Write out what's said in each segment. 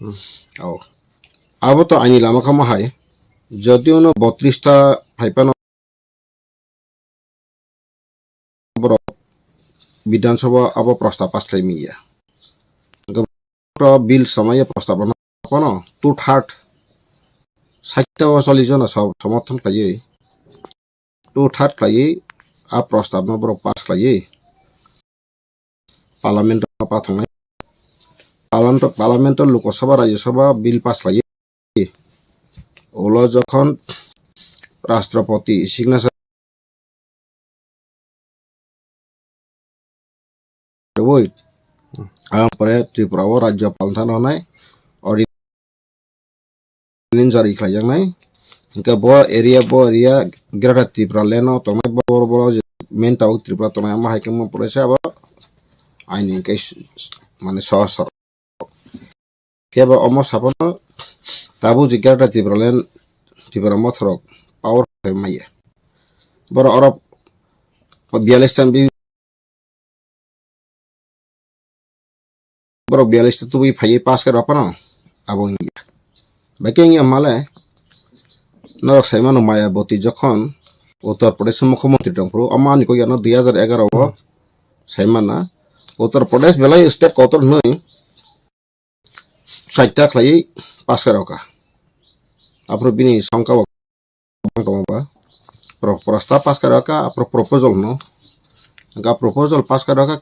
Oh. Abo to ani lama kama hai. Jadi ono 32 haipan Biধানসভা abo प्रस्ताव पास ya. Bill समय प्रस्ताव no 2/3 40 जना समर्थन खालायो 2/3 खालायो आ प्रस्ताव no bro पास खालायो पार्लियामेंट पाथांनाय parliament Lok Sabha Rajya Sabha bill pass खालायो ओलो जखन राष्ट्रपति सिग्नेचर wait pare Tripura राज्यपाल थान होनाय ordinance jari खालायजानाय इनका bo area Greater Tripura leno tongnai bor main tawuk Tripura tongnai ama haikeng mo puraisa abo aini kai mane sahas keba omo sapono tabu ji Greater Tripura len Tripura mothorok power maya boro orok 42 tan bi boro 42 tu bi phai pass kar apano abo india baking amale Norok Saimano Mayaboti যখন Uttar Pradesh মুখ্যমন্ত্রী টংপ্রু amani ko yano 2011 o Saimana Uttar Pradesh belai state kotor noi saita khlai pasaroka apro bini sangka ba प्रस्ताव पास कराका apro proposal no ga proposal pass कराका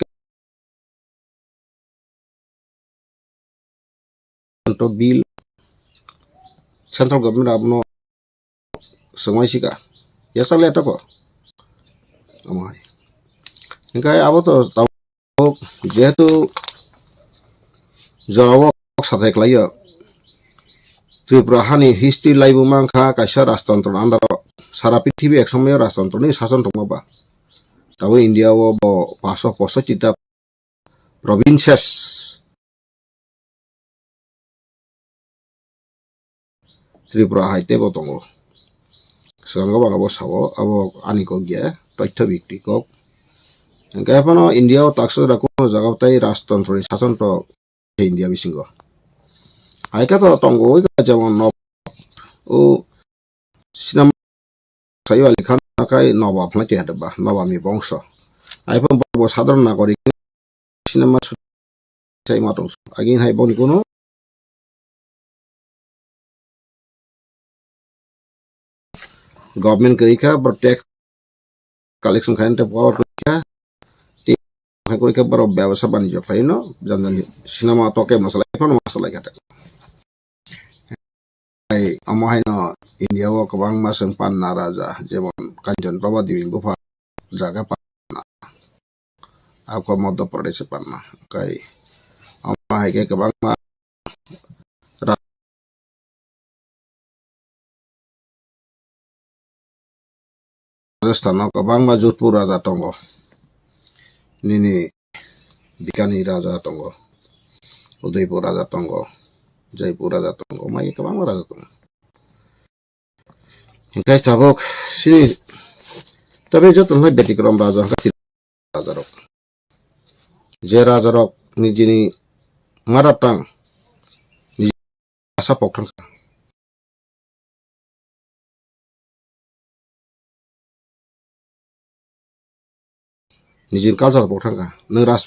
to bill central government abno semai sika ya sale to ko amai engkai abo to যেহেতু জনবক সাথে klayo Tripura hani history laibu mangkha kaisa rajtantro andar sara prithibi eksamay rajtantro ni sason tongmaba tabo India o bo 565 ta provinces Tripura haite bo tongo sanggo bang abo sabo abo ani ko gya toitho bikti ko engkai pano India o takso ra kono jagao tai rajtantro ni sason to India bisingo aika to tongo oi jemon no o sinam sayo ali khan kai nobab na tiada ba nobami bongso aipon bo sadron nagorik sinema sai matong agin hai boni kono government kerika tax collection khain te power kerika hai kerika baro ব্যবসা বাণিজ্য khai no janjani sinema toke masalah kata ai amahai no India o kabang masang pan na raja jemon Kanjan Prabhadevi gufa jaga panna ako Madhya Pradesh panna kai amahai ke kabang ma Rajasthan kabang ma Jodhpur raja tongo nini Bikani raja tongo Udaipur raja tongo Jaipur raja tongo mai kabang raja tongo engkai cabok sini tapi joton lai betikrom raja raja rok je raja rok nijini ngaratang ni asa pokthang nijin culture pokthang ka nang ras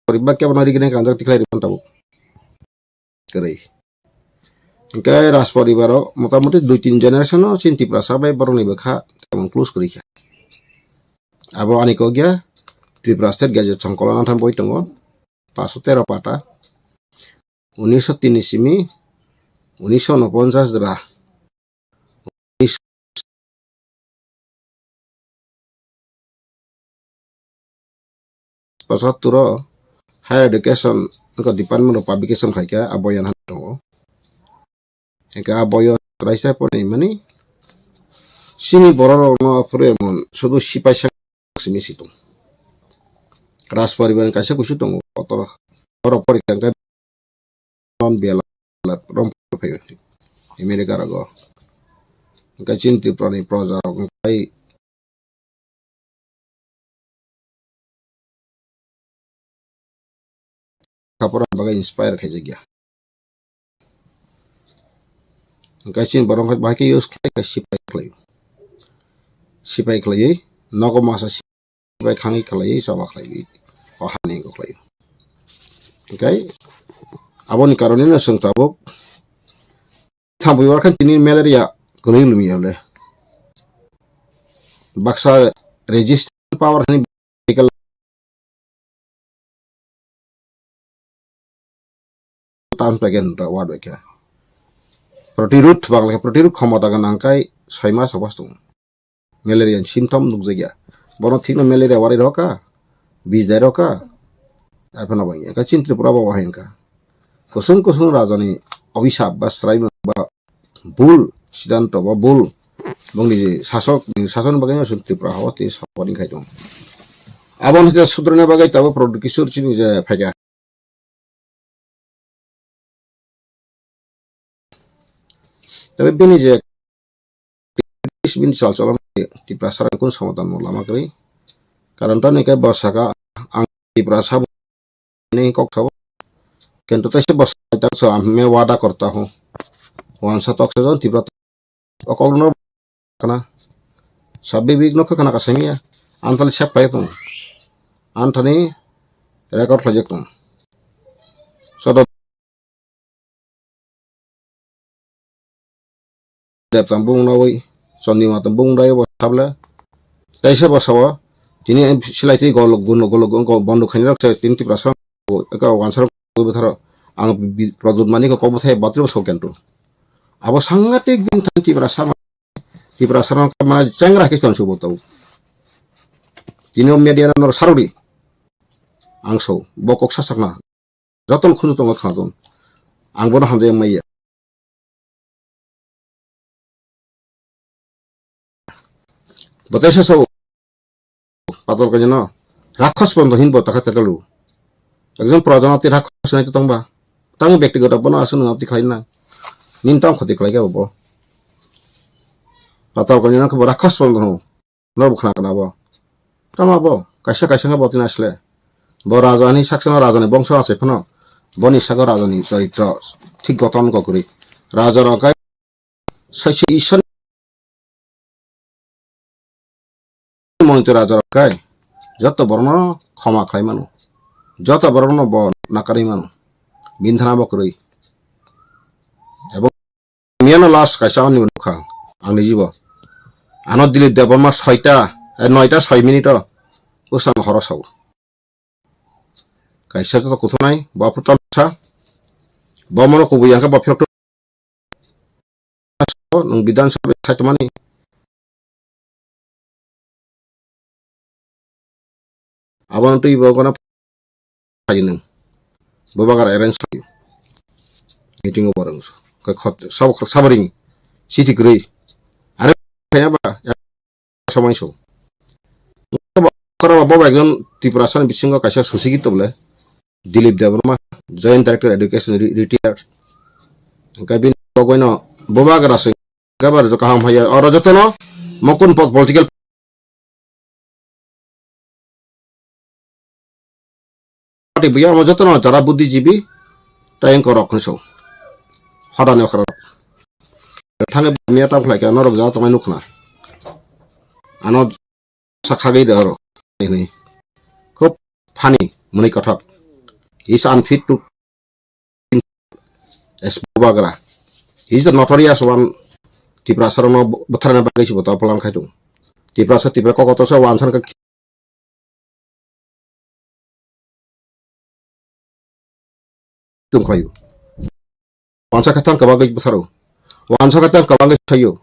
poriba kya banari gine kanjak tiklai riban tabu kerei engkai ras poribaro motamuti 2-3 generation no cinti prasabai boroni bekha temon close kerika abo ani ko gya Tripura State Gazette Songkolan Anthan boi tongo 513 pata 1903 simi 1949 dra 1975 higher education ko department of publication khaika aboyan tongo eka aboyo raisa poni mani sini bororo no apure mon sudu sipai simi situng ras pariban kaisa kusu tongo kotor oro porikan ka non bialat rom phayo America rago ka cinti prani proja kai kapura bagai inspire khaijagya Chin borong kai bahai use kai sipai klai nogo masa sipai khangi klai soba klai o hani ko klai okay aboni karone na sung tabok thambu yor kan tini malaria kuni lumi yable baksa resistant power hani medical terms bagian word bagian protirut bangla protirut khamata gan angkai 6 mas abastung malaria symptom nukjagya bono thikna malaria wari roka bij dai roka apana bangya ka chin tripura ba wahin ka kusung rajani অভিশাপ বা শ্রাই বা ভুল সিদ্ধান্ত বা ভুল বংনি শাসন বাগাই আসুন ত্রিপুরা হওয়া তে সবাই খাইদং আবন হতে সুদ্রনে বাগাই তাবো প্রডুক্ট কিশোর চিনি যে ফাইদা তবে বিনি যে বিন চলাচল ত্রিপুরা সারা কোন সমাধান লামা করি কারণটা নেকে বর্ষাকা আং ত্রিপুরা সাব नहीं कॉक सब किंतु तैसे बस तक से मैं वादा करता हूँ वहाँ से तक से जो तीव्र अकॉर्डिंग करना सभी विघ्नों को करना कसमी है अंतल शेप पाए तुम अंतनी रिकॉर्ड प्रोजेक्ट तुम सो जब तंबू ना वही संधि मात तंबू उड़ाए वो सबले तैसे बस वो जिन्हें सिलाई गोलोग को बंदू खाने रखते तीन तीव्र eka wansar ko bethara ang product mani ko kobo thai batri so kento abo sangatik bin tanti prasama ka mana changra kiston so botau tino media nor sarudi angso bokok sasakna joton khunu tong khadon ang bono hamje maiya botese so patol ka jeno rakhas bondo hin botaka tetalu একজন প্রজনতি রাক্ষস নাই তো তংবা তাং ব্যক্তিগত বনা আসুন আপনি খাই না নিনতাম ক্ষতি খাই গে বব পাতাল কনি না রাক্ষস বন্ধ হো নর বখনা কানাবো তামাবো কাইসা কাইসা বতিন আসলে ব রাজধানী শাসন রাজধানী বংশ আছে ফন বনি সাগর রাজধানী চরিত্র ঠিক গঠন করি রাজার কাই সাইছে ঈশ্বর মনিত রাজার কাই যত বর্ণ ক্ষমা খাই মানু যত বর্ণ ব নাকারি মানু বিন্ধানা বকরই এবং মিয়ানো লাস কাইসা আনি মুখা আংনি জীব আনত দিলি দেবমা 6টা 9টা 6 মিনিট ওসান হরসাও kaisa to kuthonai ba putam sa ba mono ko buyang ka ba phirok to nung bidan sabha saitmani abang tu ibu kena pajineng babagar arrange meeting bareng ka khot sabaring siti grei are kaya ba samai so kara baba ekjon Tripurasan bisingo kaisa susigit bole Dilip Devarma Joint Director Education retired kabin kogoino babagar ase gabar jo kaham haya oro jotono mokun political party biya mo jotono jara buddhijibi tayeng korok nso hadane khara thange miya tam khlai ka norok ja tomai nukna ano sakhagei daro ini খুব funny muni kathak is unfit to as babagra he is the notorious one Tripurasan no botharana bagai bota pelang khaitung Tripurasan Tripura kokoto sa wansan ka tum khayu wansa khatang ka bagai botharo wansa khatang ka bagai thayo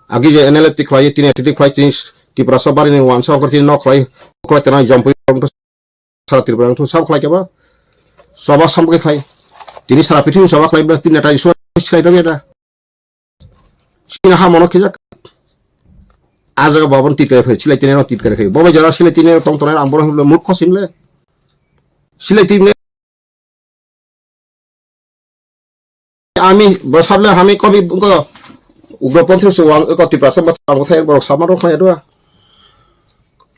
agi je analytic khlai tin attic khlai tin Tripurasan bari ni wansa korti no khlai tena jump সারা ত্রিপুরা তো সব খাই কেবা সবার সম্পর্কে খাই তিনি সারা পৃথিবী সবাক খাই বলে তিনি এটা ইস্যু খাই দেবে এটা সিনহা মনে কি যাক আজ বাবন টিকে ফেলে সিলাই তিনি টিপ করে খাই বাবা যারা সিলাই তিনি তং তনের আমবর হলো মূর্খ সিমলে সিলাই তিনি আমি বসাবলে আমি কবি উগ্রপন্থী সুওয়াং ত্রিপুরাসান বাথা কথাই বড় সামার খাই এটা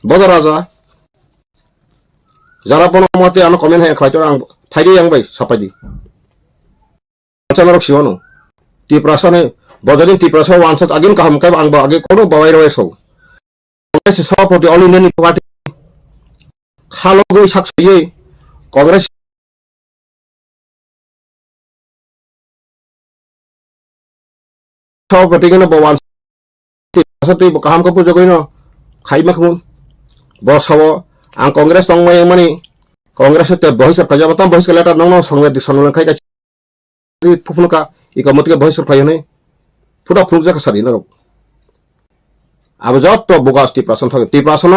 বদর রাজা Jara pono mati ano komen hai khai to ang thairi yang bai sapai di acha norok siwano Tripurasan Bojani Tripura so one shot again kaham kam ang ba agi kono bawai roe so. Congress support the all Indian party. Khalo goi sak ye Congress so party na bawan sa ti kaham ka pujo goi no khai makmun bos hawo ang Congress tong may mani Congress te bahis prajabatam bahis letter nong songwe dikson khai ka pupuluka ikamot ke bahis khai ne puda pulja ka sari na अब जब तो bogus टिप्रासन थके टिप्रासन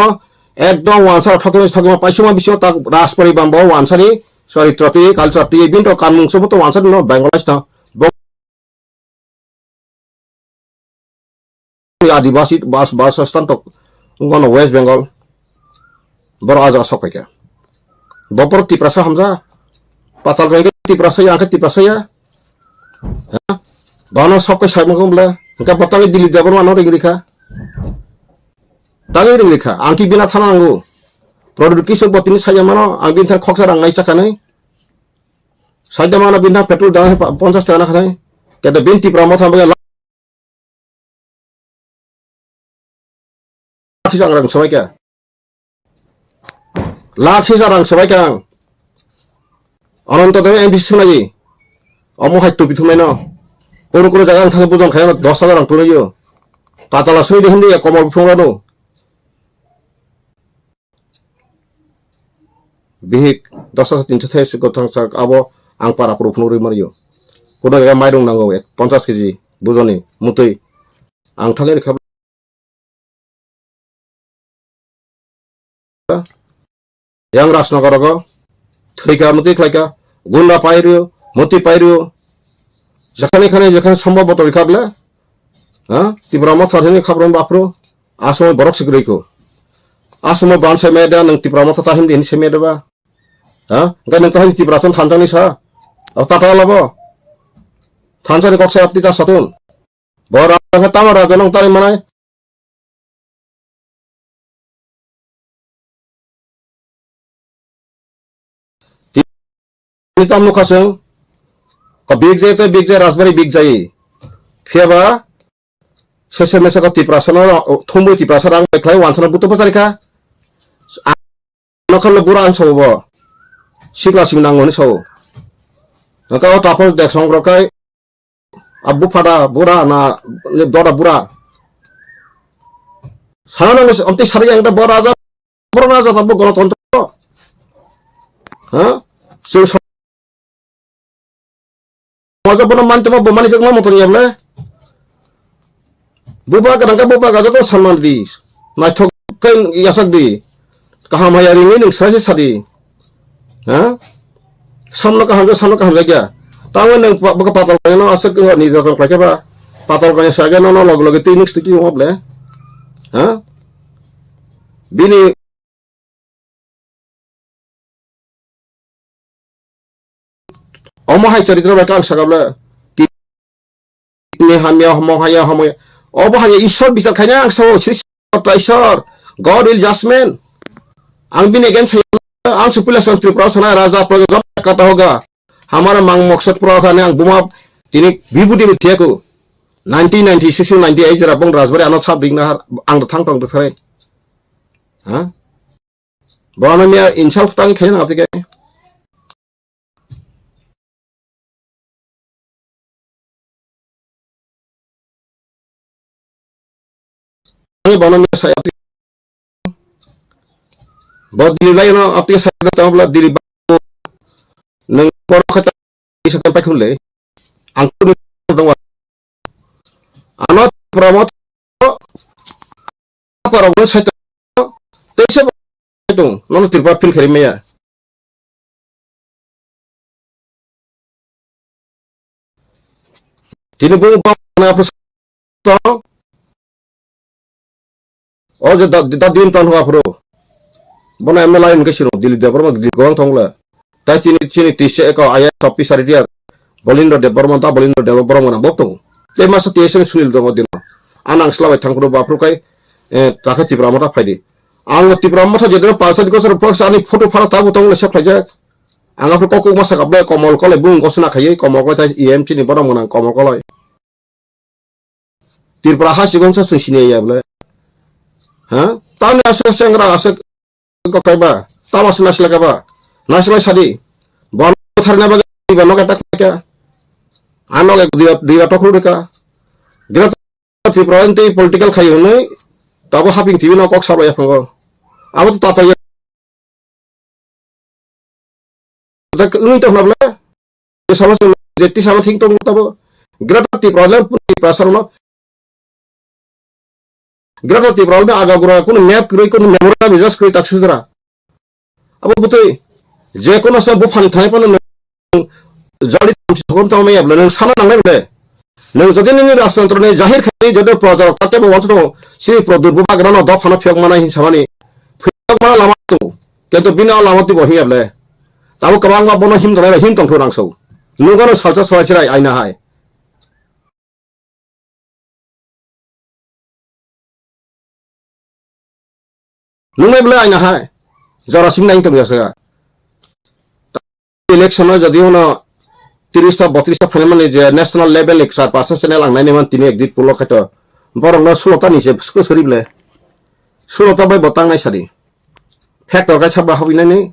एकदम वांसार थके पाइसुमा बिसियो ता राजपरि bamboo वांसारी चरित्रति कालचारति बिनतो कानमुंसबो तो वांसार no बेंगलाइस ता आदिवासी बास स्थान तो गन वेस्ट बेंगल बर आजा सकेका बपर टिप्रासा हमजा पाताल गए टिप्रासा या टिप्रासा या बानो सबके साइमगमला का बतांगे दिल्ली देबर मानो रिखा Tangi ringlikha, angki bina thana anggu. Produk kisuk botini saya mana, angkin thar khoksa rang nai sakane. Saya mana bina petrol dana 50 টাকা খানে. Kata binti pramoth hambaga lakhi sang rang sabai kya. Lakhi sang rang sabai kya. Ananta dewe MBC sunagi. Omo hai topi thumai no. Kono jaga ang thang bujong khaya 10,000 rang tunai yo. Patala sui de hindi ya komal phunga no. Bihik 10,300 gotang sak abo ang para purupnuri mario. Kuna ga mairung nango 50 kg bujoni mutui ang thangeri khab yang rasnagar go thika muti khlaika gunda pairio muti pairio jakhane jakhane sambhav botor khabla ha tibrama sarhini khabron bapro asmo borok sigriko asmo ban semeda nang tibrama tatahim din semeda ba ha ga nang tahin tibrasan thanjani sa tata labo thanjani koksa apti ta satun bora nga tamara ganong tari manay tam lukaseng ka big jay rasbari big jay fiaba sese mesa ka tiprasana thumbu tiprasana ang beklai wansana buto pasarika nakal bura an sobo sigla singnang ngoni so ka tapos dek songro kai abu pada bura na dora bura sana nang onti sari yang da bora aja tabu gণতন্ত্র ha so Masa pun mantu mau bumani cek mau motor ya boleh. Buba kadang tuh sama di. Nah kan yasak di. Kaham hayar ini nih saya sadi. Hah? Sama kaham saja. Tahu neng buka patal kaya no asal ke nih datang kaya apa? Patal kaya saja no log itu ini sedikit mau boleh. Hah? Bini Omahai cerita mereka sagabla ini hamya homahaya homoya obahaya ishor bisa kanya ang so ishor God will judgment ang bin again ang supila sang Tripura sana raja praja kata hoga हमारा मांग मकसद पूरा करने ang buma tini vibuti bitia ko 1996 98 jara bong rajbari anot sab dingna ang thang tong thare ha bana mia insult tang khaina atike bana mia saya bod dilai no apti saya ta bla dili nang por khata isa pa khunle ang dong anot promot ko saya tese dong non Tripura fil khari meya tini bung na pro oh jadi din tan huwa pro bona MLA in kesiro dili department di gawang thongla ta chini tise ko aya topi sari dia bolindo department ta bolindo department na bokto te masa tese sunil dong dino anang slawe thangro ba pro kai takha Tripura mata phaidi ang Tripura mata jedro pasal ko sar prox ani photo phara ta butong le sa phaja ang apro ko masa kabla komol ko le bung ko sna khaye komol ko ta EM chini bora monang komol ko Tirpura hasigon sa sini ya bla. Ha? Tani asa sengra asa ko kaiba. Tamas nasla ka ba? Nasla sadi. Bon tharna ba bano kata kya? Ano ke dia tokru ka. Dia Tirpura ente political khayo noi. Tabo haping TV no kok sabo ya fango. Abo tata ya. Tak ini tak nabla. Sama jeti sama think tong tabo. Grata Tirpura pun prasar no. Grata Tirpura aga gura kun map kuri kun memora bizas kuri taksudra. Abo butoi. Je kono sa bu fan thai pan jali thom thom me abla nang sana nang le. Nang jodi ni rastantro ne jahir khani jodi projar tate bo wancho si produrbu bagrano do phano phek mana hin samani. Phek mana lama tu. Kento bina lama tu bo hi able. Tabo kabang ba bono him dora him tong thorang so. Nungano salsa salachrai aina hai. Nungai bela aina hai. Jara sing naing tong yasa. Election jadi ono 30-32 phane je national level ek sar pasa channel ang nai man tini ekdit pulo khato. Borong no sulota ni se ko sorible. Sulota bai botang nai sari. Factor ka chaba hobi nai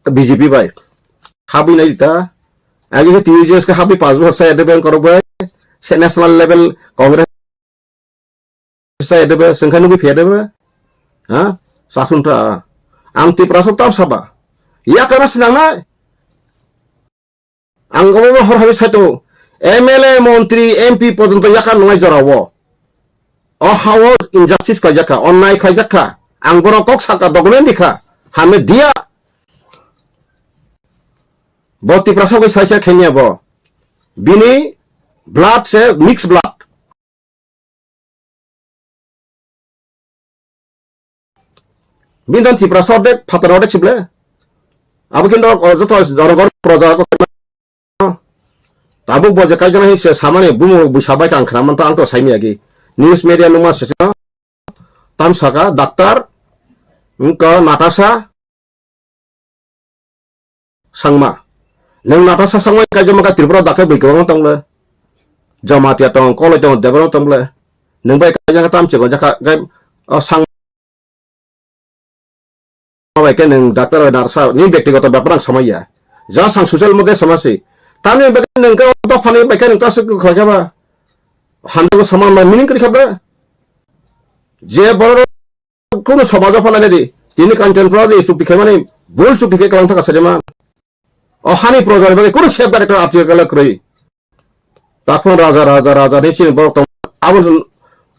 BJP bai. Habi nai ta. Agi ke TVJS ka habi 5 bor sa edeben korobai. Se national level congress sa edebe sengkanu bi fedebe. Ha? Sasunta ang Tirpura tam saba. Ya karena senang na. Ang gomo hor habis satu. MLA Montri MP পর্যন্ত yakan ngai jarawo. O hawo injustice ka jaka, onnai ka jaka. Ang boro kok saka document dikha. Hame dia bo Tirpura ko saisa khenya bo. Bini blood se mix blood. Bintan Tirpura dek fatara dek cible. Abu kindo joto jorogor proja ko tabu boje kajana hi se samane bumu busabai kang khraman to ang to saimi agi news media numa se tam saka daktar unka Natasha sangma nang Natasha sangma kajama ka Tirpura dakai bikong tongle jamatia tong kole tong debro tongle nang bai kajana tam che go jaka gai sang baik neng dokter narsa ini ব্যক্তিগত ব্যাপার সমস্যা যা সাং social মধ্যে সমস্যা তানে বেকে নং কা তো ফানে বেকে নং তাস খজাবা হান্দো সমান মিনিং করি খাবে যে বড় কোন সমাজ ফানে দি তিনি কন্টেম্পোরারি চুক্তি খাই মানে ভুল চুক্তি কে কালাম থাকা সেমা অহানি প্রজার বেকে কোন সেফ একটা আপিল গলা করি তখন রাজা নিছিন বড় তো আবুল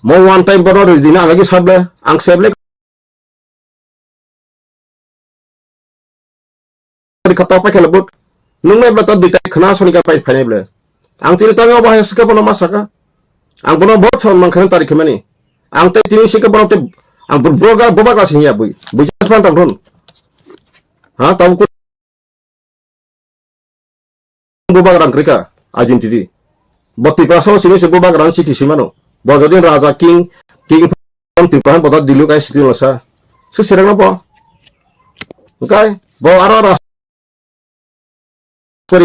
মো ওয়ান টাইম বড় দিন আগে কি সাবলে আং সেবলে kata apa kalau but nunggu betul di tak kena soni kapai final ble ang tini tanga bahaya sika bono masaka ang bono bot son mangkhan tarik kemani ang tai tini sika bono te ang broga boba ka sinya bui bujas pan tam ha tahu ku boba rang krika ajin tidi boti praso sini se boba rang siti simano bojodin raja king Tirpura botat dilu kai sitil lasa su serang apa okay bo ara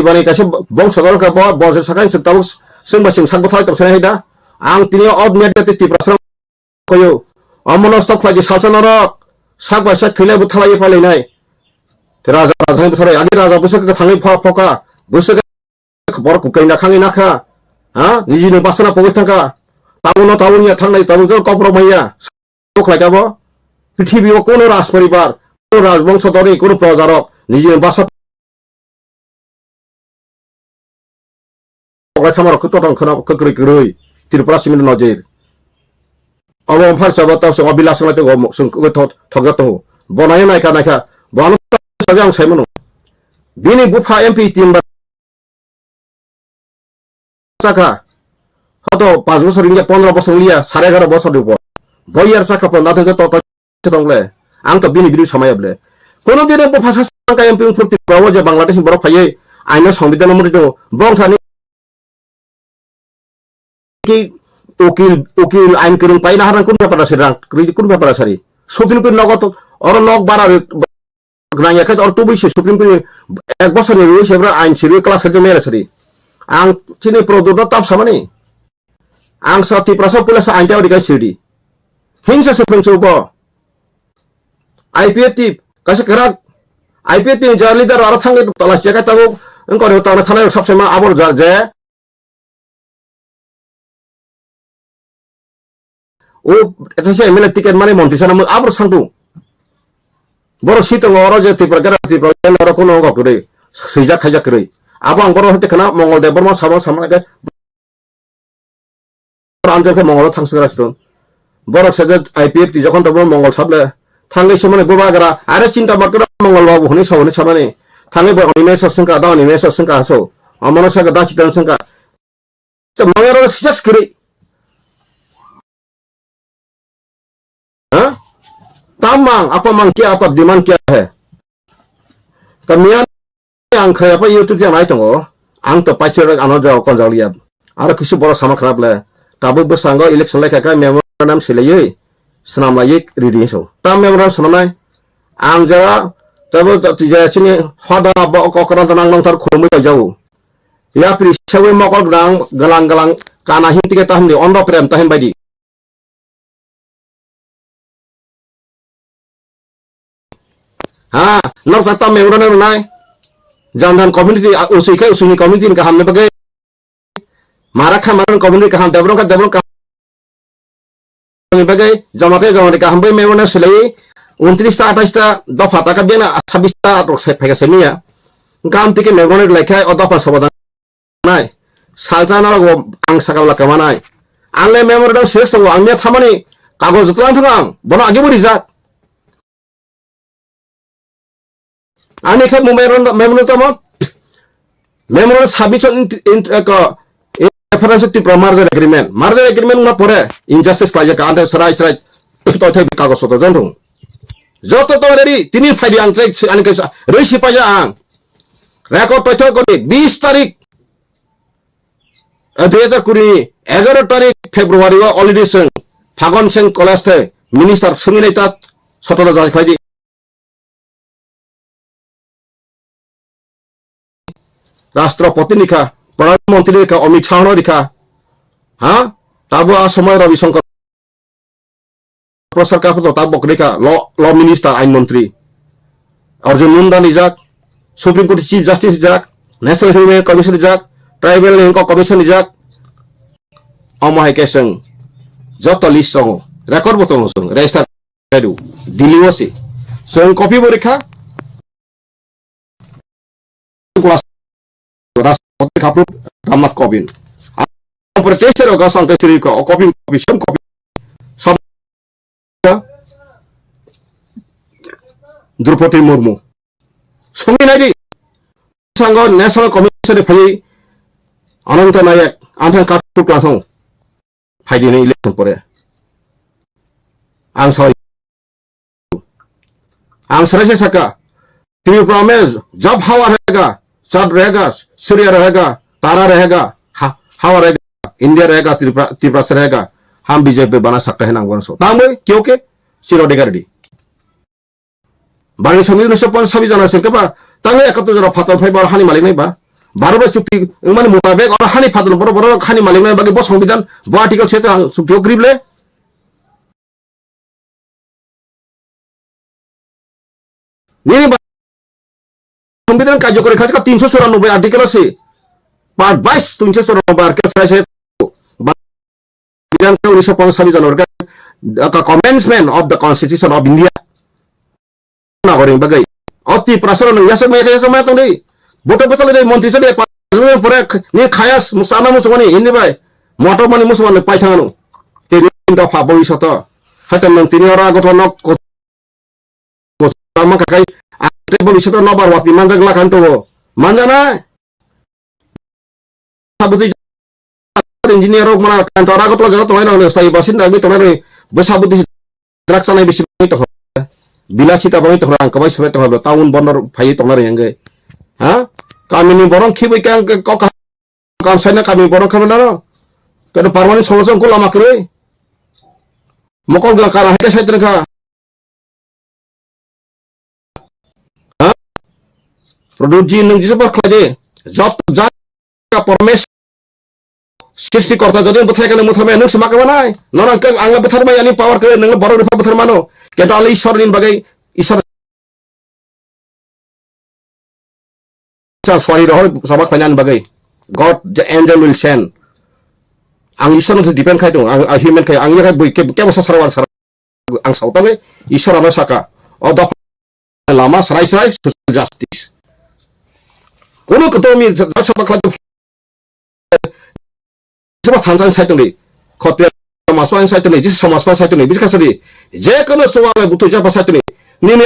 Bani kasi bong sagol ka bo bose sakan sa tawag sing basing sagbo fay tam sanahida ang tinio od media te Tirpura sang koyo amono stop lagi salsa norok sagba sa thile bu thalai palai nai te raja thang bu thare agi raja busa ka thangai phoka busa ka bor ku kaina khangi nakha ha niji ne basana pogithanga tabunia thangai tabu kompromiya sok lagi bo পৃথিবী কোন রাজ পরিবার কোন রাজবংশ ধরে কোন প্রজারক niji ne basa Kamar ketotong kena kekeri-keri Tirpura simin nojir. Awam har sabat tau sing abilas ngate go sing thogato. Bonaya naika bonu sajang saimano. Bini bufa MP timba saka. Hoto 5 বছর India 15 বছর লিয়া 11.5 বছর দিব। বইয়ার saka পন নাতে তো তংলে আং তো বিনি বিরু সময় বলে। কোন দিনে বুফা সাকা MP প্রতি প্রবো যে বাংলাদেশ বড় ফাইয়ে আইন সংবিধান মধ্যে বংশানি ki ukil ain kiring paina haran kun pada serang kun pada sari supreme court nogot or nok bara gnanya kat or tubi supreme court ek bosor ni sebra ain siri kelas ke mere sari ang sini produk tap sama nih ang sa tiprasa pula sa anjau di sidi hingsa sebelum coba IPF tip kasih kerak IPF tip jar leader arah tangge talas jaga tahu engkau di utara tanah sab sama abor jar je itu sih emilah tiket mana monti sana abor sangtu boro sito ngoro je tipra ngoro kuno ngok kure sejak hajak kure abang boro hete kena mongol de boro sama sama ke anjal ke mongol tangsera siton boro saja IPF ti যখন তখন মঙ্গল সাবলে থাঙ্গে সমনে গোবাগরা আরে চিন্তা মাকরা মঙ্গল বাবু হনি সবনে সামানে থাঙ্গে ব অনিমেষ সংকা দা অনিমেষ সংকা আসো অমনসা গদা চিতন সংকা তো মঙ্গল সিসাক্স করে হ্যাঁ tamang apa mang kia apa demand kia hai kamian ang kaya apa YouTube yang naik tunggu ang to pacar ano jauh kon jauh lihat ada kisu boros sama kerap le tabu bersanggo election le kakak memorandum selai senam lagi reading so tam memorandum senam lagi ang jawa tabu tiga sini hada bawa kau kerana tenang nong tar kurumi jauh ya pri sewe mokol galang kana hinti kita tahun di ondo prem tahun badi ha nor tata memorandum nai jangan community usuni community ka hamne bagai marakha maran community ka ham develop ka bagai jamate ka hambai memorandum selai 29 ta 28 ta দফা টাকা বেনা 26 ta phega semia gam থেকে memorandum লেখায় অদফা সমাধান নাই সালতানার আং সাকাবলা কামানাই আনলে memorandum শেষ তো আংনিয়া থামানি কাগজ জতলান থাং বনা আগে বরি যা Ani kan memorandum submission reference to merger agreement na pore injustice kaje ka ante sarai to thai kagos to janrung joto to reri tini faidi ang trek ani ka resi paja ang record to ko 20 tarik 2020 11 tarik February already sing Phagon Singh college the minister sungine tat sotoro jai khaidi রাষ্ট্রপতি লিখা প্রধানমন্ত্রী লিখা অমিত শাহ লিখা হ্যাঁ তাবো সময় রবিশঙ্কর প্রসাদ কাপুর তাবক লিখা law minister আইনমন্ত্রী অর্জুন মুন্ডা নিজাক সুপ্রিম কোর্ট চিফ জাস্টিস নিজাক ন্যাশনাল হিউম্যান কমিশন নিজাক ট্রাইবেল কমিশন নিজাক অমহাইকেশন যত লিস্ট সং রেকর্ড বতং সং রেজিস্টার কাইদু দিলিওসি সং কপি পরীক্ষা Raspoti Kapur Ramat Kovin. Apa teser oga sang teseri ko Kovin sem Kovin. Sab Drupadi Murmu. Sungi nadi sanggo National Commission phai Ananta Nayak antang kartu langsung phai dini election pore. Ang sorry. Ang serasa saka. Timi promise job hawa रहेगा सब रहेगा सूर्य रहेगा तारा रहेगा हवा रहेगा India रहेगा त्रिपुरा से रहेगा हम बीजेपी बना सकते हैं नांगवन सो तामोय क्योंकि सिरोडेगा रेडी बारह समिति ने सपन सभी जना से केबा तांगे एकतो जरा फातर फाइ बार हानि मालिक नै बा बारबा चुक्ति माने मुताबिक और हानि फातर बरो हानि मालिक नै बाकी बस संविधान बो आर्टिकल से चुक्तियो ग्रिबले नि संविधान कार्यकरी खाते का 394 आर्टिकल से पार्ट 22 394 आर्टिकल से संविधान का 1955 जनवरी का commencement of the constitution of India नागरिक बगै अति प्रसन्न यस समय तो नहीं बोटो बचल दे मंत्री से परे नि खायास मुसाना मुसमनि इनि बाय मोटो मनि मुसमनि पाइथानु ते दफा भविष्यत हाते नों तिनि हरा गथन को काका भविष्य नबार वाती मानजा गलाखान तो मानजाना साबुति इंजिनियर मना kantor aku pelajaran teman orang stay basin lagi teman besabuti draksanai bisi to bila sita bangi to orang kabai sebet to tahun bonor phai to nare yang ha kami ni borong khibai kang ko kam saina kami borong khamna no kan permanent solution ko lama kre mokol ga kara heke saitren ka produksi nang jisa par khaje job Paramesh সৃষ্টিকর্তা যদি বোথায় কেন মুথামে নং সমাকে বানায় নন আঙ্গা বোথার by আনি পাওয়ার করে নং বড় রূপা বোথার মানো কিন্তু আলি ঈশ্বর নিন বাগাই ঈশ্বর সরি রহ সবাক ফাইনান বাগাই God the angel will send ang ঈশ্বর মধ্যে ডিপেন্ড খাই দं ang human খাই ang yakai bui ke basa sarau ang sautange ঈশ্বর ana saka o da lama serai social justice kono kotomi sabak la sebab tanjang sai dong ni khotya maswan sai dong ni jis samaswa sai dong ni biskasari je kono soal butu jaba sai dong ni ni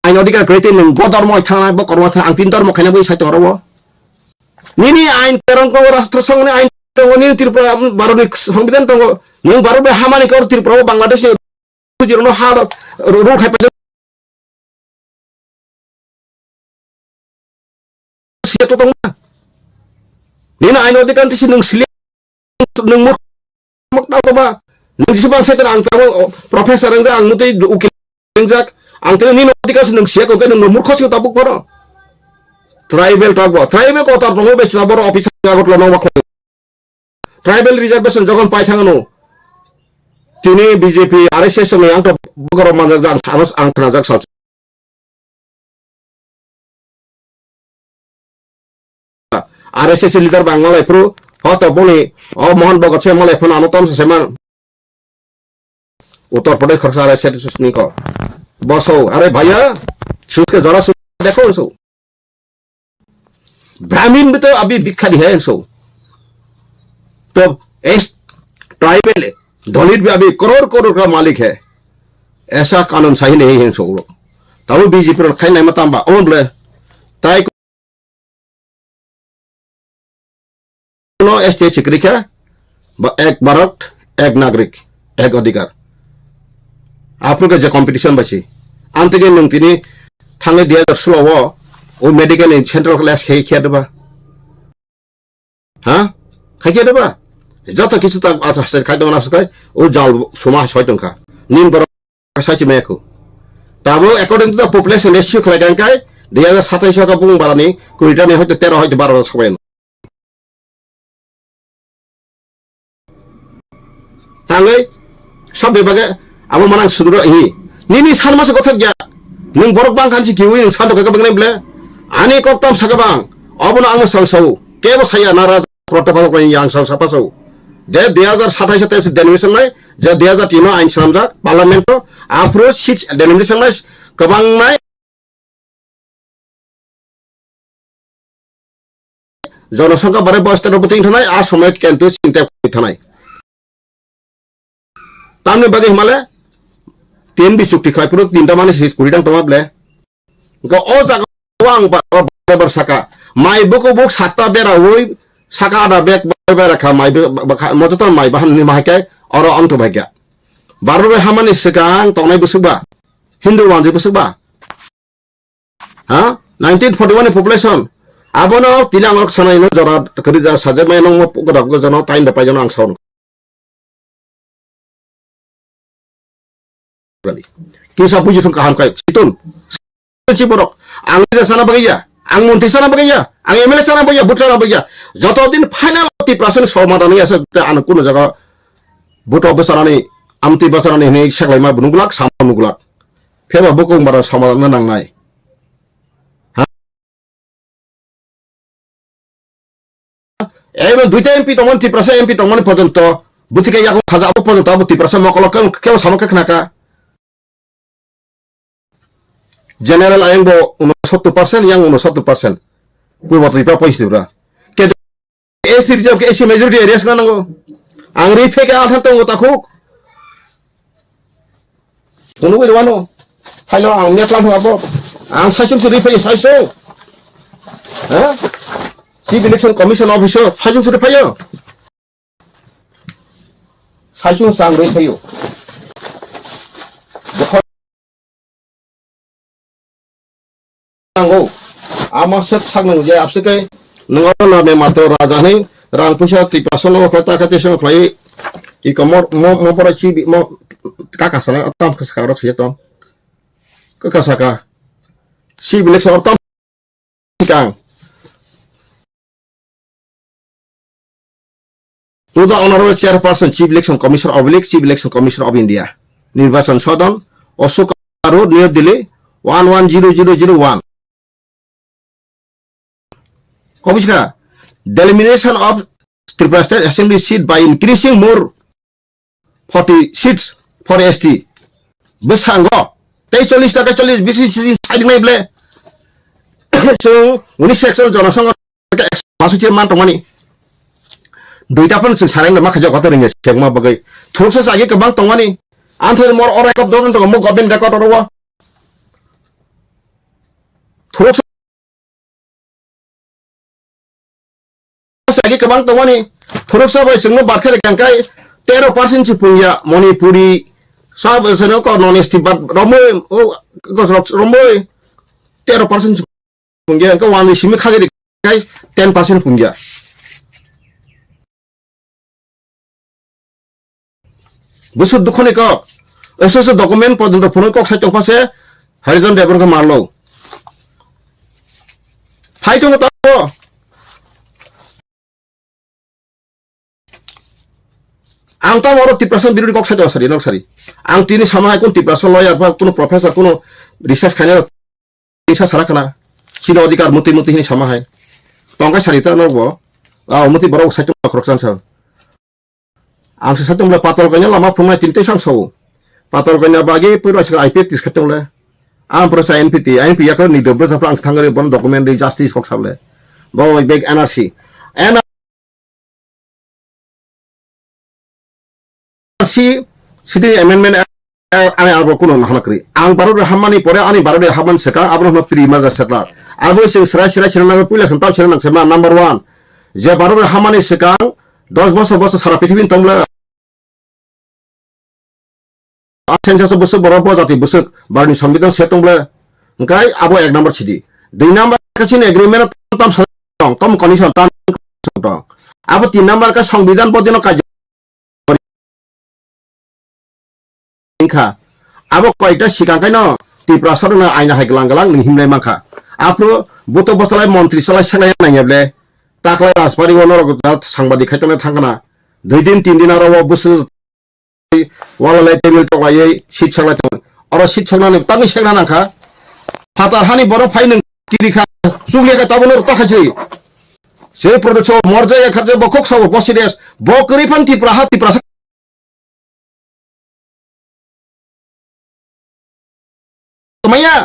ain odikar greatin ning bodar moi thana ba korma thana ang tin dormo khaina bui sai dong ro nini ain perangko rastro songni ain tongoni Tripura baroni সংবিধান tong ning baru be hamani kor Tripura Bangladesh jirono har ru khai pa sia to tong nina ain odikan tisi ning sili ning muk ta to ba ning sibang sai ang tawo professor ang ang mutai ukil jak ang tene nino odikas ning sia ko ning murkho si tabuk poro tribal talk tribal ko tar tong be sabor office agot lo nong tribal reservation যখন পাই থাকানো তিনি BJP RSS সঙ্গে আংট বগর মানজাক Sans আংখনাজাক সাল RSS leader বাংলায় pro হত বনি অ মোহন বগত সে মলে phone আনতম সেমান Uttar Pradesh খরচা RSS নি ক বসো আরে ভাইয়া সুসকে জরা সু দেখো সো ब्राह्मण भी तो अभी भिखारी है सो तो इस ट्राइबल दलित भी अभी करोड़ करोड़ का मालिक है ऐसा कानून सही नहीं है सो तब बीजेपी खाई नहीं मत ओन बोले ताई को स्टेट चिक्रिक है एक भारत एक नागरिक एक अधिकार आप लोग जो कंपटीशन बची अंत के नंतिनी थांगे दिया दर्शलो वो ओ मेडिकल सेंट्रल क्लास खेई किया दबा हाँ खाई किया दबा যত কিছু তা আছে খাইতে মনে আছে ও জাল সময় 6 টাকা নিন বড় সাইছে মেকো তাবো according to the population ratio খাই ডাঙ্কাই 2027 টাকা বুং বাড়ানি কুড়িটা নে হয়তো 13 হয়তো 12 সবাই তাঙ্গে সব বিভাগে আমো মানাং সুদুর হি নিনি সার মাসে কথা গিয়া নং বরক বাং খানছি কিউই নং সান্দ কাকা বাংলাই বলে আনি কক্তাম সাকাবাং অবন আং সাংসাউ কেবো সাইয়া নারা প্রটোকল কই আং সাপাসাউ जे 2027 डेनिमेशन में जे 2003 आइन सलामजा पार्लियामेंट अप्रोच 6 डेनिमेशन में गोबां नाय जनसंख्या बारे बस्तर बुथिं थानाय आ समय केन्टु चिन्ता थानाय तामने बागे हिमालय तीन बि चुक्ति खाय पुरो तीनटा माने सिस कुरिदां तमाबले ग ओ जागा आं बार साका माइ बुको बुक सातटा बेरा ओइ साका आदा बेक बेराखा माइ मजतन माइ बाहान नि माइके और अंत भाग्या बारबे हामानि सिगां तंनाय बुसुबा हिंदू वानजि बुसुबा हा 1941 नि पपुलेशन आबनो तिना अंग सनायनो जरा करिदा साजे मायनो गदक जनो टाइम दा पाइजनो आं साउन किसा पुजि थुं काहाम काय सितुन चिबरक आं जासाना बागैया आं मन्थि साना बागैया आं एमएलए साना बागैया बुटना बागैया जतदिन फाइनाल 80% समाधान यासे आन कुनो जगा बुटो बसानानि आमति बसानानि नि सेगलायमा बुनुगलाक सामनुगलाक फेबा बुकुं बारा समाधान नांनाय एबे दुइटा एमपि तमन 30% एमपि तमन पर्यंत बुथिके याको खाजा अब पर्यंत 30% मकलकम केव सामके खनाका जनरल आयंगो 69% yang 69% पूर्व त्रिपुरा पैसिब्रा के एसी रिजर्व के एसी मेजॉरिटी एरियास नांगो आं रिफे के आथा तंगो ताखु कोनो गयवानो फाइलो आं नेटलाम हाबो आं साइसम से रिफे साइसो ह चीफ इलेक्शन कमिशन ऑफिसर साइसम से रिफायो साइसम सांग रिफायो नांगौ आमासे थांनांगौ जे आपसेकै नङाबा नामे मात्र राजानि रां फैसा 30% खता खातेसं खलाय इ कमर म पराची म काकासना अतम खसखारो छयतम काकासाका सि बिलेक्सन अतम थिकां To the Honorable Chairperson, Chief Election Commissioner of Chief Election Commissioner of India, Nirbachan Sadan, Ashoka Road, New Delhi, 110001. Komishka, delimitation of Tripura State Assembly seat by increasing more 40 seats for ST. Besango, 40 টাকা 40 বেশি side নাই বলে so 19 একজন জনসংখ্যা 162 মান তমানি দুইটা পন সারেন मा खाजो कत रिंगे सेगमा बगै थुरसा सागे गोबां तमानि आन्थर मर अराय कप दन दङ म गबेन रेकर्ड अरवा थुरसा सागे गोबां तमानि थुरसा बाय जोंनो बारखे रेखांखाय 13% सिपुंया मणिपुरी सब सनो को नॉन एसटी बात रमो ओ रमो 13% पुंगिया को वान सिमे खागे रेखाय 10% पुंगिया बुसुद दुखने को ऐसे डॉक्यूमेंट पर्यंत फोन को साइट पासे हरिजन देवर को मारलो फाइट तो आं ता मरो तिप्रासन बिरुडी को साइट असरी नक्सरी आं तिनी समाय कोन तिप्रासन लयार बा कोनो प्रोफेसर कोनो रिसर्च खाने रिसर्च सारा kana सिनो अधिकार मुति मुति हिनि समाय तंगा सारिता नरबो आ मुति बरो साइट खरकसान सर आं साथोंब्ला पातल गanya lama फुंनाय तिनते सांसौ पातल गanya बागे पुरासिक आईपी तिस खतोंले आं प्रसा एनपीटी आईपी याकर नि दब्र जाफ्रा आं थांगरे बन डॉक्यूमेंट जस्टिस को साबले बो बेग एनआरसी सिटी अमेंडमेंट आने आबो कोनो हानाक्रि आं बारो हामानि परे आनि बारो हामान सेका आब्रो प्रि माजा सेटला आबो से सराय सराय सेना पुला संता सेना सेमा नंबर 1 जे बारो हामानि सेका 10 বছর সারা পৃথিবীন তংলা আছেনসাসো বছর বড় জাতি বছর বারনি সংবিধান সে তংলা ওংকাই আবো এক নাম্বার সিডি দুই নাম্বার কাছিন এগ্রিমেন্ট তম সং তম কন্ডিশন তাম আবো তিন নাম্বার কা সংবিধান বদিন কাজ ইনখা আবো কয়টা সিকাঙ্কাই ন ত্রিপুরা সরনা আইনা হাইগলাঙ্গলাং নিহিমলাই মাখা আপনি বতো বছলাই মন্ত্রী সলাই সেনাই নাইয়াবলে ताकलाय राजबारी वनर सांबादिक खायतने थांगना 2 दिन 3 दिन आरो बसु वालाय टेबिल तगायै सिट सालाय थां आरो सिट सालायनानै तांनि सेगना नाखा फातार हानि बर फाइन तिरिखा सुगलेका ताबनो ताखासै से प्रदक्ष मरजाय खारजे बखक साव बसिदेस बकरि फान्ति प्राहाति प्रासा तमया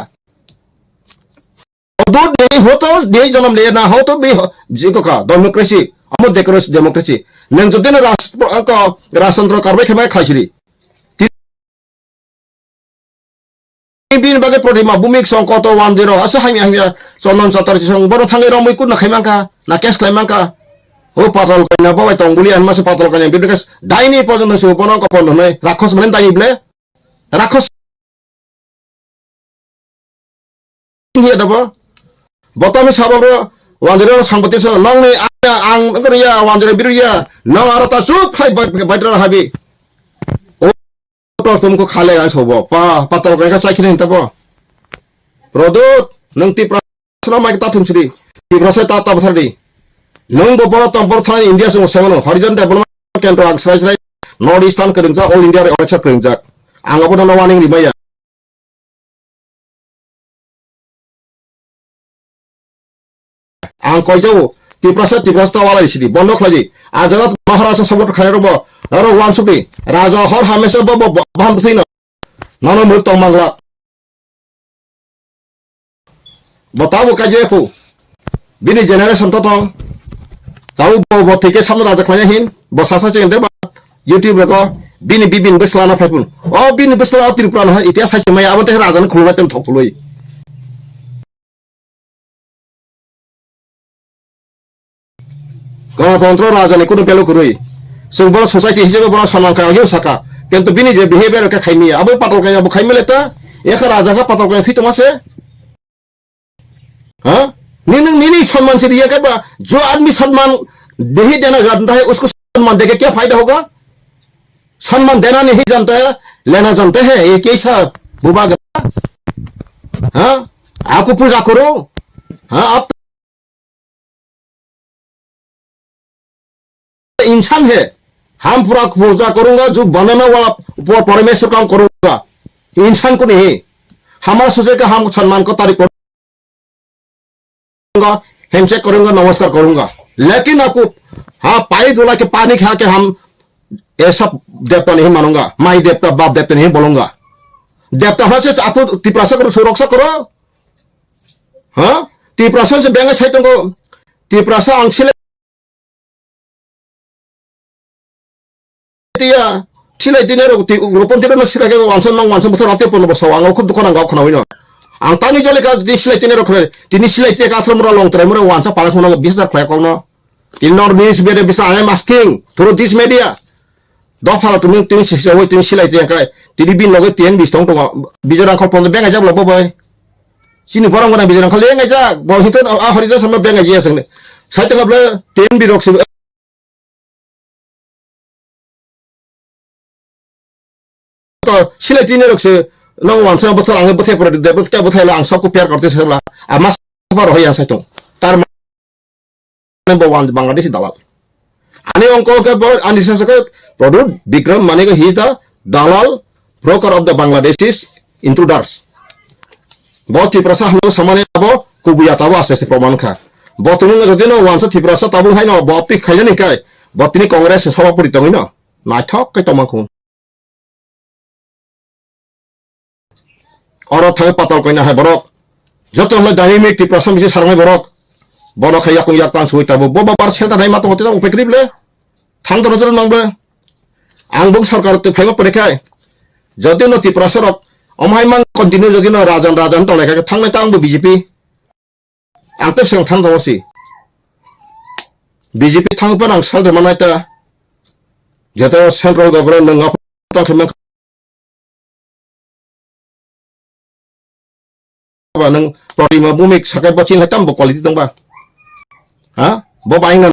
दो दे हो तो दे जन्म लेना हो तो भी जी को का डेमोक्रेसी अमो डेमोक्रेसी नों जदे राष्ट्र राजतंत्र कारबाय खेबाय खासिरि बिन बागे प्रतिमा भूमिक संकट 10 आसे हामिया चनन चतरसि सं बर थांगे रमै कुन खायमांका ना केस खायमांका हो पातल कन्या बाय तंगुली आनमासे पातल कन्या बिदकेस दाइनि पर्यन्त सुपन कपन नै राक्षस बने दाइब्ले राक्षस हिया दबो बतमी साबरो वांजरो संपत्ति से नंगनि आं नगरिया वांजरो बिरुया नंग आरो ता चुप फाइ बाइद्रा हाबि ओ तो तुमको खाले गाय सोबो पातल गयका साइखिन हिंताबो प्रदुत नंग ति प्रश्न माइक ता थुमसिरि ति प्रसे ता बसरदि नंग बो बरो तंबर था इंडिया से सेमनो हरिजन डेभलपमेंट केंद्र आगस्राय नॉर्थ ईस्टर्न करिंजा ऑल इंडिया ऑर्गेनाइजेशन करिंजा आंगाबो न वार्निं रिबाया आं कयजाव तिप्रासा वाला सिदि बन्द खलाजि आजरात महाराजा सबट खायरबो आरो वानसुबि राजा हर हमेशा बब भाम थिन नन मृत मंगला बताओ काजेखौ बिनि जेनेरेशन तो दं ताउ बो थेके साम राजा खाया हिन बसासा चेंदे यूट्यूब रे को बिनि बिबिन बेसलाना फाइपुन ओ बिनि बेसला त्रिपुरा न इतिहास साइसे माय आबते राजान खुलबातेन थखलुय गणतंत्र राजानि कोनो बेलो करुई जों बर सोसाइटी हिसाबै बर समान खायो साका किन्तु बिनि जे बिहेवियर का खाइमी अब पातल खाया अब खाइमेलेता एक राजा का पातल खाया थि तमासे हां निनी सम्मान से दिया क्या जो आदमी सम्मान नहीं देना जानता है उसको सम्मान देके क्या फायदा होगा सम्मान देना नहीं जानता है लेना जानते हैं ये कैसा बुबा हाँ आपको पूजा करो हाँ आप इंसान है हम पूरा पूजा करूंगा जो बनाने वाला परमेश्वर काम करूंगा, इंसान को नहीं। हमारा सोचे कि हम सम्मान को तारीफ करूंगा, हैंडशेक करूंगा, नमस्कार करूंगा, लेकिन आपको हाँ पानी धुला के पानी खा के हम ऐसा देवता नहीं मानूंगा, माई देवता बाप देवता नहीं बोलूंगा। देवता होने से आपको तिप्रासा करो, सुरक्षा करो। हाँ तिप्रासा से बेंगा साइटों को Tiprasa आंसिले dia silai dinero grupon tiro na sila ke wansan nang wansan besar ate pon besaw ang ukod dukan ang gawk na wino ang tani jale ka di silai dinero kre tini silai te ka from long time mo wansa para kono bisa kaya kono ilnor news bede bisa I am asking through this media do phala tumi tini silai te ka tini bin loge tien bis tong tong bijarang khol pon benga jab lo boy sini borang bona bijarang khol enga ja bo hiton a horida sama benga ji asang ne sai te ngable tien bi rok silai tini rokse nang wansa betul angin betul pada debut kaya betul ang sabku piar kartu sebelah amas apa roh yang satu tar mana bawa Bangladesh dalal ane ongko ke bawa ane sesuatu produk Bikram mana ke he is the dalal broker of the Bangladeshis intruders bawa tiprasa hamil samane bawa kubuya tahu asas proman ka bawa tuning jadi no wansa tiprasa tahu hai no bawa ti kaya nih kaya bawa ini kongres sesuatu peritongi no naik kaya tomangku orang thang patal koina hai borok joto hla dynamic ti prasam bisi sarmai borok bono khaya kung yak tan sui tabu bo babar senta nai mato hotina upekrib le thang doro doro nangbe ang bung sarkar te phema perekai jodi no ti prasarok omhai mang continue jodi no rajan to leka thang nai tang bu BJP ang te seng thang dosi BJP thang pan ang sal manai ta jeta central government ngap tang khema nang prima bumik sakai bocin hatam bo quality dong ba ha bo baing na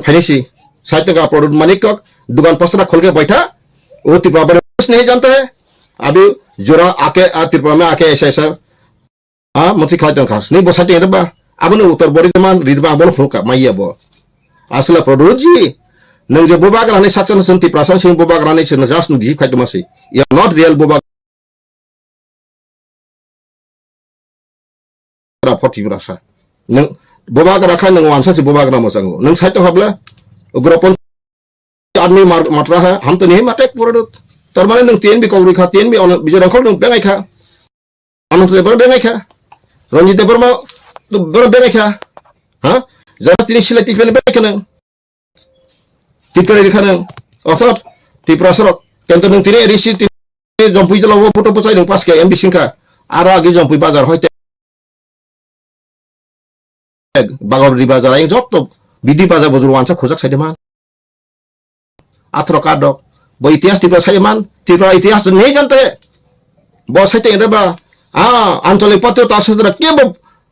finisi site का product मालिक का दुकान पसरा खोल के बैठा वो त्रिपुरा में नहीं जानता है अभी जोरा आके त्रिपुरा में आके ऐसा ऐसा हाँ मुझे खाते हैं खास नहीं बोसाते हैं रबा अब न उत्तर बोरी दमान रिदबा बोल फुका माइया बो असला प्रोडक्ट जी नंग जो बोबा कराने साचन सन त्रिपुरा सन सिंह बोबा कराने से नजास न दी खाते मसी या नॉट रियल बोबा राफटी रसा नंग बोबा करा खाय नंग वांसा से बोबा करा मसंगो नंग साइट हबला ग्रोपन आदमी मार रहा है हम तो नहीं मारते पूरा तरमाने नंग तीन भी कौरी खा तीन भी बिजर अंकल नंग बेंगाई खा हम तो बर बेंगाई खा रंजित बर मा तो बर बेंगाई खा हाँ जरा तीन सिलाई टिफिन बेंगाई खा नंग टिफिन दिखा नंग असर टिपरा सर केंतो नंग तीन एरिसी तीन जंपुई जला वो फोटो पचाई नंग पास के एमबीसी का आरो आगे जंपुई बाजार होते बागोरी बाजार आए जब तो बिदी बाजार बजुर वांसा खोजक साइडमान आथरो काडो बो इतिहास तिब्रा साइडमान तिब्रा इतिहास तो नहीं जानते बो साइटे एरबा आंचलिक पत्र ताक्सदरा के बो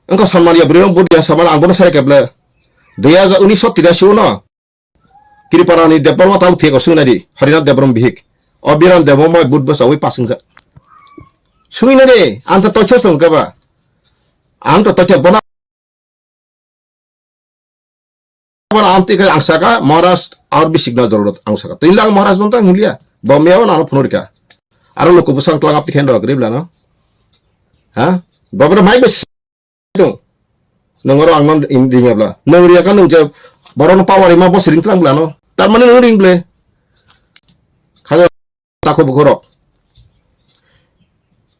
उनको सम्मान या ब्रियम बुडिया सम्मान आंगोना सारे केबले 1983 न किरिपारानी देबरमा ताउ थेको सुनादि हरिनाथ देबरम बिहिक अबिराम देबम बुध बसावै पासिंजा सुइनादि आंत तोचस दंगबा आंत तोचे बना आमती का आंसा का महाराष्ट्र और भी सिग्नल जरूरत आंसा का तीन लाख महाराष्ट्र बनता है हिलिया बॉम्बे आओ ना फुनोर का आरो लोग को बसंग तलांग आपकी खेंडो अग्रीब लाना हाँ बाबर माई बस तो नंगरो आंगन इंडिंग अपला नंगरिया का नंग जब बरों पावर इमा बस रिंग तलांग लानो तार मने नंगरिंग प्ले खाजा ताको बगोरो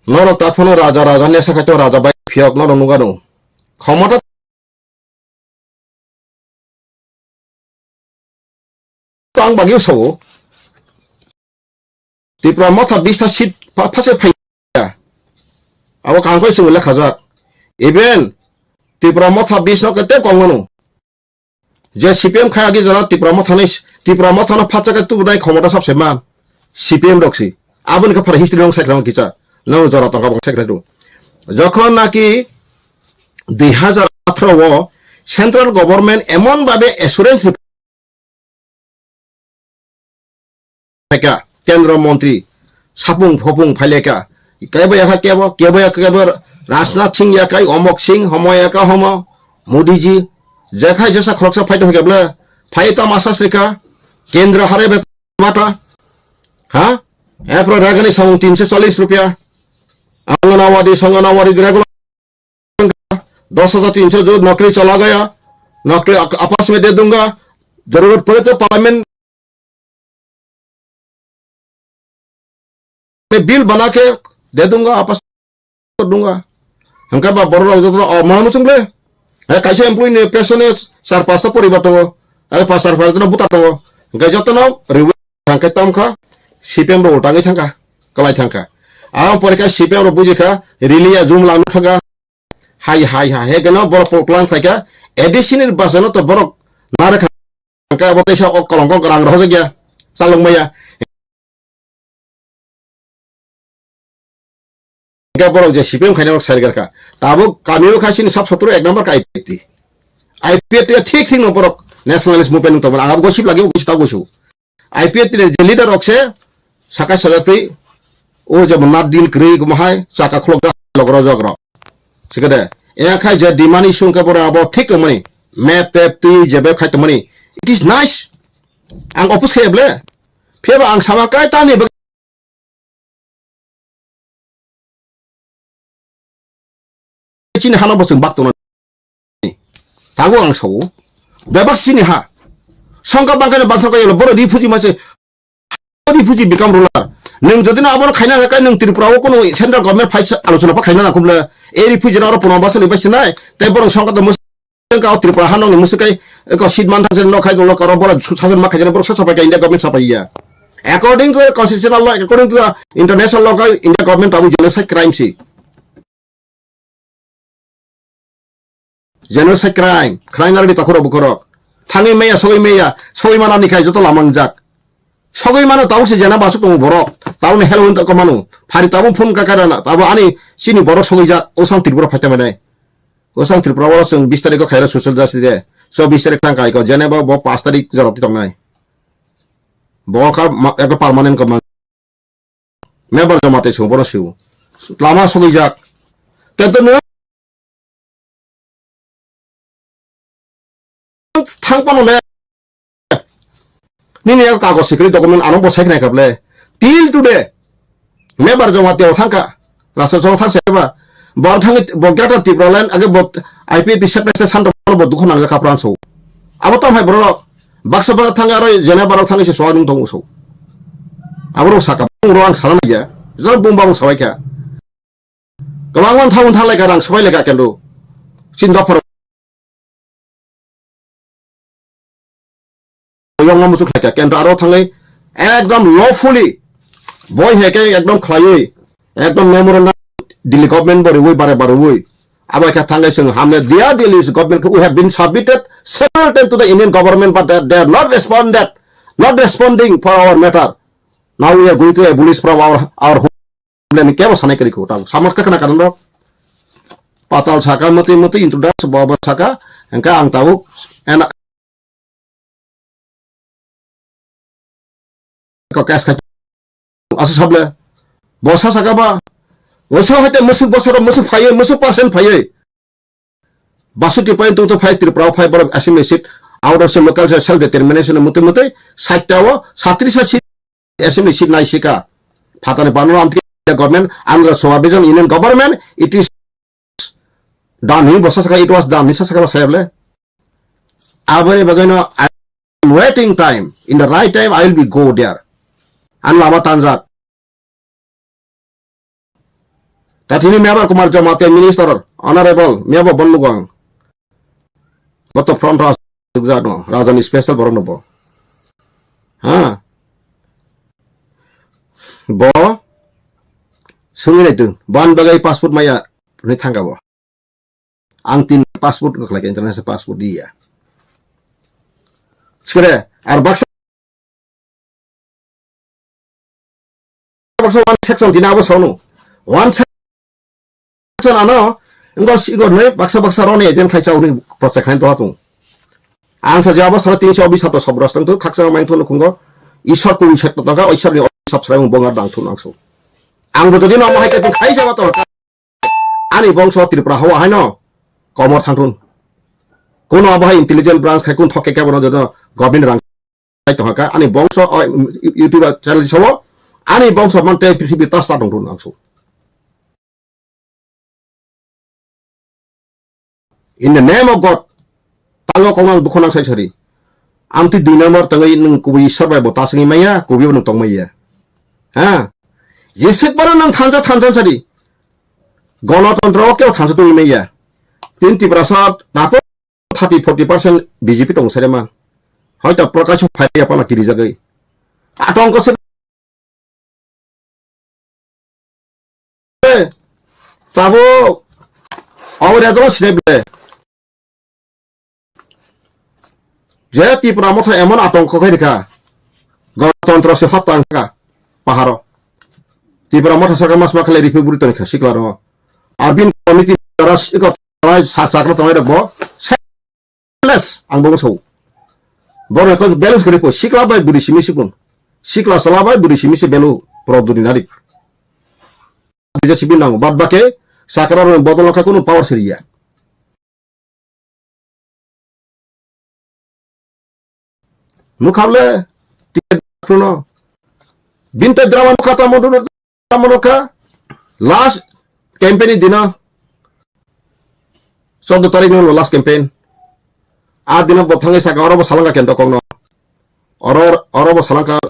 नरो ताफनो राजा ने सकातो राजा बाई फियक नरो नुगानो खमता ang bagyo so Tripura motha 20 seat phase phaiya abo kang koi sula khajak even Tripura motha 20 no kete kongonu je CPM khaya gi jara Tripura motha na phacha ka tu dai khomota sabse man CPM roksi abon ka phara history long sakram kicha no jara tanga bang sakra যখন নাকি 2018 central government এমন ভাবে assurance केंद्र मंत्री सापुंग फपुंग फालेका केबो राजनाथ सिंह या कई Amok Singh हमया का मोदी जी जैसा जैसा खरकसा फाइट हो गया फाइट मासा श्रीका केंद्र हारे बेतन माता हाँ एप्रो रेगनी संग 340 रुपया आंगनवाड़ी संगनवाड़ी रेगुलर 10,300 जो नौकरी चला गया नौकरी आपस में दे दूंगा जरूरत पड़े तो पार्लियामेंट में बिल बना के दे दूंगा आपस कर दूंगा हमका बा बड़ो जो तो मालूम चंगले कैसे एम्प्लॉय ने पेशेंट ने सार पास्ता परिवर्तन pasar itu buta to ga joto no ribu thangka tamka sipem ro utangi thangka kalai thangka ang porika sipem ro bujika rilia zoom lang thaga hai he gano boro plan thaka additional basano to borok nare ka bote sa kolong rang ro ja salung maya ga borok je sipem khaina sargar ka tabo kamio khasin sab satro ek number ka IPT ঠিক ঠিক no borok nationalist movement to ang gosip lagi gosip tahu gosu IPT je leader okse saka sajati o je monat deal kri gumahai saka khlok da logro jogro sikade e khai je dimani sungka bora abo ঠিক mani map tap ti je be khai to mani it is nice ang opus kheble pheba ang sama kai ta ni chin hana bosung bak to tago ang so bebas sini ha sangka bangkane bathar ko boro refugee mache refugee become ruler neng jodi na abon khaina ka neng tripura ko no central government fight alochona pa khaina na kumle e refugee na ro puno baso ni basi nai tai boro sangka to ka tripura hanong ni musikai ko sidman thasen no khai no karo boro sasen ma khaina boro sa pa india government sa pa ya according to the constitutional law according to the international law india government abu genocide crime si genocide crime crime di takuro bukoro tangi meya sogoi mana ni kai joto lamangjak sogoi mana tahu se jana basuk tong borok tahu ne helon to komanu phari tabu phone ka karana tabu ani sini borok sogoi jak osang tripura phata mane osang tripura borok sing 20 tarik ko khaira social justice de so 20 tarik tang kai ko jeneba bo 5 tarik jaroti tong nai bo ka ekta permanent command member jamate su borok su lama sogoi jak tento thangpano le nini ya kagos secret document anong bo sekna kable till today member jomate thangka rasa jong thang seba bor thang bograta tiprolen age bot IPT separate sando bo dukhon anga kapran so abo tom hai bro baksa ba thanga ro jena baro thang se swadung tong so abro saka roang salam ya jor bumbang sawai ka kawangon thawun thalai ka rang sabai lega kendo sinda yang masuk lagi kendra aro thangai ekdom lawfully boy heke ekdom khlai ekdom memorandum Delhi government bore woi bare woi aba ka thangai sing hamne dia Delhi government who have been submitted several times to the Indian government but they are not responding for our matter now we are going to abolish from our homeland ke sanai kari ko ta samat ka kana kanan patal saka mati introduce baba saka engka ang tahu enak ko cash ka asu sable bosa saka ba bosa hote musuk bosoro musuk phaye musuk percent phaye 62.25 tripura 5 bar assembly seat out of local self determination mutte 60 tawo 37 seat assembly seat nai sika phatane banura amti government andhra Swabhajan union government it is done in bosa saka it was done nisa saka sable abare bagano I am waiting time in the right time I will be go there an lama tanjak tatini member kumar jamate minister honorable meba bonnugang boto front ras jugano rajani special boronobo ha bo sungile tu ban bagai passport maya ni thanga bo ang tin passport ko khlake international passport dia skere ar baksa one section dinabo sonu one section ano engko sigor ne baksa rone jen khai chauni project khain to hatung ang sa jaba 320 to sobros tang to khaksa main thon khungo ishor ko ishor to ka ishor ni subscribe bongar dang thun angso ang bo jodi no ma haike to khai jaba to ani bongso tripura hawa haino komor thangthun kono abahai intelligent branch khai kun thokke ka bono jodo government rang tong ka ani bongso YouTube channel sawo ani bongso mante prithibi tasta dong run angso. In the name of God, tango kongang bukonang sai sari. Amti di nomor tangai nung kuwi sabai botas ngi maya kuwi nung tong maya. Ha. Yesek bara nang thansa sari. গণতন্ত্র কেউ থানছে তুমি মেয়া 20% নাকো 30-40% BJP দং সারেমা হয়তো প্রকাশ phi আপনা কিরি জাগাই আতঙ্ক সে তাবো আওরে দল সিনেবলে যে ত্রিপুরা মত এমন আতঙ্ক খাইরিকা গণতন্ত্র সে হতাঙ্কা পাহাড় ত্রিপুরা মত সরকার মাস মাখলে রিপুরি তনিখা সিকলার Arbin committee teras ikut sakra tamai rakbo balance ang bong so bor ko balance kori po sikla bai buri simi sikun sikla sala bai buri simi se belu produni nari dija sibin nang bad bake sakra ro bodol ka kono power seria mukhable tiket prono binta drama kata monoka last campaign dina 14 tarik no last campaign dina bothange saka oro salanga kento kongno oro salanga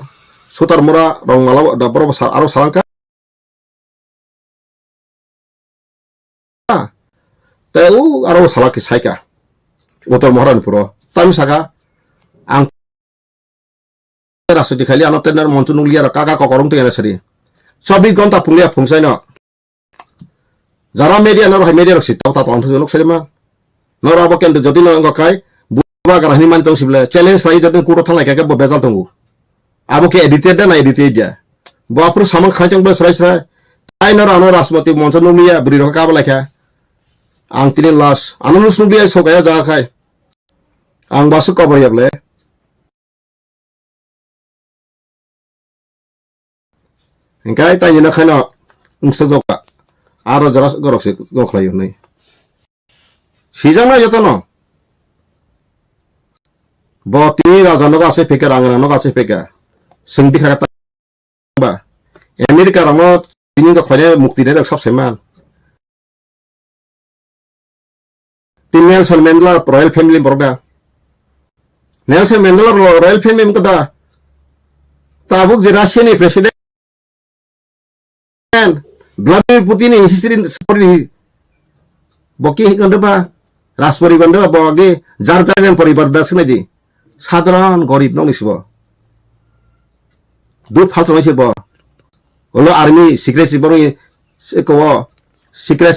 sutar mura rong malaw da boro aro salanga teu aro salaki saika motor moharan puro tam saka ang rasu dikhali anotener montunu liar kaka kokorung tu yana sari 24 ঘন্টা পুলিয়া ফুংসাই no যারা media nor media roksi ta tong thu nok serima nor abo ken jodi no ngakai buba garani man tong sibla challenge lai jodi kuro thang lai ka bo bezal tongu abo ke edited na edited dia bo apro samang khaitong bla srai srai ai nor anor rasmati monson nulia buri ro ka bla kha ang tini las anonu subia sokaya ja khai ang basu ko bari able engkai ta ni na khana ungsadoka aro jaras gorok se gokhlayo nai sijana jotono bo tini rajano ga se peke rangana no ga se peke singti khata ba america ramo tini ga khone mukti ne rak sab seman tin Nelson Mandela royal family borda Nelson Mandela royal family mkada tabuk je Russian president Vladimir Putin history story boki gande ba রাজপরি গande ba boge jar jar পরিবার দাসনে দি সাধারণ গরিব নং নিসব দু ফালতু নইছে ব হলো army secret বড় কো সিক্রেট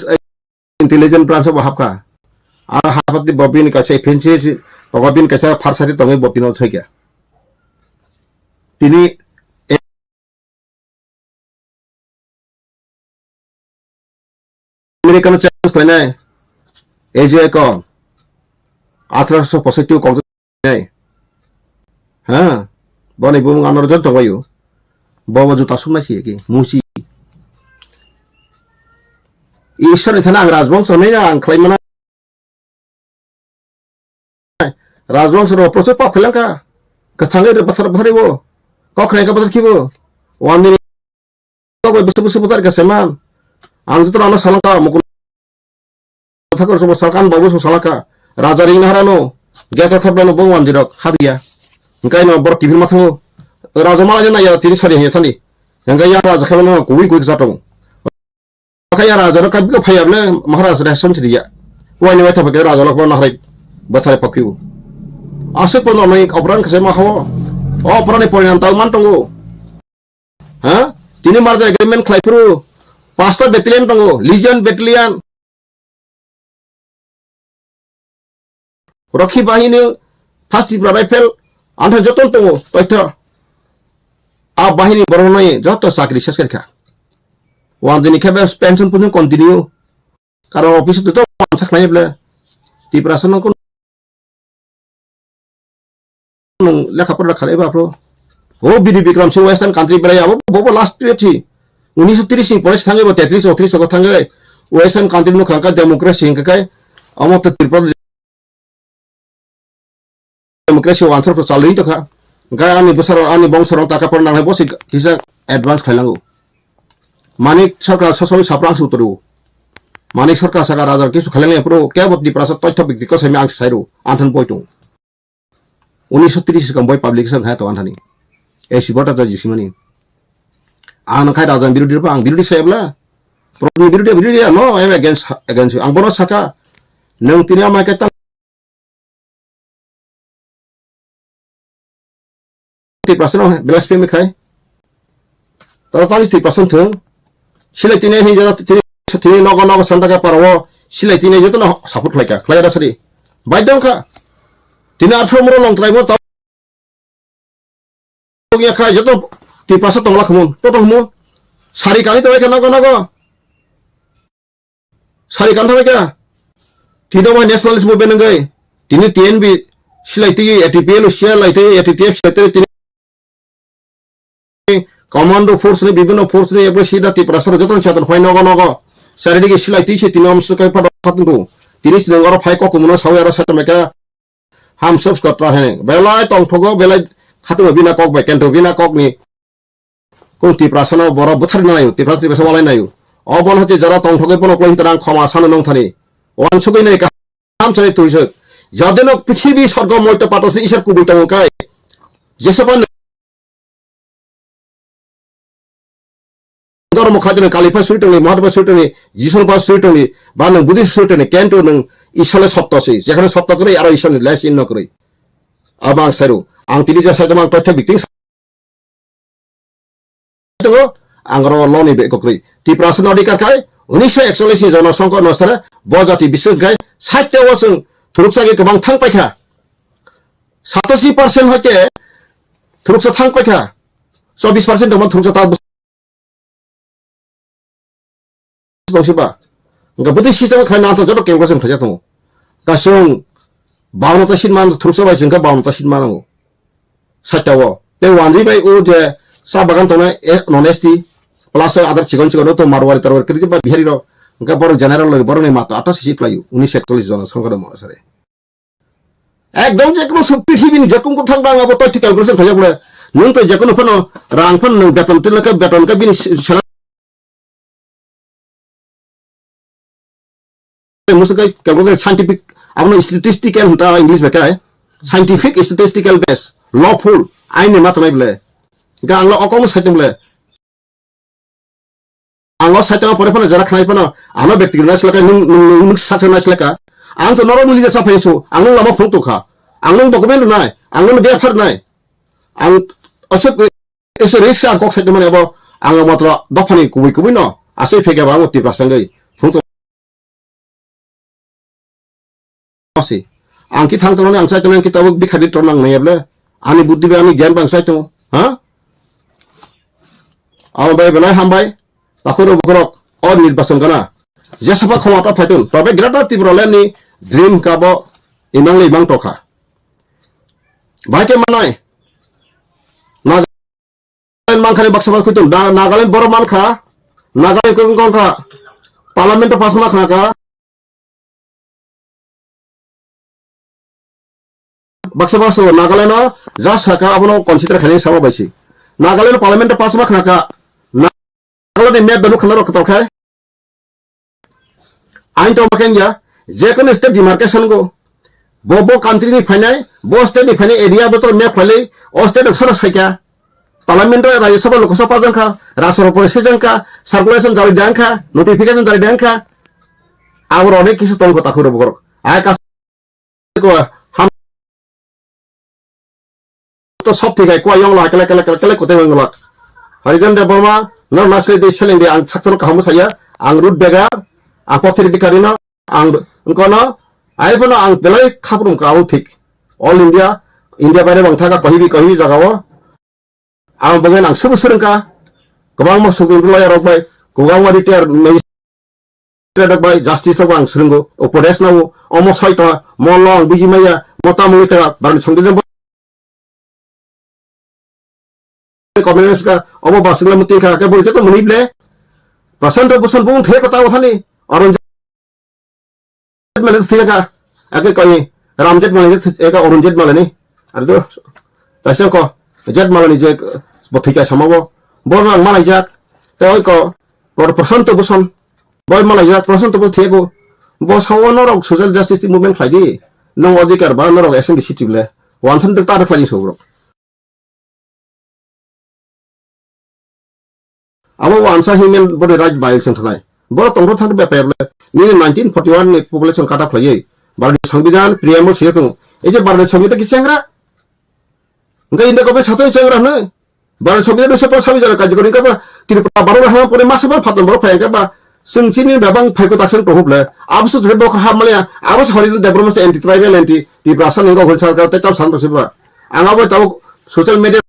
ইন্টেলিজেন্ট ব্রাঞ্চ অফ হাফকা আর হাফতি ববিন কাছে ফেন্সি ববিন কাছে ফারসাতি তঙ্গে বতিন ছইগা তিনি American chance koi nai eje ko 1875 kong nai ha boni bung anor jon tongwayo bobo juta sumna si ki musi ishor ni thana ang rajbongso nei na ang khlaimana rajbongso ro proche pa phelanka kathangai re basar bhari bo kokhnai ka badar kibo one din ko busu badar ka seman ang jutra ano salaka mukun thakor sobo salkan babu so salaka raja ring harano geto khablano bongwan jirok habia ngai no bor tv mathango raja mala jana ya tiri sari he thani ngai ya raja khablano kui zatong kaya raja ro kabiko phayable maharaj ra somsriya wani wata bage raja lokba nahrai bathare pakiu asuk pono mai opran khase ma hawo opran ni porinan taw mantongo ha tini marja agreement khlaipru 5টা battalion টঙ্গো legion battalion রক্ষী বাহিনী first rifle আন্থা যতন টঙ্গো তথ্য আ বাহিনী বরণাই যত চাকরি শেষ করিখা ওয়ান দিন খেবে পেনশন পর্যন্ত কন্টিনিউ কারণ অফিসে তো সাক নাই বলে ত্রিপুরাসন কোন লেখাপড়া খালাই বাপ্রো ও BD Bikram Singh western country বেড়াই আবো ববো লাস্ট পেয়েছি 1930 ni polis thangai bo 33 ko thangai western country no khangka democracy hingkai amot tripura democracy answer ko chalui to kha Gaya ani besar ani bongsorong taka pernah nang bosi kisa advance khailango. Manik sarkar sosoli saprang suturu. Manik sarkar saka rajar kisu khailango pro kebot di prasat toy topik diko semi ang sairu antan poitung. 1930 kam boy public sang hai to anthani. E sibota ta jisimani. Ang khai rajan birudi pa ang birudi saibla. Pro birudi no I am against you. Ang bono saka nang tinia ma ka tang 30% blasphemy khai. Ta ta 30% thung. Silai tine hi jara tine nogo santaka parwo silai tine joto na support khlaika khlaira sari. Baidong ka. Tine arfo moro long trai mo ta ya khai joto 30% tongla khumun total khumun. Sari kali to ka nogo. Sari kan thame ka. Tido ma nationalist movement ngai. Tine TNB silai tigi ATPL share laite ATTF share tine commando force ने विभिन्न force ने appro सीधा ती प्रसर जतन चतन phi नगो शारीरिक सिलाई ती से तिनो हमस कई फट खतु 30 नंगर फाइ को कुमनो सावयारा सतमेका हम सब कत्रा है बेलाय तंग ठगो बेलाय खातु बिना कक बाय केन्टो बिना कक नि कोन ती प्रसनो बर बुथार नायो ती प्रसति बेस वालाय नायो अबन हते जरा तंग ठगै पनो कोइन तरां क्षमा सान नंग थानि वान सुगै नै का हम चले तुइस जदेनो पृथ्वी स्वर्ग मयत पाटसे ईश्वर कुबुतंग काय जेसपन Dor mo khadene kalifa suitoni mahaba suitoni jison pas suitoni banang buddhist suitoni kento nang isole sotto sei jekhane sotto kore aro isone less in nokore abang saru ang tili jasa jamang tothe biting to angro loni be kokri ti prasan adhikar kai 1941 jana sangkor nosara bojati bisuk gai 60 wasung thuruksa ge kabang thang paikha 87% hoke thuruksa thang paikha 24% dong thuruksa ta bangsiba enggak putih sistem khai nanta jodo keng kosen khaja to kasung baunu ta sinman thuruksa bai jengka baunu ta sinmanango satawo te wanji bai u je sa bagan to na honesty plus other chigon to marwari tarwar kirki ba bihari ro enggak bor general lo bor ni mata 88 seat layu 1941 জন সংকট মহাসরে একদম যে কোনো পৃথিবীর যে কোন কোথাও বাংলা বত ঠিক ক্যালকুলেশন খাজা পড়ে নুন তো যে কোনো ফোন রাং ফোন বেতন তিলকা বেতন কা বিনি मुझे क्या साइंटिफिक अपना स्टैटिस्टिकल होता है इंग्लिश में क्या है साइंटिफिक स्टैटिस्टिकल बेस लॉफुल आइन में मत नहीं बोले क्या आंग्लो अकॉम साइटम बोले आंग्लो साइटम पर अपन जरा खाना अपन आंग्लो व्यक्तिगत नाच लगा नुन साथ नाच लगा आंग तो नॉर्मल मुझे जैसा फैसो आंग्लो लंबा फोन तो खा आंग्लो डॉक्यूमेंट ना है आंग्लो बेफर ना है आंग असत ऐसे रिक्स आंग कॉक साइटम में अब आंग्लो मात्र दफनी कुबी ना ऐसे फेंके बांगो तीव्र संगई आंकी थांग तो आं साइटम आंकी तब बिखादि तो नांग नयब्ले आनि बुद्धि बे आनि ज्ञान बां साइटम हा आं बाय बेलाय हामबाय ताखुरो बखरक और निर्वाचन गना जेसबा खमाता फाइटन तबे ग्रेटर तिब्रलेनि ड्रीम काबो इमांग इमांग तखा बायके मानाय नागालेंड मानखानि बक्सबा खुतुम नागालेंड बर मानखा नागालेंड कोंखा पार्लियामेंट पास माखनाका बक्सबासो नागालैंड जा साका अपनो कंसीडर खाने सामा बाइसी नागालैंड पार्लियामेंट पास मा खनाका नागालैंड मैप बनु खना रखता खाय आइन तो मकेन जा जे कोन स्टेट डिमार्केशन गो बो कंट्री नि फाइनाय बो स्टेट नि फाइनाय एरिया बतर मैप फाइले ओ स्टेट अक्षर साइका पार्लियामेंट राज्यसभा लोकसभा जंखा राष्ट्र परिषद जंखा सर्कुलेशन जारि दांखा नोटिफिकेशन जारि दांखा आवर अनेक किस तंग को ताखुरो बगर आय का को तो सब ठीक है कोई यंग ला कले कोते मंगला हरिजन दे बर्मा न नासले दे सेलिंग दे आं सक्सन कहमु साया आं रुट बेगार आं पथरि दिकारिना आं उनकोना आइफोन आं बेलाय खापरुम काउ ठीक ऑल इंडिया बारे बंथागा कहिबि जगाव आं बगेन आं सब सुरंका गोबां मसुगुन लयार बाय गोबां रिटायर मेजिस्ट्रेट बाय जस्टिस आं सुरंगो उपदेश नाव अमो साइता मल्ल आं बिजिमाया मता मुइता बारनि संगिदन कम्युनिस्ट का अब बासिंगला मुति का के बोलते तो मुनिबले प्रशांत भूषण बुंग थे कता वथानी औरंगजेब मले थे का आके कहि रामजेत मले एक औरंगजेब मले नहीं अरे तो तसे को jet malani je bothika samabo bor nang malai jak te oi ko Prasanto Bhushan boy malai jak Prasanto Bhushan bo sawono rok social justice movement khaidi nong odikar ba norok assembly sitible wansan de tar khali sobrok amo wansa human body right violation thanai bor tongro thang be payable ni 1941 ni population kata khlai bar সংবিধান প্রিয়ামো সেতু এই যে বারো সংবিধান কি চেংরা nga inda ko be ছাত্র চেংরা না বারো সংবিধান সে পর সাবি যারা কাজ করি কা বা ত্রিপুরা বারো হামা পরে মাসে বা ফাতন বড় ফায়কা বা সিনসিনি বেবাং ফাইকো তাকসন তো হবলে আবস ধরে বক হামলে আবস হরিদ development anti tribal anti Tripura সান ngo হলসাল কা তাও সান বসিবা আঙাবো তাও social media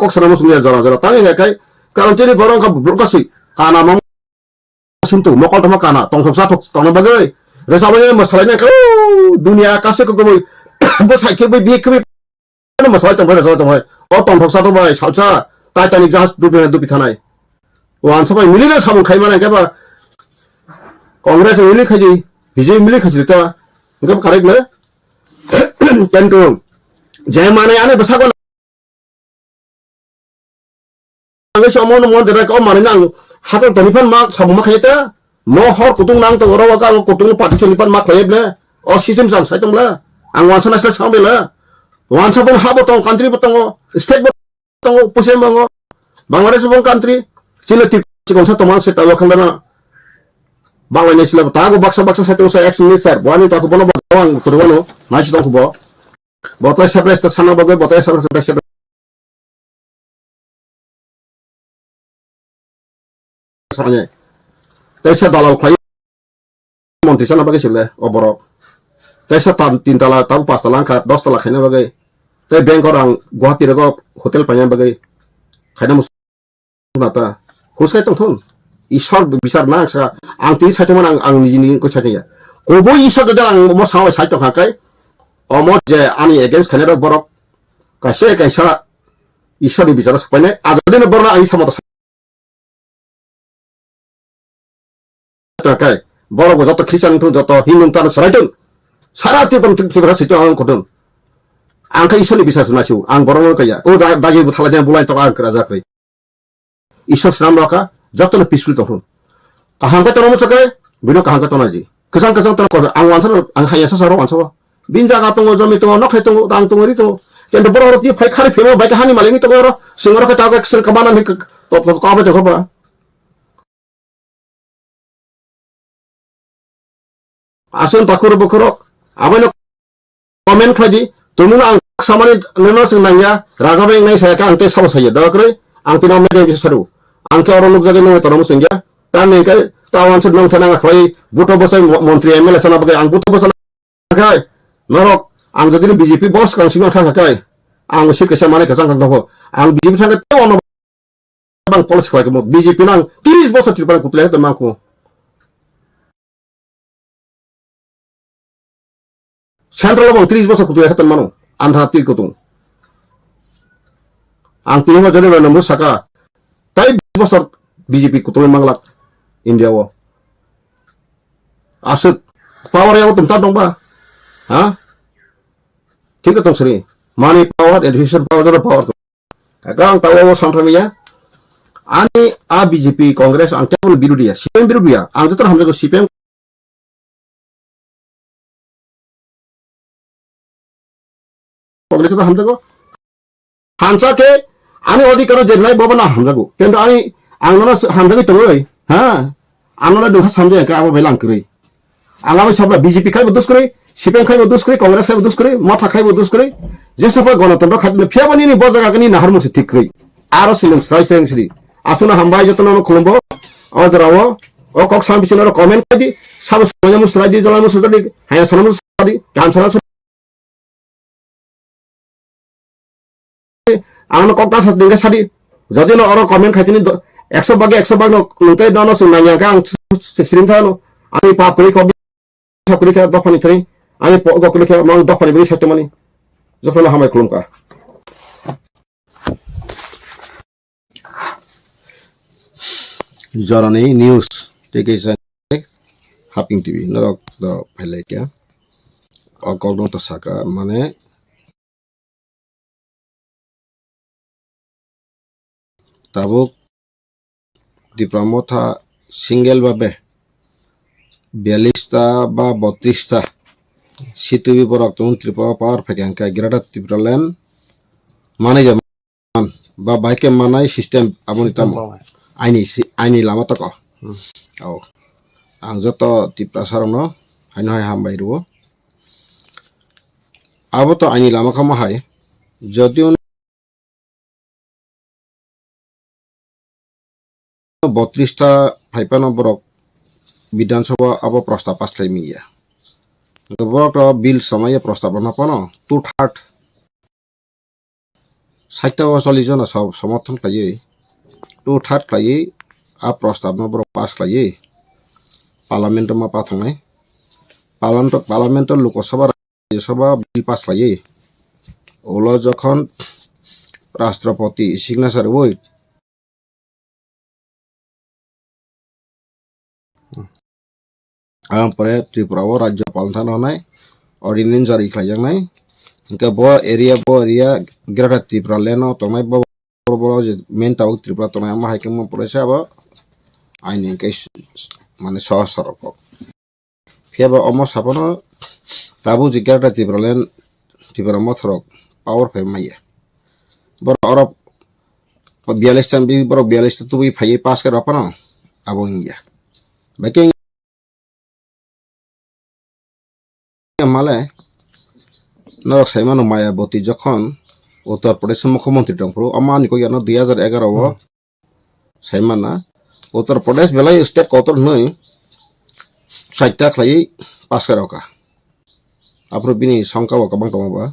kok sana musuh jara jara tangi kai karon cini borong ka burkasi kana mong suntu mokol tama kana tong sok satok tong bagai resabanya masalahnya kau dunia kasih kok boy bos hai ke boy bi ke masalah tong resabanya tong hai oh tong sok satok boy salsa Titanic jahaz dupi thanai wan sabai milina samu khai mana ka ba Congress mili khaji BJP mili khaji ta ngam correct le tentu jay mane ane basago ang somon mo dire ko mari nang hato tonipan mak sabu mak heta mo hor kutung nang to ro ka kutung pati tonipan mak leble o system sam sai tumla ang wansa nasla sambela wansa bon habo tong country botong state botong pusem bango bangladesh bon country chile ti kon sa toman se tawa khanda na bangladesh la ta go baksa baksa sa to sa action ni sir bani ta ko bono bang turwano nasi tong ko botla sabres ta sana bagai botla sabres ta soalnya tesa dalal khai monti sana bagai sile oborok tesa tin tala tahu pas tala angkat 10 tala khane bagai te bank orang Guwahati rego hotel panya bagai khane musnata husai tong thon ishor bisar na sa ang ti sai tong ang ni ko chate ya ko bo ishor da ang mo sawa sai tong hakai omo je ani against khane ro borok ka se kai sa ishor bisar sapane agade borna ai samata kai boro go joto Christian tu joto Hindu tan saraitun sara tipon tipra situ ang kodon ang kai isoli bisa sunasiu ang borong kaya o dagi bu thalanya bulai to ang kra jakri isor nam raka joto na peaceful to hun kahang ka tono sakai bino kahang ka tono ji kesang kesang tono ang wansan ang haya sa saro wanso binja ka tongo jomi tongo nok he tongo dang tongo ri tongo kendo boro ro ti phai khari phemo bai ka hani malimi tongo ro singoro ka taga kesel kamana ni to ka ba to ba asun takuro bokoro abano comment khaji tumuna ang samani neno sinanya raja beng nai saya ka angte saw saya dakre angte no mede bisaru angke oro luk jage no taramu singya tame kai tawan sud nong thananga khoi buto bosai montri MLA sana bagai ang buto bosana kai norok ang jadi BJP bos kang singa thang kai ang sik kesa mane kesang kan ho ang BJP thang te ono bang polis khoi ke BJP nang 30 bosor tirpan kutle te mangku Central bang 30 bosor kutu hatan mano andha ti kutung ang tinu ma jane na namu saka tai bosor BJP kutu manglak India wo asut power yang tum dong ba ha ঠিক আছে sorry money power education power jara power to kadang tawo sampramiya ani a BJP Congress ang tebul birudia CPM birudia ang jotor hamle ko CPM Congress to hamle ko hansa ke ani odikaro jenai bobana hamle ko kendo ani angona hamle ko toy ha angona duha samje ka abo belang kri angama sabla BJP kai bodus kri CPM kai bodus kri Congress kai bodus kri mata kai bodus kri jesafa gণতন্ত্র খাদ্য ফিয়াবানি ni bojaga kani nahar musi ঠিক kri aro silung sai seng sri asuna hambai jotono khulumbo ajrawo o kok sam bisinoro comment kadi sab sonya musradi jala musradi haya sanam musradi kan sana ang kok tas dinga sadi jadi no oro comment khatini 100 bagi 100 bag no nuntai dono sunanya ka ang srim thano ani pa kuri ko sakuri ka dofani thani ani po go kuri ka mang dofani bi satemani jotono hamai khulumka Jarane news take is Hopping TV narok do phele kya kogno tasaka mane tabuk Tripura single babe 42টা বা 32টা সিটুবি পরক তুমি ত্রিপুরা পাওয়ার ফেকে greater Tripura land মানে যে বা বাইকে মানাই system আপনি তাম আইনি লামা তক औ आं जत ত্রিপুরা सारावनो हायनो हाय हामबाय रुबो आबो तो आइनि लामा खामा हाय যদিও 32টা ফাইপানো বরক বিধানসভা আবো প্রস্তাব পাসলাই মিয়া বরক বিল সময়ে প্রস্তাব নাপানো 2/3 60 জন সমর্থন খাইয়ে 2/3 খাইয়ে आ प्रस्ताब न बरक पास खाइए पार्लियामेंट मा पाथंनाय parliament Lok Sabha Rajya Sabha bill pass खाइए ओला जखन राष्ट्रपति सिग्नेचर होय आमफ्राय त्रिपुराव राज्यपाल थानाय अर्डिनेंस जारि खालायजानाय इनका बो एरिया ग्रेटार त्रिपुरा लेनो तंनाय बो मेन टाउन त्रिपुरा तंनाय मा हाइकेम परेसा बा आइनि के माने सहस्रक फेबा अमो सापनो ताबु जिग्राटा त्रिपुरालेन त्रिपुरा मथरक पावर फे माइया बर अरब 42 टाइम बि बर 42 तो बि फाइ पास कर अपना आबो इंडिया बाकी माले नरक साइमानो मायाबती जखन उत्तर प्रदेश मुख्यमंत्री दंफ्रु अमानि को यानो 2011 वो साइमाना उत्तर प्रदेश बेला स्टेट कोतर नई साइटा खाई पास करोका आपरो बिनी संका वा कबां दंबा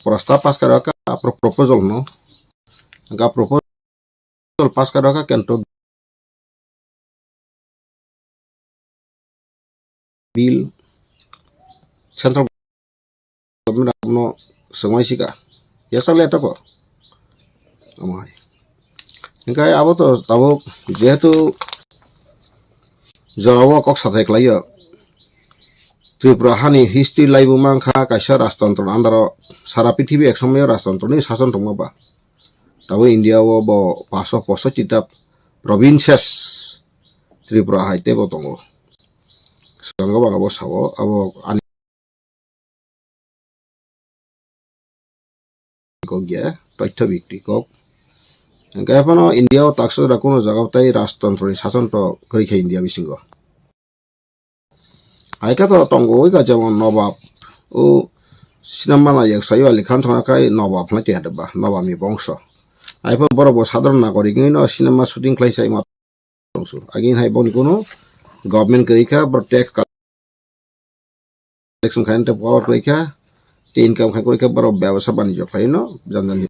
प्रस्ताव पास करोका आपरो प्रपोजल नो गा प्रपोजल पास करोका केंटो बिल सेंट्रल गवर्नमेंट आपनो समायसिका यासाले तको अमाय इनका आबो तो ताबो जेहेतु जरावा कक साथाय खालायो त्रिपुरा हानि हिस्ट्री लाइबो मांखा कायसा राजतंत्र आन्दार सारा पृथ्वी एक समय राजतंत्रनि शासन दंबा ताबो इंडिया वो 565 टा प्रोविंसेस त्रिपुरा हाइते बो दंगो संगो बागाबो सावो आबो आनि को गया तथ्य भित्ति को एफानो इंडिया ताक्सरा कोनो जगावताय राजतंत्रनि शासन तो करिखा इंडिया बिसिंगो आइका तो तंगो इका जेमन नवाब ओ सिनेमा ना एक सायो लिखान थानाखाय नवाब ना तिहादबा नवाबनि बंश आइफो बरबो साधारण नागरिक नि न सिनेमा शुटिं खालायसाय मा दंसु आगिन हाय बनि कोनो गवर्नमेंट करिखा बर टैक्स कलेक्शन खायनते पावर करिखा ते इनकम खाय करिखा बर व्यवसाय बाणिज्य खायनो जानजानि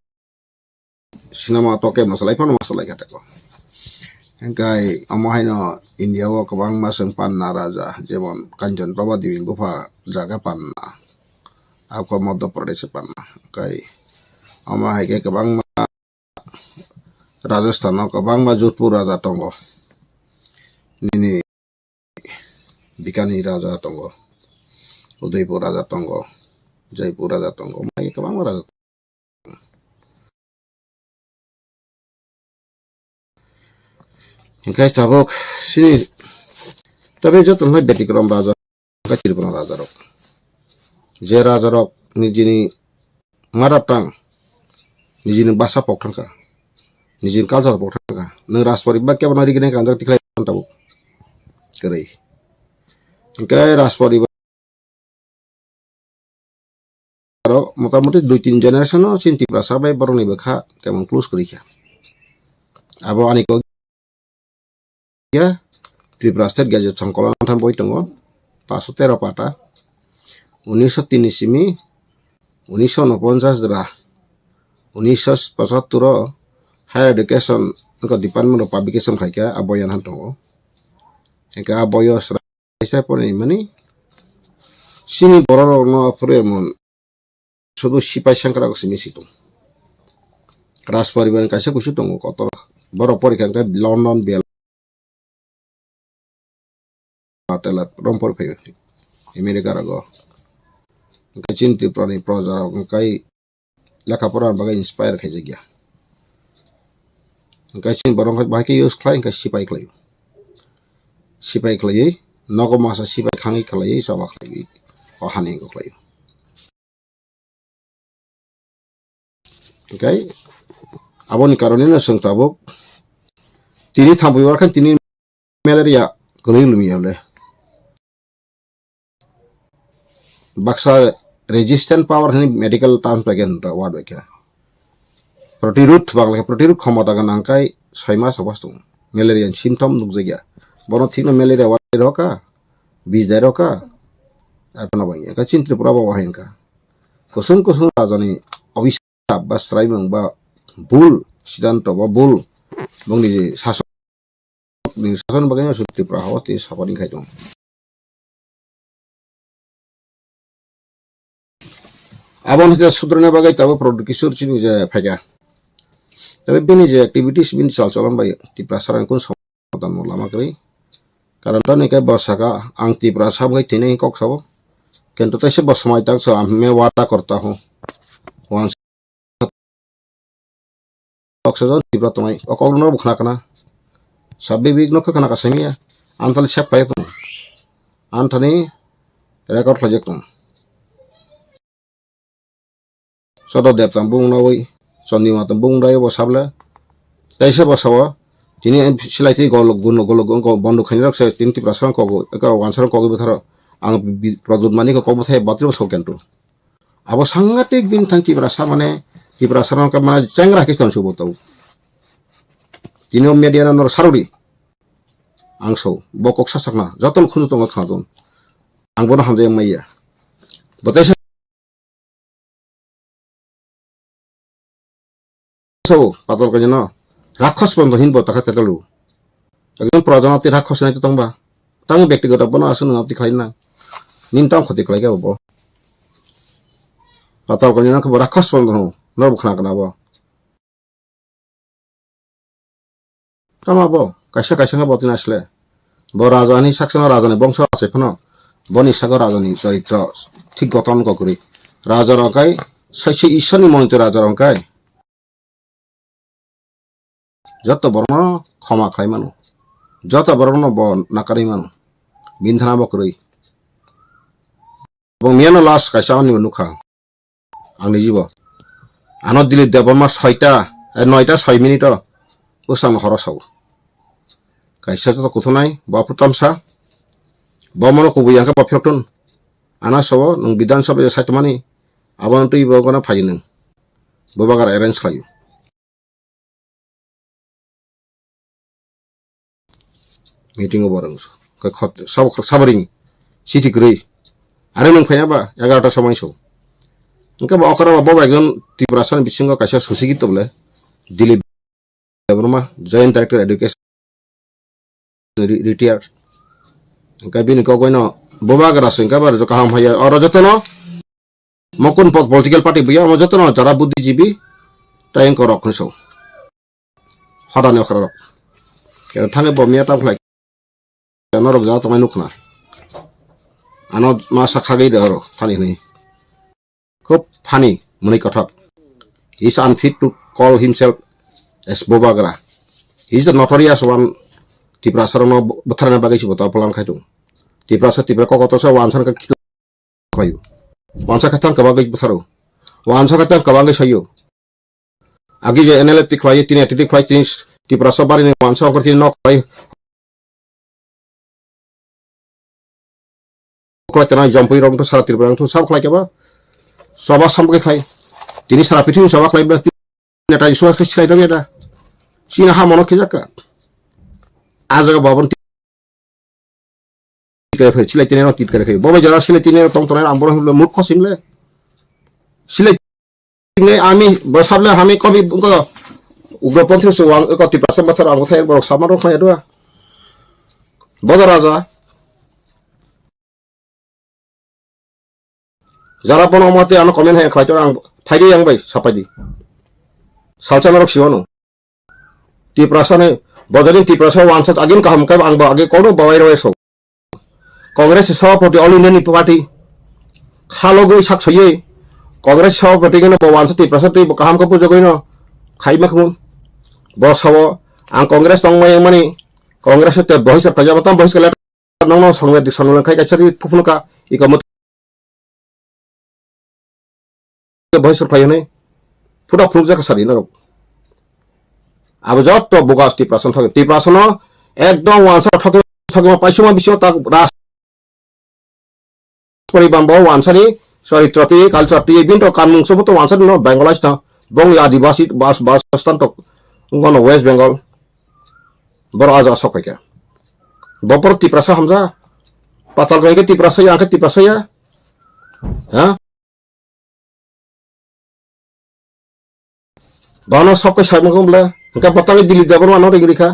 सिनेमा टके मसलाय फन मसलाय खातको एंकाय अमहायनो इंडिया वो कबां मासं पान्ना राजा जेमन कांचन प्रभा देवी गुफा जागा पान्ना आपको मध्य प्रदेश पान्ना एंकाय अमहाय के कबां राजस्थान कबां जोधपुर राजा तंगो निनि बीकानेर राजा तंगो उदयपुर राजा तंगो जयपुर राजा तंगो माय कबां राजा इनका चाबक सिनी तबे जो तुमने बेटिक्रम राजा का त्रिपुरा राजा रक जे राजा रक निजिनी माराटांग निजिनी भाषा पक्थांका निजिनी कल्चर पक्थांका न राजपरि बा के बनारि गने कांजा तिखलाय ताबो करै इनका राजपरि रो मोटामोटी 2-3 जेनेरेशन सिन त्रिपुरा साबाय बरनि बखा तेमन क्लोज करिखा आबो आनिको ya Tripura State Gadget Songkolan Tan Boy Tongo 513 pata 1903 simi 1949 dra 1975 higher education ko department of publication khaika aboyan han tongo eka aboyo sra poni mani sini bororo no apremon sudu sipai sankara ko simi situ ras pariban kaisa kusu tongo kotor boro porikha ka London telat rompor phe America rago Angkai chin Tripura ni projar angkai lekapura bagai inspire khai jagya. Angkai chin borong khai bahai ke use khai angkai sipai khai. Sipai khai nogo masa sipai khangi khai sawa khai. Ohani ko khai. Okay, abon karone na sung tabok tini thampuibar khan tini malaria gori lumi hole baksa resistant power ni medical terms bagian word bagia protirut bangla protirut khamata gan angkai 6 mas abastung malaria symptom nukjagya bono thikna malaria word roka bij dai roka apna bangya ka chin Tripura ba wahenka kusum rajani ba sraimang ba bul sidanto ba bul bangni sasok ni sason bagainya Tripura hawati sapani khai dong abon hita sudrana bagai tabo produk kisur chini je phaja tabe bini je activities bin chalchalan bai Tripura saran kun samadan lama kri karan tani kai basaka ang Tripura sab gai tine kok sabo kento taise basmai tak so मैं वादा करता हूं wan oxygen Tripura tomai okogno bukhna kana sabbe big no kana kasamia antal sep pai tum antani record project tum sodo dep tambung nawai sonni ma tambung dai bo sabla taise bo sawa tini silai ti gol ko bondu khani rak se tin Tripura saran ko ka wansar ko go thara ang product mani ko ko thai batri bo sokentu abo sangatik bin tang Tripura sa mane Tripura saran ka mana changra kiston subo tau tini media nor saruri angso bokok sasakna jotol khunu tong khadon ang bona hamje maiya botaise so patol kanyana rakhos bondo hin bota khate talu ekdom projanati rakhos nai tongba tang ব্যক্তিগত bono asun ngapti khlaina nintam khoti khlai ka bo patol kanyana ko rakhos bondo nor bukhna kana bo kama bo kaisa nga botin asle bo rajani saksana rajani bongso ase phano boni sagar rajani chaitra thik gothan ko kuri raja rakai saisi ishani monite raja rakai joto borno khoma khai manu joto borno bo nakari manu bindhana bo kuri এবং মিয়ানো লাস কাইসা নি নুখা আংনি জীব আনত দিলি দেবমা 6টা 9টা 6 minute ওসাম হরসাও kaisa to kuthonai ba putamsa ba mono ko buyangka ba phekton ana sobo nung bidan sabha saitmani abon tui ba gona phajinung bobagar arrange khayu meeting oborang ka khot sabaring city grei are nung phaya ba 11 ta samai so engka ba okara ba ekjon Tripura san bisingo kaisa susigit bole Dilip Debarma joint director education retired kabin ko koino boba gara singka bar jo kaham haya oro jotono mokun political party buya mo jotono jara buddhijibi tayen ko rok so hadane khara ke thange bo miya ta flai norok ja tomai nukna ano masa khagei de oro thani nei খুব funny muni kothak he is unfit to call himself as boba gara he is the notorious one Tripura sarono botharana bagai si bota polang khai tung Tripura kokoto sa wansan ka kitu khayu wansa khatang ka bagai botharo wansa khatang ka bagai sayo agi je NLF ti khlai tini attitude khlai tini Tripura sa bari ni wansa okor tini nok khlai khlai tana jampui rong to sara Tripura to sab khlai ka ba soba samke khlai tini sara pithi soba khlai ba neta isu khlai ta beda sina ha mono khijaka ajaga babon ke silai tine no tit kare khai boba jara silai tine tong tone ambor hule murkho simle silai tine ami basable hami kobi ko ugroponthri so wang ko Tripura sa bathar ang thai borok samaro khai adwa boda raja jara pono mate ano comment hai khai to ang thairi yang bai sapadi salchanarok siwano Tripura sa ne Bojarin Tripura sa wansat agin kaham ka ang ba age kono bawai roe so Congress sawapati all Indian party Khalogui saksoye Congress saw patingin po one city presenti kaham ko pujogoino khai makmun bos hawo ang Congress tong may money Congress te bohis prajabatam bohis kala nong songwe di sonol khai kachari pupuluka ikamot bohis prayane puda pulja kasari na আবজত তো bogas ti prasan thak ti prasano ekdom wansa thak paisuma bisyo tak ras পরিবাম্ব ওয়ানসারি চরিত্রটি কালচারটি বিন্ত কানুন সবত ওয়ানসারি ন বেঙ্গলাইজ না বং আদিবাসী বাসস্থান তো গণ West Bengal বড় আজা সকাইকা বপর তিপ্রাসা হামজা পাতাল গাইকে তিপ্রাসা আঁকে তিপ্রাসা হ্যাঁ বানো সবকে সাইমকম বলে ইনকা পতাঙ্গে দিলি যাবর মানো রেগরিখা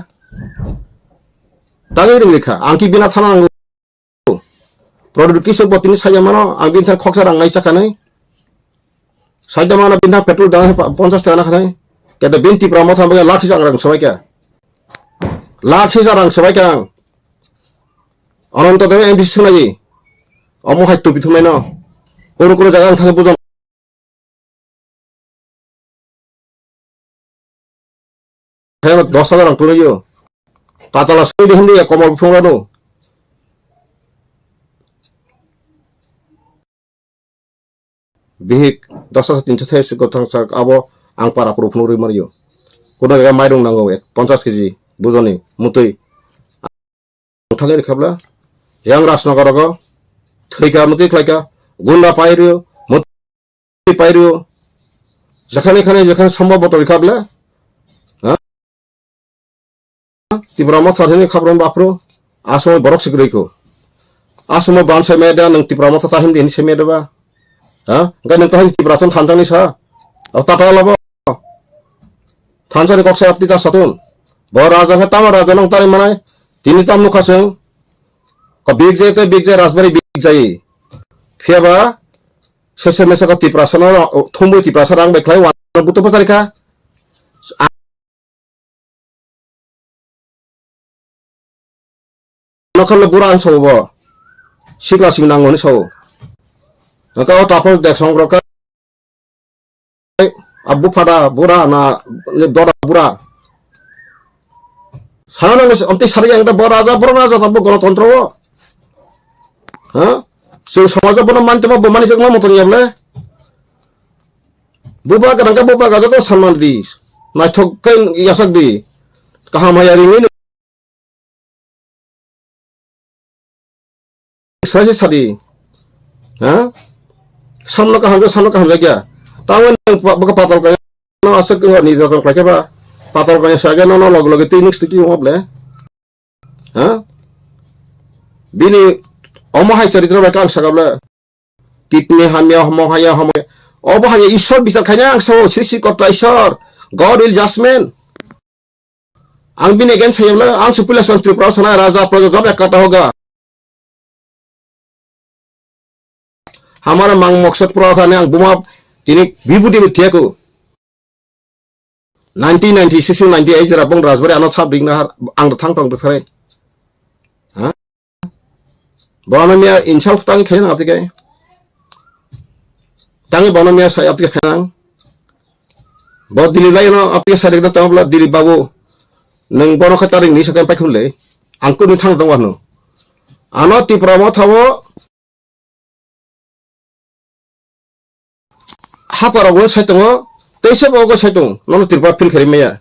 তাঙ্গে রেগরিখা আংকি বিনা থানা Produk kisah buat ini saya mana angin ter khok sarang ngai sakane saya mana bintang petrol dengan 50 tanah kanai kita binti pramoth sampai lakhi sarang sebaik ya lakhi sarang sebaik yang orang tua yang bisa lagi omong hai tu bitu mana kuru jangan thang bujon saya 10,000 orang turun yo patala soi di hindi ya komal phungrano Bihik 10,300 gotang sak abo ang para purupnuri mario. Kuna ga mairung nango 50 kg bujoni mutui. Thagir khabla yang rasnagar go thika muti klaika gunda pairio muti pairio jekhane jekhane সম্ভব বতরি khabla ha tibrama sadhini khabron bapro asoy borok sigriko asomo bansai meda nang tibrama tahim din se meda ba ha enggak nang tahan tibrasan thanjani sa tata labo thanjani koksa apti ta satun bo raja ka tama raja nang tari manai tini tam nukaseng ka big je rasbari big jai pheba sese mesa ka tibrasana thumbu tibrasana ang beklai wan butu pasarika nakal buran sobo sigla sinang ngoni so Kau tapos dek songroka abu pada bura na dora bura sana nang onti sari yang da boraja tabu gণতন্ত্র ha so samaja bono mante ma bomani jagma motor yable buba ga to salman di na thokkan yasak di kaham hayari ni sari sadi ha samno ka hamza kya tawon baka patal ka no asak ko ni datang ka ba patal ka saga no log tinix tiki moble ha bini omahai charitra ba kang sagabla kitne hamya homahaya hom obahaya ishwar bisar khanya ang so sisi kota ishwar god will judgment ang bini gen sayabla ang supila santri prasana raja praja jab ekata hoga हमारा मांग मकसद पूरा करने ang bumab tini bibudi bithya ko 1996 98 jara bong rajbari anot sab ding na ang thang tong thare ha bonamia insal tang khain atike tangi bonamia sa atike khain bo dili lai no atike sarik na tabla dili babu nang bono khataring ni sakai pai khunle angku ni thang dong wano anot ti promo thabo hapara go saitongo teise bogo saitong nono tirpa pil khari meya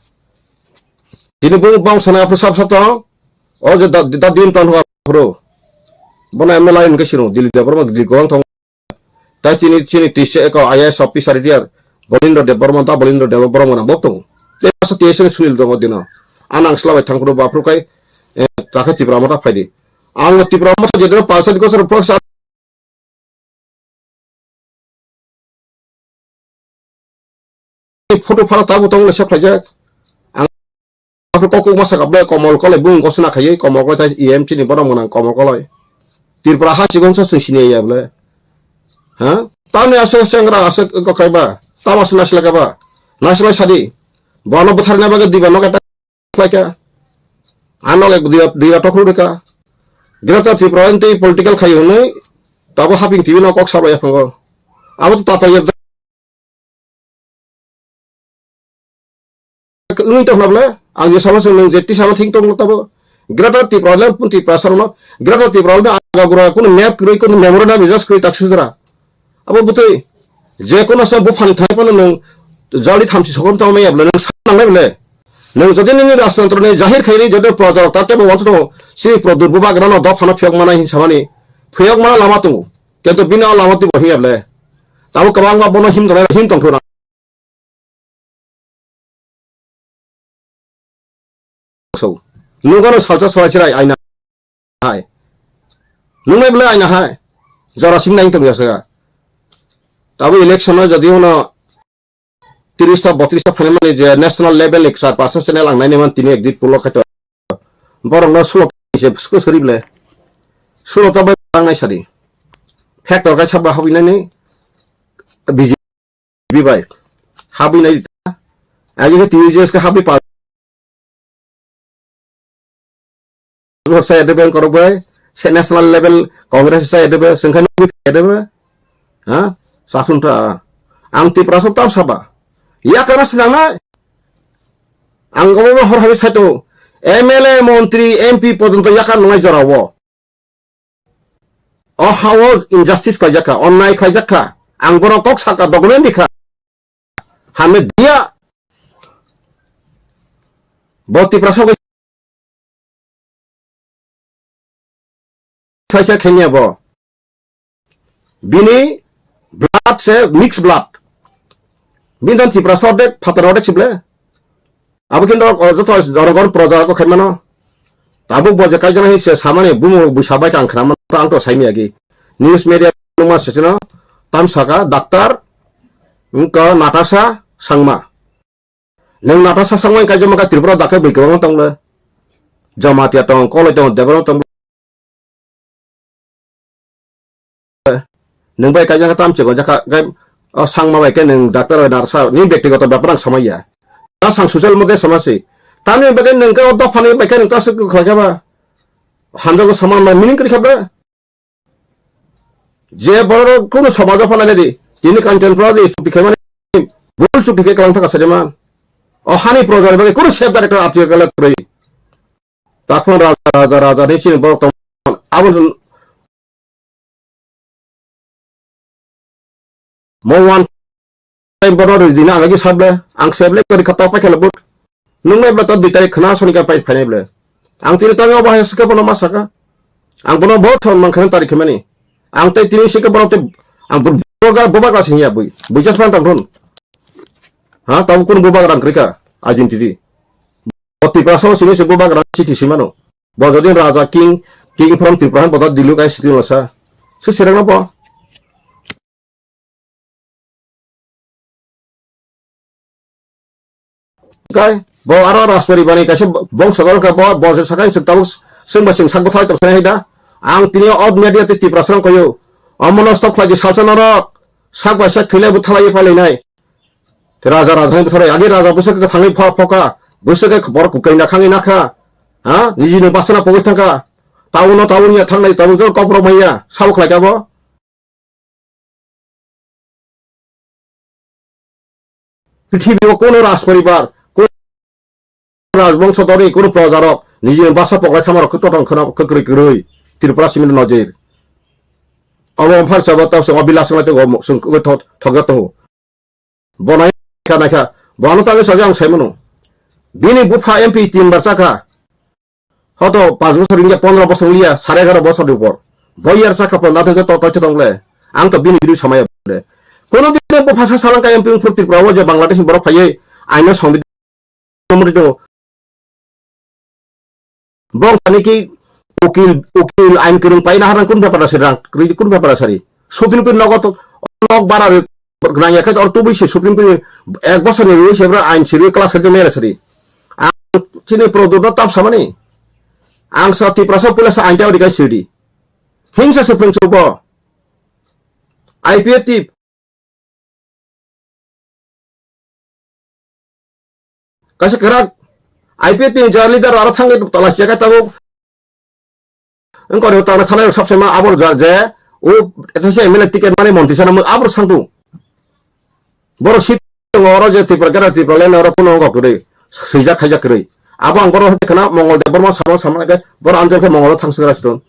tini bu bang sana apro sab to o je da din ton ho pro bona emla in kesino dili da borma dili gong thong ta chini tise ko IAS officer dia bolindo de borma ta bolindo de borma na botong te asa tise sunil do godina anang slawe thangro ba pro kai takha tipra mata faidi ang tipra mata je do pasad ko sar pro foto fara tabu tong le saklaja ang koko masa kabla komol kole bung ko sna khaye komol ko ta EMC ni borom nang komol koloi tirpra ha sigon sa sine ya bla ha tane ase sengra ase ko kaiba tamas nasla ka ba nasla sadi bono bothar na baga diba no kata klaka ano le dia tokru ka dia ta tirpra ente political khayo nei tabo haping tiwi no kok sabo ya fango abo to tata ya ngi to nable ang je sama sing jetti sama thing to tabo grata ti problem pun ti prasar no grata ti problem aga gura kun map kri kun memorandum just kri taksudra abo butoi je kono sa bu phani thai pon nang jali thamsi sokom taw me yable nang sang nang bele nang jodi ni rastantro ne jahir khairi jodi projar tate bo wanto si produr bu bagra no do phana phiyok mana hin samani phiyok mana lama tu kento bina lama tu bo yable tabu kabang ba bono him dora him tong thona so nungano salsa salachira aina hai nungai bele aina hai jara sing nang tong yasa tabu election jodi hono 30টা 32টা final মানে যে national level এক 4% channel লাংনাই নেমান তিনি একদিন পুলো খাটো বরং না 16 হিসেব স্কো সরিবলে 16টা বাই লাংনাই সারি ফ্যাক্টর গাই সাবা হাবিনাই নি বিজেপি বাই হাবিনাই আগে টিভিজেস কে হাবি পা সাইড বেন করবে সে ন্যাশনাল লেভেল কংগ্রেস সাইড দেবে সংখ্যানি দেবে হ্যাঁ সাফুনটা আংতি প্রাসব তাম সাবা ya karena senangnya anggomo hor habis satu MLA menteri MP পর্যন্ত ya kan ngai jarawo oh hawo injustice kajaka onnai kajaka angboro kok saka document dikha hame dia boti prasab saja khenya bo bini blood se mix blood bindan ti prasode phatarode chible abu kindo joto jaragon projar ko khaimano tabu boje kaijana hi se samane bumu busabai kan khram tang to saimi agi news media numa sesino tam saka daktar unka natasha sangma nang natasha sangma kaijama ka tripura dakar bikawang tongle jamatia tong kole tong debro tong nang bai kaijana tam chego jaka gai sang mabai ken doctor narsa ni ব্যক্তিগত ব্যাপার সময়া তা sang social media samase tani bagen nang ka do phani bai ken ta sik khajaba hanjogo saman ma meaning kri khabra je boro kono সমাজ ফলানে দি তিনি content প্রজে চুপি খামানে ভুল চুপি কে কালাং থাকা সেমান অহানি প্রজে বাগে কোন সেফ ডাইরেক্টর আপনি গেল কই তখন রাজা নিছিন বর্তমান Abul Mowan time bono dina lagi sable ang seble kari kata pa kelebut nungai blata di tarik khana soni ka pai phane ble ang tini tanga bahaya sika bono masaka ang bono bot thon mangkhan tarik khmani ang tai tini sika bono te ang boga boba ka sinya bui bujas pan tangron ha tahu kun boba rang krika ajin tidi boti praso sini se boba rang citi simano bojodin raja king from Tripura boda dilu kai situ lasa se serang apa kai bo aro raspberry bani kaise bong sagor ka bo bose sakai sektabu sing basing sagbo thai tam sanai da ang tini od media te ti prasrang koyo amono stock lagi salsanara sagba sa thile bu thalai palai nai te raja radhani thore age raja busuk ka thangai phoka busuk ka bor ku kaina khangi nakha ha niji no basana pogoi thangka taunia thangnai tabu ko kopro maiya sab khlai ka bo পৃথিবী কোনো রাজ পরিবার রাজবংশ ধরে কোনো প্রজারক নিজের বাসা পকাই খামার টটং খানা ককরি কই ত্রিপুরা সিমিন নজির অমম ফারসা বাতাব সব বিলাস লাতে সং ঠগত বনাই খানাখা বনো তাগে সাজাং সাইমনো বিনি বুফা এমপি 3 বার চাকা হতো 5 বছর ইন্ডিয়া 15 বছর ইন্ডিয়া 11.5 বছর উপর বইয়ার চাকা পন নাতে তো তথ্য দংলে আং তো বিনি বিরু সময় বলে কোন দিনে ভাষা সালাঙ্কা এমপি ফুর্তি প্রবো যে বাংলাদেশ বড় ফাইয়ে আইন সংবিধান মরিত বং কি উকিল আইন করুন পাই না হারান কোন ব্যাপার আছে রাং কোন ব্যাপার আছে সুপ্রিম কোর্ট নগদ নক বাড়ার গ্রাইয়া খাই আর তো বইছে সুপ্রিম কোর্ট 1 বছরের রইছে আমরা আইন সিরি ক্লাস করতে মেরে আছে আ চিনি প্রদুত তাপ সামানি আং সাতি প্রসব পুলিশ আইনটা ওদিকে সিডি হিংসা supreme court IPFT Kasi kerak IPT jar leader ara thangai tala siaga tabu engko ni utara thanai sabsema abor je itu sih MLA tiket mana monti sana abur sangtu boro sit ngoro je tipra len oro puno ngok kure sejak hajak kure abang boro kena mongol de boro sama ke boro anjol ke mongol thang segera situ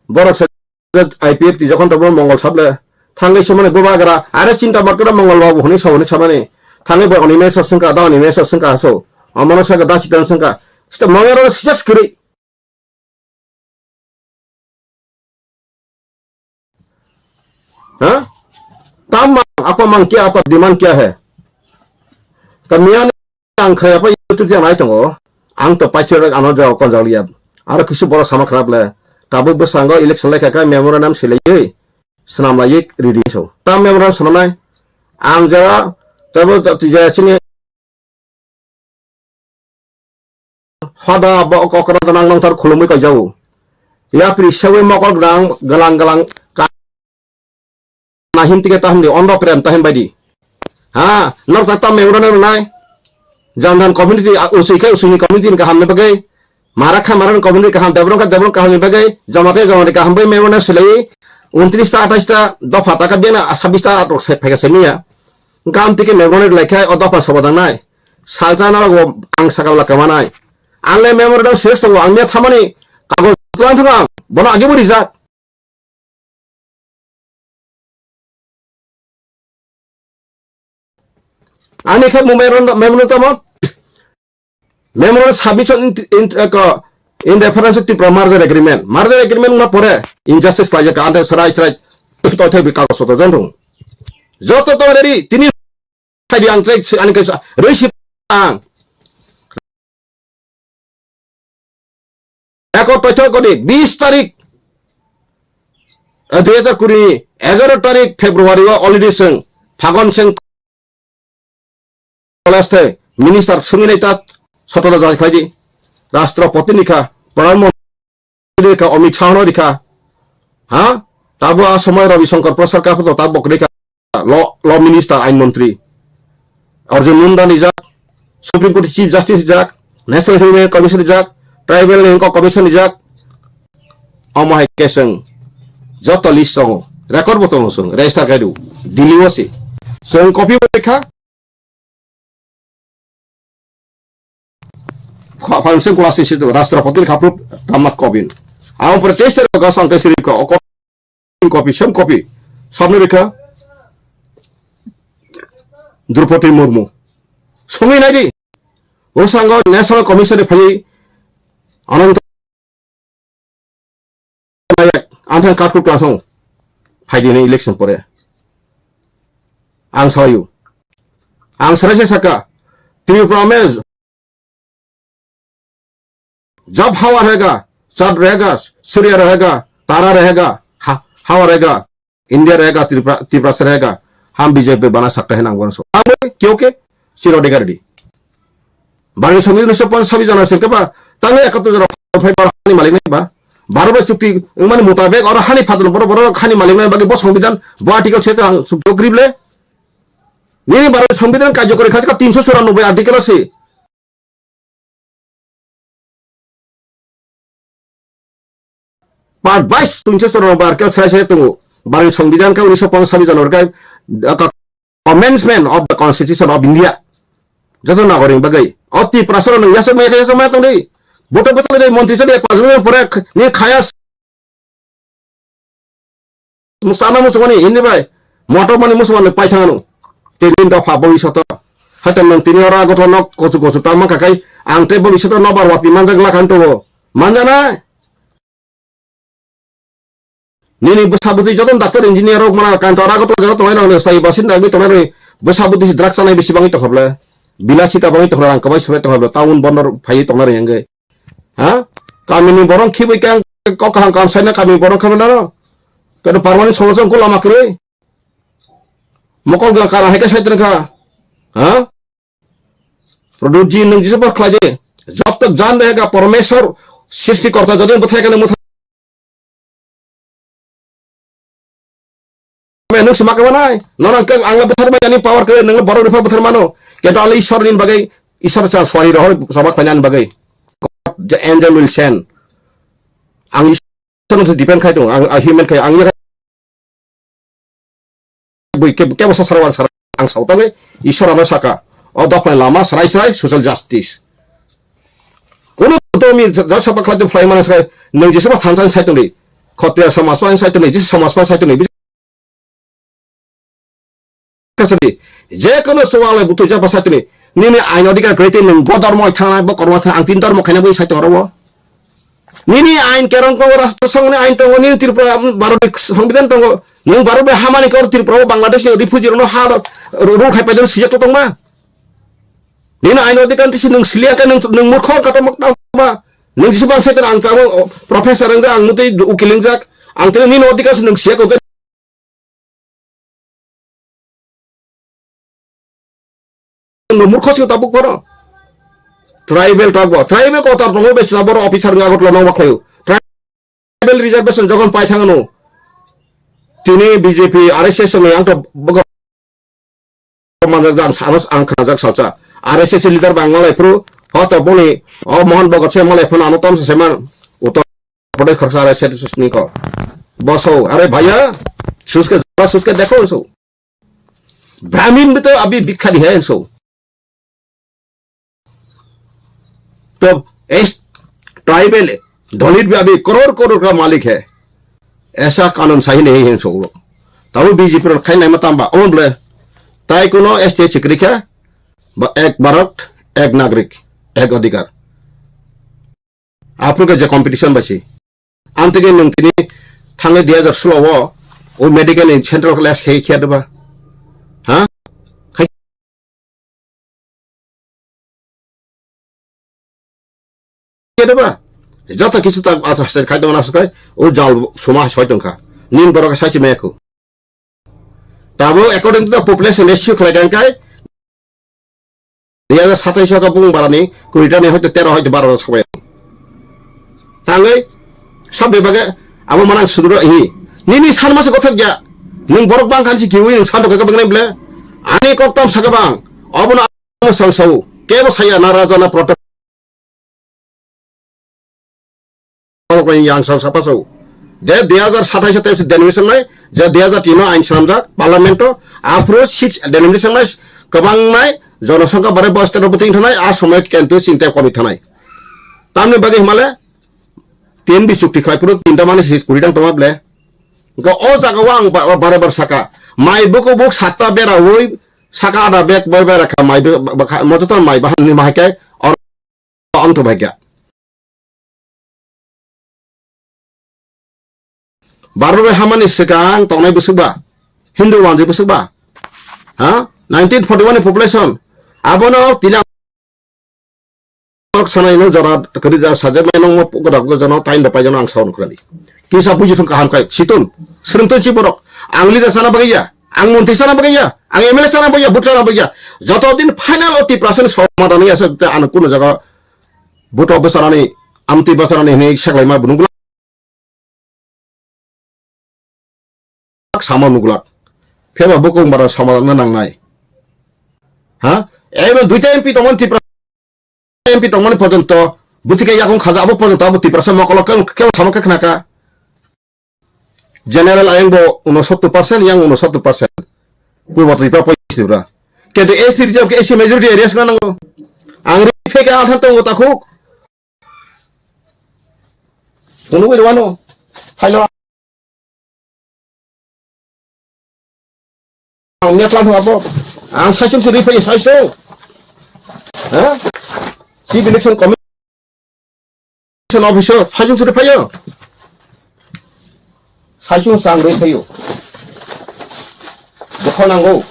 boro IPF ti যখন তখন মঙ্গল সাবলে থাঙ্গে সমনে গোবাগরা আরে চিন্তা মাকরা মঙ্গল বাবু হনি সবনি সামানে থাঙ্গে বগনি mace সংকা দাওনি mace সংকা হাসো আমনসা গা দাচি তান সংকা স্টা মঙ্গল সিজাক্স করি हाँ तब apa mang kia apa demand kia है kamian ang kaya apa YouTube yang naik tunggu ang to pacar ano jauh kon jauh lihat ada kisu boros sama kerap le tabu bersanggo election le kakak memorandum silai senam lagi reading so tam memorandum senam lagi ang jara tabu tiga sini hada bawa kau kerana tenang nang tar khulumi kau jauh ya perisawi mokol galang nahim tiga tahun di ondo prem tahun badi ha nor tata memorandum nai jangan community usuni community ka hamne bagai marakha maran community ka ham debrong ka hamne bagai jamate ka ham bai memorandum silai 29 ta 28 ta dofa ta ka bena 26 ta atok se phega semia gam tike memorandum lekhai o dofa sobadang nai saljana go ang sakabla kamanai anle memorandum শেষ তো angnya thamani kagoj tulang thang bono age bori jak Ani kan memorandum submission in reference to merger agreement na pore injustice kaje ka ante sarai to the bika ko soto jonrung joto to reri tini thadi ang trek ani ka resi ang eko totho kodi 20 তারিখ 2020 11 তারিখ ফেব্রুয়ারি already sing ফাগন sing minister সুমিনাই তাত সতলা যাই খাইদি রাষ্ট্রপতি নিখা প্রধানমন্ত্রী রেখা অমিত শাহ রেখা হ্যাঁ তাবো আ সময় রবিশঙ্কর প্রসাদ কাপত তাবক রেখা law minister আইনমন্ত্রী অর্জুন মুন্ডা নিজাক সুপ্রিম কোর্ট চিফ জাস্টিস নিজাক ন্যাশনাল হিউম্যান কমিশন নিজাক ট্রাইবেল লিঙ্ক কমিশন নিজাক অমহাই কেসং যত লিস্ট সং রেকর্ড বতং সং রেজিস্টার গাইদু দিল্লি ওসি সং কপি রেখা Fanseng kuasa itu Rastrapati kapur Ramnath Kovind. Awam protester ka sangka siri ka kopi sem kopi. Samne reka Draupadi Murmu. Sungai nadi. Usangga National Commission phai anant antang kartu klasong phai dine election pore. Ang sayu. Ang sarase saka Tripuramesh जब हवा रहेगा चांद रहेगा सूर्य रहेगा तारा रहेगा हवा रहेगा India रहेगा त्रिपुरा से रहेगा हम बीजेपी बना सकते हैं नाम क्योंकि चिरोडी गाड़ी बारह संविधान से पांच सभी जना से के बा तंगे 71 जना हानि मालिक नहीं बा 12 चुक्ति माने मुताबिक और हानि फादन बरो हानि मालिक नहीं बाकी बस संविधान आर्टिकल से तो ग्रिबले नहीं 12 संविधान कार्यकरी खास का 394 आर्टिकल से Part 22 394 artikel saya tunggu baru संविधान का 1950 जनवरी का commencement of the Constitution of India जतो नागरिक बगै अति प्रसारण यस मैं तो नहीं बोटो बचले दे मंत्री से 5 मिनट परे नि खायास मुसाना मुसमानी हिन्दी भाई मोटो माने मुसमाने पाइथानु तेलिन दफा भविष्यत हतन तिनी अरा गथ न कोचु तामा काkai आंते भविष्यत नबार वाति मानजग लाखान तो मानजाना Nini besabuti jodoh dokter engineer rok mana kantor aku tuh jodoh teman orang stay basin tapi teman orang besabuti si drak sana bisi bangi toh kabla bila sita bangi toh orang kawai sebet toh kabla tahun bonor pay toh orang yang gay, hah? Kami ni borong kibai kang kau kahang kam sana kami borong kami nara, kalau parmani solusi aku lama kiri, mokol gak karang heka saya terka, hah? Produksi nung jisa pak klaje, jab tak जान रहेगा परमेश्वर सृष्टि करता jodoh बताया kan मुझे nung semak mana nonang ke angga besar banyak power ke nung baru rifa besar mano kita ali isor nin bagai isor chal swari roh sabat panyan bagai the angel will send ang isor itu depend kai dong ang human kai ang bui ke basa sarawan ang sautange isora saka o dokne lama serai social justice kono to mi jasa bakla de flai mana sai nang jesa ba thansan sai to ni khotya samas pa sai to ni jis samas pa sai to ni kasari je kono sowale butu ja pasai to ni nini ain odikar krete nang bodar moi thana ba korma thana ang tin dor mo khaina bui sai to ro nini ain kerong ko rasta songne ain to ni Tripura baro সংবিধান to nang baro be hamani ko Tripura Bangladesh refugee no ha ru khai pa jon sijak to tong ma nini ain odikan ti nang silia ka nang murkhor ka to mak ba nang sibang sai kan ang tamo professor ang ang muti ukiling jak ang tin nini odikan nang siak ko murkho si tabuk baro tribal tagbo tribal ko tar tongo bes labor officer ngagot lo nang makhayu tribal reservation jogon pai thangano tini BJP RSS me ang to bogo manjang sanos ang khajak sacha RSS leader Bangla pro hoto boni o mohan bogot se male phone anotom se seman uttar pradesh khaksa RSS ni ko boso अरे भैया सुसके देखो इसो ब्राह्मण भी तो अभी भिखारी है इसो तो इस ट्राइबल दलित भी अभी करोड़ का मालिक है ऐसा कानून सही नहीं है इसो तब बीजेपी रो खाई नहीं मतंबा ओन बोले ताई कोनो एसटी चिक्रिका एक भारत एक नागरिक एक अधिकार आप लोग के जो कंपटीशन बची अंत के नंतिनी थांगे 2016 ओ मेडिकल सेंट्रल क्लास खे खियादबा हां खियादबा जता किछु त आछासे खाइदो नासकाय ओ जाल समा सयतंखा निन बरका साइच मेको ताबो according to the population ratio खलाइदांकाय 2027 का बुं बारानी कुइटाने हयतो 13 हयतो 12 सबाय तांगै सब बेबागे abo manang suduro hi nini san masa kothak ja ning borok bang kan si kiwi ning san ka bang ble ani koktam sagabang obuna sang sau kebo saya naraja na protest ko yang sang sapa sau je 2027 denimation nai je 2003 ain samja parliamento approach 6 denimation nai kabang nai jonasangka bare bostar buting thanai a somoy kento sinta komi thanai tamne bage himale तीन भी चुक्ति खाई पुरो तीन तमाने से कुड़ी डंग तमाब ले को ओ जागा वांग बारे बार सका माई बुको बुक साता बेरा वही सका आधा बेक बर बेरा का माई मतो तो माई बहन नि माहके और अंग तो भाग्या बारो में हमानी सेकांग तोने बसुबा हिंदू वांजे बसुबा हाँ 1941 पॉपुलेशन आबोनो तीन sanai no jara kerja saja menong mo godak go jana tain dapai jana ang saun krali kisa puji thun kaham kai situn seruntu ci borok ang lida sana bagaya ang monti sana bagaya ang MLA sana bagaya but sana bagaya joto din final 80% samadani asa an kuno jaga buto besarani amti besarani ni saklai ma bunugula sama nugula feba bukung bara samadana nang nai ha ebe duita MP tomon ti MP tongmani porjonto butika yakung khaja abo porjonto abo 30% mokolo kew thamaka khnaka general ayangbo 69% yang 69% purbo tripa poisibra কিন্তু AC reserve ke AC majority areas na nango angri feke athan tongo takhuk kono boi wano hailo angnya klan abo ang saisum siri fai saiso ha Chief Election Commission Officer 사진 수립하여 사진 상례해요. 북한하고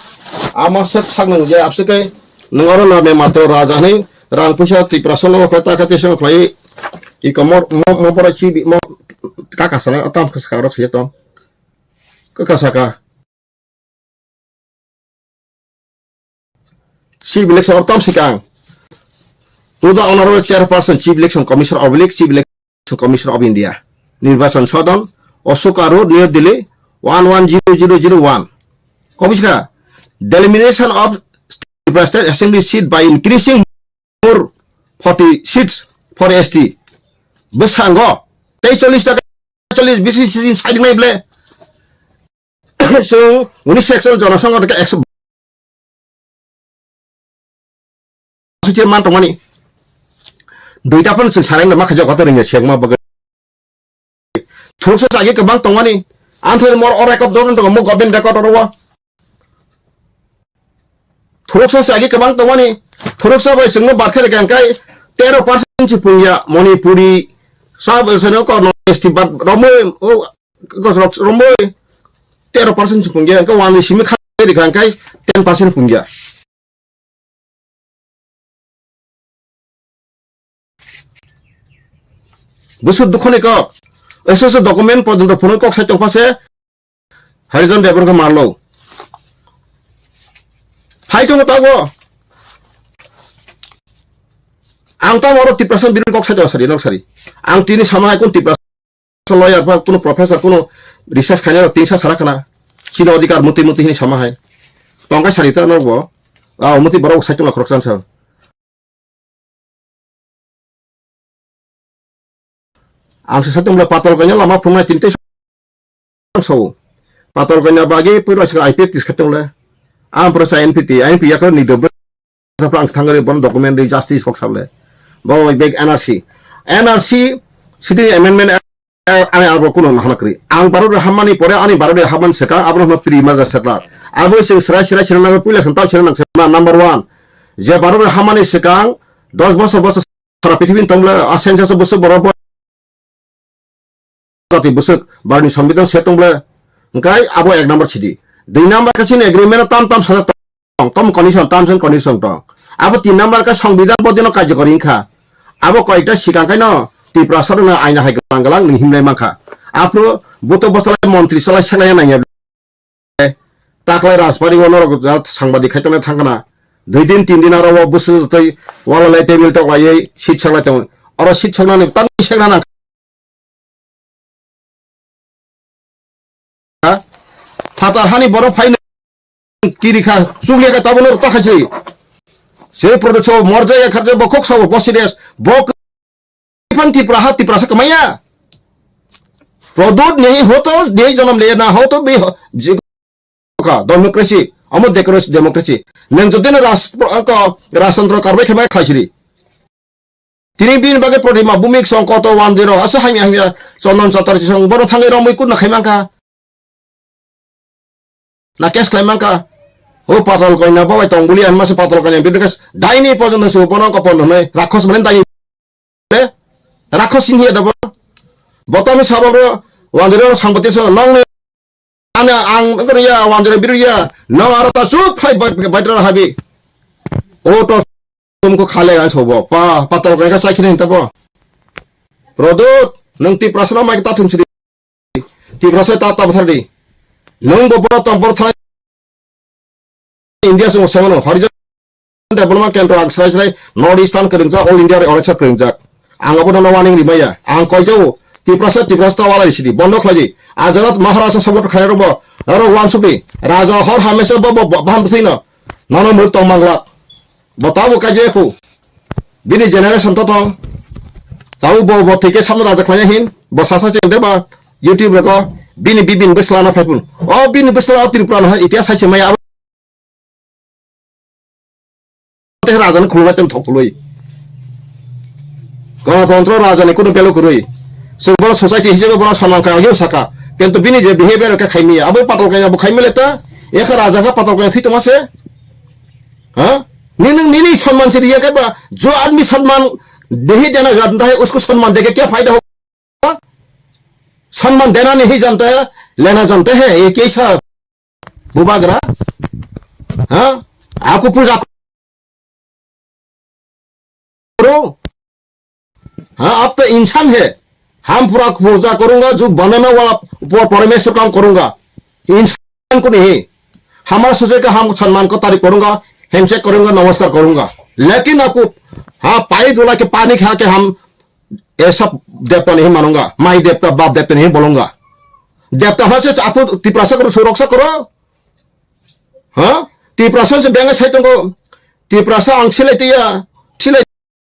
아마셋 상능 제 앞서게 능어로 나메 마토 라자니 랑푸샤 티프라솔로 크타 카테션 플레이 이거모 모포라치 모 카카사나 어떤 카사로 시했던 카카사가 Chief Election 어떤 시간 To the Honorable Chairperson, Chief Election Commissioner Oblique, Chief Election Commissioner of India, Nirbachan Sadan, Ashoka Road, New Delhi, 110001. Commissioner, delimitation of State Assembly seat by increasing more 40 seats for ST. Besango, 40 BCC inside my blade. जों 19 action जनसंख्या के 100 मान तंगमानी दुइटाफोर जों सारायनो माखासे गतरिङो सेगमा बगे थुरसे जागे गोबां तंगमानी आंथोर मर अरायकप दरन दङ मो गभर्नमेन्ट रेकर्ड अरवा थुरसे जागे गोबां तंगमानी थुरसे बाय जोंनो बारखे गांखाय 13% चिपुंया मणिपुरी सब जनो को नोस्टि बात रमो ओ गसरक रमो 13% चिपुंया को वानि सिमि खाय गांखाय 10% पुंया बुसु दुखने को ऐसे डॉक्यूमेंट पर्यंत फोन को साइट पासे हरिजन देवन को मारलो फाइट हो तागो आं ता मरो 3% बिरन को साइट सरी नक्सरी आं तिनी समाय कोन 3% लॉयर बा कोनो प्रोफेसर कोनो रिसर्च खाने 300 साराखना सिनो अधिकार मुति मुति हिनि समाय टंका सारिता नगो आ मुति बरो साइट ना खरकसान सर आं साथोंब्ला पातल गयना लामा फुंनाय तिनते सौ पातल गयना बागे पुरासो आईपी तिसखतोंले आं प्रसा एनपीटी आईपी याखो निदोब साफ्रां थांगरे बन डॉक्यूमेंट जस्टिस बक्साले बो बेग एनआरसी सिटी अमेंडमेंट आने आबो कोनो हानाक्रि आं बारो हामानि परे आनि बारो हामान सेका आब्रो प्रि माजा सेकला आबो से सरा सरा सिरनांगो पुइला सन्ताव सिरनांगो नंबर 1 जे बारो हामानि सेका 10 बছর सारा पृथ्वी तंगले आसेनसासो बसो बरो busuk barni संविधान सेतंब्ले ओंखाय आबो 1 नंबर छिदि 2 नंबर का सिन एग्रीमेंट ताम साजा तम कंडीशन टर्म्स एंड कंडीशन ट आबो 3 नंबर का संविधान बदिनो कार्यकरी खा आबो कयटा सिगांखाय न तिप्रासर न आइना हाय गांगलां हिमनाय माखा आफरो बतो बसलाय मंत्री सलाय सेलाय नाय ताकलाय राजबारी वनर सांबादिक खायतने थांगना 2 दिन 3 दिन आरो बुसु तै वालाय टेबिल तकलायै सिट सालाय तं अरो सिट सालायनानै तानि सेगना फातार हानि बरो फाइन किरिखा सुगलेका ताबनो तखाछि से प्रोडक्टो मरजाय खरजे बखक सब बसिरेस बक फंती प्रहाती प्रसा कमाया प्रदूत नहीं हो तो नहीं जन्म लेना हो तो बे का डेमोक्रेसी अमो डेमोक्रेसी नों जदिनो राष्ट्रतंत्र कारबाय खमाय खासिरि तिनि बिन बागे प्रतिमा भूमिक संकट 10 आसे हामिया चन्दन चतुर्थी सं बरो थांगे रमै कुन खायमांका ना केस खायमांका ओ पातल गयना बाय तंगुली आन मासे पातल गयना बिदकास दाइनि पर्यन्त सु बनो कपन नै राक्षस माने दाइ राक्षस सिंहि दब बतमी साबाबो वांदिरो सांबति स नंग आना आं गरिया वांदिरो बिरुया न आरता सुप फाइ बाइद्रा हाबि ओ तो तुमको खाले गान सबो पातल गयना साइखिन तब प्रदूत नों ति प्रश्न माइ ता थुमसि ति प्रश्न ता बथारदि नों बबरा तंबर था इंडिया से सेवन हरिजन डेवलपमेंट केंद्र आगस्राय नॉर्थ ईस्टार्न करिंजा ऑल इंडिया अरेचा करिंजा आंगाबो न वार्निं रिमाया आं कयजौ तिप्रसा वाला रिसिदि बन्द खलाजि आजरात महाराजा सबट खायरबो आरो वानसुबि राजा हर हमेशा बबो बामसिन नन मृत मंगला बताबो काजेखौ बिनि जेनेरेशन तो दं ताउ बो थिके सामने राजा खाया हिन बसासा चेंदेबा यूट्यूब रको बिनि बिबिन बसलाना फाइपुन ओ बिनि बसला त्रिपुरा न इतिहास साइसे माया ते राजान खुलगातन थखलुइ गणतंत्र राजानि कुनु बेलो कुरुइ सोबो सोसाइटी हिसाबै बना सनमान खायो साका किंतु बिनि जे बिहेवियर के खाइमी अब पातल गया अब खाइमेलेता एक राजा का पातल गया थी तमासे हां निनी सम्मान से रिया के जो आदमी सम्मान नहीं देना जानता है उसको सम्मान देके क्या फायदा होगा सम्मान देना नहीं जानता है लेना जानते हैं ये कैसा बुबागरा हाँ आपको पूजा करो हाँ आप तो इंसान है हम पूरा पूजा करूंगा जो बनाने वाला परमेश्वर काम करूंगा इंसान को नहीं हमारा सोचेगा हम सम्मान को तारीफ करूंगा हैंडशेक करूंगा नमस्कार करूंगा लेकिन आपको हाँ पाई जोला के पानी खा के हम ऐसा देवता नहीं मानूंगा माई देवता बाप देवता नहीं बोलूंगा देवता हमारे से आपको तिप्रासा करो सुरक्षा करो हाँ तिप्रासा से बेंगा छाई तुमको तिप्रासा अंशिले तिया सिले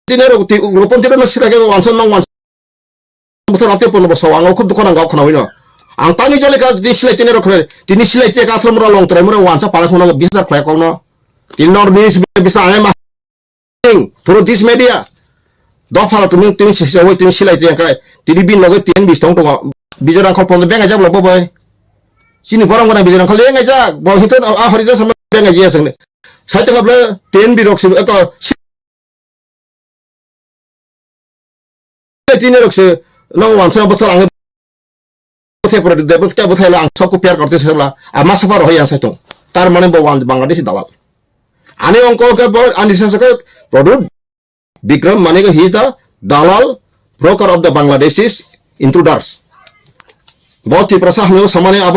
तिने रोपन तिने सिले के वांसन नंग वांसन बसर आते पन बसो आंगो खुद दुखन आंगो खनावै न ang tani jale ka di silai tini rokre tini silai te ka throm ro long trai mo wansa para khono 20000 khla ko no tin nor news bisa ane ma through this media do phala tumi sisawoi tini silai te ka tini bin logo tin bis tong tong bijorang khol pon benga jab lo boy sini borong bona bijorang khol enga ja bo hiton a horida sama benga ji asang ne sai tengah ble tin bi rok si ko tini rok se no wansa botol ang पर देवत क्या बताया आं सबको प्यार करते सकला आमा सफर होया सैतो तार माने बवान बांग्लादेश दलाल आने अंको के बोल अनिशा के प्रोड्यूट विक्रम माने के he the dalal broker of the Bangladeshis intruders बहुत ही प्रसा हम समाने अब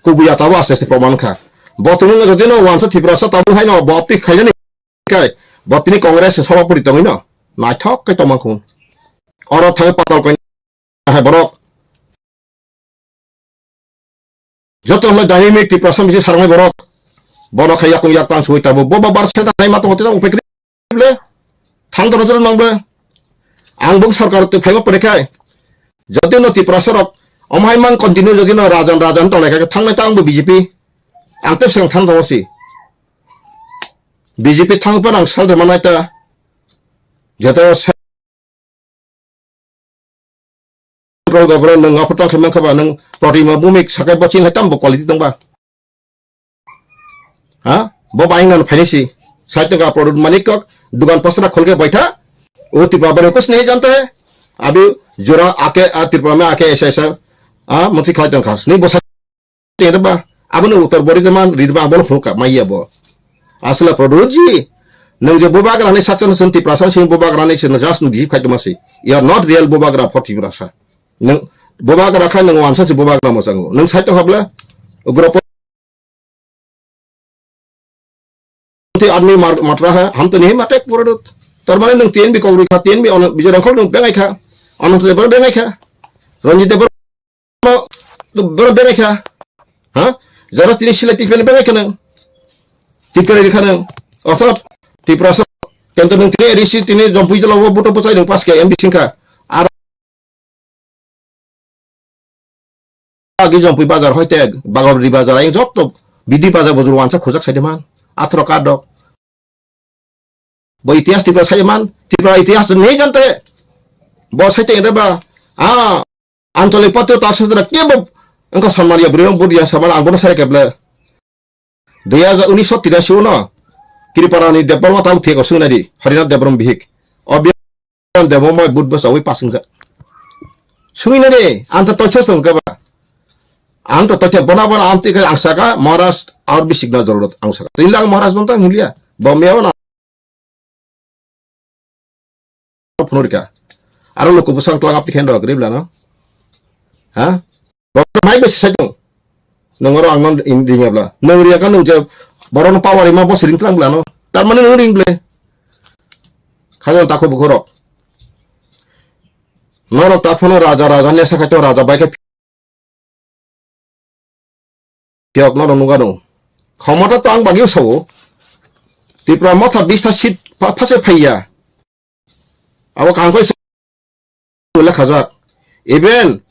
कुबिया तावा से प्रमाण खा बहुत तुम जदि न वांस थि प्रसा ताबु हाय न बहुत ति खायने काय बहुत नि कांग्रेस सभापति तंगै न नाथक के तमाखु और थाय पातल कय है बरक joto me dynamic ti prasam bisi sarang borok bono khaya ku yak tan suwi tabu boba bar sel dai ma to tong upekri ble thang do do nang ble ang buk sarkar te phaiba pare jodi no ti prasarok omhai mang continue jodi no rajan to lekha thang na tang bu bjp ang te sang thang do si bjp thang pa nang sal de manai ta joto rol government nang apotang khemang khaba nang protima bumik sakai bocin hatam bo quality tong ba ha bo baing nan phaisi saite ka product manik ka दुकान पसरा खोल के बैठा वो त्रिपुरा में कुछ नहीं जानते हैं अभी जोरा आके त्रिपुरा में आके ऐसा ऐसा मुझे खाते हैं खास नहीं बस तेरबा अब न उत्तर बोरी जमान रिदबा बोल फुका माइया बो असला प्रोड्यूस जी नों जो बोबा ग्राने साचन संति प्रासा सिंह बोबा ग्राने से नजास न भी खाते मसी यू आर नॉट रियल बोबा ग्रा फॉर त्रिपुरा नों बोबा ग्रा खा नों वानसा से बोबा ग्रा मसंगो नों साइट हाबला ग्रुप आदमी मात्रा है हम तो नहीं माटे प्रोडक्ट तरमाने नों तीन भी कौरी खा तीन भी बिजर अंखल नों बेंगाई खा अनंत देबर बेंगाई खा रंजित देबर तो बर बेंगाई खा हां जरा तीन सिले टिक बेंगाई खा नों टिक करे खा नों असर टिप्रास केंतो नों तीन रिसी तीन जंपुई जलो बुटो पचाई नों पास के एमबी सिंखा आर आगे जंपुई बाजार होते बागलरी बाजार आइ जत बिदि बाजार बजुर वानसा खोजक साइदेमान आथरो कादक वो इतिहास त्रिपुरा साइमान त्रिपुरा इतिहास तो नहीं जानते बहुत साइते इधर आंतरिक पत्रों ताकि सदर क्या वो उनका सम्मानिया बुरियों बुरिया सम्मान आंगों सारे केबले 1983 ना त्रिपुरा ने देवबर्मा ताऊ थे को सुना दी हरिनाथ देवबर्मा बिहिक और बिहार देवबर्मा बुद्ध बस अवी पासिंग जा सुनी ने अंत तो चोस्तों केबा अंत तो क्या बना अंत के अंशा का महाराष्ट्र और भी सीखना जरूरत अंशा का 3 लाख महाराष्ट्र बनता हिलिया बॉम्बे वाला Penurika, aru lu kubusang tuang apik hendo agrib lah no, ha? Baru mai besi saja, nengoro angman indinya bela, nenguria kan nungja, baru nu power lima bos sering tuang bela no, tar mana nenguring bela, kalian takut bukorok, noro takfono raja nya sakato raja baik piok noro nungano, khamata tuang bagi usawo, Tripura mata bisa sit pasal payah. Awak angkoi sulah khazak. Even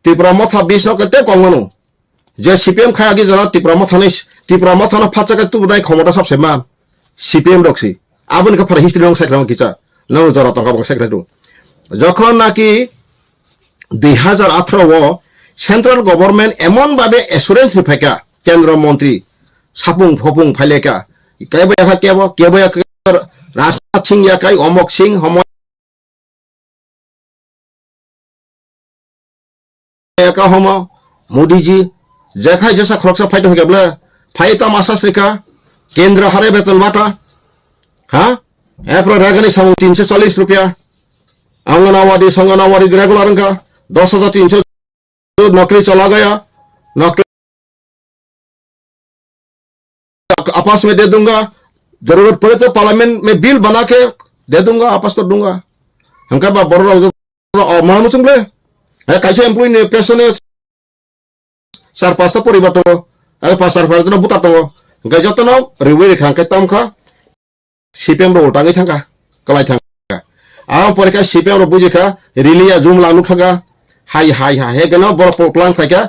Tripura mata bisa kete konganu. Je CPM kaya lagi jalan Tripura mata na faca ketu budai khamata sab sema CPM roksi. Abun ka par history rong sekram kicha. Nau jara tangka bang sekram tu. Jokhon naki 2018 central government এমন ভাবে assurance রিফাইকা কেন্দ্র মন্ত্রী সাপুং ফপুং ফাইলেকা কেবয়া কেবয়া রাজনাথ সিং ইয়াকাই অমক সিং হম याका हम मोदी जी जैसा जैसा खरकसा fight हो गया फाइट मासा श्रीका केंद्र हरे वेतन बाटा हाँ अप्रैल रेगनी संग 340 रुपया आंगनवाड़ी संगनवाड़ी रेगुलर का 10,300 नौकरी चला गया नौकरी आपस में दे दूंगा जरूरत पड़े तो पार्लियामेंट में बिल बना के दे दूंगा आपस कर दूंगा हमका बड़ो मानो चुंगले कैसे एम्प्लॉय ने पेशने सार पास्ता परिबर्तन पासार फारजन बुता दङ गजतन रिवे रेखा के तमखा सीपीएम रो उटाङै थांगा कलाय थांगा आ परेका सीपीएम रो बुजिखा रिलिया जुम लानु थांगा hai he gana borok poklang khaika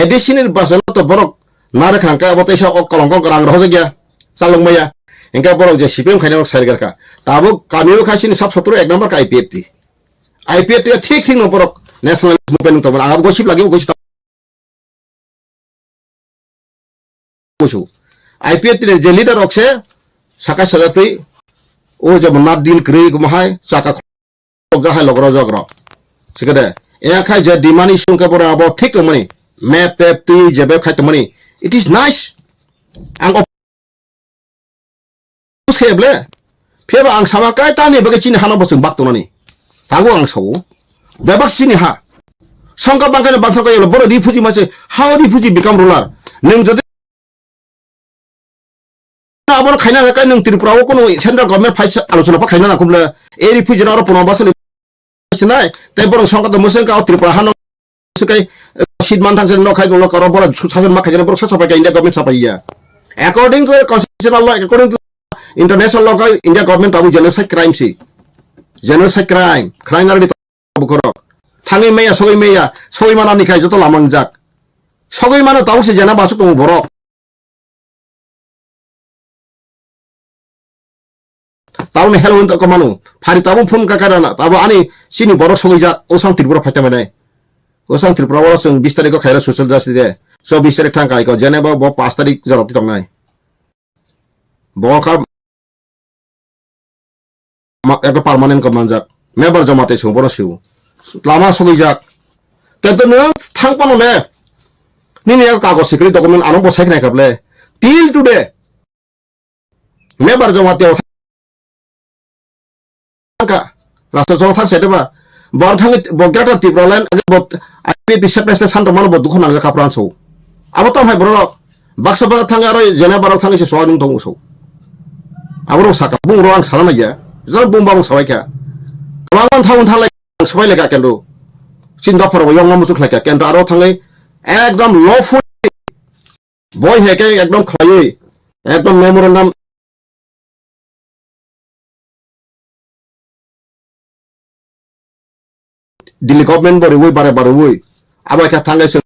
additional basan to borok nare khangka abotai sa kolongkong rang roh gya salung maya engka borok je sipem khaina sairgar ka tabo kamio khasin sab sotro ek number ka IPFT ठीक no borok national movement to agam gosip lagi gosip musuh IPFT je leader okse saka sajati o je monat deal kri kumahai saka jahai logro jogro sikade ya khai je demand issue ke pora abo ठीक mani map tap tu je be khai mani it is nice ang seble pheba ang sama kai tani bage chin hana bosung bak tonani tago ang so bebak sini ha sangka bangkane bangsal ko yelo boro refugee mache how refugee become ruler neng jodi abor khaina ka neng tripura ko no central government fight alochona pa khaina na kumle e refugee ro puno basani sinai te boro sangka to musen ka tripura hano sekai sid mantang sen no khai no karo boro sasen ma khaina boro sa pa india government sa pa ya according to constitutional law according to international law india government abu genocide crime si genocide crime na di bukorok tangi meya sogoi mana ni khai joto lamang jak sogoi mana tahu si jana basuk tong borok tahu ni hello untuk kemanu hari tahu pun kakarana tahu ani sini borok sogoi jak osang tripura phaita menai osang tripura borok sing 20 tarik ko khaira social justice de so 20 tarik thang kai ko jeneba bo 5 tarik jaroti tong nai bo ka একটা permanent commander member জমাতে song বড় see you Lama সগৈ যাক তেতে নং থাংপানলে নিনি কাগজ secret document আরম্ভ সাইখনাই খাবলে till today member জমাতে থাকা রাষ্ট্র জমা থাক সেটাবা বড় থাঙ্গে বগ্রাটা টিপ্রলাইন আইপি বিশে প্রেসে শান্ত মানব দুঃখ নাঙ্গা কাপরান সৌ আবো তো ভাই বড় বাক্সা বাজার থাঙ্গে আর জেনা বারাল থাঙ্গে সে সোয়ানুং দং সৌ আবো সাকা বুং রং সালানা গিয়া Jangan bumbang sawai kya. Kawangan tahun thalai sawai lega kendo. Cinta perawa yang ngamusuk lega kendo aro thangai ekdom lawful boy heke ekdom khaye ekdom memorandum Delhi government bori woi bare woi abai ka thangai se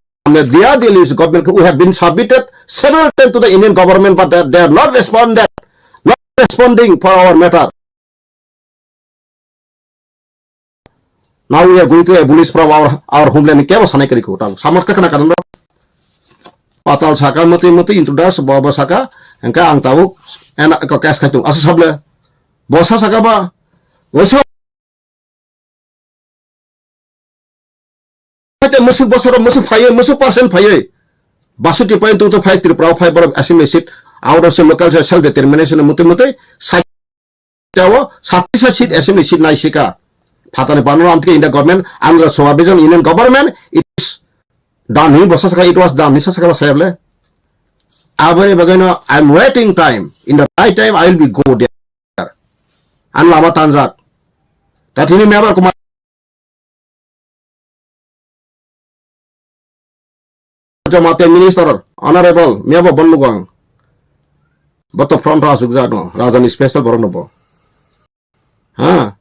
dia Delhi government who have been submitted several times to the Indian government but they are not responding for our matter. Now we are going to abolish from our homeland. Kya sanai kari ko tahu. Samat ka kana kanan patal saka muti introduce bawa saka engka ang tahu enak ko cash kaitung asu sable bosa saka ba bosa ate musu bosoro musu percent phaye 62.25 tripura 5 bar assimilate out of local self determination muti sai tawo 70 seat assimilate nai sika Fatani Panu Antri India government under the supervision Indian government it is done. Bosa saka it was done. Nisa saka sayable. Abare bagano I'm waiting time. In the right time I will be go there. An lama tanzak. That ini meabar kumar. Jamate minister honorable meabar bonlugang. Bato front ras ugzano. Rajani special boronobo. Ha.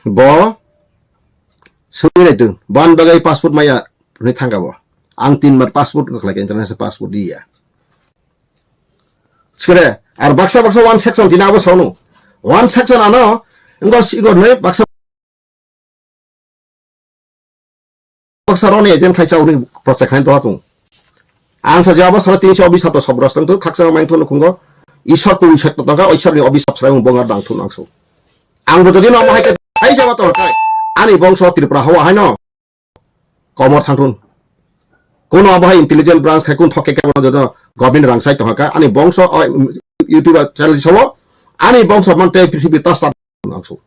Bo sulit itu ban bagai pasport maya ni tangga bo ang tin mat pasport ko lagi international passport dia sekere ar baksa one section tinabo sonu one section ano engko sigor ne baksa rone agent khai chau ni project khain to hatung ang sa jaba sala 320 to sobros tang to khaksa main to khungo ishor ko ushak to tanga ishor ni obisap srai bongar dang thun angso ang bo jodi no ma hai Hai sama to kai ani bongso tripura hawa hai no komor thangthun kono abai intelligence branch khai kun thokke ka bono jono government rangsai to ka ani bongso youtube channel sawo ani bongso mante prithibi tas angso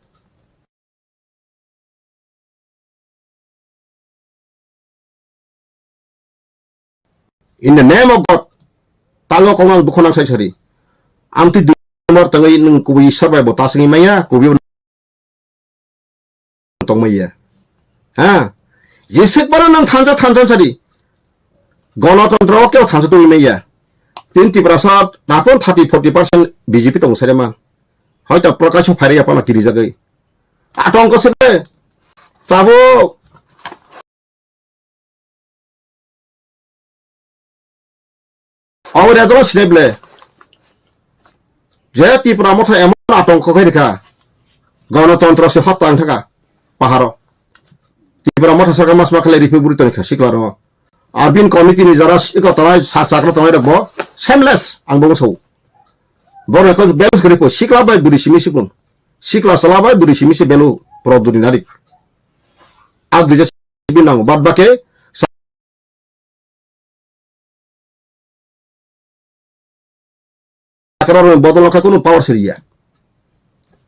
in the name of God tango kongang bukhonang sai sari amti dumor tangai nung kubi sabai botasingi maya kubi tong maya ha yesek bara nang thanja sari গণতন্ত্র কেউ থানছে তো ইমেয়া 20% নাপন 30-40% BJP তং সারে মা হয়তো প্রকাশ ফারে আপনা কিরি জাগাই Atong ko sebe. Tabo. Awal itu sineble. Jadi Tripura motho emon atong ko kai dikha. গণতন্ত্র সে হত্যাং থাকা পাহাড় ত্রিপুরা মঠা সরকার মাস মাখালে রিফে বুড়ি তো শিখলার আর বিন কমিটিনি যারা শিখতানায় চাকরা তানায় রাখবো সেমলেস আং বঙ্গ সৌ বড় এখন ব্যালেন্স করে শিখলা বাই বুড়ি সিমি শিখুন শিখলা সালা বাই বুড়ি সিমি সে বেলু প্রদুরি নারী আগ দিজে বিন নাও বাদ বাকে চাকরার বদল লঙ্কা কোনো পাওয়ার সেরিয়া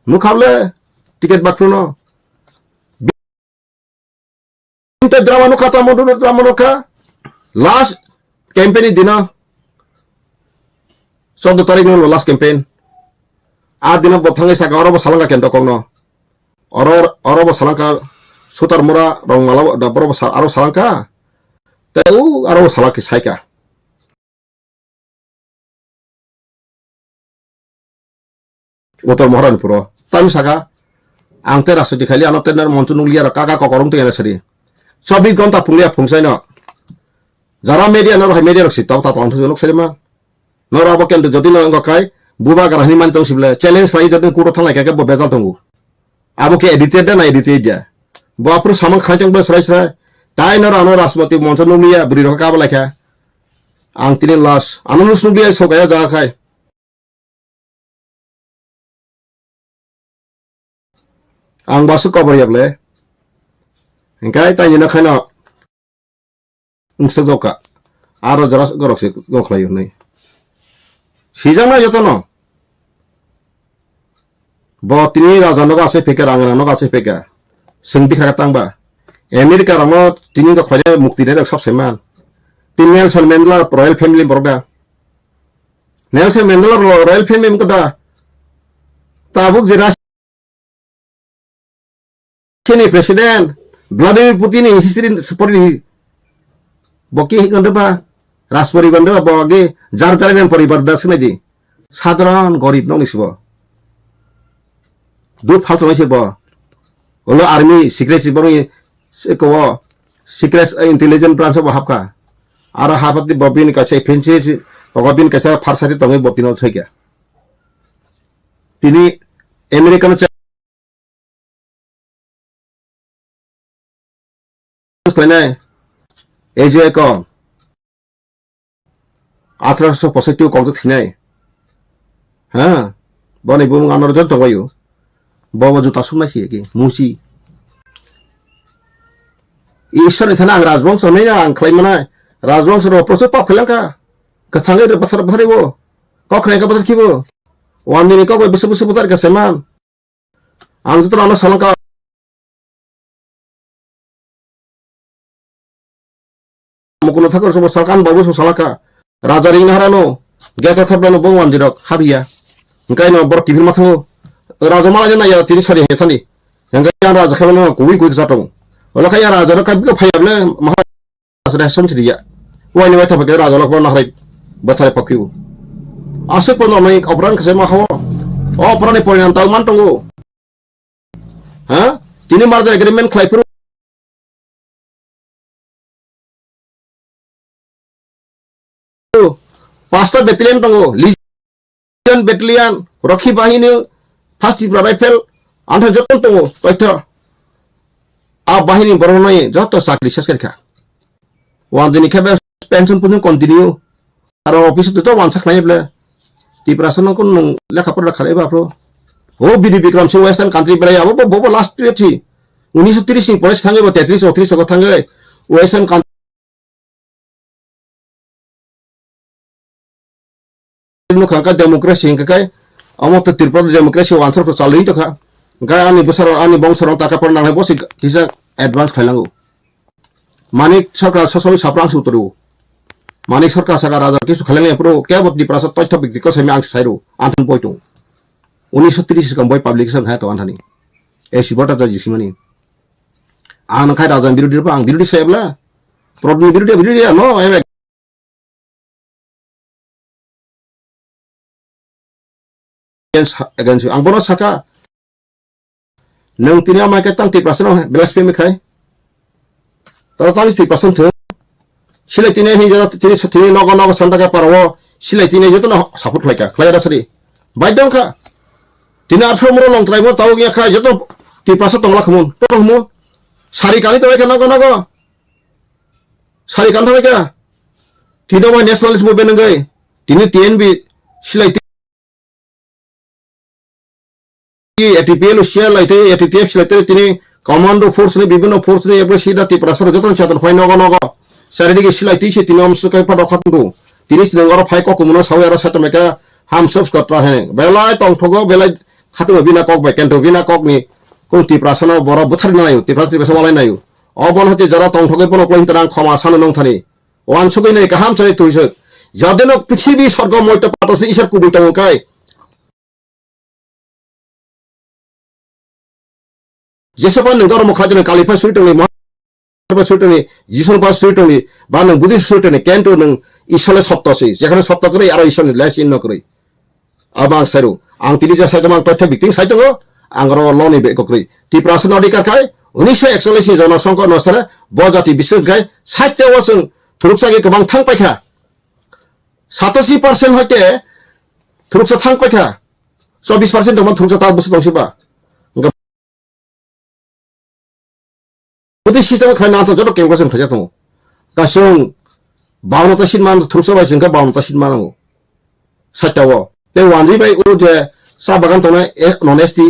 নু খাবলে ticket বাক্রুনো Inte drama no kata mo drama no ka last campaign dina 14 tarik no last campaign a dina bothangai saka oro salanga kento kongno oro salanga sutar mura rong malaw da boro aro salanga teu aro salaki saika motor moharan puro tam saka angte rasu dikhali ano tener montu nulia kaga kokorong te yana sari 24 ঘন্টা পুলিয়া ফুংসাই ন যারা media নর media Roxie তাও তা তন্ত জনক সেরিমা নর আব কেন যদি ন গকাই বুবা গারানি মান তো সিবলে চ্যালেঞ্জ রাই যদি কুটো থালাই কাকে বেজাল দঙ্গু আবো কে এডিটেড না এডিটেড দিয়া বাপুর সামান খাইতং বে সরাই সরাই তাই নর আনো রাসমতি মঞ্চ নুলিয়া বুড়ি রকা কাব লাখা আং তিনি লাস আনুস নুলিয়া সগায়া যা খাই আং Basu কবরিয়াবলে Engkai tanya nak kena ngsedoka aro jaras gorok se goklayu nai sijang na jotono bo tini raja noga se peke rangana noga se peke sengti khara tangba Amerika ramo tini ga khwaya mukti ne rak sab seman tin Nelson Mandela royal family borda Nelson Mandela royal family mukda tabuk jira chini president Vladimir Putin ini history seperti boki gandeba raspori gandeba bogi jar jaren poribar dasne di সাধারণ গরিব নং নিসব দু ফালতু নাইসব ওলো army secret বরং কো secret intelligence branch হাবকা আর হাবাতি ববিন কাছে ফেন্সি ববিন কাছে ফারসাতি তঙ্গই ববিন ছয়গা তিনি আমেরিকান এই যে এক 1865 কত থিনাই হ্যাঁ বনে বুম আনার যত গায়ো বাবা জুতা সুমাইছি কি মুসি ঈশ্বর থানা আং রাজবংশ নাই না আং খাইমানা রাজবংশ র প্রচুর পাপ খেলাঙ্কা কথাঙ্গে বাসার বাসারিব কখনাই কা বাসার কিব ওয়ান দিন কা বসে বসে বাসার কাছে মান আং যত আনা সালাঙ্কা কোনো থাকার সব সরকার বাবু সালাকা রাজা রিং হারানো গেকা খাবলানো বৌমান জিরক হাবিয়া গাইনো বড় টিভির মাথাও রাজা মালা জানা ইয়া তিনি সারি হেথানি গাই রাজা খাবলানো কুই কুই জাটং ওলাখাই রাজা কাবিকে ফাইয়াবলে মহারাজ রেশন সিরিয়া ওয়াইনি ওয়াইতা ফাকে রাজা লক না হারাই বাথারে পাকিউ আসে কোন নাই অপরান কাছে মাখাও অপরানে পরিণাম তাও মানতঙ্গো হ্যাঁ তিনি মার্জার এগ্রিমেন্ট খাইপুর পাঁচটা ব্যাটালিয়ন দङ লিজিয়ন ব্যাটালিয়ন রক্ষী বাহিনী ফার্স্ট ত্রিপুরা রাইফেল আন্থা যতন দङ তথ্য আ বাহিনী বরণাই যত চাকরি শেষ করিখা ওয়ান দিন খেবে পেনশন পুনি কন্টিনিউ আর অফিস তো ওয়ান সাক নাইবলে ত্রিপুরা সন কোন লেখা পড়া খালাই বাপ্রো ও BD Bikram Singh western country বেলাই আবো ববো লাস্ট ছি 1930 ni পরে থাঙ্গে 33 34 কো থাঙ্গে western Nuka demokrasi hingga amo to Tripura demokrasi wansar pro salui to kha ga ani besar ani bongsor taka por nang bosi kisa advance khailangu manik sarkar sosoi saprang suturu manik sarkar saka raja kisu khailangu pro kebot di prasat toy topic di ko semi ang sairu antun poitu 1930 kam boy publication ha to anthani e sibota ja jisimani an khai raja birudi pa ang birudi sebla problem birudi no against ang bono saka nung tini ama ke tang 3% belas pemi khai ta tang 3% thu silai tini hi jara tini nogo santa ka parwo silai tini joto na support khlai da sari bai dong kha tini arso muro long trai mo tau gya kha joto 3% tongla khamun to mun sari kali to ke nogo sari kan thoi ka tino ma nationalist movement ngai tini TNB silai ATPL share laite ATTF laite tini commando force ni bibino force ni ebre sida ti prasar joton chaton phai nogo saridi ki silai ti se tini om su kai pa dokhatun tini sinengor phai ko kumuno sawara satameka ham subs katra he belai tong thogo belai khatu bina kok bai kento bina kok ni kung ti prasana boro buthar na yu ti prasana walai na yu obon hote jara tong thogo pono koin tarang khama sanu nong thani wan sugai nei kaham chari tuise jadeno prithibi sorgo moito patos isar kubi tong kai jesapan nang dor mokhajon kalifa suitoni mahapa suitoni jison pas suitoni ba nang buddhist suitoni kento nang isole sottosi jekhane sotto kore aro isone les in nokre abang seru ang tini jasa jamang tothe bikting saitongo angro loni be kokri ti prasana odikar kai 1941 জনসংখ্যা অনুসারে বজাতি বিশেষ গাই 60 বছর থুরুকসাগে গোবাं थांपायखा 87% হইতে থুরুকসা थांपायखा 24% দমান থুরুকসা তা বছর দংসিবা बुद्धि system खाना तो जब केम कसम खजा तो कासों बावनता सिनमा थुरसा बाय जोंका बावनता सिनमा नांगौ साइटाव ते वानरि बाय उ जे सा बागान तो नन एसटी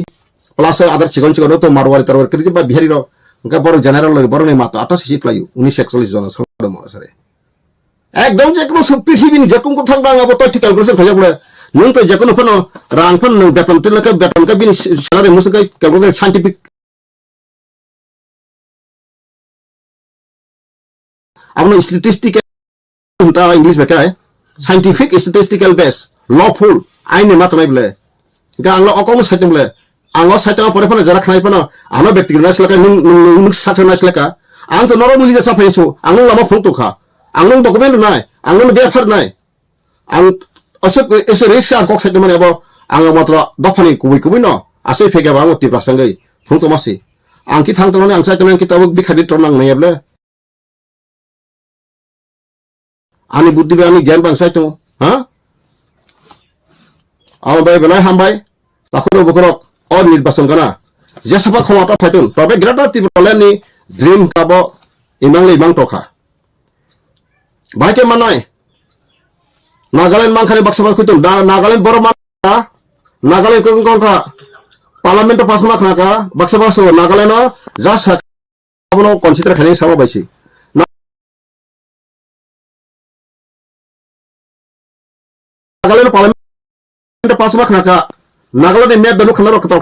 प्लस आदार चिकन तो मारवारी तरवारी करि बा बिहारी रो उनका बड़ जनरल बड़ नै माता 88 सिट लायो 1941 जन संदम सरे एकदम जे कोनो पृथ्वी नि जकुम को थांबा अब तो टिकल कसम खजा बले नों तो जकुन फनो रां फन नों बेतन तिलका बेतन का बिनि सलारि मुसकै केलकुलेटर साइंटिफिक अपनो स्टैटिस्टिकल उनटा इंग्लिश में क्या है साइंटिफिक स्टैटिस्टिकल बेस लॉफुल आइन मात्र नहीं बोले क्या आंग्लो अकॉम साइटम बोले आंग्लो साइटम परे पने जरा खानाय पने आनो व्यक्तिगत नास लका नुं साचो नास लका आं तो नरमली जा फाइसो आंनो लामा फुंतो खा आंनो डॉक्यूमेंट नाय आंनो बेफार नाय आं असक एसे रिक्स आं कक साइटम माने अब आंनो मात्र दफानि कुबै न आसे फेगा बा मति प्रसंगै फुंतो मासि आं कि थांतो आं साइटम किताब बिखादि तरनां नायब्ले आनी बुद्धि बे आनी ज्ञान बांसाय तो हाँ आम बाय बेलाय हामबाय ताखुरो बखरक और निर्वाचन गना जेसाफा खमाता फाइटुन तबे ग्रेटर तिब्रलेनि ड्रीम काबो इमांले इमां तखा बायके मानाय नागालैंड मांखानि बक्सबा खुतुम नागालैंड बर मा नागालैंड कोंका पार्लियामेंट पास मा खनाका बक्सबा सो नागालैंड जा साबनो कन्सिडर खानि सामा बायसि नागालैंड पार्लियामेंट पास मा खनाका नागालैंड मैप बेनु खना रखता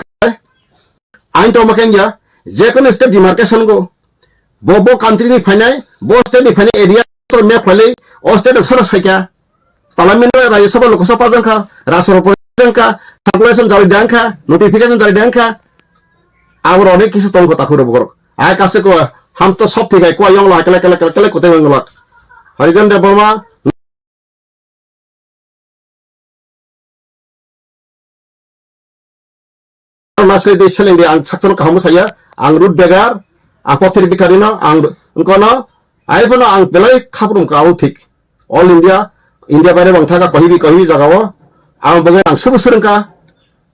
आइन तो मखेंजा जेकोन स्टेट डिमार्केशन को बो कंट्री नि फाइनाय बो स्टेट नि फाइनाय एरिया तो मैप फले ओ स्टेट अक्सर साइका पार्लियामेंट राज्यसभा लोकसभा जंखा राष्ट्रपति जंखा tabulation jari dangka notification jari dangka amro ne kisu tong ko takuro bogor ay kase ko ham to sob thigai ko yong la kele ko te ngolak harijan de boma masle de seleng de ang sakson kamu saya ang root begar ang pothir bikarino ang kono ay bono ang belai khaprum ka thik all india bare bang thaga kahibi jagao ang bagai ang subu surengka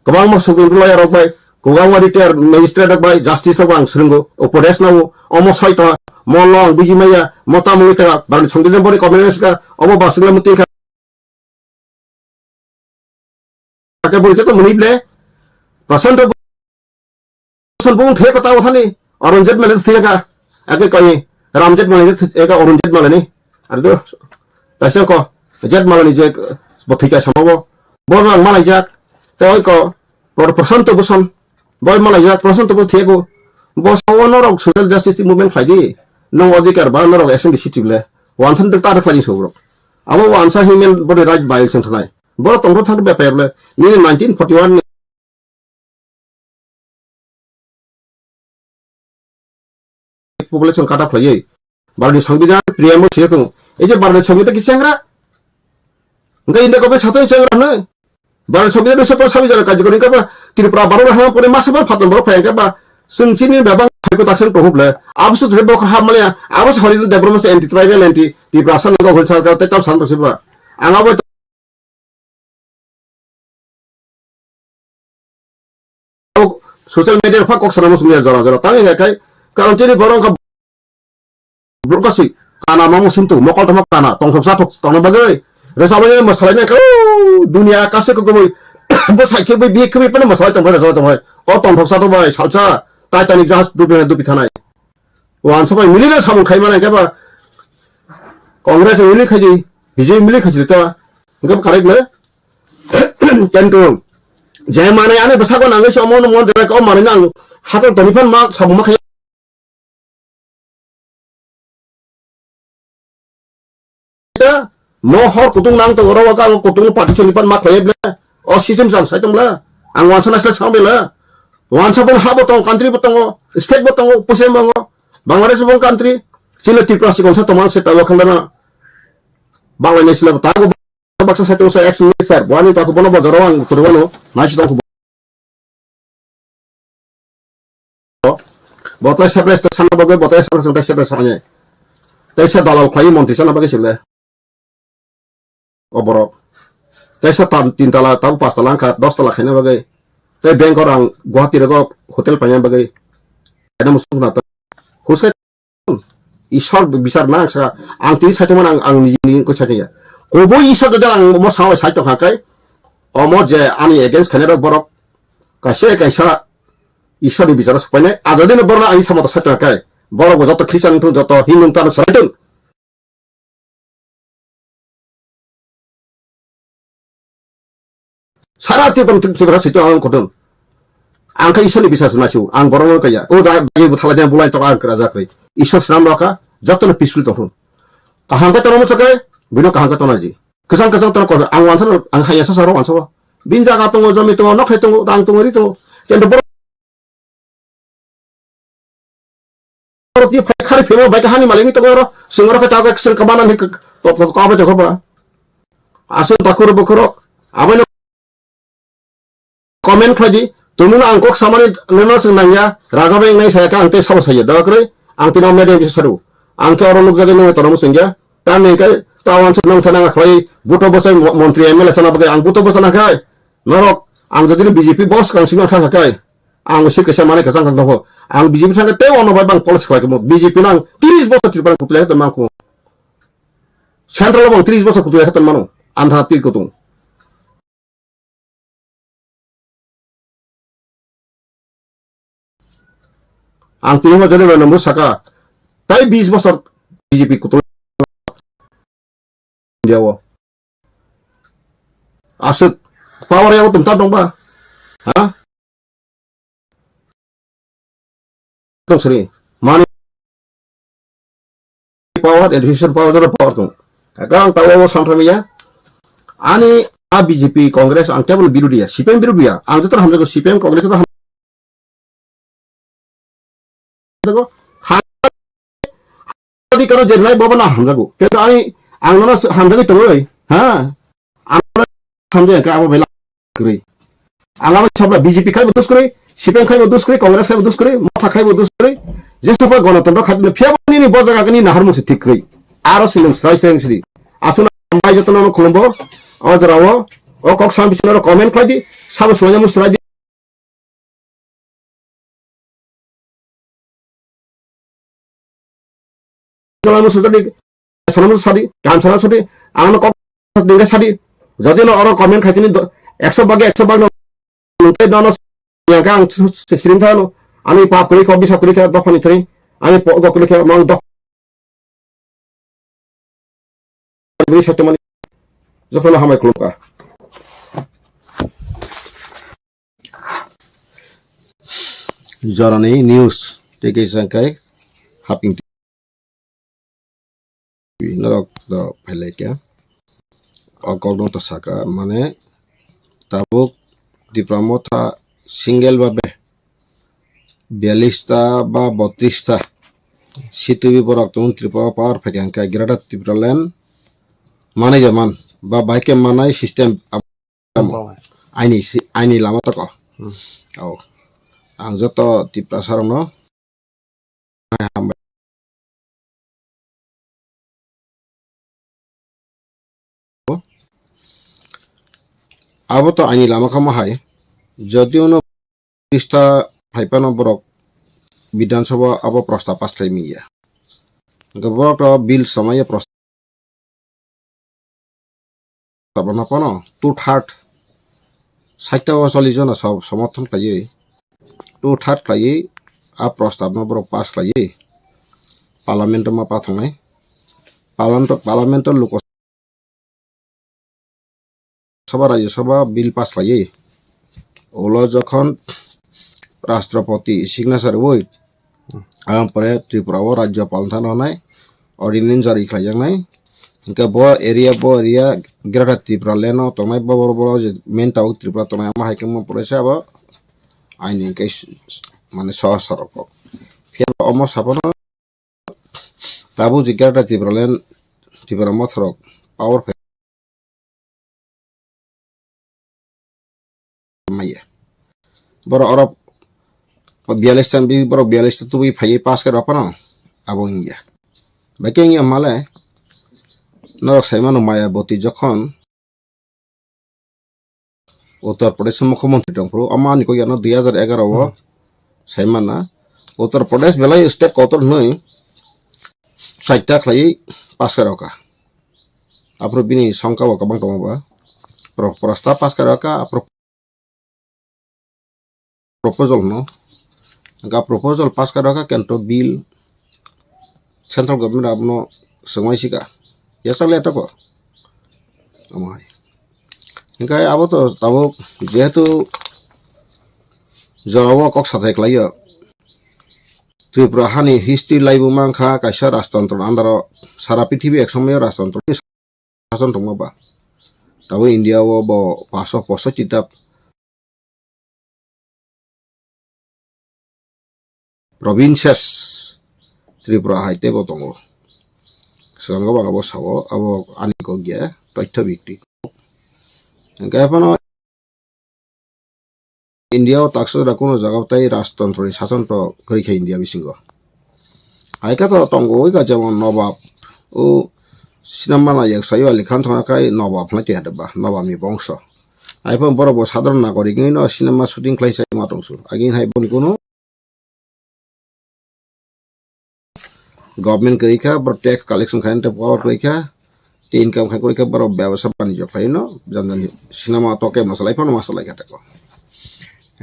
गोबां मासुगुन lawyer रखबाय गोबां retire magistrate रखबाय justice रखबाय आं सोंगो उपदेश नावो अमो सयता मलंग बिजिमाया मता मुलिता बारनि संगिदन बरि कमेन्सका अमो बासुला मुतिखा के बरिते तो मुनिबले प्रशांत भूषण बुं थे कथा वथानि अरुणजेट मेले थिगा आके कहि रामजेट माने एका अरुणजेट माने आरो दो तासे को जेट माने जे बथिका समावो बोरनां माने जाक तो को प्रशांत भूषण बय मलाई जात प्रशांत भूषण थेगो बसाव नरक सोशल जस्टिस मूवमेंट फाइदि नो अधिकार बा नरक एसेंबली सिटिबले वानसन दक्टार फाइदि सोब्र अब वानसा ह्यूमन बॉडी राइट वायलेशन थानाय बर तंग्रो थांद बेपायबले नि 1941 पॉपुलेशन काटा फलायै भारतनि संविधान प्रियम सेतो ए जे भारतनि संविधान कि सेंग्रा गै इंडिया गभर्नमेंट साथै सेंग्रा नै बार संविधान सभा साबि जरा काज करिका बा त्रिपुरा बारो हामा परे मासबा फातन बर फायका बा sini babang ko taksan to huble absu tre bok ha male abus hori development anti tribal anti di prasan ko hol sa ta ta san to siba anga bo social media fa kok sana musliya jara jara tangi kai karon chini borong ka brokasi kana mamu sintu mokol to kana tong sok satok tong bagai resabanya masalahnya kau dunia kasih ko boy bo sakit boy bi kemi pana masalah tong tong o tong sok satok boy salsa Titanic jahaz dubi thanai wan sabai milina samu khai mana kaba congress mili khaji bjp mili khaji ta ngam correct le kento jai mane ane basago nangai somo no mon dera ko mane nang hato tonifan ma samu ma khai ta mo hor kutung nang to ro ka kutung pati chonipan ma khai ble o system jam sai tumla ang wan sana sla sambela wan sabon habo tong country botong state botong pusem bango Bangladesh bong country sila tipras si konsa toman se tawa khandana Bangladesh sila tago baksa sa sa action sir wani ta ko bono bajarawang turwano nasi ta ko botla sabres ta sana bagai botla sabres ta sabres sanya taisa dalal khai monti sana bagai sila oborok taisa tam tintala tabu pastala angka 10 tala khane bagai tay bank orang Guwahati rego hotel panjang bagai ada musuh nata husai ishor bisar na sa ang tiri sa tuman ang ni ko chanya ko bo ishor da ang mo sawa sa to hakai o mo je ani against khanero borok kaise kaisa ishor ni bisar supane adodin borna ani samata sa to hakai borok joto christian tu joto hindu tan saitun Sara tipon tipra situ ang kodon angka isoni bisa sunasiu ang borong kaya o da bagi buthala jam bulai tok ang keraja kri isor nam raka jotno peaceful to kahang ka tono sakai bino kahang ka tono ji kesang kesang tono ko ang wansan ang haya sa saro wanso binja ka tongo jami to nok hetongo dang tongo ri to kendo borong ti khari phemo bai kahani malimi to goro singoro ka taga ksen kamanan hi to ka ba to ba asun takur bokoro abano comment khadi tumuna angkok samani neno senangya raga beng nai saya ka angte sawo saya da kre angte no mede bisa saru angke oro luk jage no tono sengya tan ne kai tawan senang senang khoi buto bosai montri MLA sana bagai ang buto bosana kai norok ang jadi BJP bos kang singa kha kai ang sik ke samane kasang kang ho ang BJP sanga te ono bai bang polis khoi ke BJP nang 30 bos tripan kutle ta mangko central bang 30 bos kutle ta mano andha ti kutung ang tinama jane na nambus saka tai 20 bosor BJP kutul diawo asut power yaw tum dong ba ha tong sri money power and decision power dara power tum kakang tawo santramiya ani a BJP congress ang table birudia CPM birudia ang tutor hamja ko CPM congress to di karo jenai baba na hamjago pero ani angno hamjagi toloi ha angno hamje ka abo bela kri angama sabla BJP khai bodus kri CPM khai bodus kri congress khai bodus kri motha khai bodus kri jestofa gণতন্ত্র খাদ্য ফেবানি ni bojaga kini nahar musi ঠিক kri aro silung strai sri asuna ambai jotno no khulumbo ajrawo o kok sam bisnoro comment khai di sabo sonya musrai Sonamu sadi, kam sonamu sadi, angno kok dinga sadi. Jadi no oro komen khatini 100 bagi 100 bagi nuntai dono yang kang sirim thano ani pa kuri ko bisa kuri ka dofani thri ani po go kuri ka mang dof ni satomani jofana hamai klumka jarani news tege sangkai haping narok do phelekya akogno to saka mane tabuk diplomata single babe 42টা বা 32টা সিটিবি পরক তুন ত্রিপুরা পাওয়ার ফেকাঙ্কা greater Tripuraland মানে যেমন বা বাইকে মানাই system আইনি লামা তক ang joto Tripura sarangno abo to aini lama kama hai যদিও no pista haipano borok Bidhan Sabha abo prosta pas miya borok to bill samaya প্রস্তাবনা পনো 2/3 60 জন সমর্থন খাইয়ে 2/3 খাইয়ে আ প্রস্তাবনা বড় পাস খাইয়ে পার্লামেন্ট মা পাথংনাই পার্লামেন্টের লোকসভা রাজ্যসভা বিল পাস খাইয়ে ওলো যখন রাষ্ট্রপতি সিগনেচার ওই আমপরে ত্রিপুরাও রাজ্য পালন হনাই অর্ডিনেন্স জারি খাইজাংনাই ఇంకా bo area Greater Tripura leno tongai bo main tau Tripura tongai ama haikem mo porese abo aini kai mane sahas saroko fia omo sapono tabu Greater Tripura len Tripura mo throk power maya boro orop 42 tan bi boro 42 tu bi phai pass kar apana abo ingia baking amale Norok Saimano Mayaboti যখন উত্তর প্রদেশের মুখ্যমন্ত্রী টংপ্রু আমানি কো জানো 2011 সাইমানা উত্তর প্রদেশ বেলাই state কত নই 60টা খাই pass করাকা আপরো বিনি সংখ্যা কবাং দংবা প্রস্তাব পাস করাকা আপরো প্রপোজাল নো গা প্রপোজাল পাস করাকা কেন্টো বিল সেন্ট্রাল গভর্নমেন্ট আপনো সমাইসিকা ya sale to ko amai engkai abo to tabo jehetu jarawa kok sathai klaio Tripura hani history laibu mangkha kaisa rajtantro andaro sara prithibi eksomoy rajtantro শাসন dongba tabo India o bo 565 ta provinces Tripura haite bo tongo Sekarang bang abo sawo abo ani ko gya toitho bikti engkai pano India o takso da kono jaga tai rajtantro শাসন to kari kha India bisingo aika to tongo oi jemon nobab o sinama na yak sayo ali khan thona kai nobab na ti hadaba nobami bongso aipon boro bo sadron nagorik ni no cinema shooting klai sai ma tongsu agin hai bon kono Government kerika ber tax collection khain te power kerika te income khai kerika ber ব্যবসা বাণিজ্য khai no janjani cinema toke masalai pano masalai kata ko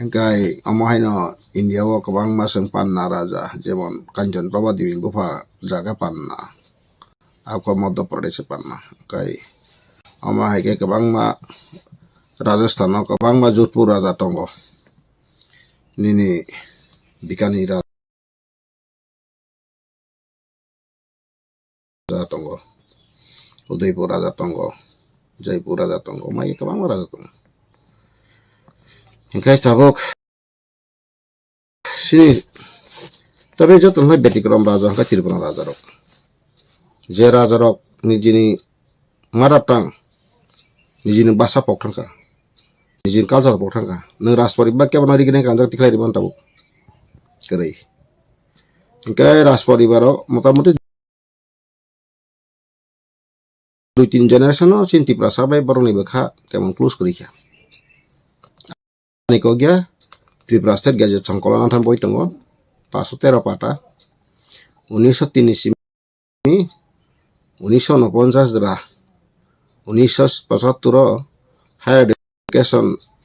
engkai amahai no India o kabang maseng panna raja jemon Kanjan Prabhadevi Guha jaga panna ako Madhya Pradesh panna engkai amahai ke kabang ma Rajasthan no kabang ma Jodhpur raja tongo nini Bikaner tongo Udaipur raja tongo Jaipur raja tongo mai kabang raja tongo engkai tabok sini tabe joton hai betikrom raja ka Tripura raja rok je raja rok nijini maratang nijini basa poktangka nijini culture poktangka nang raspori ba ke banari kene kanjak tiklai riban tabuk kerei engkai raspori baro motamuti 2-3 generation no sin Tripura sabai borong ni bekha temon close kerika ani ko gya Tripura state gazette sangkolan anthan boi tongo 513 pata 1903 simi 1949 dra 1975 higher education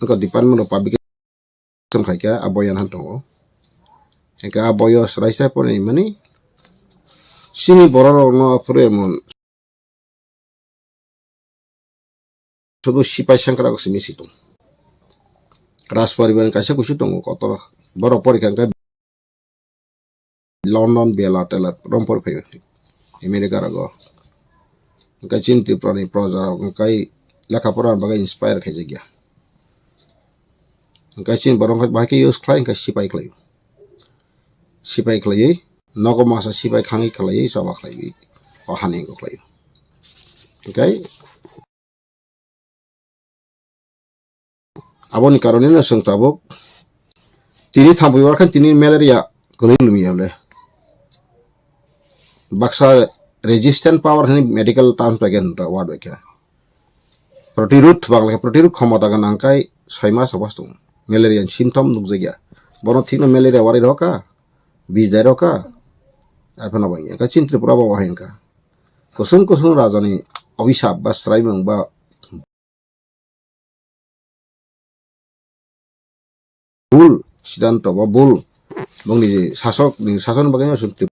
ko department of public education khaika aboyan han tongo eka aboyo sraisai poni mani sini borok no apure mon Sudu sipai sangkara ko simi situng ras pariban kaisa kusi tongo kotor boro porikan ka London bela telat rompor phe America rago ka chin Tripura ni projar kai lekha pora bagai inspire khaje gya ka chin borong ba ke use klai ka sipai klai nogo masa sipai khangi klai sawa klai o haning ko klai okay aboni karone na sung tabuk tini thampuibar khan tini malaria kuni lumi hable baksa resistant power hani medical terms bagen word baga protirut bangla protirut khomata gan angkai 6 mas obastung malaria symptom nukjaya bono thikno malaria wari roka bijai roka apana bangya ka chintri pura bawa henka kusung rajani abhisap ba sraimang ba bul sidanto ba bul bangni je sason baganya sunti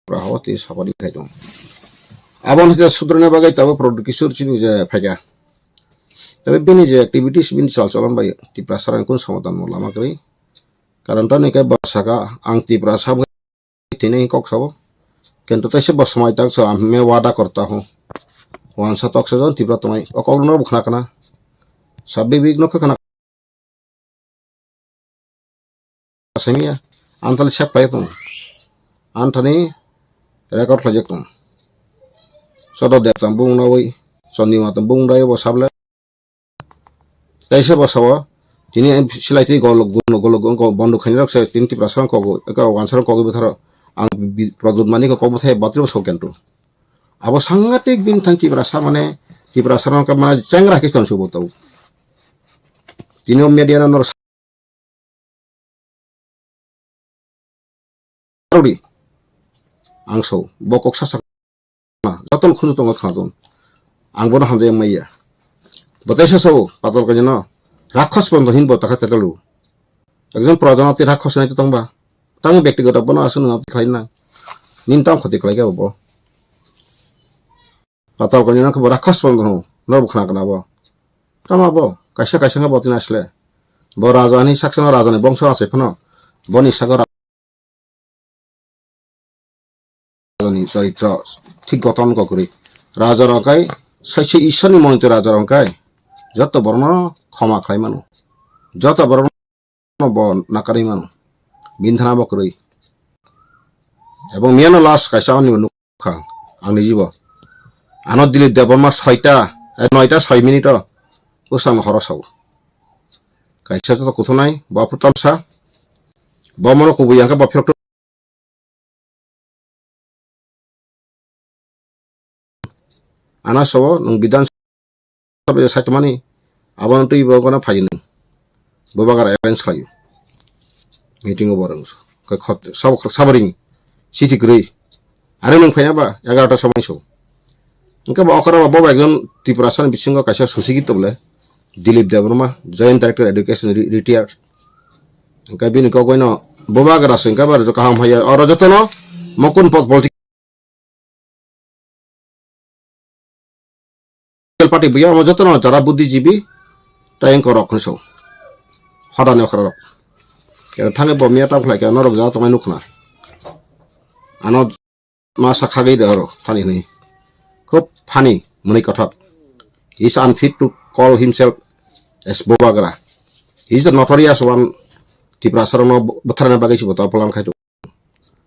prahawati sabani kaitong abon hita sudrone bagai tabo produk kisur chini je phaga tabe bini je activities bin chalchalan bai ti prasaran kun samadan lama kri karon ta ne kai basaka ang ti prasab tine kok sabo কিন্তু তাই সে বসময় তাক so আমি ওয়াদা করতা हूं ওয়ানসা তক সে জন তিব্রা তোমাই অকলনর বুখনা কানা সাববে বিঘ্ন কানা সামিয়া আনতাল সেপ পাই তুমি আনতানি রেকর্ড লজেক তুমি সদ দেখতাম বুং না ওই সন্নি মাতম বুং দাই বসাবলে তাই সে বসাব তিনি সিলাইতে গল বন্ধ খানি রাখছে তিনি তিব্রা সারাং কগো একা ওয়ানসারাং কগো বেথার ang produk mani ko kobo thai batri so kento abo sangatik bin thang tibrasa mane tibrasa ron ka mana changra kiston so botau tino media nor sarudi angso bokok sasak na jatol khunu tong khadon angbono hamje maiya bataisa so patol ka jeno রাক্ষস বন্ধ হিন বতা খাতে তলু একজন প্রজনতি রাক্ষস নাই তো তংবা তাং ব্যক্তিগত বনা আসুন না খাই না নিনতাম ক্ষতি কলাই কে বব পাতাল কনি না রাক্ষস বন্ধ হ নর বখনা কনা ব তামা ব কাইসা কাইসা বতিন আসলে ব রাজানি সাকসন রাজানি বংশ আছে ফন বনি সাগর রাজানি চরিত্র ঠিক গঠন করি রাজার অকাই সাইছে ঈশ্বরনি মনিত রাজার অকাই যত বর্ণ ক্ষমা খাই মানু যত বর্ণ ব নাকারি মানু বিন্ধানা বকরই এবং মিয়ানো লাস কাইসা আনি নুখা আংনি জীব আনত দিলি দেবর্মা 6টা 9টা 6 মিনিট ওসাম হরসাও কাইসা তো কোথা নাই বাপুতামসা বমন কবুয়াঙ্কা বাফিরক আনা সব নং বিধান সবে সাইতমানি আবন তুই বগনা ফাইন ববাগার অ্যারেঞ্জ খাইও মিটিং বরং খত সব সাবরিং সিটি গ্রই আরে নং ফাইনা বা 11টা সময় সো ইনকা বকরা বাবা একজন ত্রিপুরাসন বিসঙ্গ কাইসা সুসিগিত বলে Dilip Debbarma joint director education retire ইনকা বিন ক কইন ববাগার আছে ইনকা বার কাহাম হাইয়া আর যতন মকুন পলিটিক্যাল পার্টি বিয়া যতন যারা বুদ্ধিজীবী টাইম করক নসো হদানে অখরক থাঙে বমিয়া টাম খাইকে নরক যা তোমায় নুখনা আনত মা সাখাগৈ দেহর থানি নেই খুব ফানি মনি কথক he is unfit to call himself as ববাগরা হি ইজ নটরিয়াস ওয়ান ত্রিপুরাসার বথারনে বাগাইছি বতা পলাম খাইতো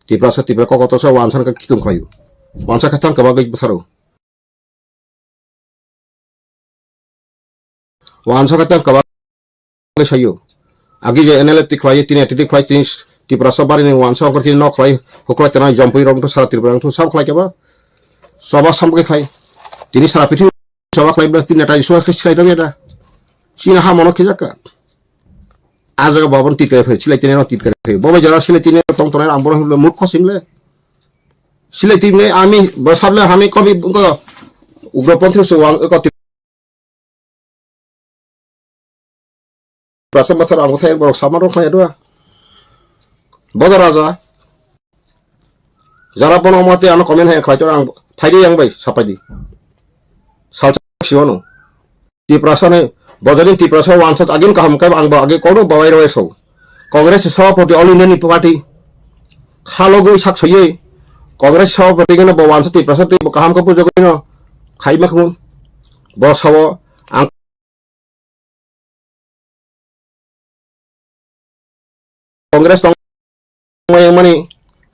ত্রিপুরাসা ত্রিপুরা কত সব ওয়ানসান কা কিতুম খাইও ওয়ানসা খাতাং কা বাগাই বথারো ওয়ানসা খাতাং কা বাগাই সাইও আগে যে এনএলএফ তি খাই তিন এটিটি খাই তিন ত্রিপুরাসা বারি নে ওয়ানসা করতি ন খাই হকলা তেনা জম্পই রং তো সারা ত্রিপুরা তো সব খাই কেবা সবা সামকে খাই তিনি সারা পৃথিবী সবা খাই তিন এটা ইসুয়া খাই দাম এটা চীন হা মন কি জাকা আজ বাবন টিকে ফে সিলাই তিনে ন টিকে ফে ববে যারা সিলাই তিনে তং তনে আমবর হলো মুখ খসিমলে সিলাই তিনে আমি বসাবলে আমি কবি উগ্রপন্থী ওয়ান কতি প্রাসম বছর আমথাই বড় সামারো খাই দোয়া বড় রাজা যারা বন মতে আনো কমেন্ট হয় খাইতো আং ফাইদি আংবাই সাপাইদি সালচা শিওনো ত্রিপুরাসনে বজারিন ত্রিপুরাসা ওয়ানসাত আগিন কাহাম কাই আংবা আগে কোনো বাবাই রয়েসো কংগ্রেস সভাপতি অল ইন্ডিয়ান পার্টি খালগৈ সাকসইয়ে কংগ্রেস সভাপতি গনে ওয়ানসাত ত্রিপুরাসা তি কাহাম কাপু জগইন খাইমাখমু বসাব আং কংগ্রেস মানে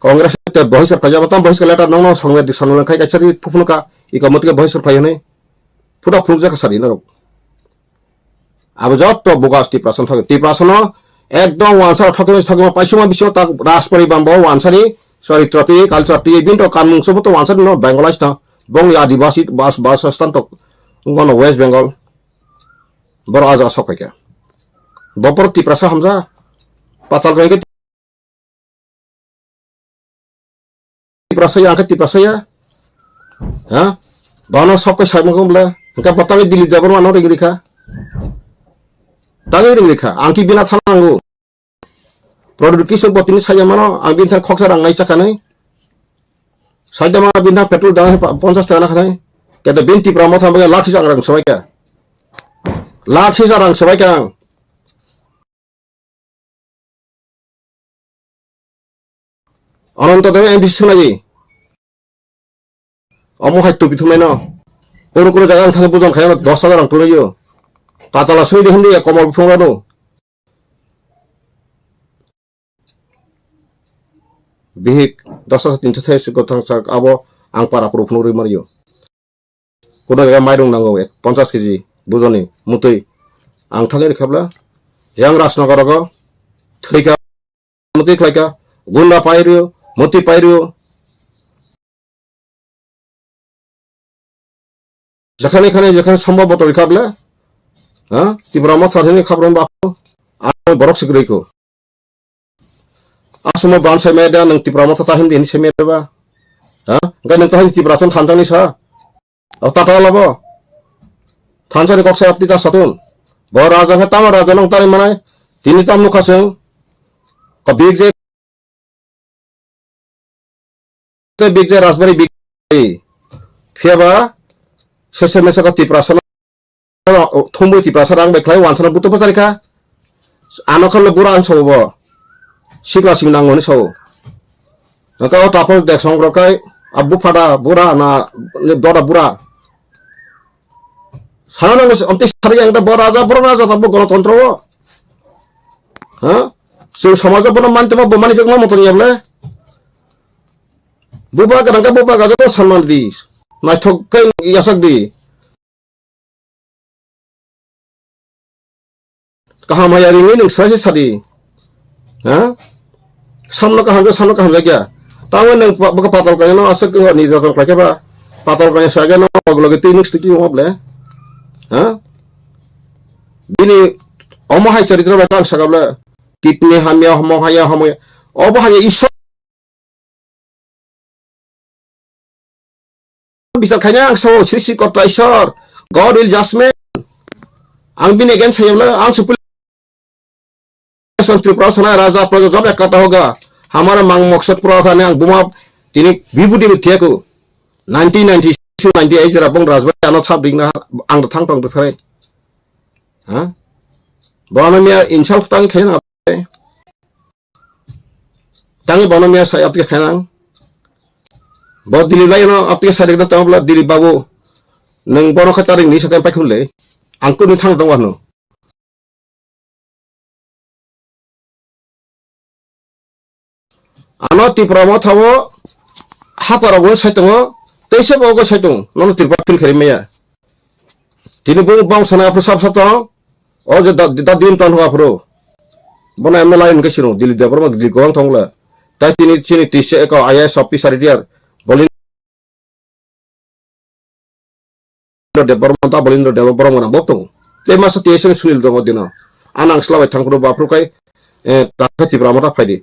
কংগ্রেস বহিষ্কার প্রজাপতাম বহিষ্কার লেটার নং সংবাদ সংবাদ খাই কাছারি ফুফনুকা ইকমতিকে বহিষ্কার ফাইনে ফুটা ফুক জাকা সারি নরক আব যত বগাস ত্রিপুরাসন থাকে ত্রিপুরাসন একদম ওয়ানসার ঠকমা পাইসুমা বিশ্বত তাক রাজপরি বাম্ব ওয়ানসারি চরিত্রটি কালচারটি বিন্ত কানমুং সবত ওয়ানসারি ন বেঙ্গলাইজ না বং আদিবাসী বাসস্থান তো গণ ওয়েস্ট বেঙ্গল बर आज सकाय बपर तिप्रासा हमजा पाताल गए तिप्रासा आंखे तिप्रासा हाँ बानो सबके साइमो बोले इनका बतांगे दिल्ली जाबर मानो रिंगरिखा तांगे रिंगरिखा आंखि बिना थानांगो प्रोडक्ट किसो बतिनि साया मानो आं बिन थार खक्सा रांनाय जाखानाय साइदा मानो बिन थार पेट्रोल दाना 50 टाका खानाय केदा बिन तिप्रा म थांबा लाखि जां रां सबाय का लाखि जारां सबाय का अनन्तदेव एमपि सुनायि अमहाय तो बिथुमनाय न कोन जागा आं थांगे बुजन खाया 10,000 रां तुरैयो पाताला सुइदे हिन्दी कमल फुंगानो बिहिक 10,300 गथां साक आबो आं पारा प्रुफनुरि मारियो कोन जागा माइरं नांगौ 50 केजि बुजनि मुतै आं थांगे रेखाब्ला yang राजनगरगो थैका मुतै खलायका गुन्दा पाइरियो मुति पाइरियो जखाने खाने जखाने सम्भव बतो रेखाब्ला हां तिब्रामा साधनि खाब्रन बापो आं बरक सिग्रैको आसुमा बान सेमेदा नों तिब्रामा था हिम दिन सेमेदा हां गा नों था तिब्रासन थानजानि सा अब टाटा लाबो थानजानि कक्सा अपति ता सातुन बर राजा का तामा राजा नों तारि मानाय तिनि ताम नुखासों कबिक जे ते बिग जे राजबारी बिग फियाबा सेसे मेसे का तिप्रासन थुमबु तिप्रासन आं बेख्लाय वानसना बुतो बजारिखा आनखल बुरा आनसोबो सिग्ला सिं नांगोनि सौ नका तापस देख संग्रकाय अब्बु फादा बुरा ना बड़ा बुरा साना नांगो अन्ति सारि आंदा बर राजा ताबो गणतन्त्र हां सो समाज बन मानते बो मानि जगमा मतनि याबले बुबा गजो सन्मान दी नायथक कै यासक दी कहा मायारि नि नोंसरासि सादि हां सामनो कहां गया तावे नों बका पातल कयनो असक नि जतन खायबा पातल कय सागे न अगलगे तिनिक्स तिकि हमबले हां बिनि अमहाय चरित्र बाकां सगाबले कितने हामिया हमहाया हम अबहाय ईश्वर बिचार खायना आं सो श्री कत्ला ईश्वर गॉड विल जजमेंट आं बिन अगेन सायबले आं सुपुल त्रिपुरा सना राजा प्रजा जब एकता होगा हमारा मांग मकसद पूरा करने आं बुमा तिनि विभूति मिथियाको 1996 98 जरा बंग राजबारी आनो साब दिंना आं थां थां थरे हां बनमिया इनसाल तां खायना तांगे बनमिया साय आपके खायना बहुत दिलीप लाइन आपके सारे के तांबला दिलीप बाबू नों बनो खतारि नि सकाय पाइखुनले आंको नि थां दं वानो आनो तिप्रामा थावो हापारावो साइतङो तैसे बावगो साइतङ नन तिरपा फिल खरिमेया तिनि बो बांसना आपरो साब साब ओ जे दा दिन तान हुआ प्रो बना एमएलए लाइन के सिरो दिल्ली देबर मा दिल्ली गोवां थांला ता तिनि चिनि तिसे एक आईएएस ऑफिसर दियार बलिन देबर मा बलिन देबर मा बतो ते मास तेसे सुनिल दङ दिना आनां स्लाबाय थांखरो बाफ्रो काय ताखा तिब्रामा ता फायदि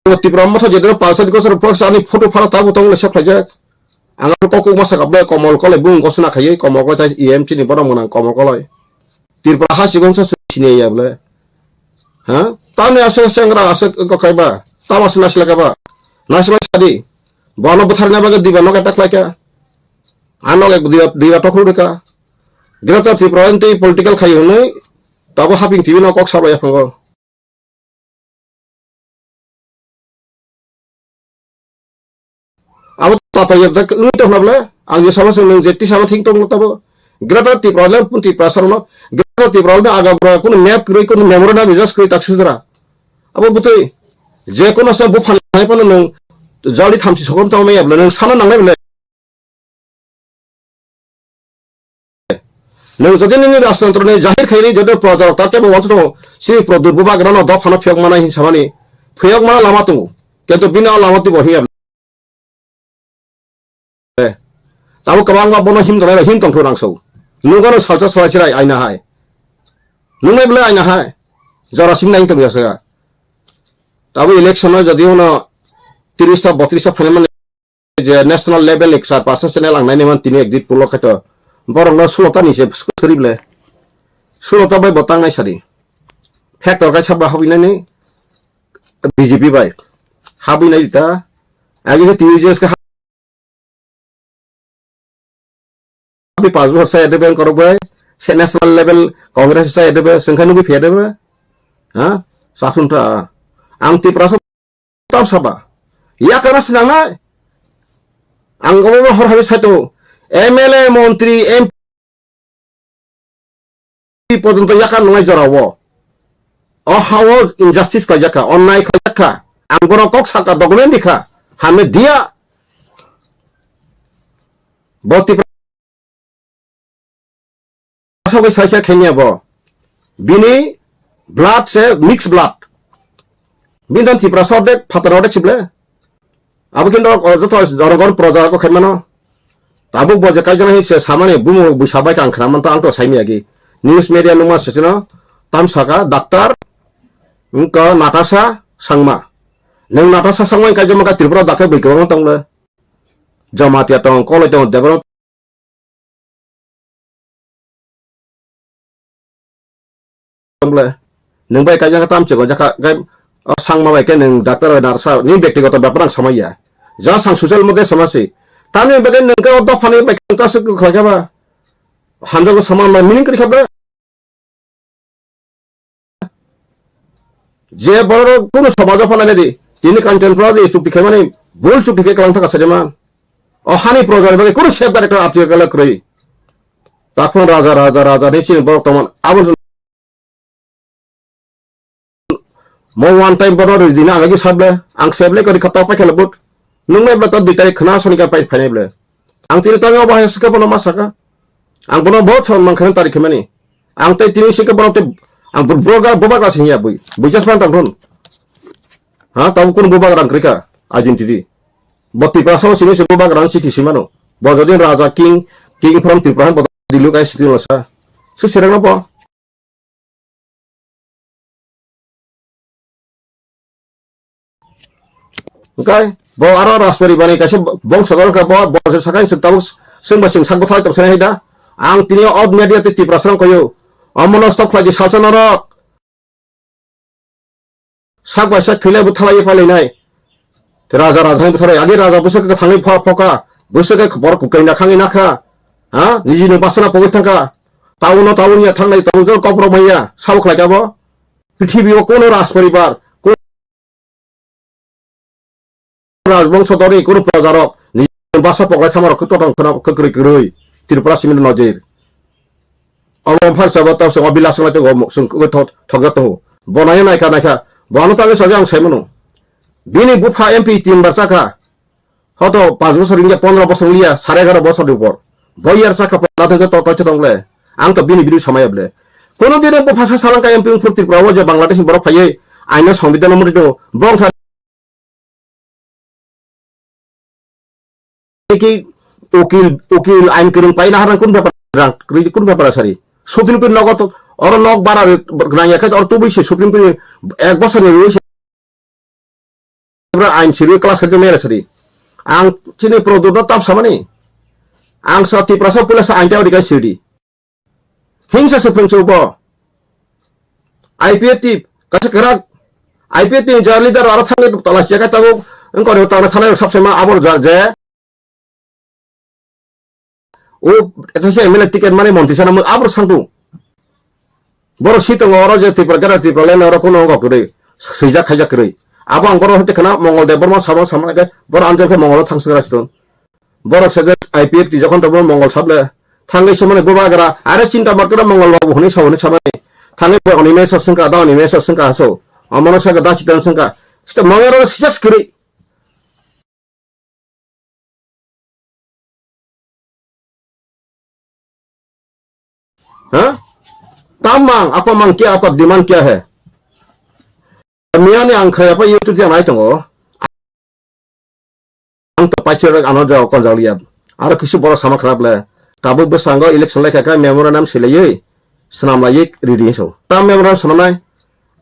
तिब्रामा था जेदर पासद को सर प्रोक्स आनी फोटो फारा ताबो तंगले सफायजा आंगा कोको मासा गाबले कमल कले बुं गसना खायै कमल को ता एमसी नि बरा मोना कमल कले तिरपा हा सिगंसा सिने याबले हां ताने आसे सेंग्रा आसे कखायबा तामास नासलागाबा नासला सादि बनो बथारना बागे दिबानो का टकलाका आनो एक दिया टकरु देका दिरता तिब्रान्ति पॉलिटिकल खाय होनै ताबो हापिं टिभि न कक साबाय फंगो अब ताता ये तक उतो नबले आं जे समस्या नों जेति सामा थिंग तंग तबो ग्रेटा तिब्राले पुंति प्रासरनो ग्रेटा तिब्राले आगा ब्रा कुन मैप क्रै कुन मेमोरेंडम बिजस क्रै ताक्सुजरा अब बुतै जे कोन स बु फानाय पन नों जालि थामसि सकम ताव मे याबले नों साना नांनाय बले nang jadi nini rastantro ni jahir khairi jadi projar tak ke bawa tu si produk bubak rano dop hana fiok mana hin samani fiok mana lama tu kentu bina lama tu bohi ab tahu kebang ba bono him dona him tong thurang so nungano salsa salasirai aina hai nungai bela aina hai jara sing nai tong yasa tahu election jadi ono 30 32 phane je national level ek sar pasan channel ang nai man tini exit pulo khato borong no sulota ni se skrible sulota bai botang nai sari factor ka chaba habi nai BJP bai habi nai ta agi ke TVJS ka habi 5 bor sa edeben koro bai se national level congress sa edebe sengkhanu bi fedebe ha sasunta ang ti prasa tam saba ya karena senang nai ang gomo hor habi satu MLA মন্ত্রী MP পর্যন্ত ইয়াকা নয় জরাবো অহাও injustice কাজাকা অন্যায় কাজাকা আঙ্গর cock সাকা document দিখা হামে দিয়া বতি সবাই সাইসা খেনিয়াবো বিনি ব্লাড সে মিক্স ব্লাড বিনদান তি প্রসাদে ফাতরডে চিবলে আবু কিন্তু যত জনগণ প্রজারক খেমানো tabuk boja kajana hi se samane bumu bu sabai kang khraman to ang to saimi agi news media numa sesino tam saka daktar ka natasha sangma nang natasha sangma kajama ka tripura dakhe bi kawang tong le jamatia tong kole tong debro tong le nang bai kajanga tam chego jaka gai sangma bai ke nang daktar natasha ni ব্যক্তিগত ব্যাপার samaya ja sang social media samase tani bagai nengka otak fani bagai tas ke kerja handa ko saman mai mining kiri khabra je boro kono samaj fana nedi tini content pro de chukti khai mane bol chukti ke kalang thaka sajeman o hani projar bagai kono save director apti kala kroi takon raja ni sin boro taman abon mo one time boro dina agi sable ang sable kari khata pa khelabut nungai bla tad bitai khna soni ka pai phane ble ang tini tanga ba haska bono masaka ang bono bahut son mangkhan tarik mani ang tai tini sika bono te ang broga boba ka sinya bui bujas pan tangron ha tahu kun boba rang krika ajin tidi botti prasaw sini se boba rang siti simano bo jodin raja king from tripura bodo dilu kai siti losa su serang apa okay bo aro raspberry bani kasi bong sagal ka bo se sakai se tahu sing basing sagbo fai tam sene hida ang tini od media te tiprasrang koyo amono stop lagi salsanara sagba sa khile bu thalai palai nai raja raja bu thalai agi raja busuk ka thangai phoka busuk ka bor ku kaina khangi nakha ha niji no basana pogoi thangka tawu nya thangnai tawu jor kopro maiya sauk lagabo পৃথিবী কোন রাজপরিবার রাজবংশ দরে কোন প্রজারক নিজের বাসা পগলাই থামার টটং খকরি কই ত্রিপুরা সিমিন নজির অবম ফারসা বাতাও সে অবিলাস লাতে ঠগত বনায় নাইখা বনো তাগে সাজে আং সাইমনো বিনি বুফা এমপি 3 বার চাকা হয়তো 5 বছর ইন্ডিয়া 15 বছর লিয়া 11.5 বছর উপর বইয়ার চাকা লাতে তত দংলে আং তো বিনি বিরু সমায়াবলে কোন দিনে বুফা সালাঙ্কা এমপি ত্রিপুরা যে বাংলাদেশ বড় ফাইয়ে আইন সংবিধান মরিত বং কি উকিল আইন করুন পাইনা হারান কোন ব্যাপার সারি সুপ্রিম কোর্ট নগদ অর নগ বাড়ার নাইয়াকে অর তো বইছে সুপ্রিম কোর্ট 1 বছরের রয়েছে আইন ছিল ক্লাস করতে মেরে সারি আং চিনি প্রদুত তাপ সামানি আং সতি প্রসব পুলিশ আইনটা ওদিকে সিডি হিংসা সুপ্রিম চৌব আইপিএফটি কাছে করাক আইপিএফটি জার্লিদার আর থাঙ্গে তলাশ জায়গা তাও করে তাও থানায় সবসময় আবর যায় ও এটা সে এমএলএ টিকেট মানে মন্ত্রী সানা আবার সাংতু বড় শীতং অর যে ত্রিপুরা লেন অর কোন অঙ্গ করে সৈজা খাইজা করে আবো আঙ্গর হতে খানা মঙ্গলদেব বর্মা সামন সামনে বড় আঞ্চলকে মঙ্গল থাংসগরা ছিত বড় সেজে আইপিএফটি যখন তো মঙ্গল সাবলে থাঙ্গै সমনে গোবাগরা আরে চিন্তা মাত্রা মঙ্গল বাবু হনি সাবনি সামনে থাঙ্গै অনিমেশ সংকা দা অনিমেশ সংকা হাসো অমনসা গদা চিতন সংকা স্ট মঙ্গল সিজাক্স করে हाँ तब मांग apa mang क्या apa demand क्या है मियाँ ने आंखा apa YouTube yang naik tunggu ang tepat cerita anak jauh kon jauh lihat ada kisu boros sama kerap le tabu bersanggo election le kakak memorandum silai senam lagi reading so tam memorandum senam nai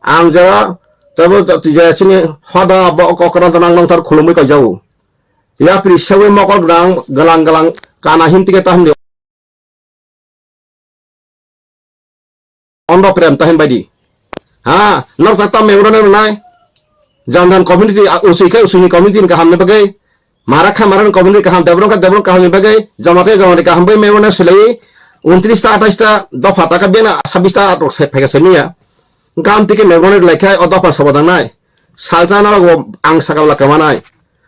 ang jara tabu tijaya sini hada bawa kokoran tenang nang tar khulumui kau jauh ya pri sewe mokol galang kana hinti kita ham dia ondo prem tahem badi ha nok tak memorandum nai jangan community usuni community ka hamne bagai Marakha maran community ka ham debrong ka ham bagai jamate ka ham bai memorandum silai 29 ta 28 ta dofa ta ka bena 26 ta atok se phega senia gam tike memorandum lekhai odopa sabadang nai saljana ro ang sakabla kamanai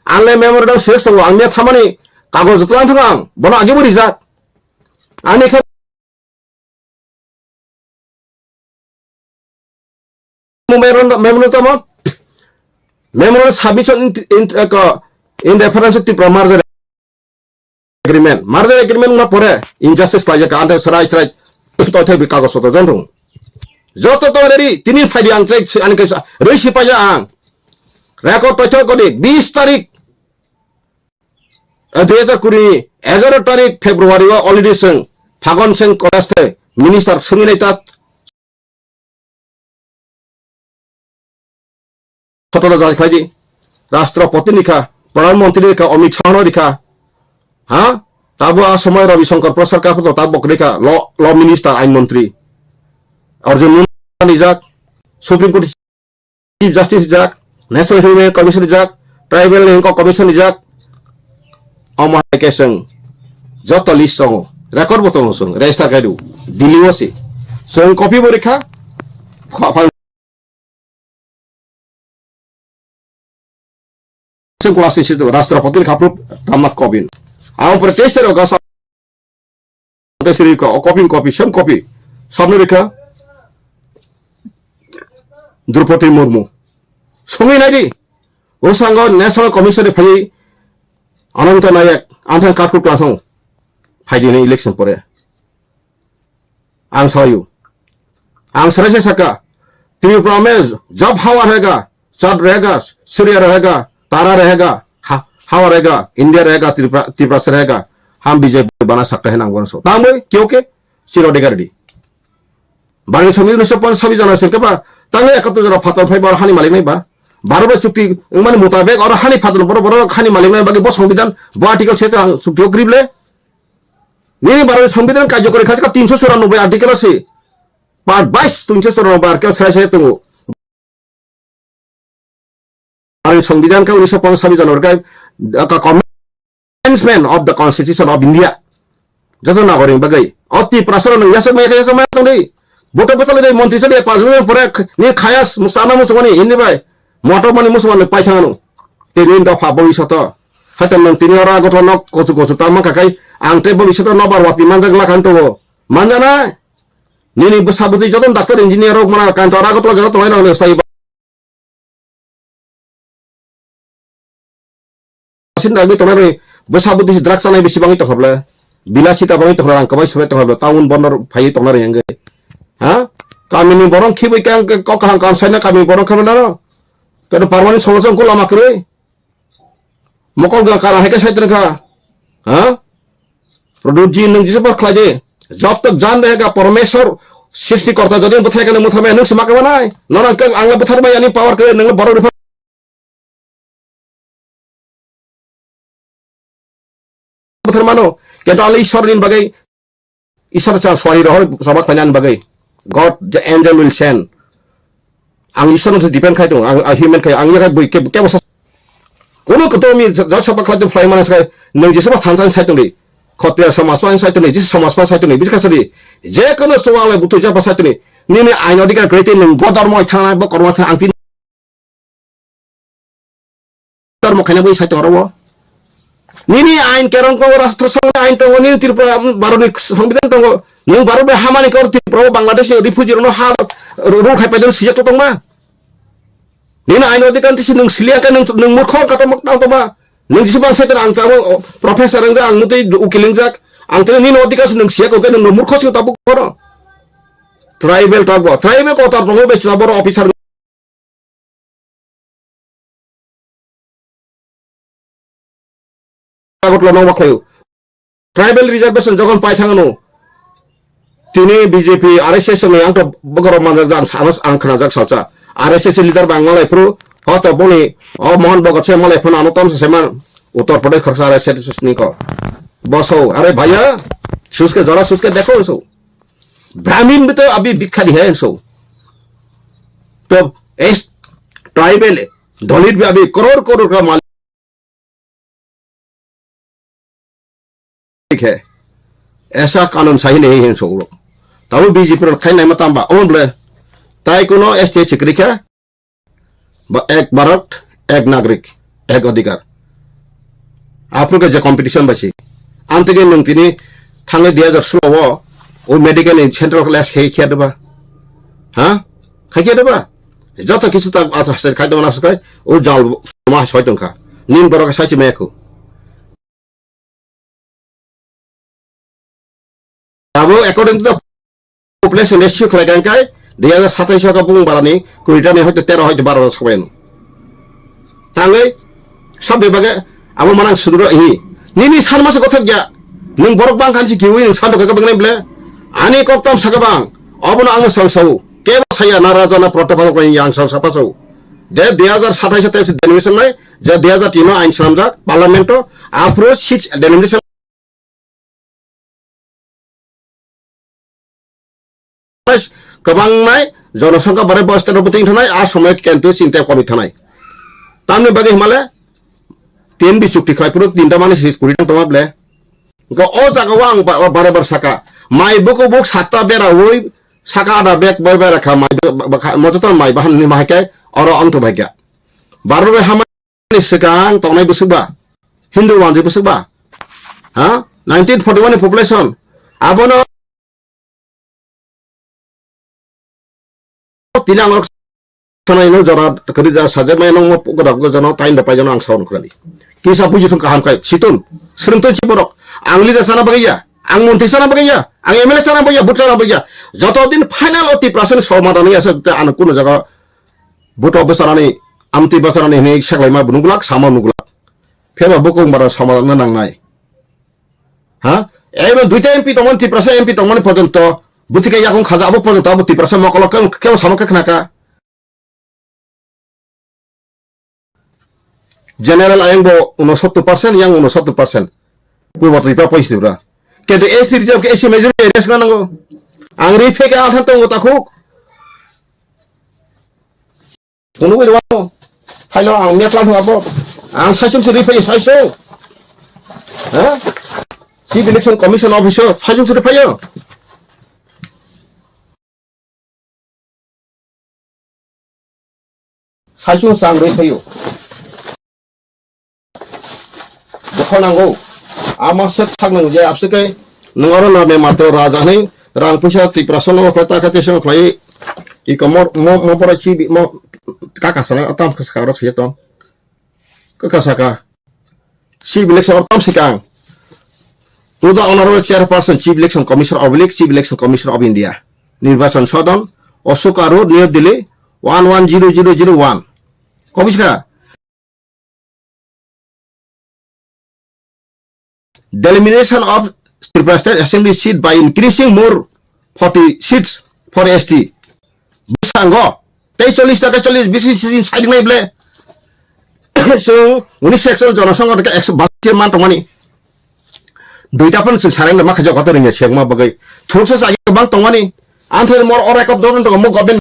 anle memorandum শেষ তো আমি থামানি কাগজ তো আনথাম বনা আগে বরি যাক আনি খে memorandum submission in reference to merger agreement na pore injustice kaje ka ante sarai to the কাগজ তো জানো যত তো রেডি তিনি ফাইডি আনতে আনি কে রইছি পাজা আং রেকর্ড তথ্য করি 20 তারিখ 2020 11 तारिख फेब्रुवारी अलरेडी जों फागन सिंह कलेजते मिनिस्टार सोंगिनाय ता फटोला जायखायदि राष्ट्रपति निखा प्रधानमंत्री निखा अमित शाह निखा हा ताबो आ समय रविशंकर प्रसाद का फटो ताबो निखा ल मिनिस्टार आइन मंत्री अर्जुन मुंडा निजाक सुप्रीम कोर्ट चीफ जस्टिस निजाक नेशनल ह्यूमन कमिशन निजाक ट्राइबल लिंक कमिशन निजाक Omah keseng joto list song record botong song register kadu diliwasi song kopi borikha sing kelas itu rastrapati kapru Ramnath Kovind am protester ga protester ko kopi sam kopi samne rekha Draupadi Murmu songi nadi osango national commission phai Ananta Nayak, Anthan Karku Klasong, Haidini election pore. Ang sayu. Ang sarase saka. Three promise, job hawa रहेगा, चंद रहेगा, सूर्य रहेगा, तारा रहेगा, हवा रहेगा, India रहेगा, त्रिपुरा से रहेगा. हम बीजेपी बना सकते हैं नाम सो. नाम बोले क्यों के? चिरो डेगारडी. बारी समिति ने सब सभी जना से क्या? तांगे एकत्र जना फातर भाई बार हानि मालिक नहीं बा. भारत चुक्ति माने मुताबिक और हानि फादर बड़ खानी मालिक बाकी बहुत संविधान आर्टिकल से चुक्ति ग्रीबले नहीं भारत संविधान कार्यकारी खाते 394 आर्टिकल से पार्ट 22 394 आर्टिकल से तो भारत संविधान का 1955 जनवरी का commencement of the constitution of India जतो नागरिक बगै अति प्रसारण यस मैं तो नहीं बोटो बचले दे मंत्री से 5 मिनट पर नि खायास मुस्ताना मुसमनी हिंदी भाई motor mani musuhan pai thanganu tinin da fa bhavishyata hatan nang tini ora gotho nok kochu tama kakai angte bhavishyata nobar wati manjak lakhan to manjana nini besabuti joton doctor engineer rok mana kan tora gotho jara toy na stai sin da bi tonare besabuti drugs anai bisi bangi to khobla bilasita bangi to khobla kabai sore to khobla taun bonor phai tonare yang ha kamini borong khibai kang ko kahang kam saina kami borong khabla no Kada permanent solution ko lama kere mokol ga kara है क्या क्षेत्र का हाँ produce जी नंग जिसे पर खलाजे जब तक जान रहेगा परमेश्वर सृष्टि करता जब बताएगा ना मुझे नंग समाके बनाए ना ना कल आंगला बथार में यानी पावर करे नंग बरो रिफर बथार मानो क्या तो आले ईश्वर दिन बगै ईश्वर चार स्वारी रहो सबक Khajan बगै God the angel will send ang ईश्वर से डिपेंड खाई तो ang human खाई ang ये खाई बोई क्या बस कोनो कतो मी जब सब खाई तो फ्लाई मानस खाई नंग जिसे बस थांसान साइट तो नहीं खतरे समाज पान साइट तो नहीं जिसे समाज पान साइट तो नहीं बिच कसरी जे कोनो सवाल बुतो जब साइट तो नहीं नी आइन अधिकार ग्रेटे नंग बदर मय थाना ब कर्म थाना आंति कर्म खाना बोई साइट तो नी आइन केरं को राष्ट्र संघ आइन तो नी त्रिपुरा भारत संविधान तो नों भारत में हामानि कर त्रिपुरा बांग्लादेश रिफ्यूजी नो हार रो खाय पेदन सिया तो तंग मा नी आइन अधिकार तिसि नों सिलिया का नों मूर्ख कत मक्ता तो बा नों जिसिबां साइट आं ताबो प्रोफेसर आं मुते उकिलिं जाक आं नी अधिकार नों सिया को नों मूर्ख सियो ताबो करो ট্রাইবেল থাকবো ট্রাইবেল কথা প্রমো বেশি না বড় অফিসার ঘটলো নৌ মাখায়ু ট্রাইবেল রিজার্ভেশন যখন পাই থাঙানো তিনি BJP RSS ni ang to bogoro manjak jang sanos ang khnajak sacha RSS leader bangmalai pro hoto boni o mohan bogot se malai phone anotam se man Uttar Pradesh khorsa RSS ni ko বসো আরে ভাইয়া সুসকে জরা সুসকে দেখো এসো ব্রাহ্মণ भी तो अभी बिखारी है एसो तो इस ट्राइबल दलित भी अभी करोड़ करोड़ का मालिक है ऐसा कानून सही नहीं है एसो तब बीजेपी खाई नहीं मतंबा ओनले ताई कोनो एसटी चिक्रिक है एक भारत एक नागरिक एक अधिकार आप लोग जो कंपटीशन बची आम तक नोंतिनि थांगे 2016 ओ मेडिकल सेंट्रल क्लास खेया देबा हाँ खेया देबा जत किछु त आछासे खाइदो नासकाय ओ जाल मा सयतंखा निन बरका साइछि मेखौ दाबो according to the population ratio खालायगांखाय 2027 का बुं बारानि कुइटानि हयतो 13 हयतो 12 सबायनो थांगे सब विभागे आबो मानां सुदुर हि निनि सानमासे गथ गया नों बरक बां खानसि किउइ नों सानदो का बंगनाय ब्ले आनि कक्ताम सागाबां अबनो आङो संसौ केबो साया ना राजाना प्रतापा को yang सापासौ जे 2027 ते डेलिमिनेशन नाय जे 2003 आइन सामजा पार्लियामेंट आफ्रो 6 डेलिमिनेशन गोबांनाय जनसंख्या बारे बस्तर बुथिं थानाय आ समय केन्टु चिन्ता कमि थानाय तामनि बागे हिमालय 3 बि चुक्ति खायपुर 3टा माने सिस कुरि तमा ब्ले को ओ जागाव आं बारे बार साका माइ बुक बुक 7टा बेरा वइ साका आदा बेक बार बार खा माइ मजतन माइ बाहान नि माहायकाय और अंत भाग्या बारबे हामानि सिगां तंनाय बुसुबा हिन्दु वानजि बुसुबा हा 1941 नि पपुलेशन आबनो तिनांग सनायनो जरा करिदा साजे मायनो गदक जनो टाइम दपाय जनो आं साउन खरानि किसा बुजिथुन काहाम काय सितुन स्रंतो चिबरक आंगलि जासाना बगैया आं मन्थि साना बगैया आं एमएलए साना बगैया बुटसाना बगैया जत दिन फाइनल 80% समाधान यासे आन कुनो जगा बुट बसानानि आमति बसानानि नि सेगलायमा बुनुगलाक सामा नुगलाक फेबा बुकुं बारा समाधान नांनाय हा एबे दुइटा एमपि तमन 30% एमपि तमन पर्यन्त बुथिके याकुं खाजा अब पर्यन्त अब 30% मकलक केव सामक खनाका General ayangbo 69% yang 69% पूर्व त्रिपुरा पैसिब्रा किन्तु एसि रिजर्व के एसि मेजर एरियास नांगौ आं रिफे के आथान तंगो ताखौ कोनो बेरवा फाइल आं मेटलाम हाबो आं साइसम से रिफे साइसो हा चीफ इलेक्शन कमिशन ऑफिसर साइसम से रिफायो साइसो सांग रिफायो दखनांगौ आमासे थांनांगौ जे आपसेके नंगरो नामे मात्र राजानि रां पैसा 3% खता खातेसन खलाय इ कमर म परायछि म काकासना अताम खसखारो सेतम काकासाका चिफ इलेक्शन अताम सिकां to the honourable chairperson chief election commissioner chief election commissioner of India Nirvachan Sadan Ashoka road new Delhi 110001 commissioner Delimitation of Tripura State Assembly seat by increasing more 40 seats for ST. Busango. 40 টাকা 40 বেশি সাইড নাই বলে so 19 section জনসংখ্যা থেকে 132 মান তমানি দুইটা পন সারাং मा खजा गत रिङे सेगमा बगै थुरसा साइ बां तमानि आन्थेर मर अराक अफ दरन दङ म गबेन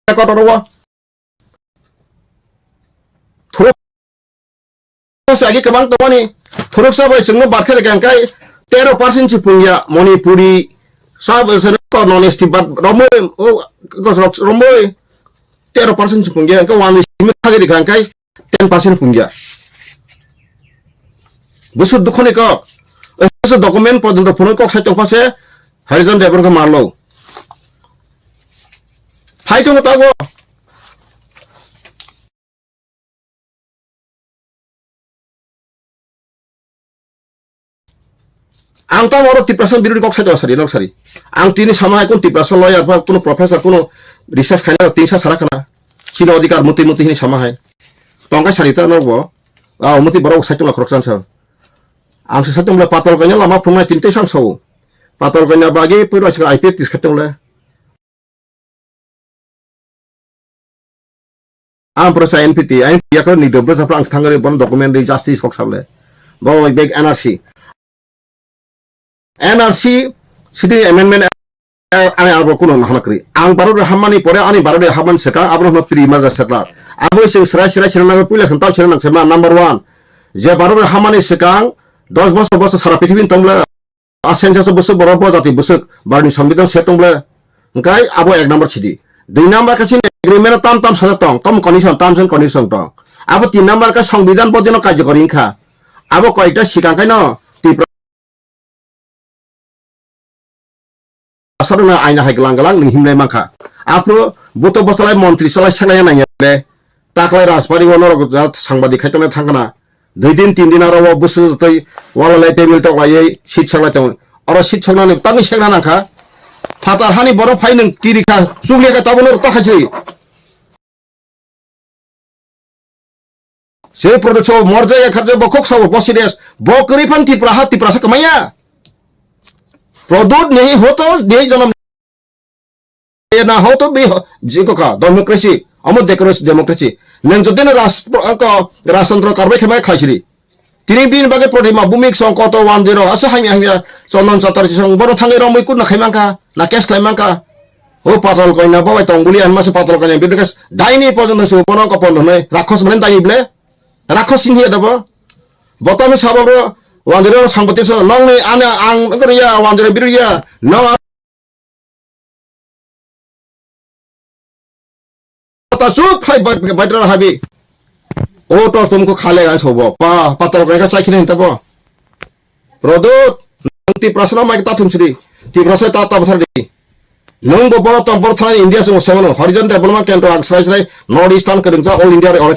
कटरवा सागी कबां तमानि थुरसा बाय जोंनो बारखेर गांखाय 13% चिपुंया मणिपुरी सब सनक नन एसटी बात रमो ओ गसरक रमो 13% चिपुंया का वान सिमि थागिरि गांखाय 10% पुंया बुसु दुखनि का एसो डकुमेंट पर्यन्त फोन कक साइतों पासे हरिजन देबन का मारलो फाइटों तागो ang tam oro tiprasan birudi kok saja sari nok sari ang tini sama kun tiprasan lawyer ba kuno professor kuno research khana tinsa sara kana sino adhikar muti ini sama hai tongka sarita norbo muti borok saito na kroksan sar ang sa sato mula patol kanya lama pumai tinte sang so patol kanya bagi puro asal IP tis katong le ang prosa NPT ang yakar ni dobo sa prang thangare bon document justice kok sable bawa big NRC city amendment ani abo kuno mahnakri ang baru hamani pore ani baru haman seka abno no pri maza seklar abo sing sra na pula santaw sira sema number 1 je baru hamani sekang 10 বছর সারা পৃথিবী তোমরা আছেন 6 বছর বড় প্রজাতি বছর বারনি সংবিধান সে তোমরা গাই আবো 1 নম্বর ছিদি 2 নম্বর কাছে এগ্রিমেন্ট তাম সাজা তং তম কন্ডিশন টার্মস এন্ড কন্ডিশন তং আবো 3 নম্বর কা সংবিধান বদিন কার্যকরী খা আবো কয়টা শিকাঙ্কাই ন সারনা আইনা হাইগলাং গলাং হিমলাই মাখা আপনি বত বছলাই মন্ত্রী চালাই সেলাই নাইলে তাকলাই রাজবাড়ি অনর সাংবাদিক খাইতনে থাঙ্গানা 2 दिन 3 दिन आरो बुसु तै वालालाई टेबिल तक लायै सिट सालाय तङ अरो सिट सालानै ताङि सेगना नाखा फातार हानि बर फाइनों तिरिखा सुग्लेका ताबनो तखाछि से प्रदक्ष मर्जय खर्ज बखक साव बसिदेस बकरि फान्ति प्रहाति प्रसा कमाया प्रदूत नहीं हो तो दे जन्म ना हो तो बे जिको का डेमोक्रेसी अमर डेमोक्रेसी नों जदिन राजतंत्र कारबाय खेबाय खाइसिरि तिनि बिन बागे प्रतिमा बुमिक संकट 10 आसे हामिया चन्दन चातारजि सं बर थाङै रमै कुन खाइमांका ना केस खाइमांका ओ पातल कइना बाय तंगुली आनमासे पातल कइना बिदकेस दाइनि पर्यन्त सु बन कपन नै राक्षस माने दाइब्ले राक्षस सिंहि दबो बतमी साबरो वांजरो संपत्ति स नंनि आने आं गरिया वांजरो बिरुया न चुप फाइ बाइटर हाबी ओ तो तुमको खालेगा सोबो पातल कइना चाखिने तबो प्रदूत नंति प्रश्न माइक ता थुमसिरि ति प्रश्न ता बसरदि नों बबर तंबर थाना इंडिया से सेवन हरिजन डेभलपमेंट केंद्र आगस्राय नॉर्थ ईस्टार्न करिंजा ऑल इंडिया ऑर्डर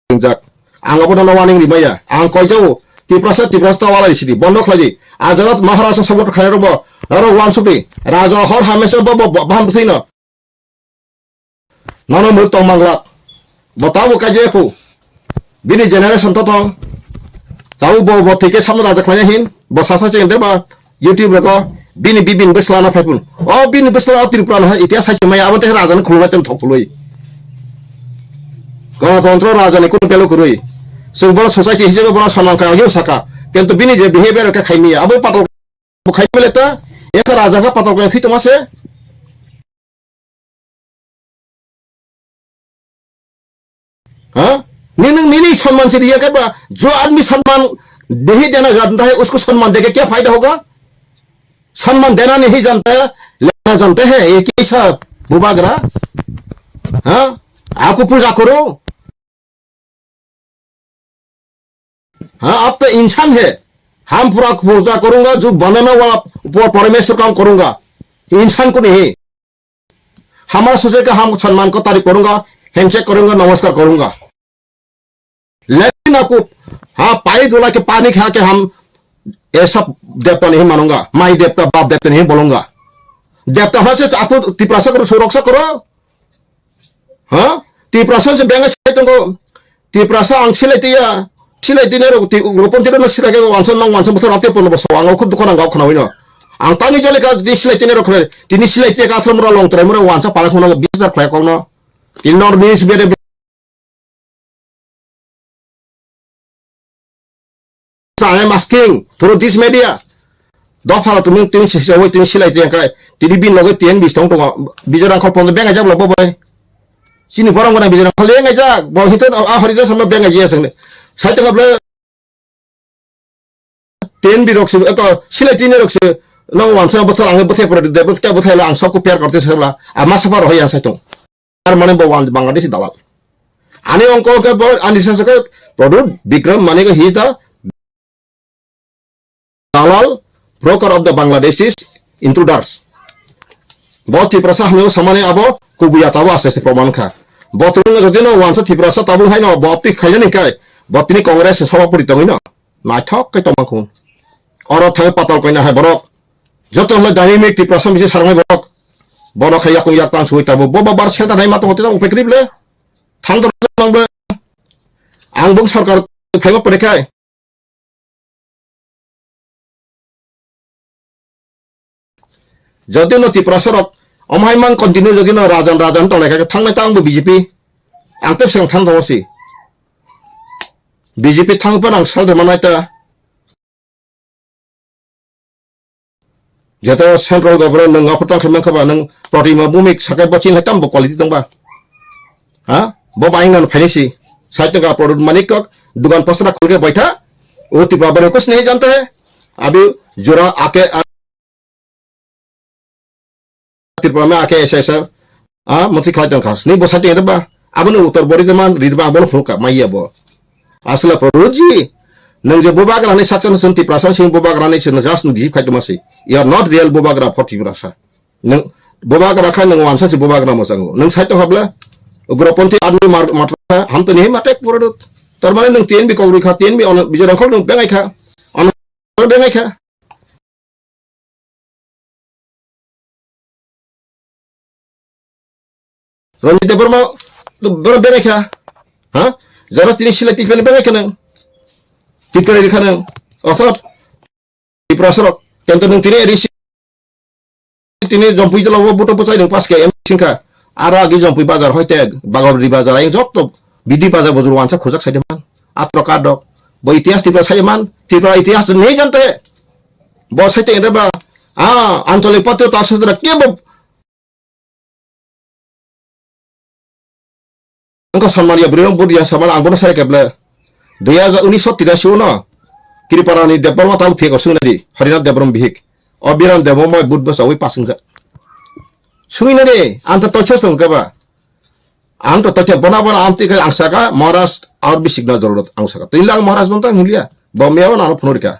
जाक आंगाबो न वार्निं रिमाया आं कयजाव ति प्रश्न वाला सिदि बन्द खलाजि आजरात महाराष्ट्र सबट खायरबो आरो वानसुबि राजा हर हमेशा बब बाम थैन नन मृत मंगला बताओ काजेफु बिनि जेनेरेशन तो तंग ताउ बो थिके सामने राजा खलाया हिन बसासा चेंदे बा यूट्यूब रको बिनि बिबिन बसलाना फाइपुन ओ बिनि बसला त्रिपुरा ह इतिहास साइसे माया आबते राजाने खुलुना तेन थपलुइ गणतंत्र राजाने कुन पेलो कुरुइ सुबर सोसाइटी हिसाबै बना समान का यो सका किंतु बिनि जे बिहेवियर का खाइमिया अब पातल खाइमेलेता एक राजा का पातल का थि तमासे हाँ नीनी सम्मान से दिया क्या जो आदमी सम्मान नहीं देना जानता है उसको सम्मान देके क्या फायदा होगा सम्मान देना नहीं जानता है लेना जानते हैं ये कैसा बुबागरा हाँ आपको पूजा करो हाँ आप तो इंसान है हम पूरा पूजा करूंगा जो बनाने वाला परमेश्वर काम करूंगा इंसान को नहीं हमारा सोचे कि हम सम्मान को तारीफ करूंगा हैंडशेक करूंगा नमस्कार करूंगा लेकिन आपको हाँ पाई जोला के पानी खा के हम ऐसा देवता नहीं मानूंगा माई देवता बाप देवता नहीं बोलूंगा देवता होने से आपको तिप्रासा करो सुरक्षा करो हाँ तिप्रासा से बेंगा तुमको तिप्रासा आंग सिलाइती रोपन तिरो न सिलाके वानसन नंग वानसन बसर राते पन बसो आंग खुद दुकान आंग खनाविनो आं तांगी जले का दि सिलाइती ने रखले तिनि सिलाइती का आथ्रम रा लं तरे मरे वानसा पाला खना 20000 फ्लाइ कौन इन नॉर मीन्स बेरे I am asking through this media दफा तुम सिस्टम तुम सिलाइती का तिनि बिन लगे 10 20 टंग बिजरा खल पन बेंगा जाब लब बाय सिनि बरंग गना बिजरा खल बेंगा जा ब हित आ हरिजा सम बेंगा जिया संने साइते गबले 10 बि रक्स एक सिलाइती ने रक्स नंग वानसन बथल आंग बथे पर देबत क्या बथाइला आं सबको प्यार करते सला आ मा सफर होय आं साइतों आर माने ब बांग्लादेशी दालाल आने अंक के ब अनिसा के प्रदूत विक्रम माने के ही द दालाल broker of the Bangladeshis intruders बहुत तिप्रसा हमने समाने अब कुबुया ताबो आसे प्रमाण खा बतुंग जदिनो वानस तिप्रसा ताबो हाय न बति खायने काय बतिनि कांग्रेस सभापति तंगिनो naithok kai tomangkhung oro thang patol koina hai borok joto hlo dynamic ti prasam bisi sarngai borok bono khai yakung yak tang sui tabo boba bar shelter nai matong tira upekrib le thang dor mangbe ang bung sarkar phaiba parekai যদি ন ত্রিপুরাসরক অমহাইমান continue যদি ন রাজন তলাইখাকে থাংনাই তা आंबो BJP आंते सिगां थां दङसि BJP थांबा आं सालदमानायता जेता सेंट्रल गभर्नमेंट नों आफोर थांखैमान खाबा नों प्रतिमा भूमिक साकाय बचिन हायताम बो क्वालिटी दंबा हा बो बाइंगन फाइनेसि साइटगा प्रोडक्ट मानिक दुकान पसरा खोल के बैठा वो त्रिपुरा बने कुछ नहीं जानते हैं अभी जोरा आके त्रिपुरा में आके ऐसा मंत्री खाली खास नहीं बसाते हैं बा अब उत्तर बड़ी जमान रिदबा अब फुलका माइया बो असला प्रोडजी नों जे बोबाग्रानि साचन सन त्रिपुरा सिं बोबाग्रानि सन जास्ट नु गिफ खायदमासि यू आर नॉट रियल बोबाग्रा फॉर त्रिपुरा सा नों बोबाग्रा खाय नों वानसा से बोबाग्रा मोजांगो नों साइट हाबला उग्रपन्थी आदमी मात्रा हम तो नहीं माटे प्रोडक्ट तरमाने नों टीएन बि कौरि खा टीएन बि बिजरखौ नों बेंगाय खा अन बेंगाय खा रंजित बर्मा बर बेंगाय खा हा जरा तिनि सिलाइति फेन बेंगाय खा नों तितरे खा नों असर त्रिपुरा सरक केन्त नों तिनि एरिसि तिनि जम्पुइ जलाव बुटो पचाइ नों पास के एम सिंखा आरो आगे जम्पुइ बाजार हयते बागरदि बाजार आइ जत बिदि बाजार बजुर वानसा खोजक साइदेमान आत्र कादक बो इतिहास त्रिपुरा साइदेमान त्रिपुरा इतिहास नहीं जानते बो साइते एबा आंचलिक पत्र ताक्सदरा के बो अंको सम्मानिया ब्रिरं बुदिया समान आंबोनो सारे केबले 2019 न किरिपारानि देबबर्मा ताउ फेक सुंगनादि हरिनाथ देबरम बिहिक अबिराम देबम बुध बसावै पासिंजा सुंगिना रे आंत तछस तंगबा आंत तथे बनाबना आमति के आंसाका महाराष्ट्र और भी सिग्नल जरूरत आंसाका तिला महाराष्ट्र बनता हुलिया बमेयाव नानो फनोरिका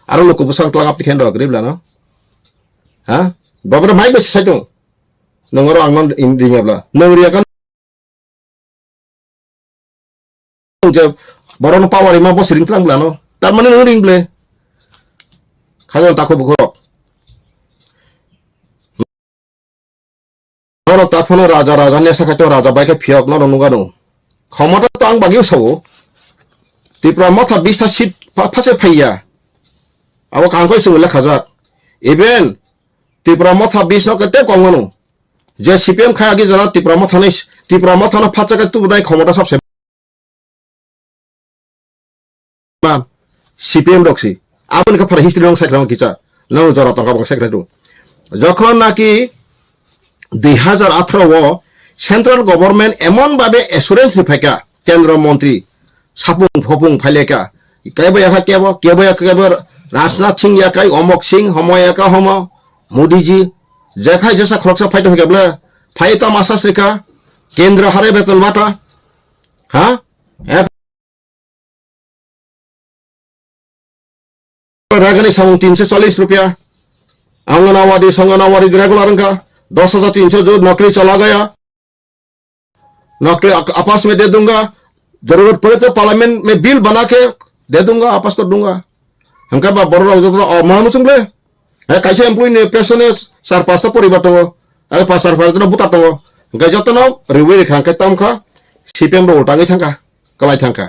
आरो लोक बुसां क्लाग आपति खेन रगरिबला न हा बबर माइ बस साइतो नंगरो आंगन इंदिङाब्ला नंगरिया kan जे बरन पावर इमा बसरिं tlangब्ला न तारमाने नंगरिंब्ले खाजन ताखौ बखर नरो ताफनो राजा ने साखातो राजा बाइके फियक न नुगानो खमता तो आं बागियो सौ त्रिपुरा मथा 20 सीट फासे फैया अब कांखै सुले खाजा इभेन त्रिपुरा मथा 20 न कते कंगनो जे सीपीएम खायागी जना त्रिपुरा मथा न फाचका तुबनाय खमता सबसे मान सीपीएम रक्सी आपन का फर हिस्ट्री रंग साइक्राम किचा न जरा तंका बंग साइक्रादु जखन नाकि 2018 सेंट्रल गवर्नमेंट एमन भावे एसुरेंस रिफाइका केंद्र मंत्री सापुं फपुं फाइलेका कैबया केबो राजनाथ सिंह याकाय अमक सिंह हमयाका हम मोदी जी जेखाय जैसा खरकसा फाइट होगेबले फाइता मासासरिका केंद्र हारे वेतन बाटा हा रागनी संग 340 रुपया आंगनवाड़ी रेगुलर का 10,300 जो नौकरी चला गया नौकरी आपस में दे दूंगा जरूरत पड़े तो पार्लियामेंट में बिल बना के दे दूंगा आपस कर दूंगा हमका बा बड़ जो महामुसुंगले कैसे एम्प्लॉय ने पेशो ने सार पास परिवर्तन अगर पास सार परिवर्तन बुता तो गजतन रिवे रेखा के तमखा सीपीएम रो उल्टांगे थांका कलाई थांका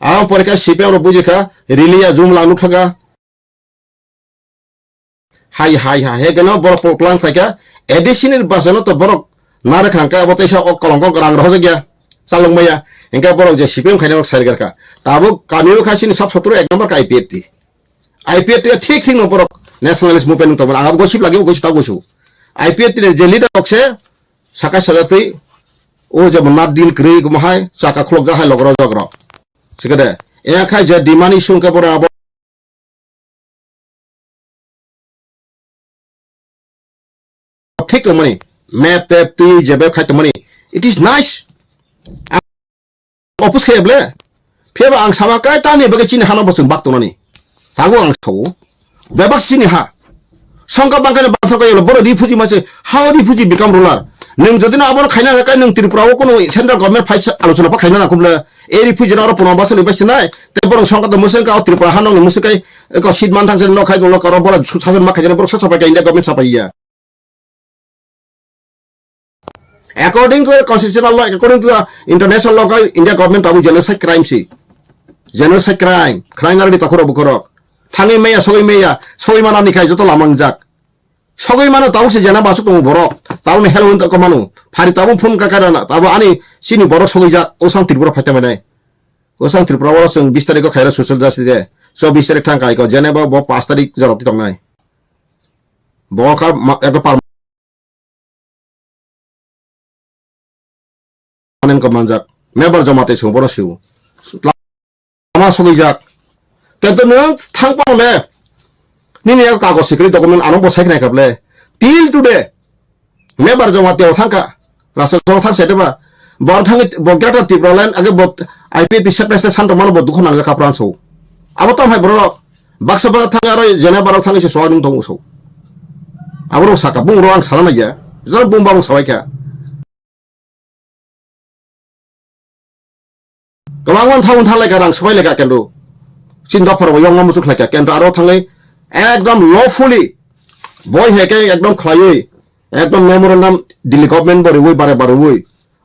आ परीक्षा सीपीएम रो बुजिखा रिलिया जुम लानु थांगा हाय हे गनो बर प्लान थाका एडिशनल बासनो तो बर नारे खांका बतैसा कलंकन रांग रह गया चालंगमया इनका बर जे सीपीएम खाइनो साइरगरका ताबो कामियो खासिन सब सत्र एक नंबर का आईपीएफटी ठीक न बर नेशनलिस्ट मूवमेंट तो आगाब गसिप लागि गसिता गसु आईपीएफटी जे लीडर पक्षे साका सजातै ओ जब नाद दिल क्रि गमहाय साका खलक जाहाय लगरा जग्र सिगदे एया खाय जे डिमांड इशू का बर आब ठीक मनी मैप टैप ती जेबे खाय money it is nice office खेबले फेबा आं सामा काय तानि बगे चिनि हाना बसुं बाक्तनानि थागो आं सौ बेबा सिनि हा संगा बांगाने बाथर गयो बर रिफ्यूजी मासे how refugee become ruler nung যদি না আবার খাইনা থাকায় nung ত্রিপুরাও কোনো সেন্ট্রাল গভর্নমেন্ট ফাইট আলোচনা পা খাইনা না কুমলে এই রিফিউজি আর 15 বছর নিবাসি নাই তেবর সংকট মুসেকা Tripura হানং মুসেকাই ko sit man thang sen lo khai lo karo bora sajon ma khai bora sa pa India government sa pa ya according to the constitutional law, according to the international law, India government abu genocide crime si genocide crime ari takoro bukoro thangi meya sogoi mana ni khai joto lamang jak sogoi mana tau se jana basu ko borok tau ne helwon to ko manu phari tabu phone ka karana tabu ani sini borok sogoi jak osang tripura phata mane osang tripura wala sung 20 tarik ko khaira social justice de so 20 tarik thang kai ko jeneba bo 5 tarik jaroti tong nai bo ka ekta panen ko manjak member jamate sung boro siu lama sogoi jak tento nung thang pa le nini ya kago secret document anong bo saik nai kable till today member jamate thangka rasa jong thang seteba bor thang bo gata tiprolan age bo IPP sepreste santo mano bo dukhon ang kapran so abo tam hai bro baksa ba thang aro jena baro thang se soanung tong so abro saka bung roang salama ya jor bung bang sawai ka kawangon thawun thalai ka rang sawai lega kendo চিন্তা করবো young মুসুক লাগে কিন্তু আরো থাঙ্গাই একদম lawfully বই হেকে একদম খাইই একদম memorandum Delhi government বরে ওই বারে ওই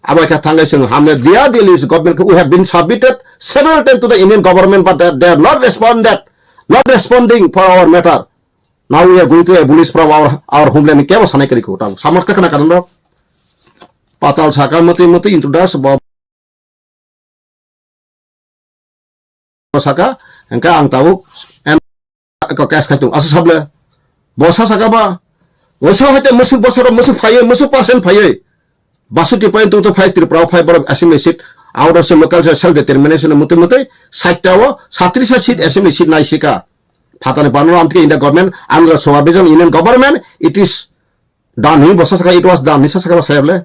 আবার কা থাঙ্গাই সং হামনে দিয়া Delhi government we have been submitted several times to the Indian government but they are not responding for our matter. Now we are going to abolish from our homeland ke sanai kari ko ta samat ka kana karan patal saka mati introduce saka engka ang tahu en ko cash khaitu asu sable bosa saka ba bosa hote musuk bosor musuk phaye musuk percent phaye 62.25 Tripura 5 bar assembly seat out of local self determination mutai 60 tawo 37 seat assembly seat nai sika phatane banur amtike India government andhra Swabizon Union government it is done ni bosa saka it was done ni saka ba sable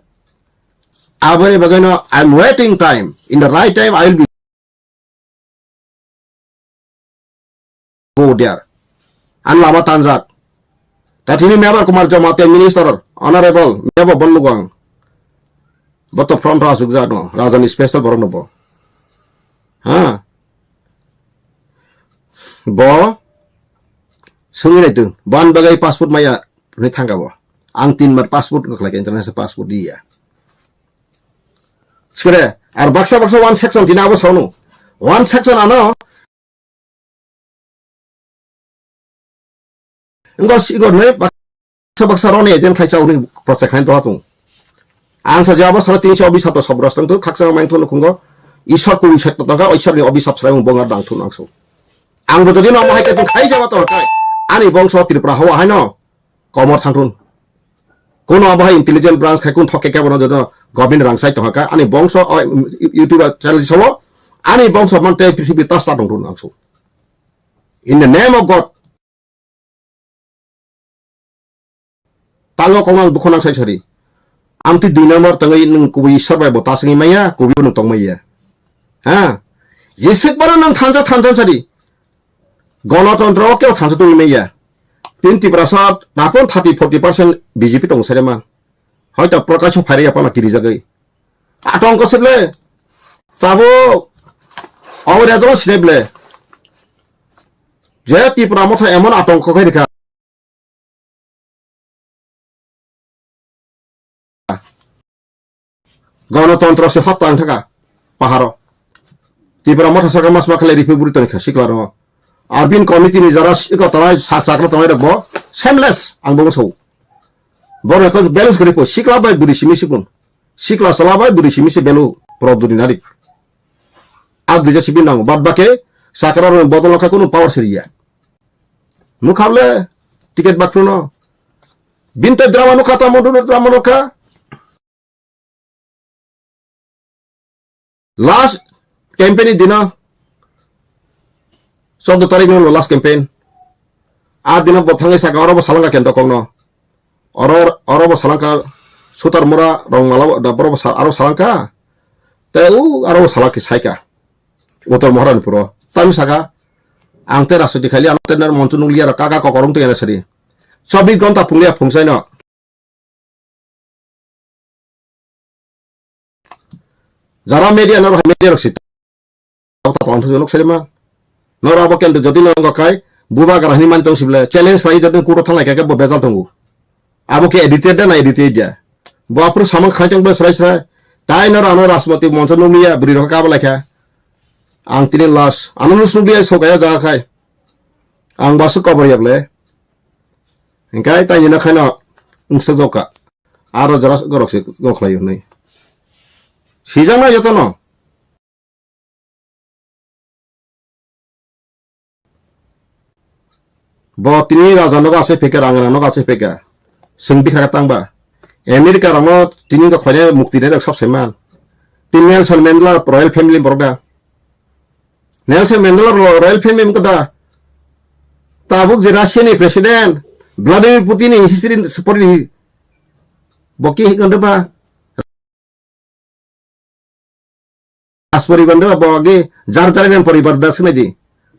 abare bagano I am waiting time in the right time I will be go there and lama tanjak that ini member kumar jamate minister honorable member bonlugang but the front ras ugzano rajani special borono bo ha bo sungire tu ban bagai passport maya ni thanga bo ang 3 bar passport ko khlake international passport dia skere ar baksa one section dinabo sonu one section ano enggak sih gue nih baksa rone aja yang kayak udah proses kain tuh atung angsa jawab salah tinggi obi satu sabras tentu kaksa main tuh nukunggo isor ku isor tuh kan isor nih obi sab serang bongar dang tuh langsung anggo jadi nama hai tuh kayak siapa tuh kayak ani bongso Tripura hawa hai no komor santun kono abah intelligent branch kayak kun thokke kayak bono jodoh government rangsai tuh kayak ani bongso YouTube channel solo ani bongso mante prithvi tas ladong tuh langsung in the name of God talo kongang dukonang sai sari amti 2 nomor tangai nung kubi sabai botas ngi maya kubi nung tong maya ha jesek bara nang thanja sari গণতন্ত্র কেউ থানছে তুমি মেয়া 20% নাপন 30-40% BJP তং সারে মান হয়তো প্রকাশ ফাইরে আপনা তিরি জাগাই আতঙ্ক সেবলে তাবো অবরে তো সেবলে যে ত্রিপুরা মত এমন আতঙ্ক কই রেখা গণতন্ত্র সে হত্যাং থাকা পাহাড় ত্রিপুরা মত সরকার মাস মাখলে রিপুবুরি তো রেখা শিকলার আরবিন কমিটি নি যারা তারা চাকরা তোমায় রাখবো সেমলেস আং বংশ বড় এখন ব্যালেন্স করে শিকলা বাই বুড়ি সিমি সিকুন শিকলা সালা বাই বুড়ি সিমি সে বেলু প্রবদুরি নারী আগ দিজা সিবি নাও বাদ বাকে চাকরার বদল লখা কোনো পাওয়ার সেরিয়া মুখাবলে টিকেট বাক্রুন বিনতে দ্রামা নুখা তামদু দ্রামা নুখা লাস্ট ক্যাম্পেইন দিনা 14 tarik no last campaign adina bothangai saka orobo salanga kendo kongno orobo salangka sutar mura rong malaw da borobo aro salangka teu aro salaki saika motor moharan puro tam saka angte rasu dikhali ante nar montu nunglia kaga kokorong te yana sari 24 gonta punglia phungsai no Jara media rok sit. Ta tong thu nok serima. Nor abo ken jodi nang kai buba garani man tong sible challenge rai jodi kuro thang lai ka bo bezal tongu. Abo ke edited na edited dia. Bo apro samang khaitang be srai. Tai nor ano rasmati monson numia bri ro ka ba lekha. Ang tini las anunus nubia sokaya ja khai. Ang basu cover yable. Engkai tai ni na khaina ungsajoka. Aro jara gorok se gokhlayo nei. Sijang na jotono. Bo tini raja noga ase peke rangana noga ase peke. Sengbi khaka tangba. Amerika ramo tini ko khone mukti ne sab seman. Tin Nelson Mandela Royal Family borda. Nelson Mandela Royal Family mukda. Tabuk je Russian president Vladimir Putin history support ni boki hikonde ba. Aspori bande ba boge jar jaren poribar dasne di.